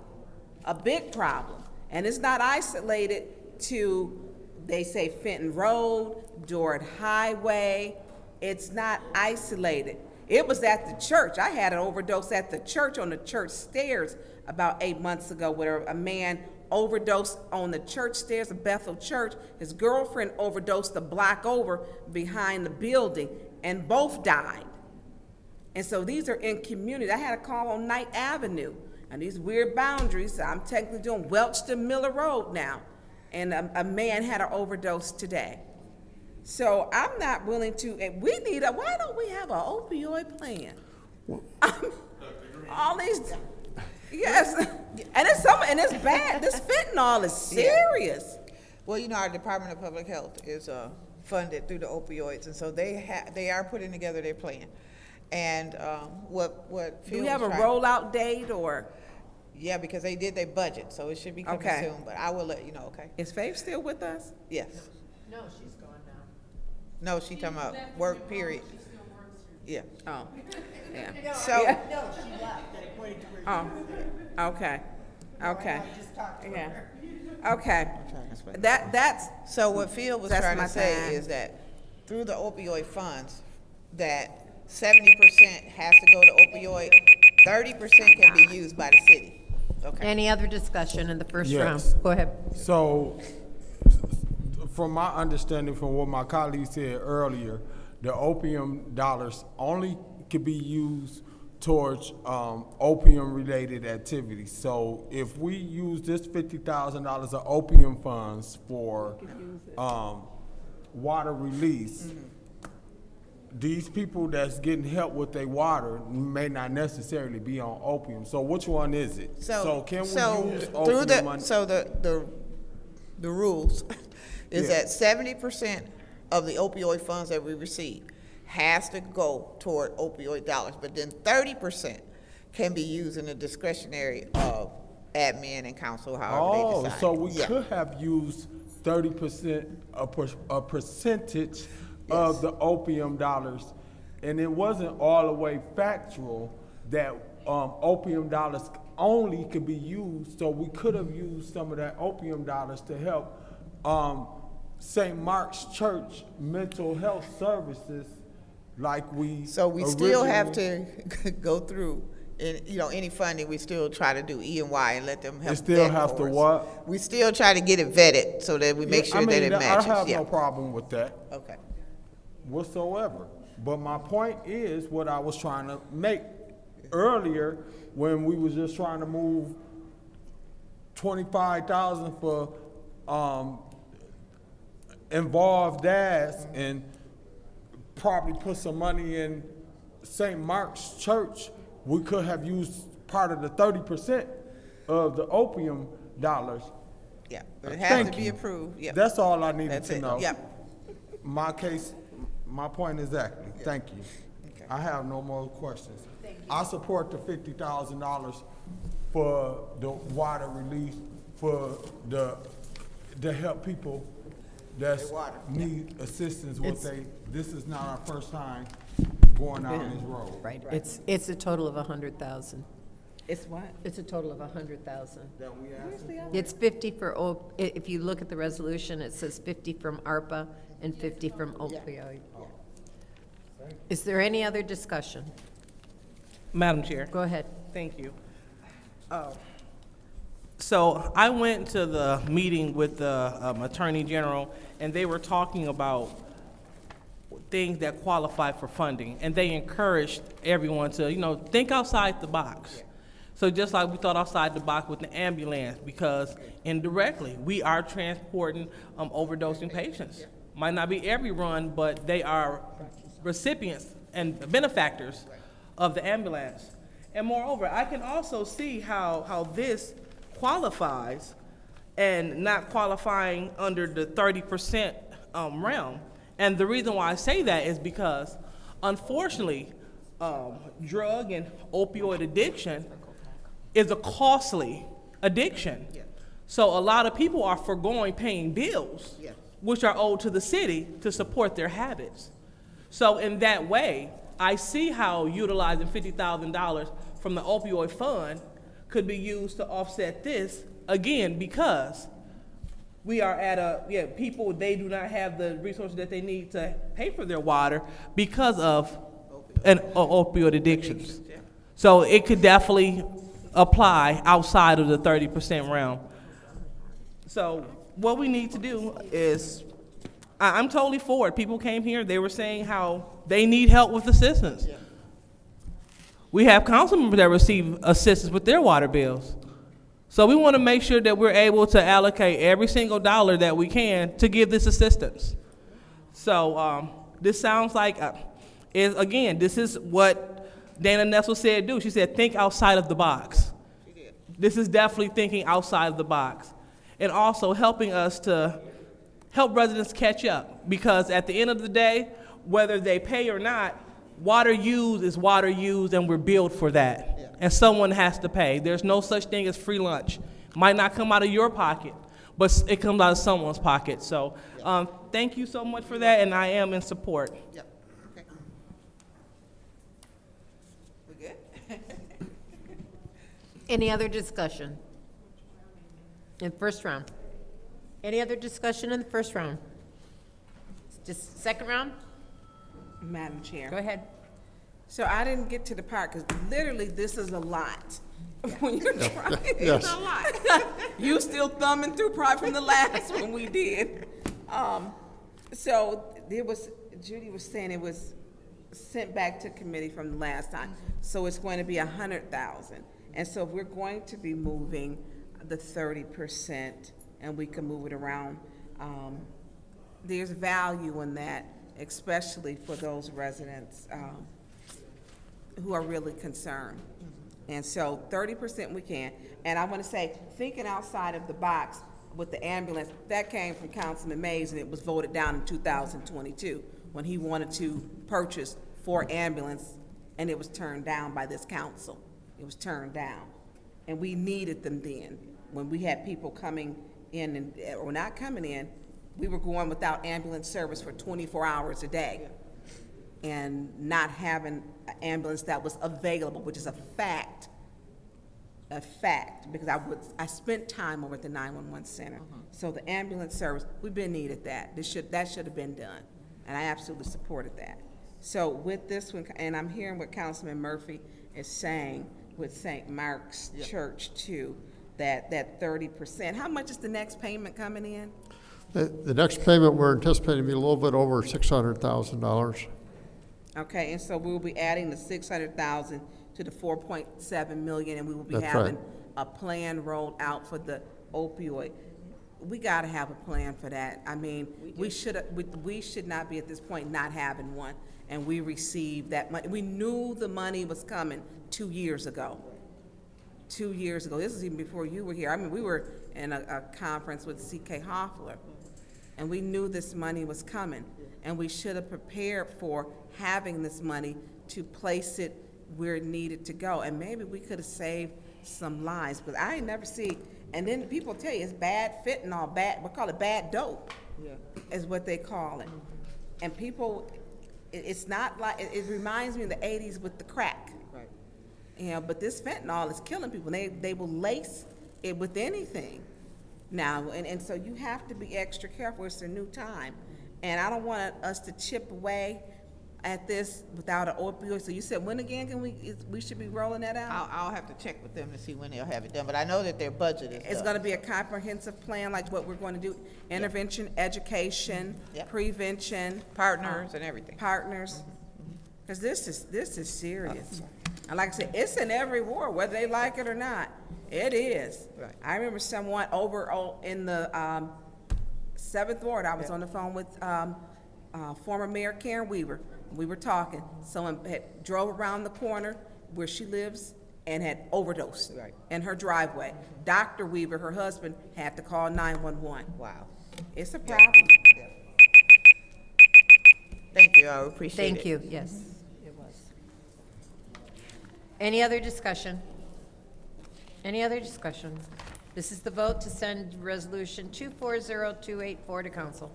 and it's not isolated to, they say, Fenton Road, Dorrit Highway. It's not isolated. It was at the church. I had an overdose at the church, on the church stairs, about 8 months ago, where a man overdosed on the church stairs of Bethel Church. His girlfriend overdosed a block over behind the building, and both died. And so these are in community. I had a call on Knight Avenue, and these weird boundaries. I'm technically doing Welch to Miller Road now, and a man had an overdose today. So I'm not willing to, and we need a, why don't we have an opioid plan? All these, yes, and it's bad. This fentanyl is serious. Well, you know, our Department of Public Health is funded through the opioids, and so they are putting together their plan. And what Phil Do we have a was trying- rollout date or? Yeah, because they did their budget, so it should be coming Okay. soon, but I will let you know, okay? Is Faith still with us? Yes. No, she's gone now. No, she talking about work, period. Yeah. Oh, yeah. So, No, she left. Oh, okay, okay, yeah, okay. That's, so what Phil was That's trying my to say time. is that through the opioid funds, that 70% has to go to opioid, 30% can be used by the city. Okay. Any other discussion in the first Yes. round? Go ahead. So, from my understanding, from what my colleague said earlier, the opium dollars only could be used towards opium-related activities. So, if we use this $50,000 of opium funds for water release, these people that's getting help with their water may not necessarily be on opium. So which one is it? So can we use through opium money? So the rules is Yeah. that 70% of the opioid funds that we receive has to go toward opioid dollars, but then 30% can be used in the discretionary of admin and council, however they decide. So we Yeah. could have used 30%, a percentage of the opium dollars, and it wasn't all the way factual that opium dollars only could be used. So we could have used some of that opium dollars to help St. Mark's Church mental health services, like we. So we still have originally- to go through, and any funding, we still try to do E&Y and let them help. It still vet have to for us. what? We still try to get it vetted so that we make Yeah, sure I that mean, it matches. I have Yeah. no problem with that. Okay. Whatsoever. But my point is what I was trying to make earlier when we was just trying to move 25,000 for involved dads and probably put some money in St. Mark's Church. We could have used part of the 30% of the opium dollars. Yeah, but it has Thank to be you. approved. Yeah. That's all I needed That's to it. know. Yeah. My case, my point exactly. Thank you. I have no more questions. I support the $50,000 for the water relief for to help people that's need assistance with this is not our first time going down this road. Right, it's a total of 100,000. It's what? It's a total of 100,000. That we asked. It's 50 for, if you look at the resolution, it says 50 from ARPA and 50 from opioid. Is there any other discussion? Madam Chair. Go ahead. Thank you. So I went to the meeting with the Attorney General, and they were talking about things that qualify for funding, and they encouraged everyone to, think outside the box. So just like we thought outside the box with the ambulance, because indirectly, we are transporting overdosing patients. Might not be every run, but they are recipients and benefactors of the ambulance. And moreover, I can also see how this qualifies and not qualifying under the 30% realm. And the reason why I say that is because, unfortunately, drug and opioid addiction is a costly addiction. So a lot of people are forgoing paying bills, which are owed to the city to support their habits. So in that way, I see how utilizing $50,000 from the opioid fund could be used to offset this, again, because we are at people, they do not have the resources that they need to pay for their water because of opioid addictions. So it could definitely apply outside of the 30% realm. So what we need to do is, I'm totally for it. People came here, they were saying how they need help with assistance. We have council members that receive assistance with their water bills. So we want to make sure that we're able to allocate every single dollar that we can to give this assistance. So this sounds like, again, this is what Dana Nessel said do. She said, think outside of the box. This is definitely thinking outside of the box. And also helping us to help residents catch up. Because at the end of the day, whether they pay or not, water used is water used, and we're billed for that. Yeah. And someone has to pay. There's no such thing as free lunch. Might not come out of your pocket, but it comes out of someone's pocket. So thank you so much for that, and I am in support. Yep. Okay. We good? Any other discussion? In first round? Any other discussion in the first round? Just second round? Madam Chair. Go ahead. So I didn't get to the part, because literally this is a lot. When you're trying, Yes. it's a lot. You still thumbing through probably from the last one we did. So there was, Judy was saying it was sent back to committee from the last time. So it's going to be 100,000. And so we're going to be moving the 30%, and we can move it around. There's value in that, especially for those residents who are really concerned. And so 30% we can. And I want to say, thinking outside of the box with the ambulance, that came from Councilman Mays, and it was voted down in 2022 when he wanted to purchase 4 ambulances, and it was turned down by this council. It was turned down. And we needed them then. When we had people coming in, and, or not coming in, we were going without ambulance service for 24 hours a day. And not having an ambulance that was available, which is a fact, because I spent time over at the 911 center. So the ambulance service, we've been needed that. That should have been done, and I absolutely supported that. So with this one, and I'm hearing what Councilman Murphy is saying with St. Mark's Church too, that 30%. How much is the next payment coming in? The next payment, we're anticipating to be a little bit over $600,000. Okay, and so we'll be adding the 600,000 to the 4.7 million, and we will be That's having right. a plan rolled out for the opioid. We got to have a plan for that. I mean, we should not be at this point not having one, and we received that money. We knew the money was coming 2 years ago. 2 years ago. This is even before you were here. I mean, we were in a conference with C.K. Hoffler, and we knew this money was coming, and we should have prepared for having this money to place it where it needed to go. And maybe we could have saved some lives, because I ain't never see, and then people tell you it's bad fentanyl, we call it bad dope, is what they call it. And people, it's not like, it reminds me of the 80s with the crack. Right. You know, but this fentanyl is killing people. They will lace it with anything now, and so you have to be extra careful. It's a new time. And I don't want us to chip away at this without an opioid. So you said, when again can we should be rolling that out? I'll have to check with them to see when they'll have it done, but I know that their budget is It's done. going to be a comprehensive plan, like what we're going to do, intervention, education, prevention. Partners and everything. Partners, because this is serious. And like I said, it's in every ward, whether they like it or not. It is. Right. I remember someone over in the 7th Ward, I was on the phone with former Mayor Karen Weaver. We were talking. Someone had drove around the corner where she lives and had overdosed in her driveway. Dr. Weaver, her husband, had to call 911. Wow. It's a problem. Yeah. Thank you, I appreciate it. Thank you, yes, it was. Any other discussion? Any other discussion? This is the vote to send resolution 240284 to council.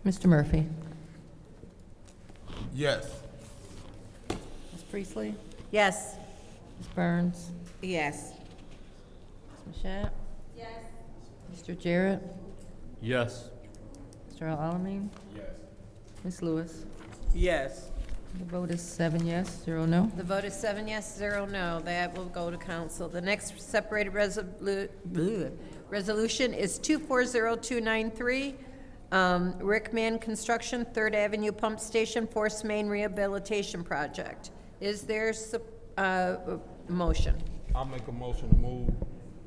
Mr. Murphy? Yes. Ms. Priestley? Yes. Ms. Burns? Yes. Ms. Mashat? Yes. Mr. Jarrett? Yes. Mr. Alamin? Yes. Ms. Lewis? Yes. The vote is 7 yes, 0 no. The vote is 7 yes, 0 no. That will go to council. The next separated resolution is 240293. Rickman Construction, 3rd Avenue Pump Station, Force Main Rehabilitation Project. Is there motion? I'll make a motion to move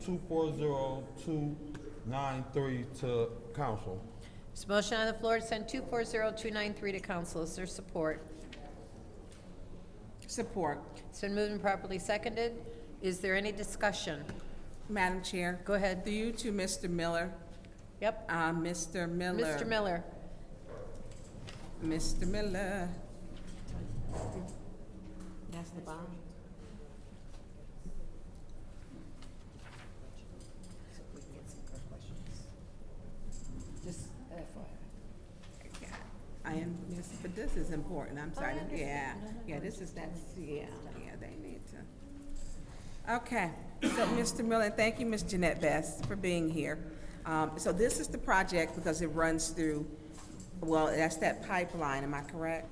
240293 to council. There's a motion on the floor to send 240293 to council. Is there support? Support. It's been moved and properly seconded. Is there any discussion? Madam Chair. Go ahead. Through you to Mr. Miller. Yep. Mr. Miller. Mr. Miller. Mr. Miller. That's the bottom. Just FYI. I am, yes, but this is important, I'm sorry, yeah, this is, yeah, they need to. Okay, so Mr. Miller, and thank you, Ms. Jeanette Best, for being here. So this is the project because it runs through, well, that's that pipeline, am I correct?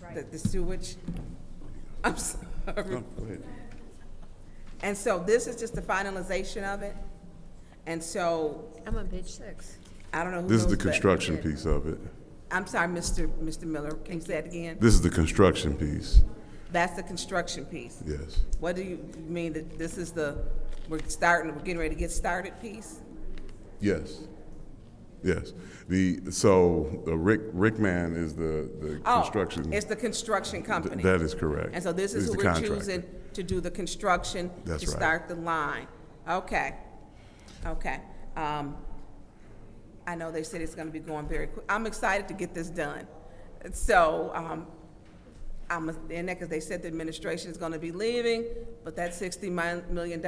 Right. The sewage? I'm sorry. No, go ahead. And so this is just the finalization of it? And so, I'm on page 6. I don't know who This is knows the better. construction piece of it. I'm sorry, Mr. Miller, can you say it again? This is the construction piece, That's the construction piece? yes. What do you mean that this is the, we're getting ready to get started piece? Yes. Yes. Rickman is the construction. Oh, it's the construction company. That is correct. And so this is He's who the we're contractor. choosing to do the construction, That's to right. start the line. Okay, okay. I know they said it's gonna be going very quick. I'm excited to get this done. So, I'm in there because they said the administration is gonna be leaving, but that $60 million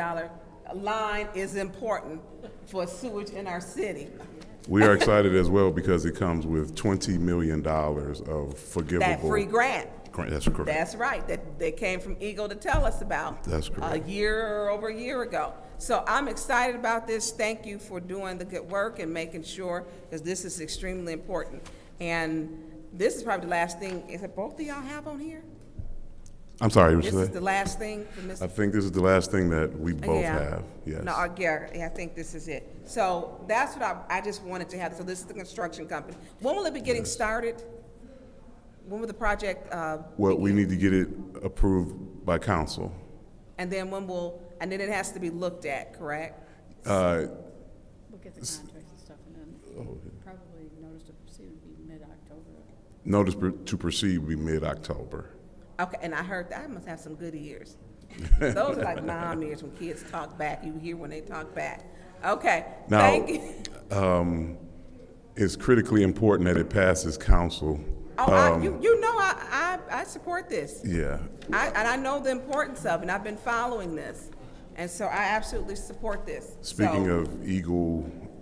line is important for sewage in our city. We are excited as well because it comes with $20 million of forgivable. That free grant. That's correct. That's right, that they came from Eagle to tell us about. That's correct. Over a year ago. So I'm excited about this. Thank you for doing the good work and making sure, because this is extremely important. And this is probably the last thing, is it both of y'all have on here? I'm sorry, what This you is say? the last thing for Mr. I think this is the last thing that we both Yeah. have, yes. No, I think this is it. So that's what I just wanted to have. So this is the construction company. When will it be getting started? When will the project, Well, we need to get it approved by council. and then and then it has to be looked at, correct? Uh, We'll get the contracts and stuff, and then probably notice to proceed would be mid-October. Notice to proceed will be mid-October. Okay, and I heard that I must have some good ears. Those are like mom ears when kids talk back. You hear when they talk back. Okay, Now, thank you. It's critically important that it passes council. Oh, you know I support this. Yeah. And I know the importance of it, and I've been following this. And so I absolutely support this. Speaking So, of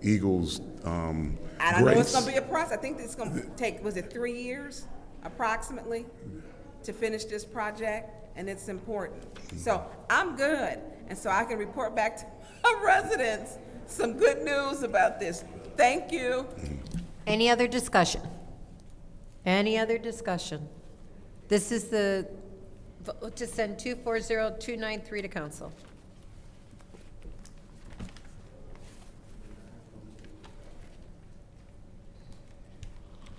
Eagles, and I know it's grace, gonna be a process. I think it's gonna take, was it 3 years approximately to finish this project? And it's important. So I'm good. And so I can report back to my residents some good news about this. Thank you. Any other discussion? Any other discussion? This is the vote to send 240293 to council.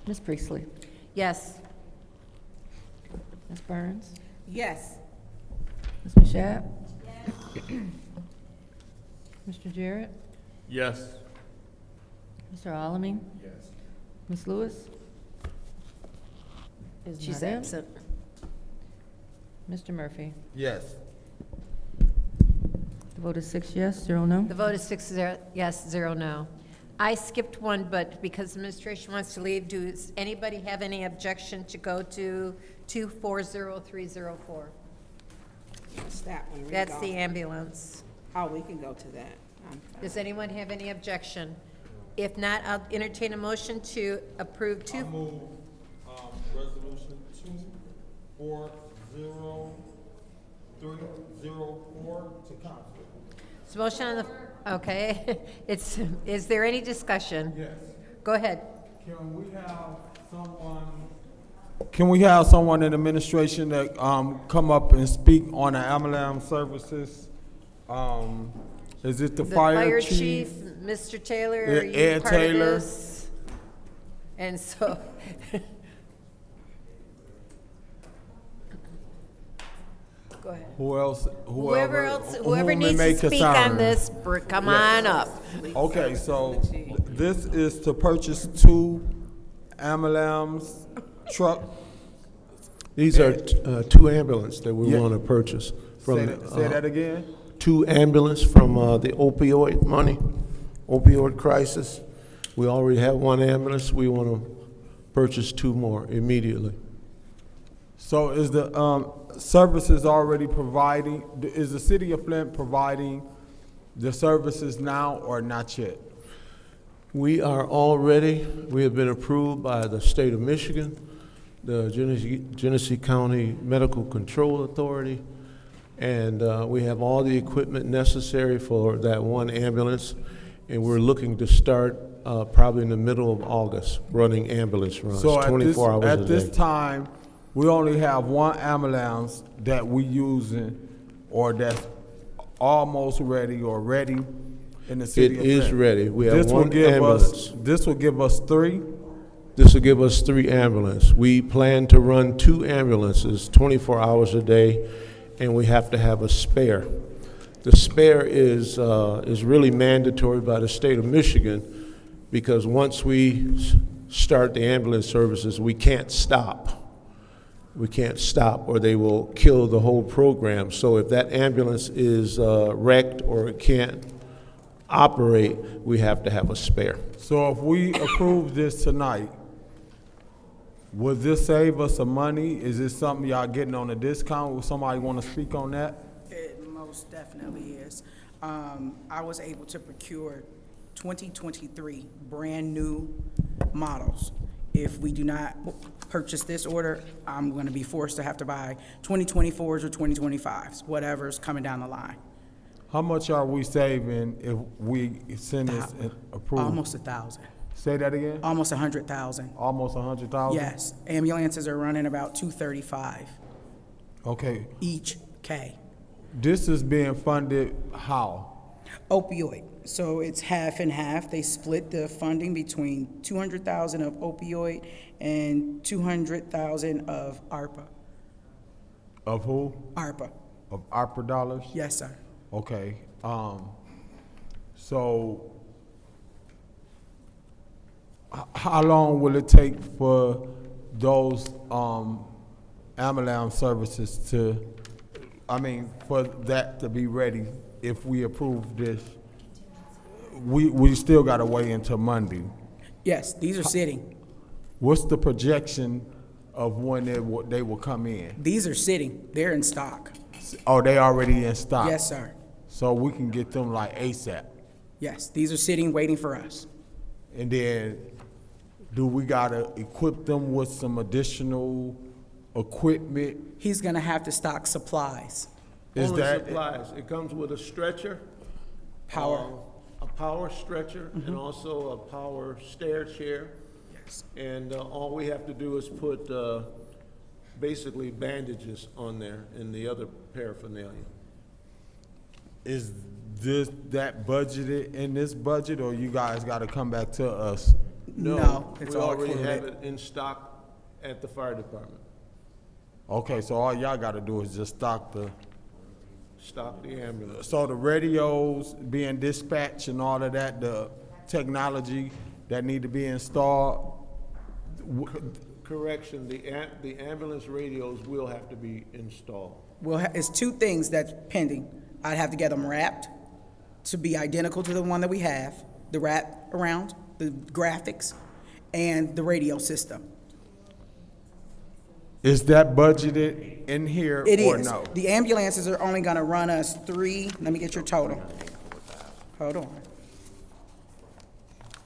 Ms. Priestley? Yes. Ms. Burns? Yes. Ms. Mashat? Mr. Jarrett? Yes. Mr. Alamin? Yes. Ms. Lewis? Is She's not in. absent. Mr. Murphy? Yes. The vote is 6 yes, 0 no. The vote is 6 yes, 0 no. I skipped one, but because administration wants to leave, does anybody have any objection to go to 240304? What's that one? Read That's off. the ambulance. Oh, we can go to that. Does anyone have any objection? If not, I'll entertain a motion to approve I move resolution 240-304 to council. It's a motion on the, okay. Is there any discussion? Yes. Go ahead. Can we have someone in administration that come up and speak on the ambulance services? Is it the fire chief? Mr. Taylor, are you Ed part of Taylor. this? And so, Go ahead. Who else? Whoever whom it needs may to speak concern. on this, come on up. Okay, so this is to purchase 2 ambulance truck. These are 2 ambulances that we Yeah. want to purchase. Say that again? 2 ambulances from the opioid money, opioid crisis. We already have 1 ambulance. We want to purchase 2 more immediately. So is the services already providing, is the city of Flint providing the services now or not yet? We have been approved by the state of Michigan, the Genesee County Medical Control Authority, and we have all the equipment necessary for that 1 ambulance, and we're looking to start probably in the middle of August, running ambulance runs, So 24 hours a day. at this time, we only have 1 ambulance that we using or that's almost ready or ready in the city of Flint. It is ready. We have This will 1 give ambulance. This will give us 3? This will give us 3 ambulances. We plan to run 2 ambulances 24 hours a day, and we have to have a spare. The spare is really mandatory by the state of Michigan, because once we start the ambulance services, we can't stop. We can't stop, or they will kill the whole program. So if that ambulance is wrecked or it can't operate, we have to have a spare. So if we approve this tonight, would this save us some money? Is this something y'all getting on a discount? Would somebody want to speak on that? It most definitely is. I was able to procure 2023 brand-new models. If we do not purchase this order, I'm going to be forced to have to buy 2024s or 2025s, whatever's coming down the line. How much are we saving if we send this approved? Almost 1,000. Say that again? Almost 100,000. Almost 100,000? Yes. Ambulances are running about 235 Okay. each K. This is being funded how? Opioid. So it's half and half. They split the funding between 200,000 of opioid and 200,000 of ARPA. Of who? ARPA. Of ARPA dollars? Yes, sir. Okay. So how long will it take for those ambulance services for that to be ready if we approve this? We still got to wait until Monday. Yes, these are sitting. What's the projection of when they will come in? These are sitting. They're in stock. Oh, they already in stock? Yes, sir. So we can get them like ASAP? Yes, these are sitting waiting for us. And then do we got to equip them with some additional equipment? He's going to have to stock supplies. Only supplies. It comes with a stretcher. Power. A power stretcher and also a power stair chair. Yes. And all we have to do is put basically bandages on there and the other paraphernalia. Is that budgeted in this budget, or you guys got to come back to us? No, it's we all already included. have it in stock at the fire department. Okay, so all y'all got to do is just stock the ambulance. So the radios being dispatched and all of that, the technology that need to be installed. Correction, the ambulance radios will have to be installed. Well, it's 2 things that's pending. I'd have to get them wrapped to be identical to the one that we have, the wrap around, the graphics, and the radio system. Is that budgeted in here It or is. no? The ambulances are only gonna run us 3, let me get your total. Hold on.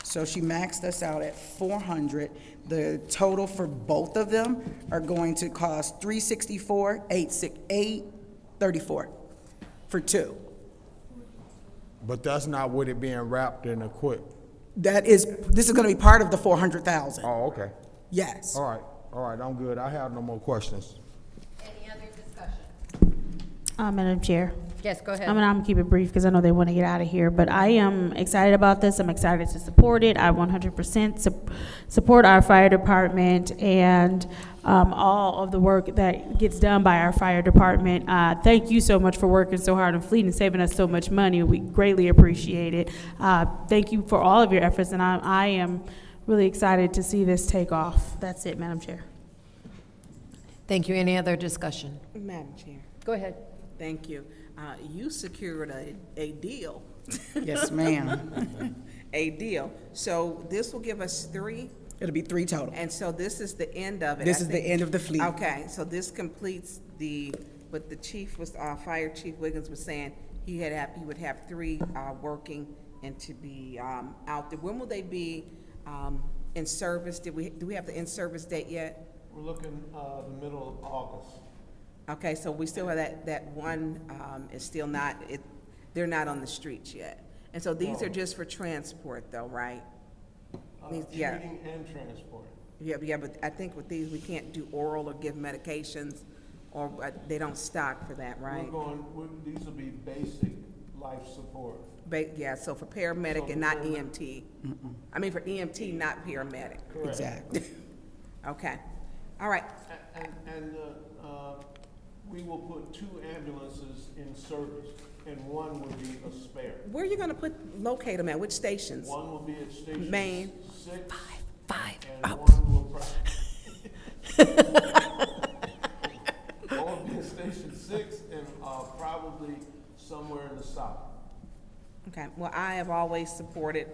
So she maxed us out at 400. The total for both of them are going to cost $364, $834 for 2. But that's not with it being wrapped and equipped. This is gonna be part of the 400,000. Oh, okay. Yes. All right, I'm good. I have no more questions. Any other discussion? Madam Chair. Yes, go ahead. I'm gonna keep it brief because I know they want to get out of here, but I am excited about this. I'm excited to support it. I 100% support our fire department, and all of the work that gets done by our fire department. Thank you so much for working so hard in Fleet and saving us so much money. We greatly appreciate it. Thank you for all of your efforts, and I am really excited to see this take off. That's it, Madam Chair. Thank you. Any other discussion? Madam Chair. Go ahead. Thank you. You secured a deal. Yes, ma'am. A deal. So this will give us 3. It'll be 3 total. And so this is the end of it. This I is the think. end of the fleet. Okay, so this completes what the chief was, Fire Chief Wiggins was saying, he would have 3 working and to be out there. When will they be in service? Do we have the in-service date yet? We're looking the middle of August. Okay, so we still have that one is still not, they're not on the streets yet. And so these are just for transport though, right? Yeah. Treating and transport. Yeah, but I think with these, we can't do oral or give medications, or they don't stock for that, right? These will be basic life support. Yeah, so for paramedic and not EMT. I mean, for EMT, not paramedic. Correct. Exactly. Okay, all right. And we will put 2 ambulances in service, and 1 will be a spare. Where are you gonna locate them at? Which stations? 1 will be at station Main. 6. 5. And 1 will one will be at station 6 and probably somewhere in the south. Okay, well, I have always supported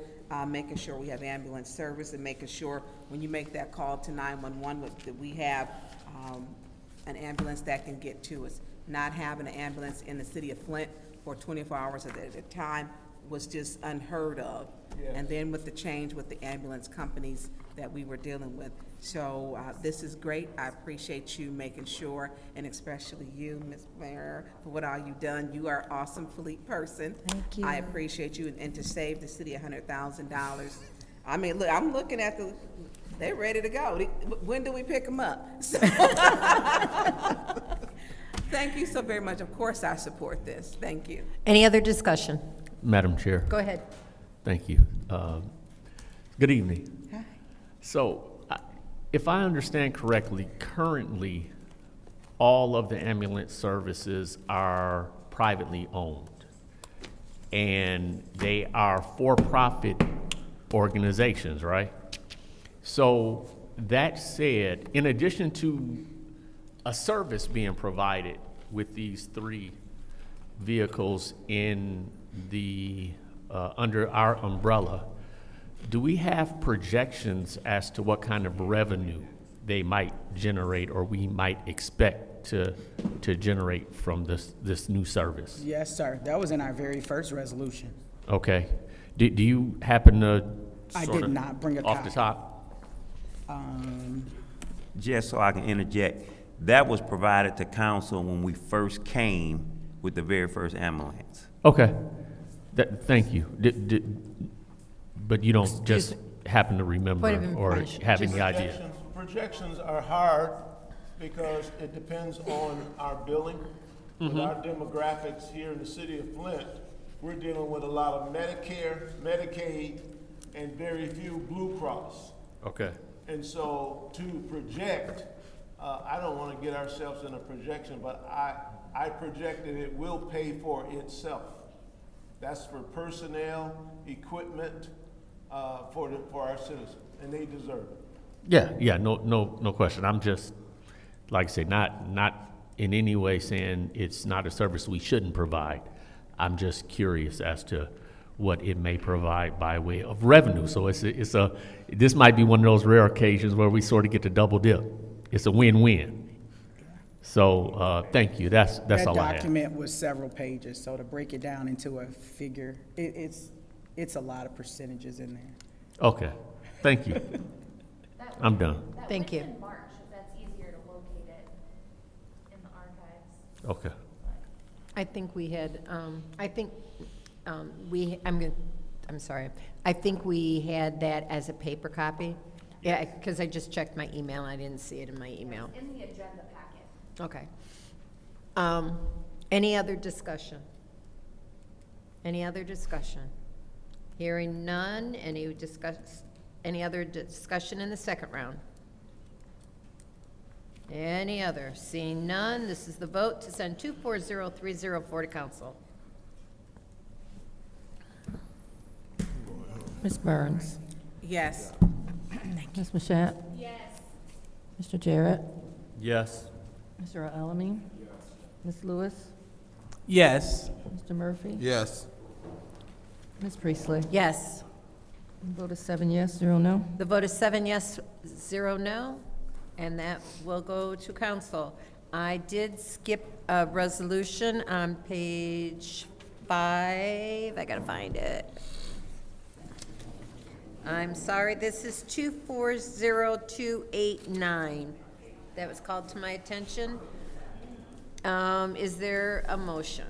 making sure we have ambulance service and making sure when you make that call to 911 that we have an ambulance that can get to us. Not having an ambulance in the city of Flint for 24 hours at a time was just unheard of. Yes. And then with the change with the ambulance companies that we were dealing with. So this is great. I appreciate you making sure, and especially you, Ms. Mayor, for what all you've done. You are an awesome fleet person. Thank you. I appreciate you, and to save the city $100,000. I mean, look, I'm looking at they're ready to go. When do we pick them up? So thank you so very much. Of course, I support this. Thank you. Any other discussion? Madam Chair. Go ahead. Thank you. Good evening. Hi. So, if I understand correctly, currently, all of the ambulance services are privately owned, and they are for-profit organizations, right? So, that said, in addition to a service being provided with these 3 vehicles in the under our umbrella, do we have projections as to what kind of revenue they might generate or we might expect to generate from this new service? Yes, sir. That was in our very first resolution. Okay. Do you happen to I sort did of not bring a off the copy. top? Just so I can interject, that was provided to council when we first came with the very first ambulance. Okay. Thank you. But you don't just happen to remember Point of or information. have any idea? Projections are hard because it depends on our billing. With our demographics here in the city of Flint, we're dealing with a lot of Medicare, Medicaid, and very few Blue Cross. Okay. And so to project, I don't want to get ourselves in a projection, but I project that it will pay for itself. That's for personnel, equipment, for our citizens, and they deserve it. Yeah, no question. I'm just, like I say, not in any way saying it's not a service we shouldn't provide. I'm just curious as to what it may provide by way of revenue. So this might be one of those rare occasions where we sort of get to double dip. It's a win-win. So thank you. That's all I have. That document was several pages, so to break it down into a figure, it's a lot of percentages in there. Okay, thank you. I'm done. Thank you. In March, if that's easier to locate it in the archives. Okay. I think we had, I'm sorry. I think we had that as a paper copy. Yeah, because I just checked my email. I didn't see it in my email. In the agenda packet. Okay. Any other discussion? Any other discussion? Hearing none, any other discussion in the second round? Any other? Seeing none, this is the vote to send 240304 to council. Ms. Burns? Yes. Ms. Mashat? Yes. Mr. Jarrett? Yes. Mr. Alamin? Ms. Lewis? Yes. Mr. Murphy? Yes. Ms. Priestley? Yes. Vote is 7 yes, 0 no. The vote is 7 yes, 0 no, and that will go to council. I did skip a resolution on page 5. I gotta find it. I'm sorry, this is 240289. That was called to my attention. Is there a motion?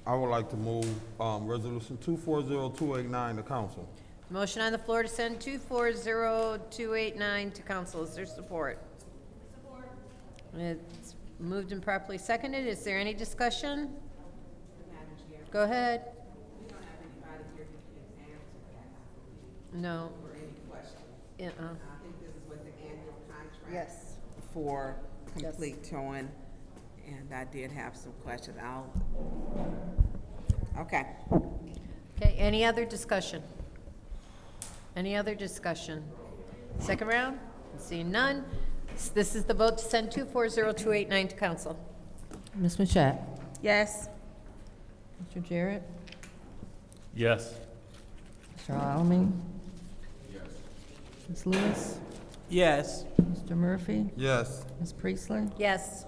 I would like to move Resolution 240289 to council. Motion on the floor to send 240289 to council. Is there support? Support. It's moved and properly seconded. Is there any discussion? Go ahead. No. I think this is with the annual contract. Yes. For complete towing, and I did have some questions. Okay. Okay, any other discussion? Any other discussion? Second round? Seeing none, this is the vote to send 240289 to council. Ms. Mashat? Yes. Mr. Jarrett? Yes. Mr. Alamin? Ms. Lewis? Yes. Mr. Murphy? Yes. Ms. Priestley? Yes.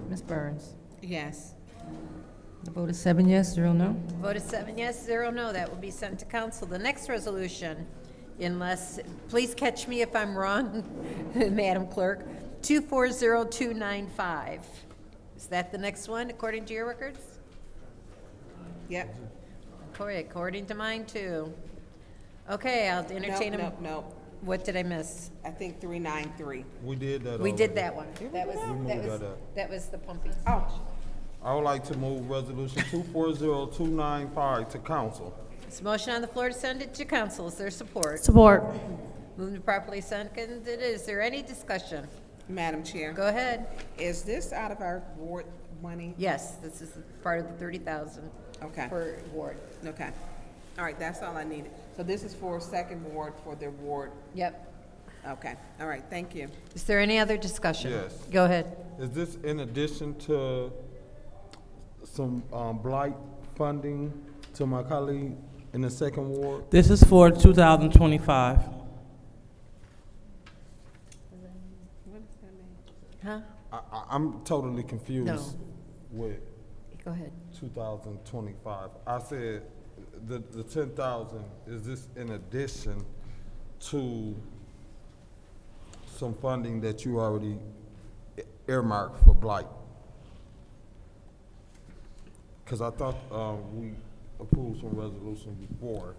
Ms. Burns? Yes. The vote is 7 yes, 0 no. Vote is 7 yes, 0 no. That will be sent to council. The next resolution, unless, please catch me if I'm wrong, Madam Clerk, 240295. Is that the next one, according to your records? Yep. According to mine, too. Okay, I'll entertain a... Nope. What did I miss? I think 393. We did that We did already. that one. That was, moved that up. that was the pumping. Oh. I would like to move Resolution 240295 to council. There's a motion on the floor to send it to council. Is there support? Support. Moved and properly seconded. Is there any discussion? Madam Chair. Go ahead. Is this out of our ward money? Yes, this is part of the 30,000 Okay. per ward. Okay. All right, that's all I needed. So this is for second ward for their ward? Yep. Okay. All right, thank you. Is there any other discussion? Yes. Go ahead. Is this in addition to some blight funding to my colleague in the second ward? This is for 2025. Huh? I'm totally confused No. with Go ahead. 2025. I said the 10,000, is this in addition to some funding that you already earmarked for blight? Because I thought we approved some resolution before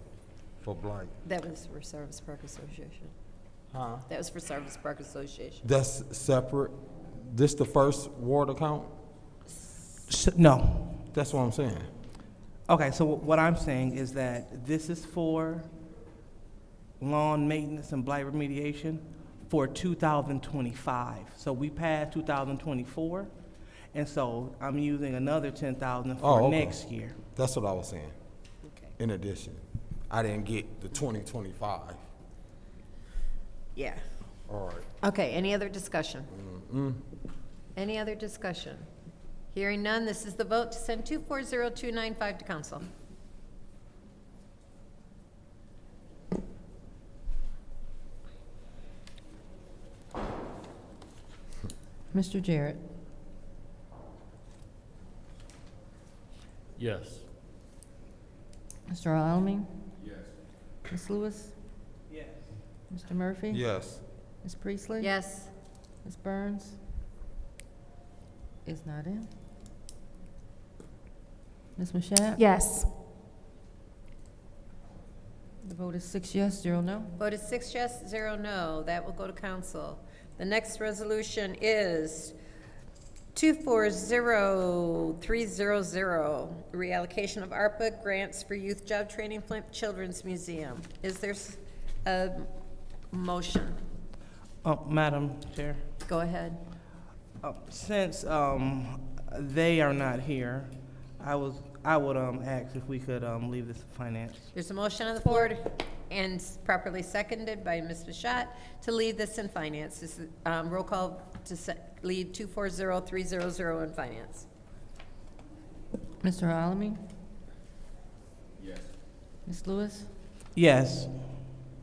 for blight. That was for Service Park Association. Huh? That was for Service Park Association. That's separate? This the first ward account? No. That's what I'm saying. Okay, so what I'm saying is that this is for lawn maintenance and blight remediation for 2025. So we passed 2024, and so I'm using another 10,000 for okay. next year. That's what I was saying. Okay. In addition, I didn't get the 2025. Yeah. All right. Okay, any other discussion? Any other discussion? Hearing none, this is the vote to send 240295 to council. Mr. Jarrett? Yes. Mr. Alamin? Yes. Ms. Lewis? Yes. Mr. Murphy? Yes. Ms. Priestley? Yes. Ms. Burns? Is not in. Ms. Mashat? Yes. The vote is 6 yes, 0 no. Vote is 6 yes, 0 no. That will go to council. The next resolution is 240300, reallocation of ARPA grants for youth job training, Flint Children's Museum. Is there a motion? Madam Chair, Go ahead. Since they are not here, I would ask if we could leave this to finance. There's a motion on the floor and properly seconded by Ms. Mashat to leave this in finance. This is roll call to leave 240300 in finance. Mr. Alamin? Yes. Ms. Lewis? Yes.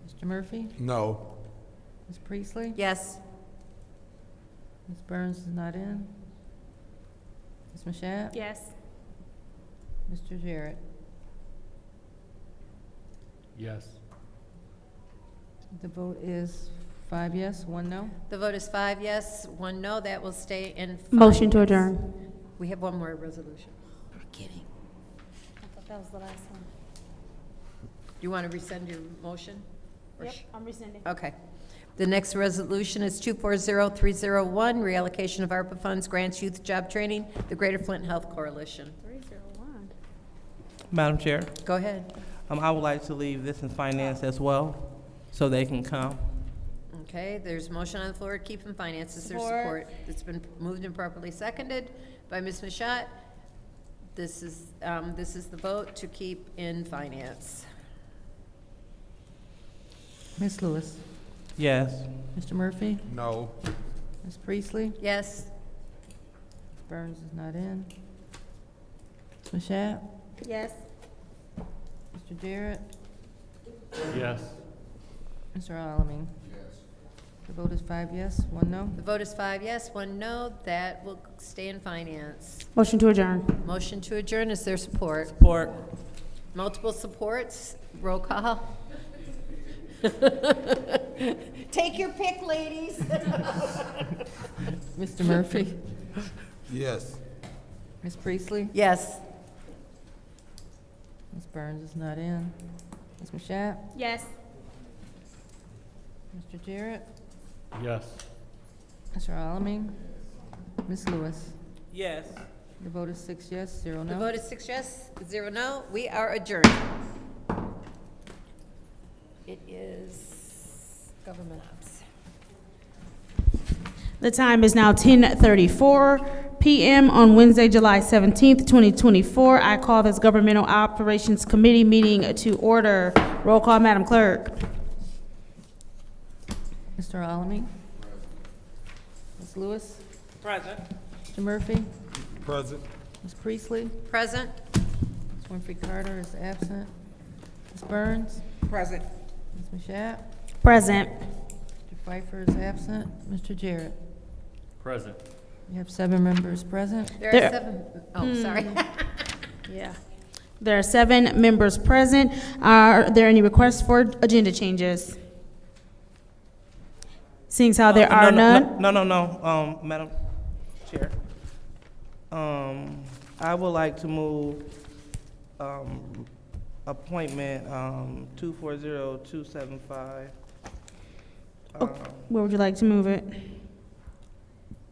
Mr. Murphy? No. Ms. Priestley? Yes. Ms. Burns is not in. Ms. Mashat? Yes. Mr. Jarrett? Yes. The vote is 5 yes, 1 no. The vote is 5 yes, 1 no. That will stay in finance. Motion to adjourn. We have one more resolution. We're kidding. I thought that was the last one. You want to rescind your motion? Or Yep, I'm rescinding. Okay. The next resolution is 240301, reallocation of ARPA funds, grants, youth job training, the Greater Flint Health Coalition. 301. Madam Chair, Go ahead. I would like to leave this in finance as well, so they can come. Okay, there's a motion on the floor to keep in finance. Is there Support. support? It's been moved and properly seconded by Ms. Mashat. This is the vote to keep in finance. Ms. Lewis? Yes. Mr. Murphy? No. Ms. Priestley? Yes. Ms. Burns is not in. Ms. Mashat? Yes. Mr. Jarrett? Yes. Mr. Alamin? Yes. The vote is 5 yes, 1 no. The vote is 5 yes, 1 no. That will stay in finance. Motion to adjourn. Motion to adjourn. Is there support? Support. Multiple supports. Roll call. Take your pick, ladies. Mr. Murphy? Yes. Ms. Priestley? Yes. Ms. Burns is not in. Ms. Mashat? Yes. Mr. Jarrett? Yes. Mr. Alamin? Ms. Lewis? Yes. The vote is 6 yes, 0 no. The vote is 6 yes, 0 no. We are adjourned. It is government ops. The time is now 10:34 p.m. on Wednesday, July 17th, 2024. I call this Governmental Operations Committee meeting to order. Roll call, Madam Clerk. Mr. Alamin? Ms. Lewis? Present. Mr. Murphy? Present. Ms. Priestley? Present. Ms. Winfrey Carter is absent. Ms. Burns? Present. Ms. Mashat? Present. Mr. Pfeiffer is absent. Mr. Jarrett? Present. We have 7 members present. There There- are 7. Oh, sorry. Yeah. There are 7 members present. Are there any requests for agenda changes? Seeing as how there are none. No, Madam Chair. I would like to move, appointment, 240275. Where would you like to move it?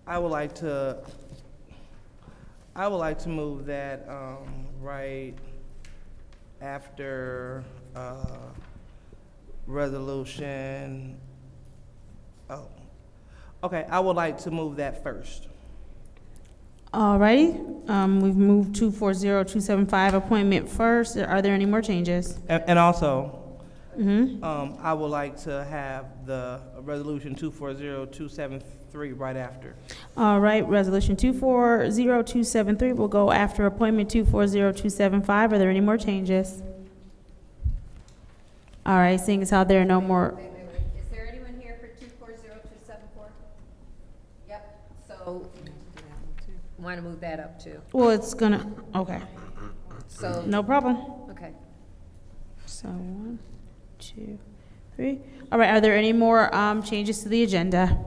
I would like to move that, right after, resolution, okay, I would like to move that first. All righty. We've moved 240275 appointment first. Are there any more changes? And also, Mm-hmm. I would like to have the resolution 240273 right after. All right, resolution 240273 will go after appointment 240275. Are there any more changes? All right, seeing as how there are no more. Wait. Is there anyone here for 240274? Yep. So, want to move that up too. Well, it's gonna, okay. So. No problem. Okay. So 1, 2, 3. All right, are there any more changes to the agenda?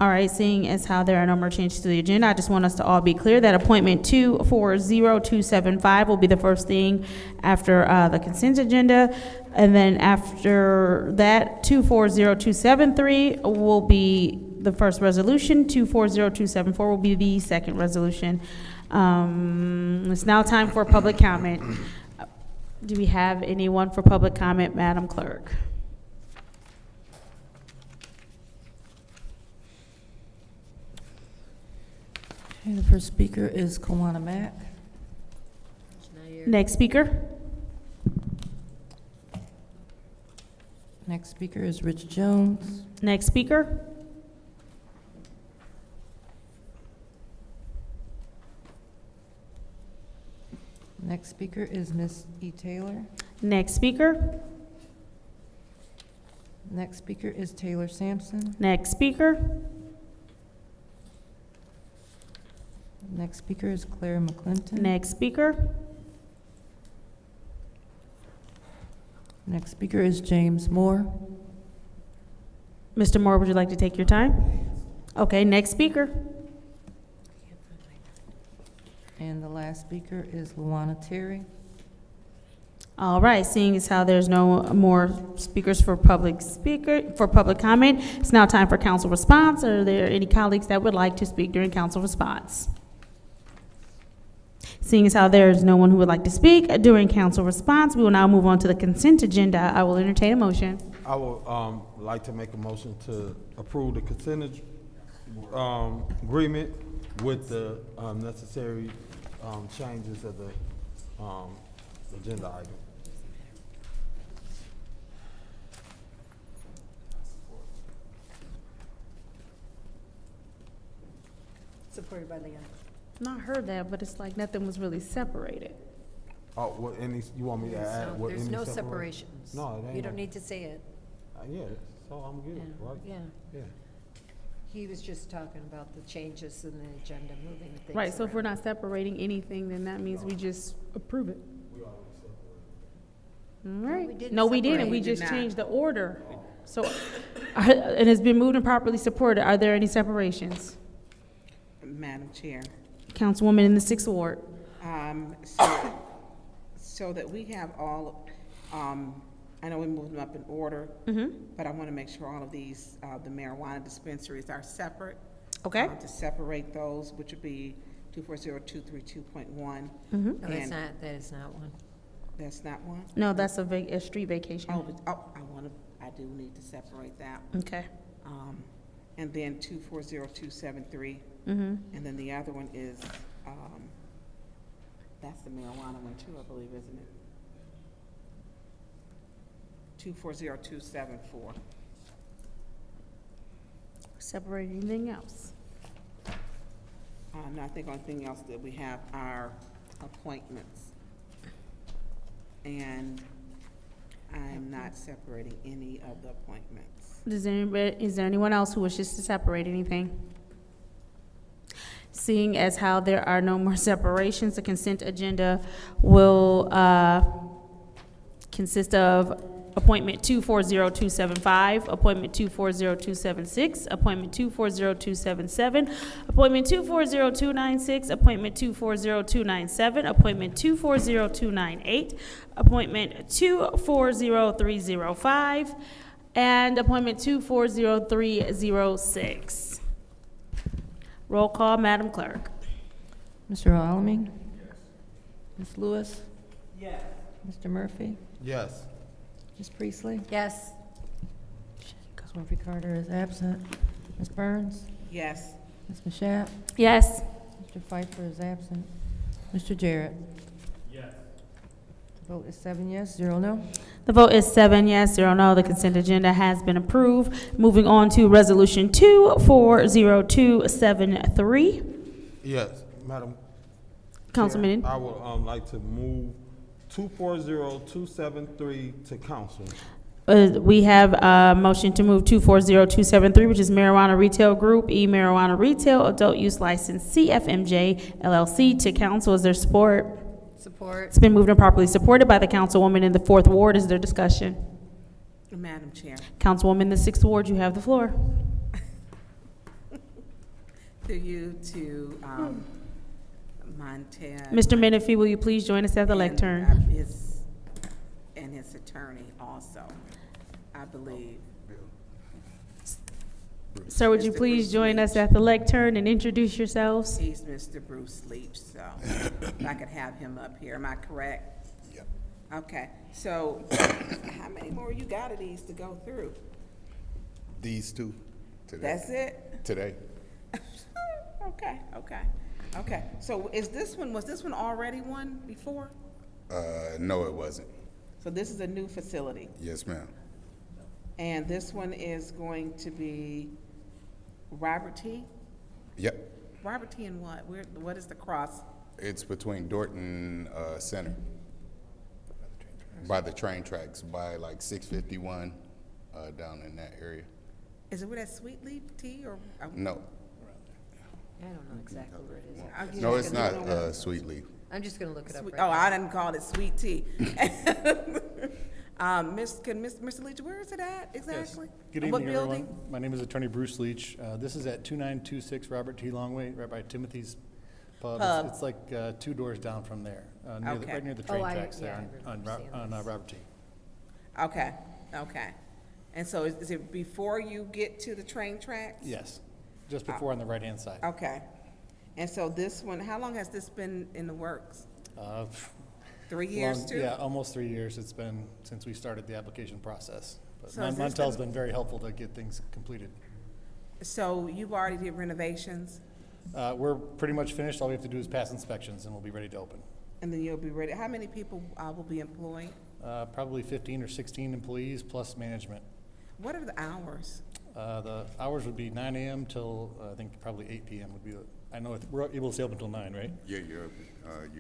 All right, seeing as how there are no more changes to the agenda, I just want us to all be clear that appointment 240275 will be the first thing after the consent agenda. And then after that, 240273 will be the first resolution. 240274 will be the second resolution. It's now time for public comment. Do we have anyone for public comment, Madam Clerk? Okay, the first speaker is Kawana Mack. Next speaker. Next speaker is Rich Jones. Next speaker. Next speaker is Miss E. Taylor. Next speaker. Next speaker is Taylor Sampson. Next speaker. Next speaker is Claire McClinton. Next speaker. Next speaker is James Moore. Mr. Moore, would you like to take your time? Okay, next speaker. And the last speaker is Luana Terry. All right, seeing as how there's no more speakers for public comment, it's now time for council response. Are there any colleagues that would like to speak during council response? Seeing as how there is no one who would like to speak during council response, we will now move on to the consent agenda. I will entertain a motion. I would like to make a motion to approve the consent agreement with the necessary changes of the agenda item. Supported by Leon. Not heard that, but it's like nothing was really separated. Oh, what, you want me to add? What, There's any no separation? separations. No, it ain't. You don't need to say it. Yeah, so I'm good, right? Yeah. Yeah. He was just talking about the changes in the agenda, moving things Right, so if we're around. not separating anything, then that means we just approve it. All right. we didn't No, we didn't. separate. We We just did not. changed the order. So it has been moved and properly supported. Are there any separations? Madam Chair, Councilwoman in the 6th Ward. so that we have all, I know we moved them up in order, but I want to make sure all of these, the marijuana dispensaries are separate. Okay. To separate those, which would be 240232.1. No, that's not, that is not one. That's not one? No, that's a street vacation. I do need to separate that. Okay. And then 240273. Mhm. And then the other one is, that's the marijuana one too, I believe, isn't it? 240274. Separate anything else? No, I think only thing else that we have are appointments. And I'm not separating any of the appointments. Is there anyone else who wishes to separate anything? Seeing as how there are no more separations, the consent agenda will consist of appointment 240275, appointment 240276, appointment 240277, appointment 240296, appointment 240297, appointment 240298, appointment 240305, and appointment 240306. Roll call, Madam Clerk. Mr. Alamin? Yes. Ms. Lewis? Yes. Mr. Murphy? Yes. Ms. Priestley? Yes. Ms. Murphy Carter is absent. Ms. Burns? Yes. Ms. Mashat? Yes. Mr. Pfeiffer is absent. Mr. Jarrett? Yes. The vote is 7 yes, 0 no. The vote is 7 yes, 0 no. The consent agenda has been approved. Moving on to Resolution 240273. Yes, Madam Councilman. Chair, I would like to move 240273 to council. We have a motion to move 240273, which is Marijuana Retail Group, Marijuana Retail, Adult Use License, CFMJ LLC, to council. Is there support? Support. It's been moved and properly supported by the councilwoman in the 4th Ward. Is there discussion? Madam Chair. Councilwoman in the 6th Ward, you have the floor. To you, to Montez. Mr. Menifee, will you please join us at the lectern? And his attorney also, I believe. Sir, would you Mr. please Bruce join us Leach. at the lectern and introduce yourselves? He's Mr. Bruce Leach, so if I could have him up here, am I correct? Yep. Okay, so how many more you got of these to go through? These two today. That's it? Today. Okay. Okay, so was this one already one before? No, it wasn't. So this is a new facility? Yes, ma'am. And this one is going to be Robert T? Yep. Robert T and what? What is the cross? It's between Dorton Center. By the train tracks, by like 651 down in that area. Is it where that Sweet Leaf Tea or? No. I don't know exactly where it is. No, it's not Sweet Leaf. I'm just gonna look it up right Oh, now. I didn't call it Sweet Tea. Mr. Leach, where is it at exactly? Good What evening, building? everyone. My name is Attorney Bruce Leach. This is at 2926 Robert T. Longway, right by Timothy's Pub. Pub. It's like 2 doors down from there, Okay. right near the train tracks there on Robert T. Okay, okay. And so is it before you get to the train tracks? Yes, just before on the right-hand side. Okay. And so this one, how long has this been in the works? 3 years too? Yeah, almost 3 years it's been since we started the application process. But So has this Montel's been- been very helpful to get things completed. So you've already did renovations, We're pretty much finished. All we have to do is pass inspections and we'll be ready to open. and then you'll be ready. How many people will be employed? Probably 15 or 16 employees plus management. What are the hours? The hours would be 9 a.m. till, I think probably 8 p.m. would be, I know we're able to stay open until 9, right? Yeah, you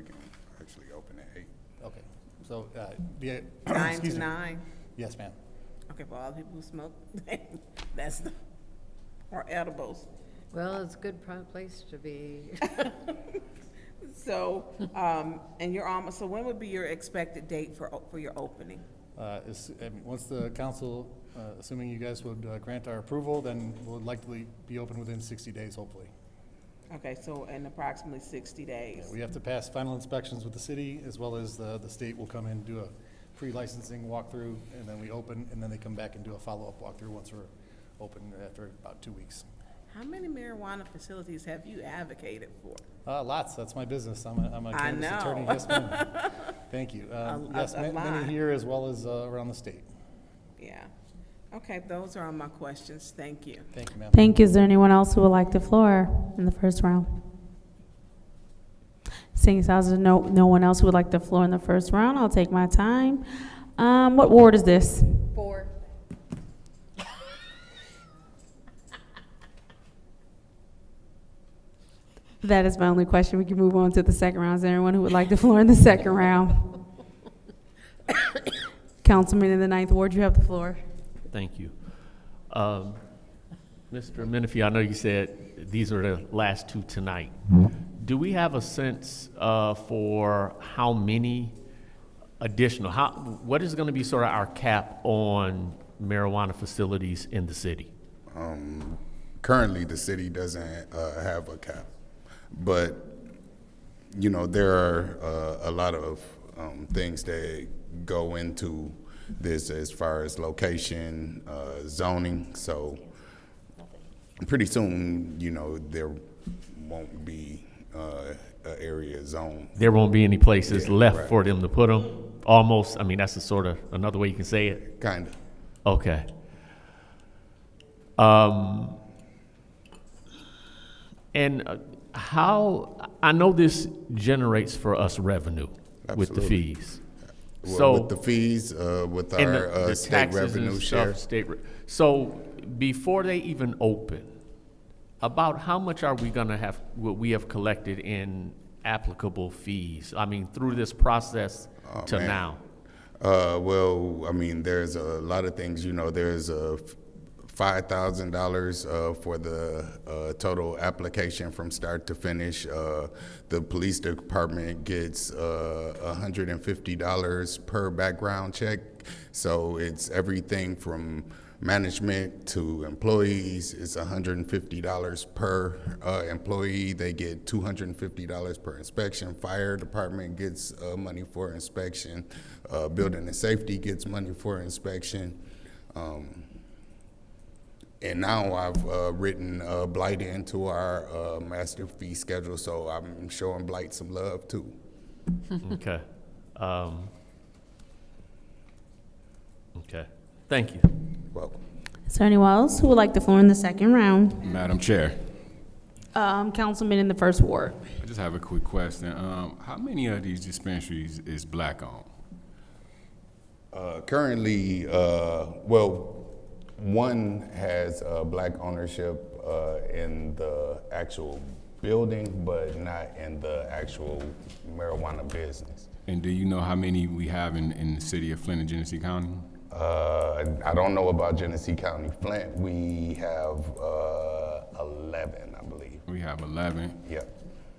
can actually open at 8. Okay, so, 9 excuse to me. 9? Yes, ma'am. Okay, for all the people who smoke, that's the, or edibles. Well, it's a good place to be. So, and you're almost, so when would be your expected date for your opening? Once the council, assuming you guys would grant our approval, then we'll likely be open within 60 days, hopefully. Okay, so in approximately 60 days. Yeah, we have to pass final inspections with the city, as well as the state will come in and do a pre-licensing walkthrough, and then we open, and then they come back and do a follow-up walkthrough once we're open after about 2 weeks. How many marijuana facilities have you advocated for? Lots. That's my business. I'm a I cannabis know. attorney. Yes, ma'am. Thank you. Yes, a lot. many here as well as around the state. Yeah. Okay, those are all my questions. Thank you. Thank you, ma'am. Thank you. Is there anyone else who would like the floor in the first round? Seeing as there's no one else who would like the floor in the first round, I'll take my time. What ward is this? 4. That is my only question. We can move on to the second round. Is there anyone who would like the floor in the second round? Councilman in the 9th Ward, you have the floor. Thank you. Mr. Menifee, I know you said these are the last 2 tonight. Do we have a sense for how many additional, what is going to be sort of our cap on marijuana facilities in the city? Currently, the city doesn't have a cap, but you know there are a lot of things that go into this as far as location, zoning. So pretty soon, you know, there won't be an area zone. There won't be any places left right. for them to put them? Almost, I mean, that's a sort of another way you can say it? Kind of. Okay. And how, I know this generates for us revenue with the Absolutely. fees. Well, So with the fees, with and our the state taxes revenue and share. stuff, so before they even open, about how much are we gonna have, what we have collected in applicable fees? I mean, through this process to man. now? Well, I mean, there's a lot of things, you know, there's $5,000 for the total application from start to finish. The police department gets $150 per background check. So it's everything from management to employees. It's $150 per employee. They get $250 per inspection. Fire department gets money for inspection. Building and safety gets money for inspection. And now I've written Blight into our master fee schedule, so I'm showing Blight some love too. Okay. Okay. Thank you. Welcome. Is there anyone else who would like the floor in the second round? Madam Chair, Councilman in the first ward. I just have a quick question. How many of these dispensaries is black owned? Currently, well, one has black ownership in the actual building, but not in the actual marijuana business. And do you know how many we have in the city of Flint and Genesee County? I don't know about Genesee County. Flint, we have 11, I believe. We have 11? Yeah.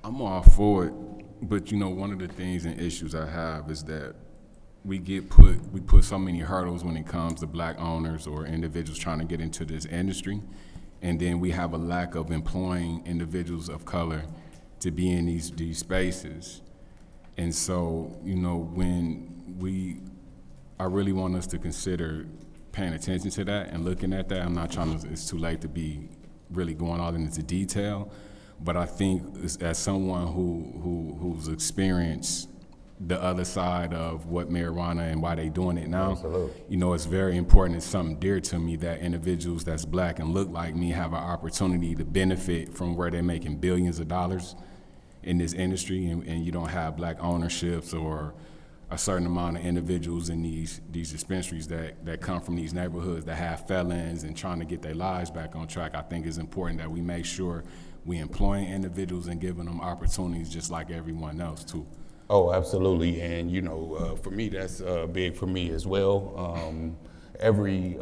I'm all for it, but you know, one of the things and issues I have is that we put so many hurdles when it comes to black owners or individuals trying to get into this industry, and then we have a lack of employing individuals of color to be in these spaces. And so, you know, I really want us to consider paying attention to that and looking at that. I'm not trying to, it's too late to be really going all into detail, but I think as someone who's experienced the other side of what marijuana and why they doing it now, absolutely, you know, it's very important. It's something dear to me that individuals that's black and look like me have an opportunity to benefit from where they're making billions of dollars in this industry, and you don't have black ownerships or a certain amount of individuals in these dispensaries that come from these neighborhoods that have felons and trying to get their lives back on track. I think it's important that we make sure we employ individuals and giving them opportunities just like everyone else too. Oh, absolutely. And, you know, for me, that's big for me as well. Every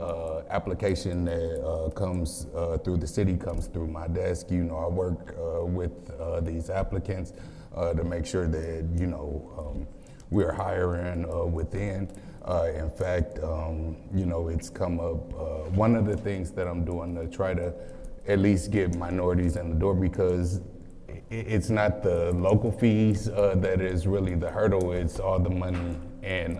application that comes through the city comes through my desk. You know, I work with these applicants to make sure that, you know, we're hiring within. In fact, you know, it's come up, one of the things that I'm doing to try to at least get minorities in the door, because it's not the local fees that is really the hurdle, it's all the money and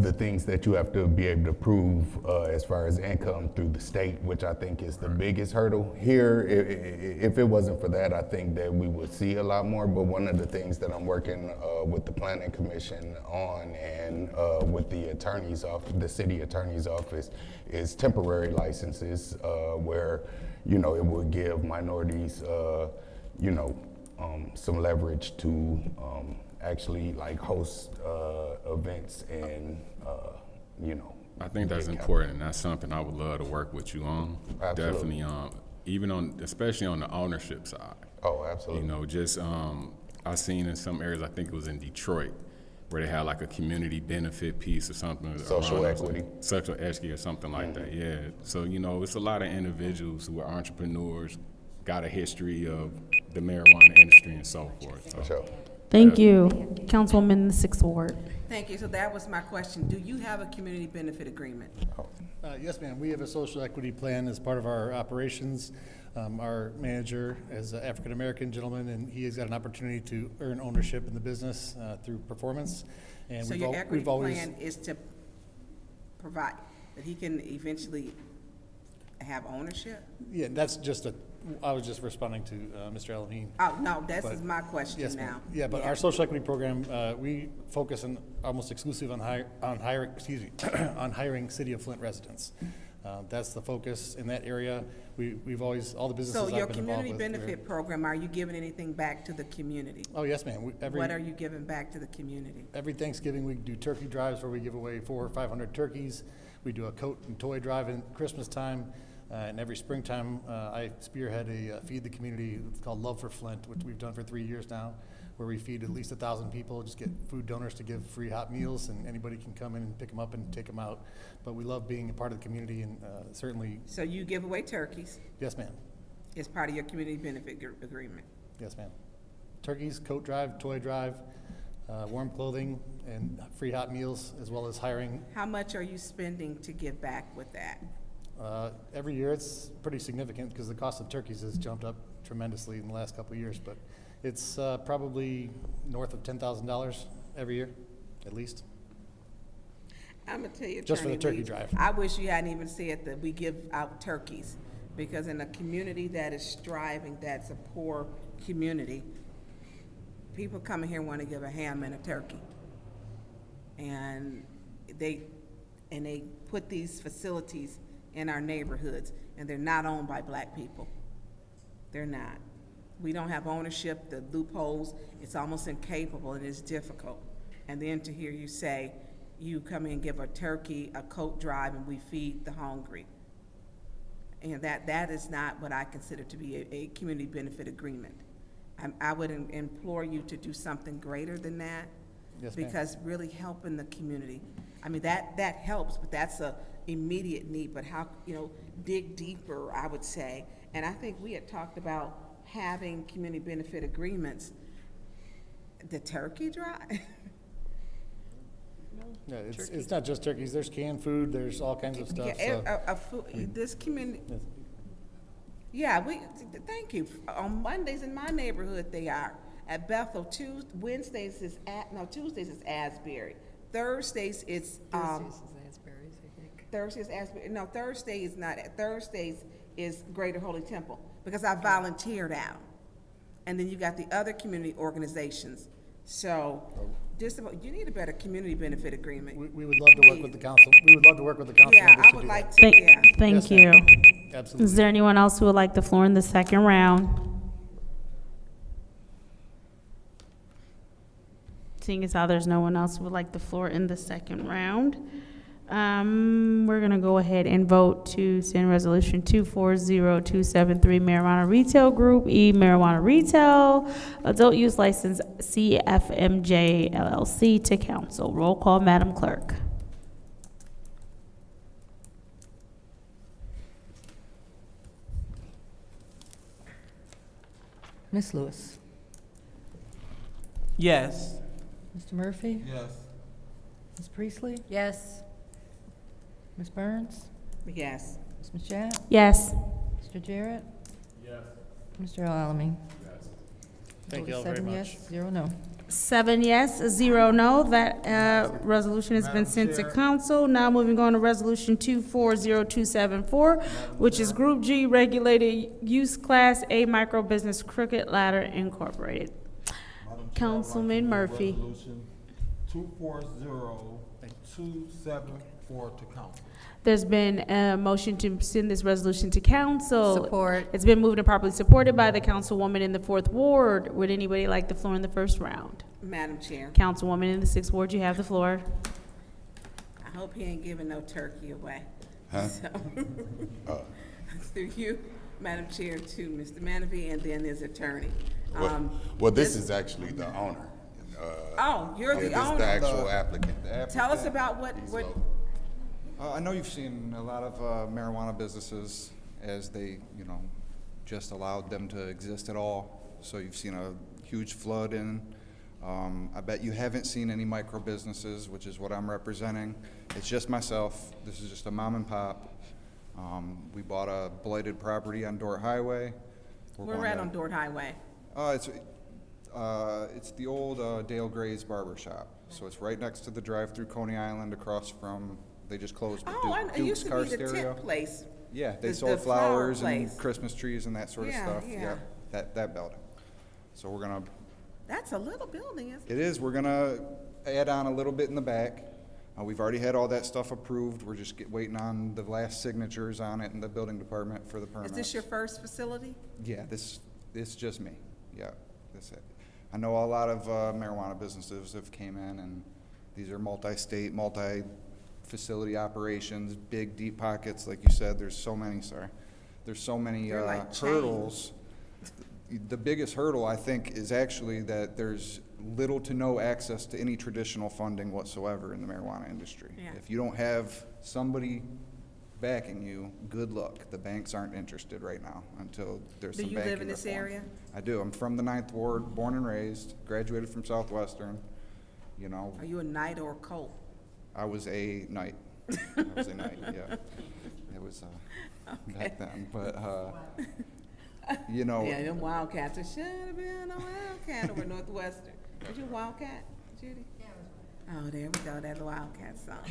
the things that you have to be able to prove as far as income through the state, which I think is the biggest hurdle. Here, if it wasn't for that, I think that we would see a lot more, but one of the things that I'm working with the Planning Commission on and with the attorney's office, the city attorney's office, is temporary licenses where, you know, it would give minorities, you know, some leverage to actually like host events and, you know. I think that's important, and that's something I would love to work with you on. Absolutely. Definitely, even on, especially on the ownership side. Oh, absolutely. You know, just, I seen in some areas, I think it was in Detroit, where they had like a community benefit piece or something. Social equity. Social equity or something like that, yeah. So, you know, it's a lot of individuals who are entrepreneurs, got a history of the marijuana industry and so forth. So. Sure. Thank you. Councilwoman in the sixth ward. Thank you. So that was my question. Do you have a community benefit agreement? Yes, ma'am. We have a social equity plan as part of our operations. Our manager is an African-American gentleman, and he has got an opportunity to earn ownership in the business through performance. And So your equity plan is to provide that he can eventually have ownership? Yeah, that's just I was just responding to Mr. Elohim. Oh, no, this is my question yes, now. Yeah, but our social equity program, we focus on almost exclusively on hiring City of Flint residents. That's the focus in that area. We've always, all the businesses So I've your been involved community with. benefit program, are you giving anything back to the community? Oh, yes, ma'am. What are you giving back to the community? Every Thanksgiving, we do turkey drives where we give away 400 or 500 turkeys. We do a coat and toy drive in Christmas time. And every springtime, I spearhead a feed the community. It's called Love for Flint, which we've done for 3 years now, where we feed at least 1,000 people, just get food donors to give free hot meals, and anybody can come in and pick them up and take them out. But we love being a part of the community, and certainly. So you give away turkeys? Yes, ma'am. As part of your community benefit agreement? Yes, ma'am. Turkeys, coat drive, toy drive, warm clothing, and free hot meals, as well as hiring. How much are you spending to give back with that? Every year it's pretty significant because the cost of turkeys has jumped up tremendously in the last couple of years, but it's probably north of $10,000 every year, at least. I'm gonna tell you, just for the turkey Reed, drive. I wish you hadn't even said that we give out turkeys, because in a community that is striving, that's a poor community, people coming here want to give a ham and a turkey, and they put these facilities in our neighborhoods, and they're not owned by black people. They're not. We don't have ownership, the loopholes, it's almost incapable, and it's difficult. And then to hear you say, you come in and give a turkey a coat drive and we feed the hungry. And that is not what I consider to be a community benefit agreement. I would implore you to do something greater than that. Yes, ma'am. Because really helping the community, I mean, that helps, but that's a immediate need, but how, dig deeper, I would say. And I think we had talked about having community benefit agreements. The turkey drive? Yeah, it's not just turkeys, there's canned food, there's all kinds of stuff, so. This community, yeah, thank you. On Mondays in my neighborhood, they are. At Bethel, Tuesdays is Asbury. Thursdays it's, Thursdays is Asbury. No, Thursday is not. Thursdays is Greater Holy Temple, because I volunteered out. And then you got the other community organizations. So, you need a better community benefit agreement. We would love to work with the council. We would love to work with the council. Yeah, I would like to, yeah. Thank Yes, you. ma'am. Absolutely. Is there anyone else who would like the floor in the second round? Seeing as how there's no one else who would like the floor in the second round, we're gonna go ahead and vote to send resolution 240273 marijuana retail group, marijuana retail, adult use license CFMJ LLC to council. Roll call, Madam Clerk. Ms. Lewis. Yes. Mr. Murphy? Yes. Ms. Priestley? Yes. Ms. Burns? Yes. Ms. Mashat? Yes. Mr. Jarrett? Yes. Mr. Alamin? Yes. Thank Vote you all is very 7 much. yes, 0 no. 7 yes, 0 no. That resolution has been Madam sent to Chair. council. Now moving on to resolution 240274, which is Group G Regulated Use Class A Micro Business Crooked Ladder Incorporated. Madam Chair, Councilman I'd like to Murphy. move Resolution 240274 to council. There's been a motion to send this resolution to council. Support. It's been moved and properly supported by the councilwoman in the 4th Ward. Would anybody like the floor in the first round? Madam Chair, Councilwoman in the 6th Ward, you have the floor. I hope he ain't giving no turkey away. Huh? So, through you, Madam Chair, to Mr. Manavy, and then his attorney. Well, this is actually the owner. Oh, you're the This is owner. the actual applicant. Tell us about what, I know you've seen a lot of marijuana businesses as they, just allowed them to exist at all. So you've seen a huge flood in. I bet you haven't seen any micro businesses, which is what I'm representing. It's just myself. This is just a mom and pop. We bought a blighted property on Dort Highway. we're at on Dort Highway. It's the old Dale Gray's Barber Shop. So it's right next to the drive-through Coney Island, across from. They just closed the It Duke's used to car be the stereo. tent place. Yeah, they The sold flower flowers and place. Christmas trees and that sort of Yeah, stuff. yeah. That building. So we're gonna, That's a little building, isn't it? it is, we're gonna add on a little bit in the back. We've already had all that stuff approved. We're just waiting on the last signatures on it in the building department for the permits. Is this your first facility? Yeah, this just me. Yeah, that's it. I know a lot of marijuana businesses have came in, and these are multi-state, multi-facility operations, big, deep pockets, like you said. There's so many, There's so many They're like hurdles. The biggest hurdle, I think, is actually that there's little to no access to any traditional funding whatsoever in the marijuana industry. Yeah. If you don't have somebody backing you, good luck. The banks aren't interested right now until there's Do some you banking live in this reform. area? I do. I'm from the 9th Ward, born and raised, graduated from Southwestern. Are you a knight or a colt? I was a knight. I was a knight, yeah. It was back then, but Yeah, them Wildcats. It should have been a Wildcat over Northwestern. Was you a Wildcat, Judy? Yeah, I was. Oh, there we go. That Wildcat song.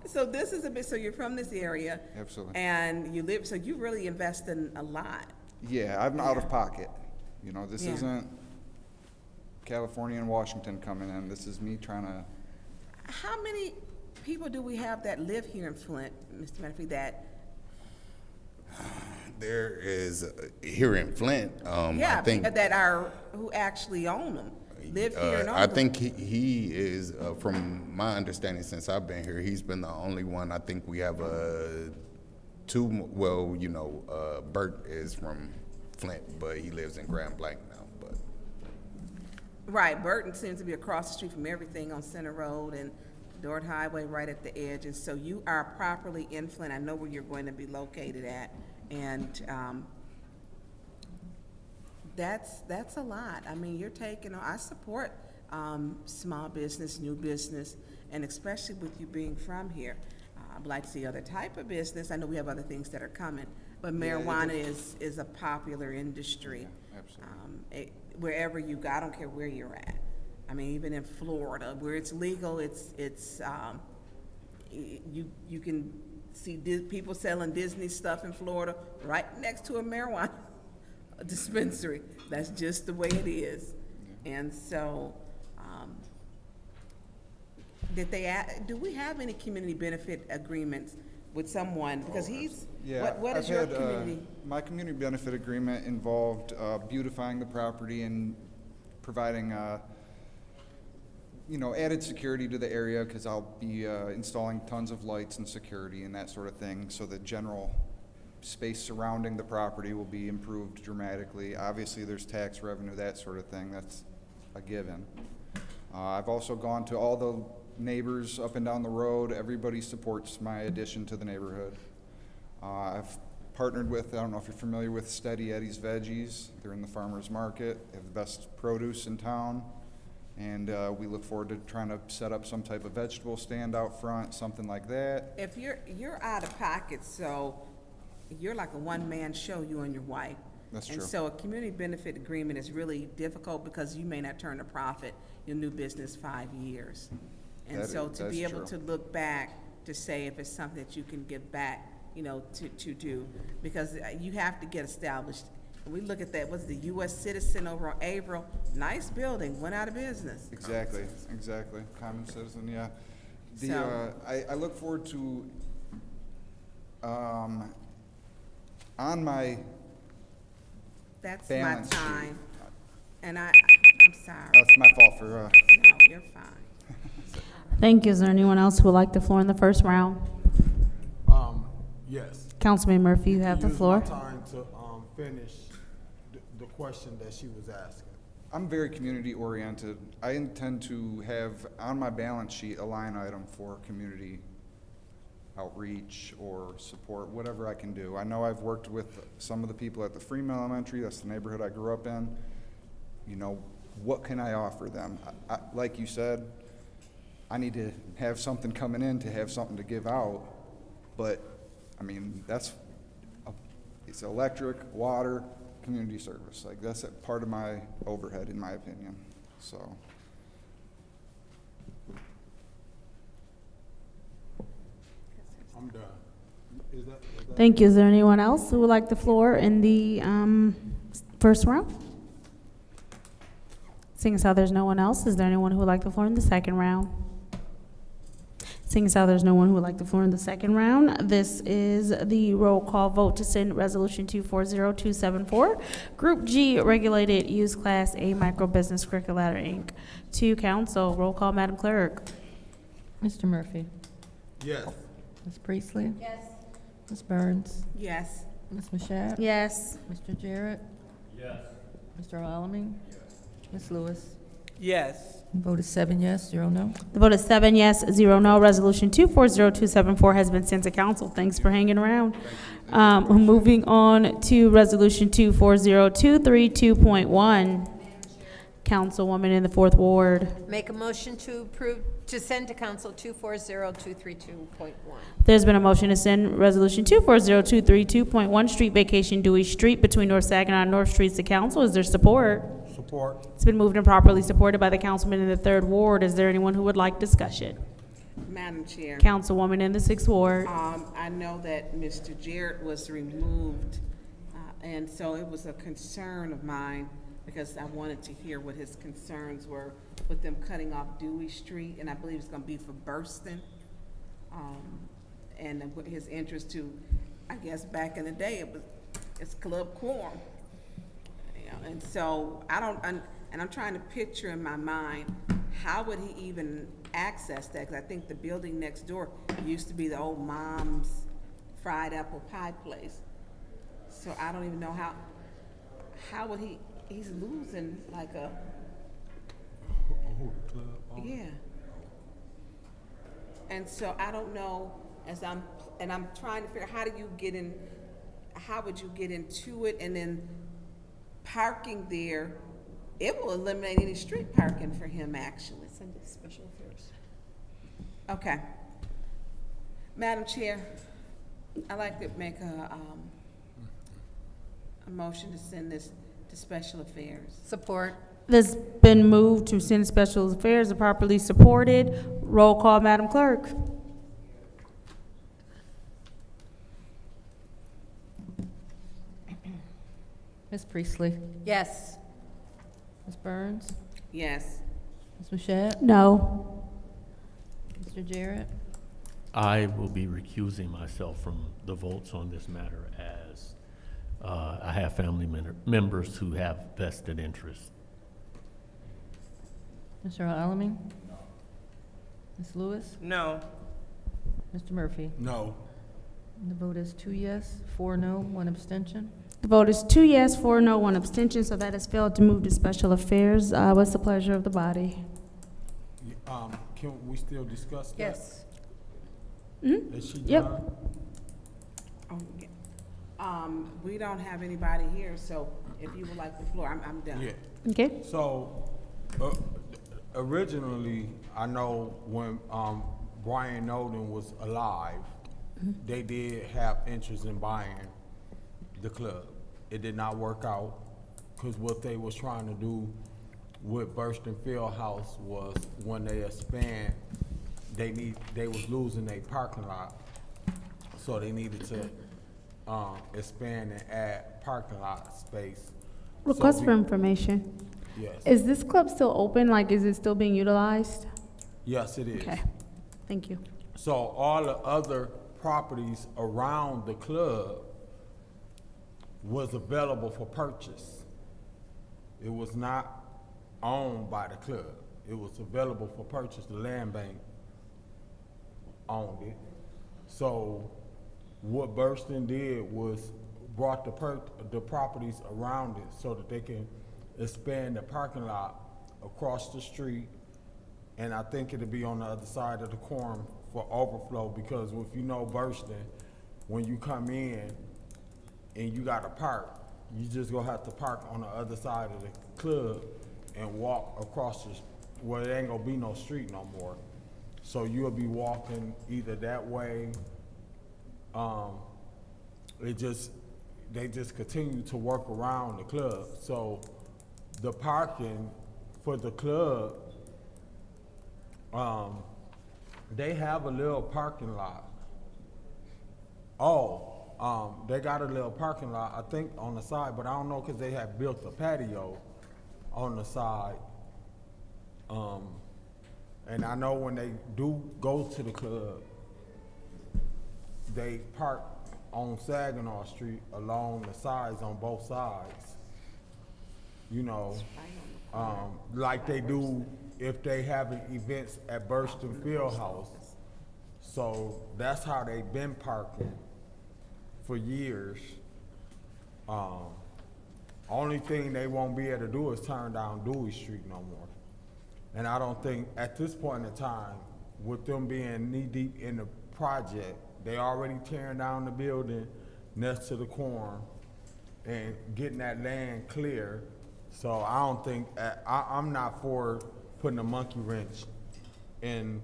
So this is a bit. So you're from this area. Absolutely. And you live. So you really invest in a lot. Yeah, I'm out of pocket. This Yeah. isn't California and Washington coming in. This is me trying to How many people do we have that live here in Flint, Mr. Murphy, that? There is, here in Flint, Yeah, I think. that are, who actually own them, live here and own them. I think he is, from my understanding, since I've been here, he's been the only one. I think we have two, well, you know, Bert is from Flint, but he lives in Grand Blanc now, but. Right, Burton seems to be across the street from everything on Center Road and Dort Highway right at the edge. And so you are properly in Flint. I know where you're going to be located at. And that's a lot. I mean, you're taking, I support small business, new business, and especially with you being from here. I'd like to see other type of business. I know we have other things that are coming, but marijuana is a popular industry. Yeah, absolutely. Wherever you go, I don't care where you're at. I mean, even in Florida, where it's legal, you can see people selling Disney stuff in Florida right next to a marijuana dispensary. That's just the way it is. And so, do we have any community benefit agreements with someone? Because what is your community? My community benefit agreement involved beautifying the property and providing added security to the area, because I'll be installing tons of lights and security and that sort of thing, so the general space surrounding the property will be improved dramatically. Obviously, there's tax revenue, that sort of thing. That's a given. I've also gone to all the neighbors up and down the road. Everybody supports my addition to the neighborhood. I've partnered with, I don't know if you're familiar with Steady Eddie's Veggies. They're in the farmer's market. They have the best produce in town. And we look forward to trying to set up some type of vegetable stand out front, something like that. If you're out of pocket, so you're like a one-man show, you and your wife. That's true. And so a community benefit agreement is really difficult because you may not turn a profit your new business 5 years. And so to be able to look back to say if it's something that you can give back, to do, because you have to get established. We look at that, what's the U.S. Citizen over on Averill, nice building, went out of business. Exactly. Common Citizen, yeah. I look forward to, on my That's balance my time. sheet. And I'm sorry. That's my fault for, No, you're fine. Thank you. Is there anyone else who would like the floor in the first round? Yes. Councilman Murphy, you have the floor. Use my time to finish the question that she was asking. I'm very community oriented. I intend to have on my balance sheet a line item for community outreach or support, whatever I can do. I know I've worked with some of the people at the Freeman Elementary, that's the neighborhood I grew up in. What can I offer them? Like you said, I need to have something coming in to have something to give out, but I mean, it's electric, water, community service. Like, that's a part of my overhead, in my opinion, so. I'm done. Is that Thank you. Is there anyone else who would like the floor in the first round? Seeing as how there's no one else, is there anyone who would like the floor in the second round? Seeing as how there's no one who would like the floor in the second round, this is the roll call vote to send Resolution 240274, Group G Regulated Use Class A Micro Business Curricular Ladder, Inc. to council. Roll call, Madam Clerk. Mr. Murphy? Yes. Ms. Priestley? Yes. Ms. Burns? Yes. Ms. Mashat? Yes. Mr. Jarrett? Yes. Mr. Alamin? Ms. Lewis? Yes. Vote is 7 yes, 0 no. The vote is 7 yes, 0 no. Resolution 240274 has been sent to council. Thanks for hanging around. Moving on to Resolution 240232.1. Councilwoman in the 4th Ward. Make a motion to approve, to send to council 240232.1. There's been a motion to send Resolution 240232.1, Street Vacation Dewey Street between North Saginaw and North Streets to council. Is there support? Support. It's been moved and properly supported by the councilman in the 3rd Ward. Is there anyone who would like discussion? Madam Chair. Councilwoman in the 6th Ward. I know that Mr. Jarrett was removed, and so it was a concern of mine because I wanted to hear what his concerns were with them cutting off Dewey Street, and I believe it's gonna be for Burston. And what his interest to, I guess back in the day, it's Club Quorum. You know, and so and I'm trying to picture in my mind, how would he even access that? Because I think the building next door used to be the old Mom's fried apple pie place. So I don't even know how would he's losing like a, yeah. And so I don't know, I'm trying to figure, how would you get into it? And then parking there, it will eliminate any street parking for him, actually. Send it to special affairs. Okay. Madam Chair, I'd like to make a motion to send this to special affairs. Support. It's been moved to send special affairs and properly supported. Roll call, Madam Clerk. Ms. Priestley? Yes. Ms. Burns? Yes. Ms. Mashat? No. Mr. Jarrett? I will be recusing myself from the votes on this matter as I have family members who have vested interest. Mr. Alamin? Ms. Lewis? No. Mr. Murphy? No. And the vote is 2 yes, 4 no, 1 abstention. The vote is 2 yes, 4 no, 1 abstention, so that has failed to move to special affairs. What's the pleasure of the body? Can we still discuss that? Yes. Is she Yep. done? We don't have anybody here, so if you would like the floor, I'm done. Yeah. Okay. So, originally, I know when Brian Noden was alive, they did have interest in buying the club. It did not work out because what they was trying to do with Burston Fieldhouse was when they expand, they was losing their parking lot, so they needed to expand and add parking lot space. Request for information. Yes. Is this club still open? Like, is it still being utilized? Yes, it is. Okay. Thank you. So all the other properties around the club was available for purchase. It was not owned by the club. It was available for purchase. The land bank owned it. So what Burston did was brought the properties around it so that they can expand the parking lot across the street. And I think it'll be on the other side of the quorum for overflow, because if you know Burston, when you come in and you gotta park, you just gonna have to park on the other side of the club and walk across well, it ain't gonna be no street no more. So you'll be walking either that way. They just continue to work around the club. So the parking for the club, they have a little parking lot. They got a little parking lot, I think, on the side, but I don't know because they have built a patio on the side. And I know when they do go to the club, they park on Saginaw Street along the sides, on both sides. You know, like they do if they having events at Burston Fieldhouse. So that's how they've been parking for years. Only thing they won't be able to do is turn down Dewey Street no more. And I don't think at this point in time, with them being knee deep in the project, they already tearing down the building next to the quorum and getting that land clear. So I don't think, I'm not for putting a monkey wrench in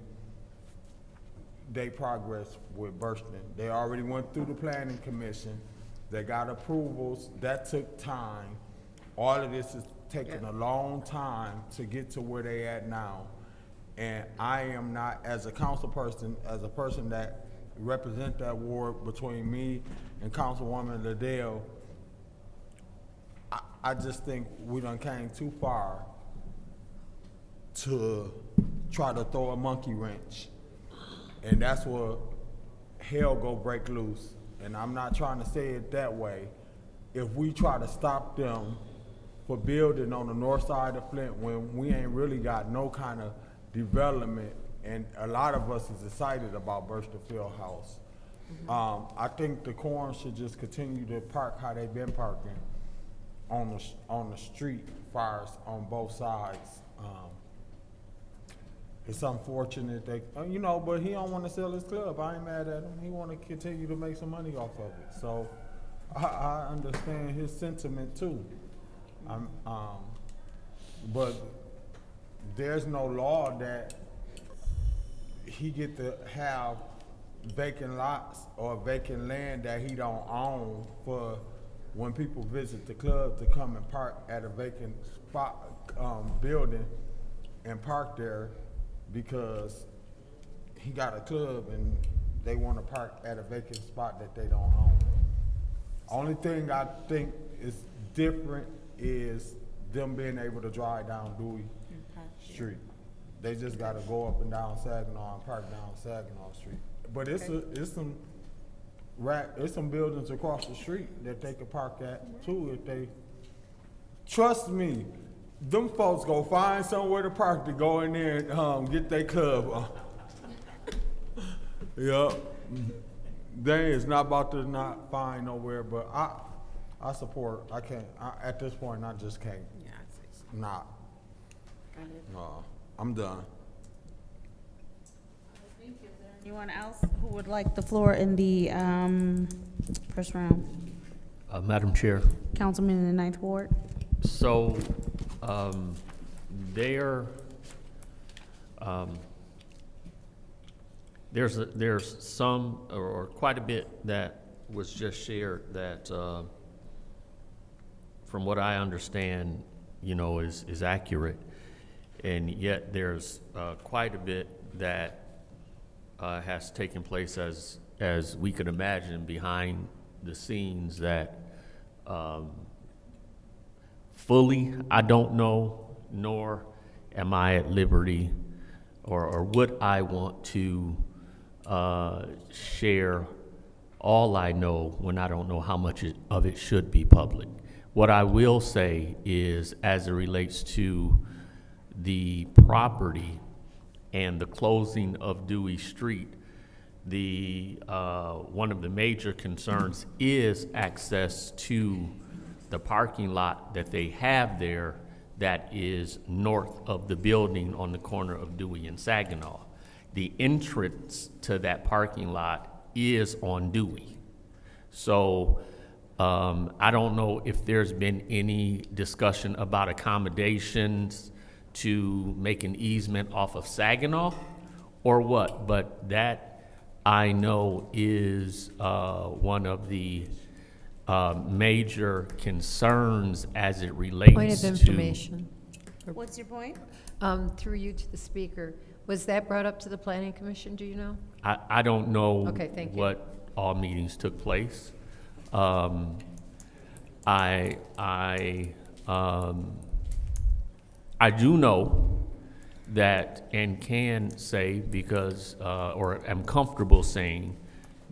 their progress with Burston. They already went through the planning commission. They got approvals. That took time. All of this is taking a long time to get to where they at now. And I am not, as a council person, as a person that represent that ward between me and Councilwoman Liddell, I just think we done came too far to try to throw a monkey wrench. And that's where hell go break loose. And I'm not trying to say it that way. If we try to stop them for building on the north side of Flint when we ain't really got no kind of development, and a lot of us is excited about Burston Field House. I think the Corn should just continue to park how they've been parking on the street, fires on both sides. It's unfortunate they, you know, but he don't want to sell his club. I ain't mad at him. He want to continue to make some money off of it. So I understand his sentiment too. But there's no law that he get to have vacant lots or vacant land that he don't own for when people visit the club to come and park at a vacant spot, building and park there because he got a club and they want to park at a vacant spot that they don't own. Only thing I think is different is them being able to drive down Dewey Street. They just got to go up and down Saginaw and park down Saginaw Street. But it's some buildings across the street that they could park at too if they. Trust me, them folks go find somewhere to park to go in there and get their club. Yup. They is not about to not find nowhere, but I support. I can't. At this point, I just can't. Yeah, I'd say so. Not. No, I'm done. Anyone else who would like the floor in the first round? Madam Chair. Councilman in the Ninth Ward. So, there's some or quite a bit that was just shared that, from what I understand, you know, is accurate, and yet there's quite a bit that has taken place as we could imagine behind the scenes that fully I don't know, nor am I at liberty or would I want to share all I know when I don't know how much of it should be public. What I will say is, as it relates to the property and the closing of Dewey Street, the one of the major concerns is access to the parking lot that they have there that is north of the building on the corner of Dewey and Saginaw. The entrance to that parking lot is on Dewey. So I don't know if there's been any discussion about accommodations to make an easement off of Saginaw or what, but that I know is one of the major concerns as it relates to. Point of information. What's your point? Through you to the speaker. Was that brought up to the Planning Commission, do you know? I don't know Okay, thank you. what all meetings took place. I do know that, and can say because, or am comfortable saying,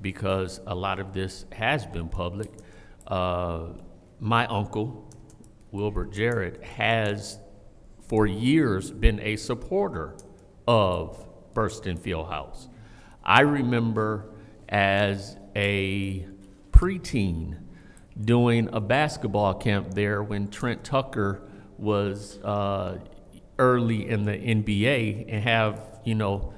because a lot of this has been public, my uncle, Wilbert Jarrett, has for years been a supporter of Burston Fieldhouse. I remember as a preteen doing a basketball camp there when Trent Tucker was early in the NBA, and have, you know,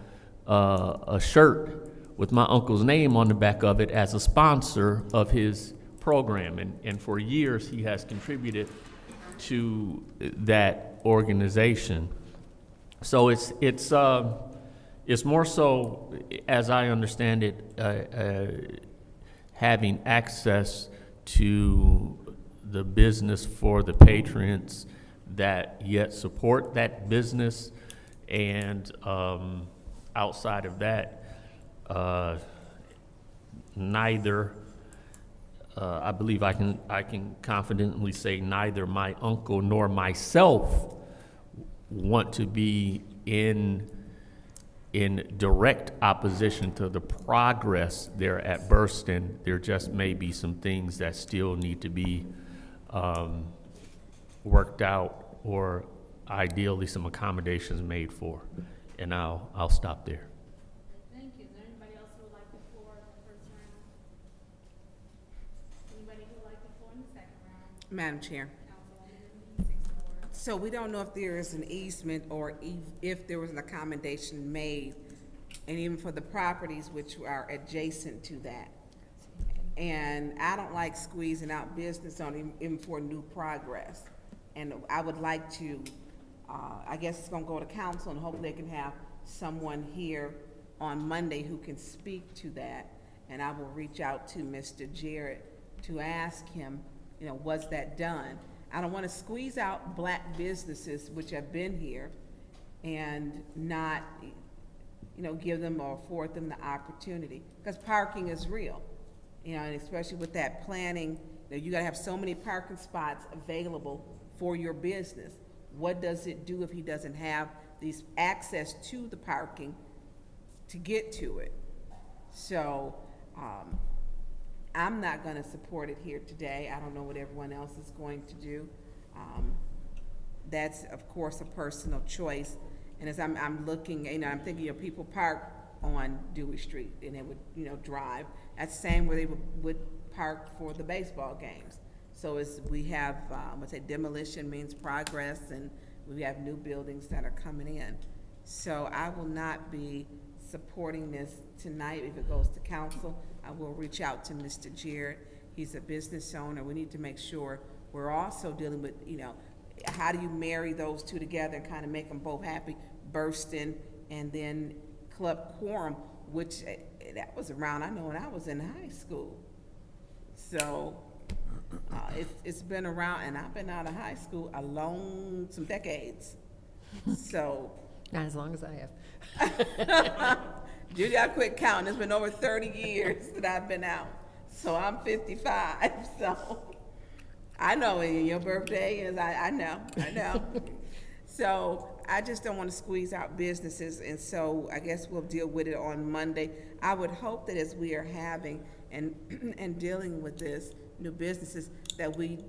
a shirt with my uncle's name on the back of it as a sponsor of his program. And for years he has contributed to that organization. So it's more so, as I understand it, having access to the business for the patrons that yet support that business, and outside of that, neither I believe I can confidently say neither my uncle nor myself want to be in direct opposition to the progress there at Burston. There just may be some things that still need to be worked out, or ideally some accommodations made for. And I'll stop there. Thank you. Is there anybody else who would like the floor in the first round? Anybody who would like the floor in the second round? Madam Chair. Councilwoman, 6 more. So we don't know if there is an easement or if there was an accommodation made, and even for the properties which are adjacent to that. And I don't like squeezing out business on even for new progress. And I would like to, I guess it's gonna go to council, and hopefully they can have someone here on Monday who can speak to that. And I will reach out to Mr. Jarrett to ask him, you know, was that done? I don't want to squeeze out black businesses which have been here and not, you know, give them or afford them the opportunity, because parking is real, you know, and especially with that planning, you know, you gotta have so many parking spots available for your business. What does it do if he doesn't have these access to the parking to get to it? So, I'm not gonna support it here today. I don't know what everyone else is going to do. That's, of course, a personal choice. And as I'm looking, you know, I'm thinking, you know, people park on Dewey Street and they would, you know, drive. That's the same where they would park for the baseball games. So as we have, let's say demolition means progress, and we have new buildings that are coming in. So I will not be supporting this tonight. If it goes to council, I will reach out to Mr. Jarrett. He's a business owner. We need to make sure we're also dealing with, you know, how do you marry those two together and kind of make them both happy? Burston and then Club Quorum, which that was around, I know, when I was in high school. So it's been around, and I've been out of high school some decades. So. Not as long as I have. Judy, I quit counting. It's been over 30 years that I've been out. So I'm 55, so I know your birthday is, I know. So I just don't want to squeeze out businesses, and so I guess we'll deal with it on Monday. I would hope that as we are having and dealing with this, new businesses, that we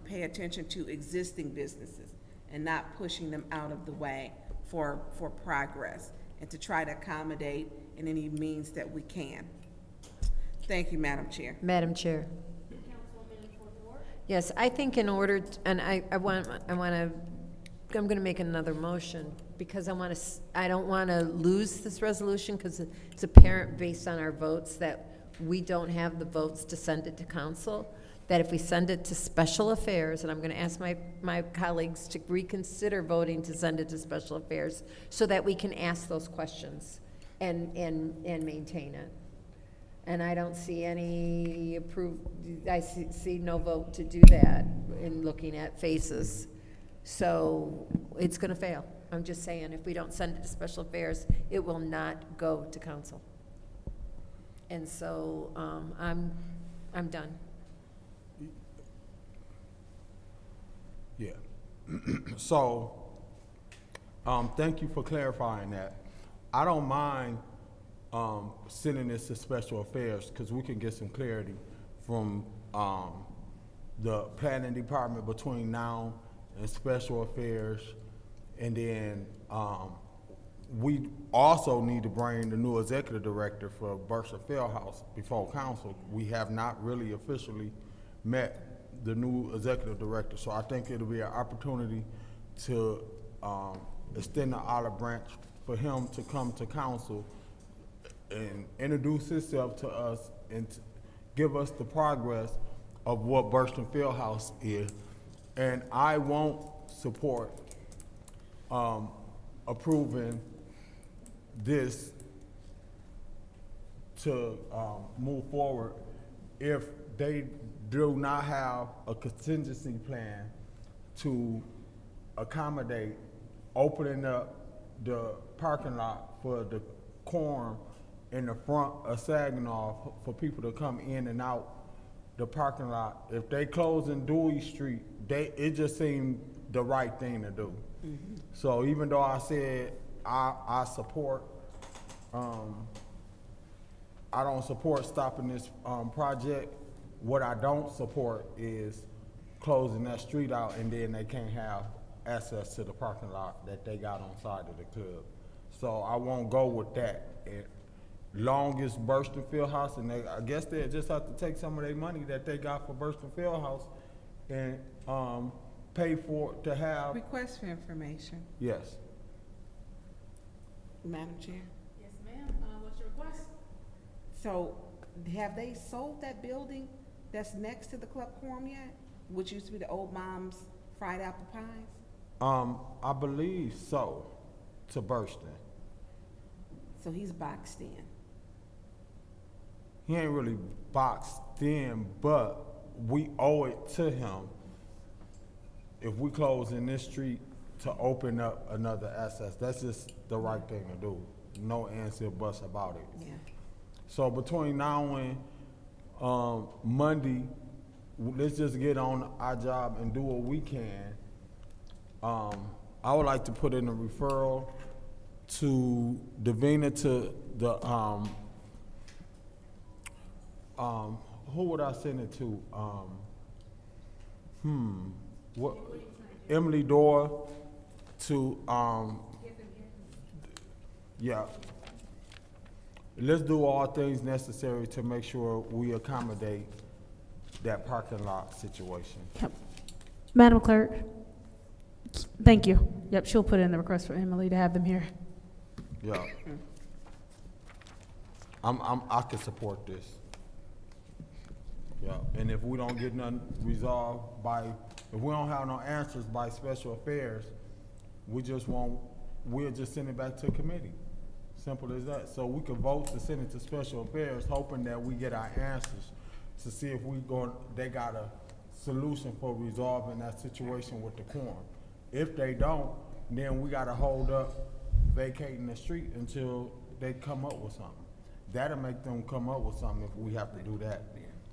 pay attention to existing businesses and not pushing them out of the way for progress, and to try to accommodate in any means that we can. Thank you, Madam Chair. Madam Chair. Yes, I think in order, and I'm going to make another motion, because I don't want to lose this resolution, because it's apparent based on our votes that we don't have the votes to send it to council, that if we send it to special affairs, and I'm going to ask my colleagues to reconsider voting to send it to special affairs so that we can ask those questions and maintain it. And I don't see any I see no vote to do that in looking at faces. So it's going to fail. I'm just saying, if we don't send it to special affairs, it will not go to council. And so I'm done. Yeah. So, thank you for clarifying that. I don't mind sending this to special affairs, because we can get some clarity from the planning department between now and special affairs. And then we also need to bring the new executive director for Burston Fieldhouse before council. We have not really officially met the new executive director, so I think it'll be an opportunity to extend the olive branch for him to come to council and introduce himself to us and give us the progress of what Burston Fieldhouse is. And I won't support approving this to move forward if they do not have a contingency plan to accommodate opening up the parking lot for the quorum in the front of Saginaw for people to come in and out the parking lot. If they closing Dewey Street, it just seemed the right thing to do. So even though I said I support, I don't support stopping this project. What I don't support is closing that street out and then they can't have access to the parking lot that they got on side of the club. So I won't go with that. And long as Burston Fieldhouse, and I guess they just have to take some of their money that they got for Burston Fieldhouse and pay for it to have. Request for information. Yes. Madam Chair. Yes, ma'am. What's your request? So have they sold that building that's next to the Club Quorum yet? Which used to be the old mom's fried apple pies? I believe so, to Burston. So he's boxed in. He ain't really boxed in, but we owe it to him if we close in this street to open up another access. That's just the right thing to do. No ands or buts about it. Yeah. So between now and Monday, let's just get on our job and do what we can. I would like to put in a referral to Davina to the, who would I send it to? What? Emily Dorr to, yeah. Let's do all things necessary to make sure we accommodate that parking lot situation. Yep. Madam Clerk, thank you. Yep, she'll put in the request for Emily to have them here. Yeah. I can support this. Yeah, and if we don't get none resolved if we don't have no answers by special affairs, we'll just send it back to committee. Simple as that. So we can vote to send it to special affairs, hoping that we get our answers to see if they got a solution for resolving that situation with the quorum. If they don't, then we gotta hold up vacating the street until they come up with something. That'll make them come up with something if we have to do that.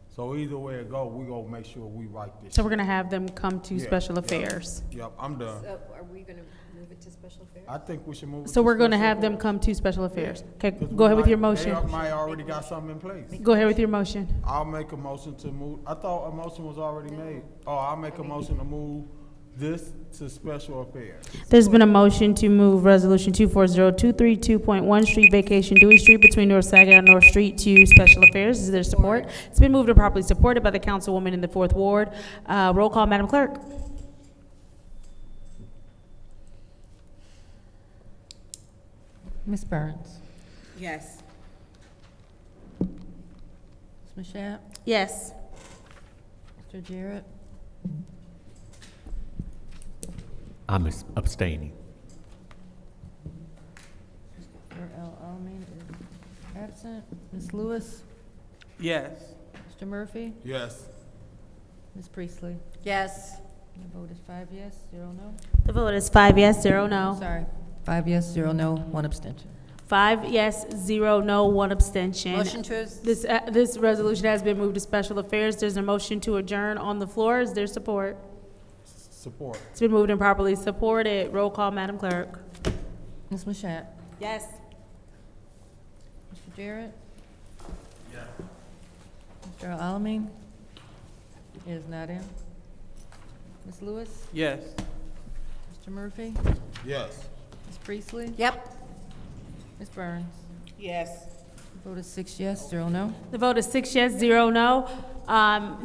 So either way it go, we gonna make sure we write this. So we're gonna have them come to Yeah, special affairs. Yep, I'm done. So are we gonna move it to special affairs? I think we should move it So to we're gonna special have them affairs. come to special affairs. Okay, 'Cause go ahead with your motion. They might already got something in place. Go ahead with your motion. I'll make a motion to move, I thought a motion was already made. Oh, I'll make a motion to move this to special affairs. There's been a motion to move Resolution 24023, 2.1 Street Vacation Dewey Street between North Saginaw and North Street to Special Affairs. Is there support? It's been moved and properly supported by the councilwoman in the 4th Ward. Roll call, Madam Clerk. Ms. Burns? Yes. Ms. Mashat? Yes. Mr. Jarrett? I'm abstaining. Mr. Almeida is absent. Ms. Lewis? Yes. Mr. Murphy? Yes. Ms. Priestley? Yes. The vote is 5 yes, 0 no. The vote is 5 yes, 0 no. Sorry, 5 yes, 0 no, 1 abstention. 5 yes, 0 no, 1 abstention. Motion to, This resolution has been moved to special affairs. There's a motion to adjourn on the floor. Is there support? Support. It's been moved and properly supported. Roll call, Madam Clerk. Ms. Mashat? Yes. Mr. Jarrett? Yes. Mr. Alamin? Is not in. Ms. Lewis? Yes. Mr. Murphy? Yes. Ms. Priestley? yep. Ms. Burns? Yes. Vote is 6 yes, 0 no. The vote is 6 yes, 0 no.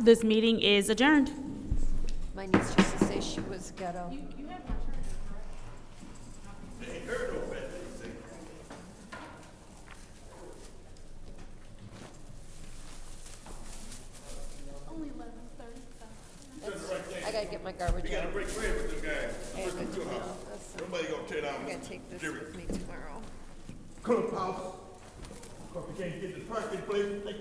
This meeting is adjourned. My niece used to say she was ghetto. I gotta get my garbage out. You gotta break bread with this guy. I have to do that. Nobody gonna tear down I'm gonna Mr. take this Jerry. with me tomorrow. Clubhouse. If you can't get the parking place,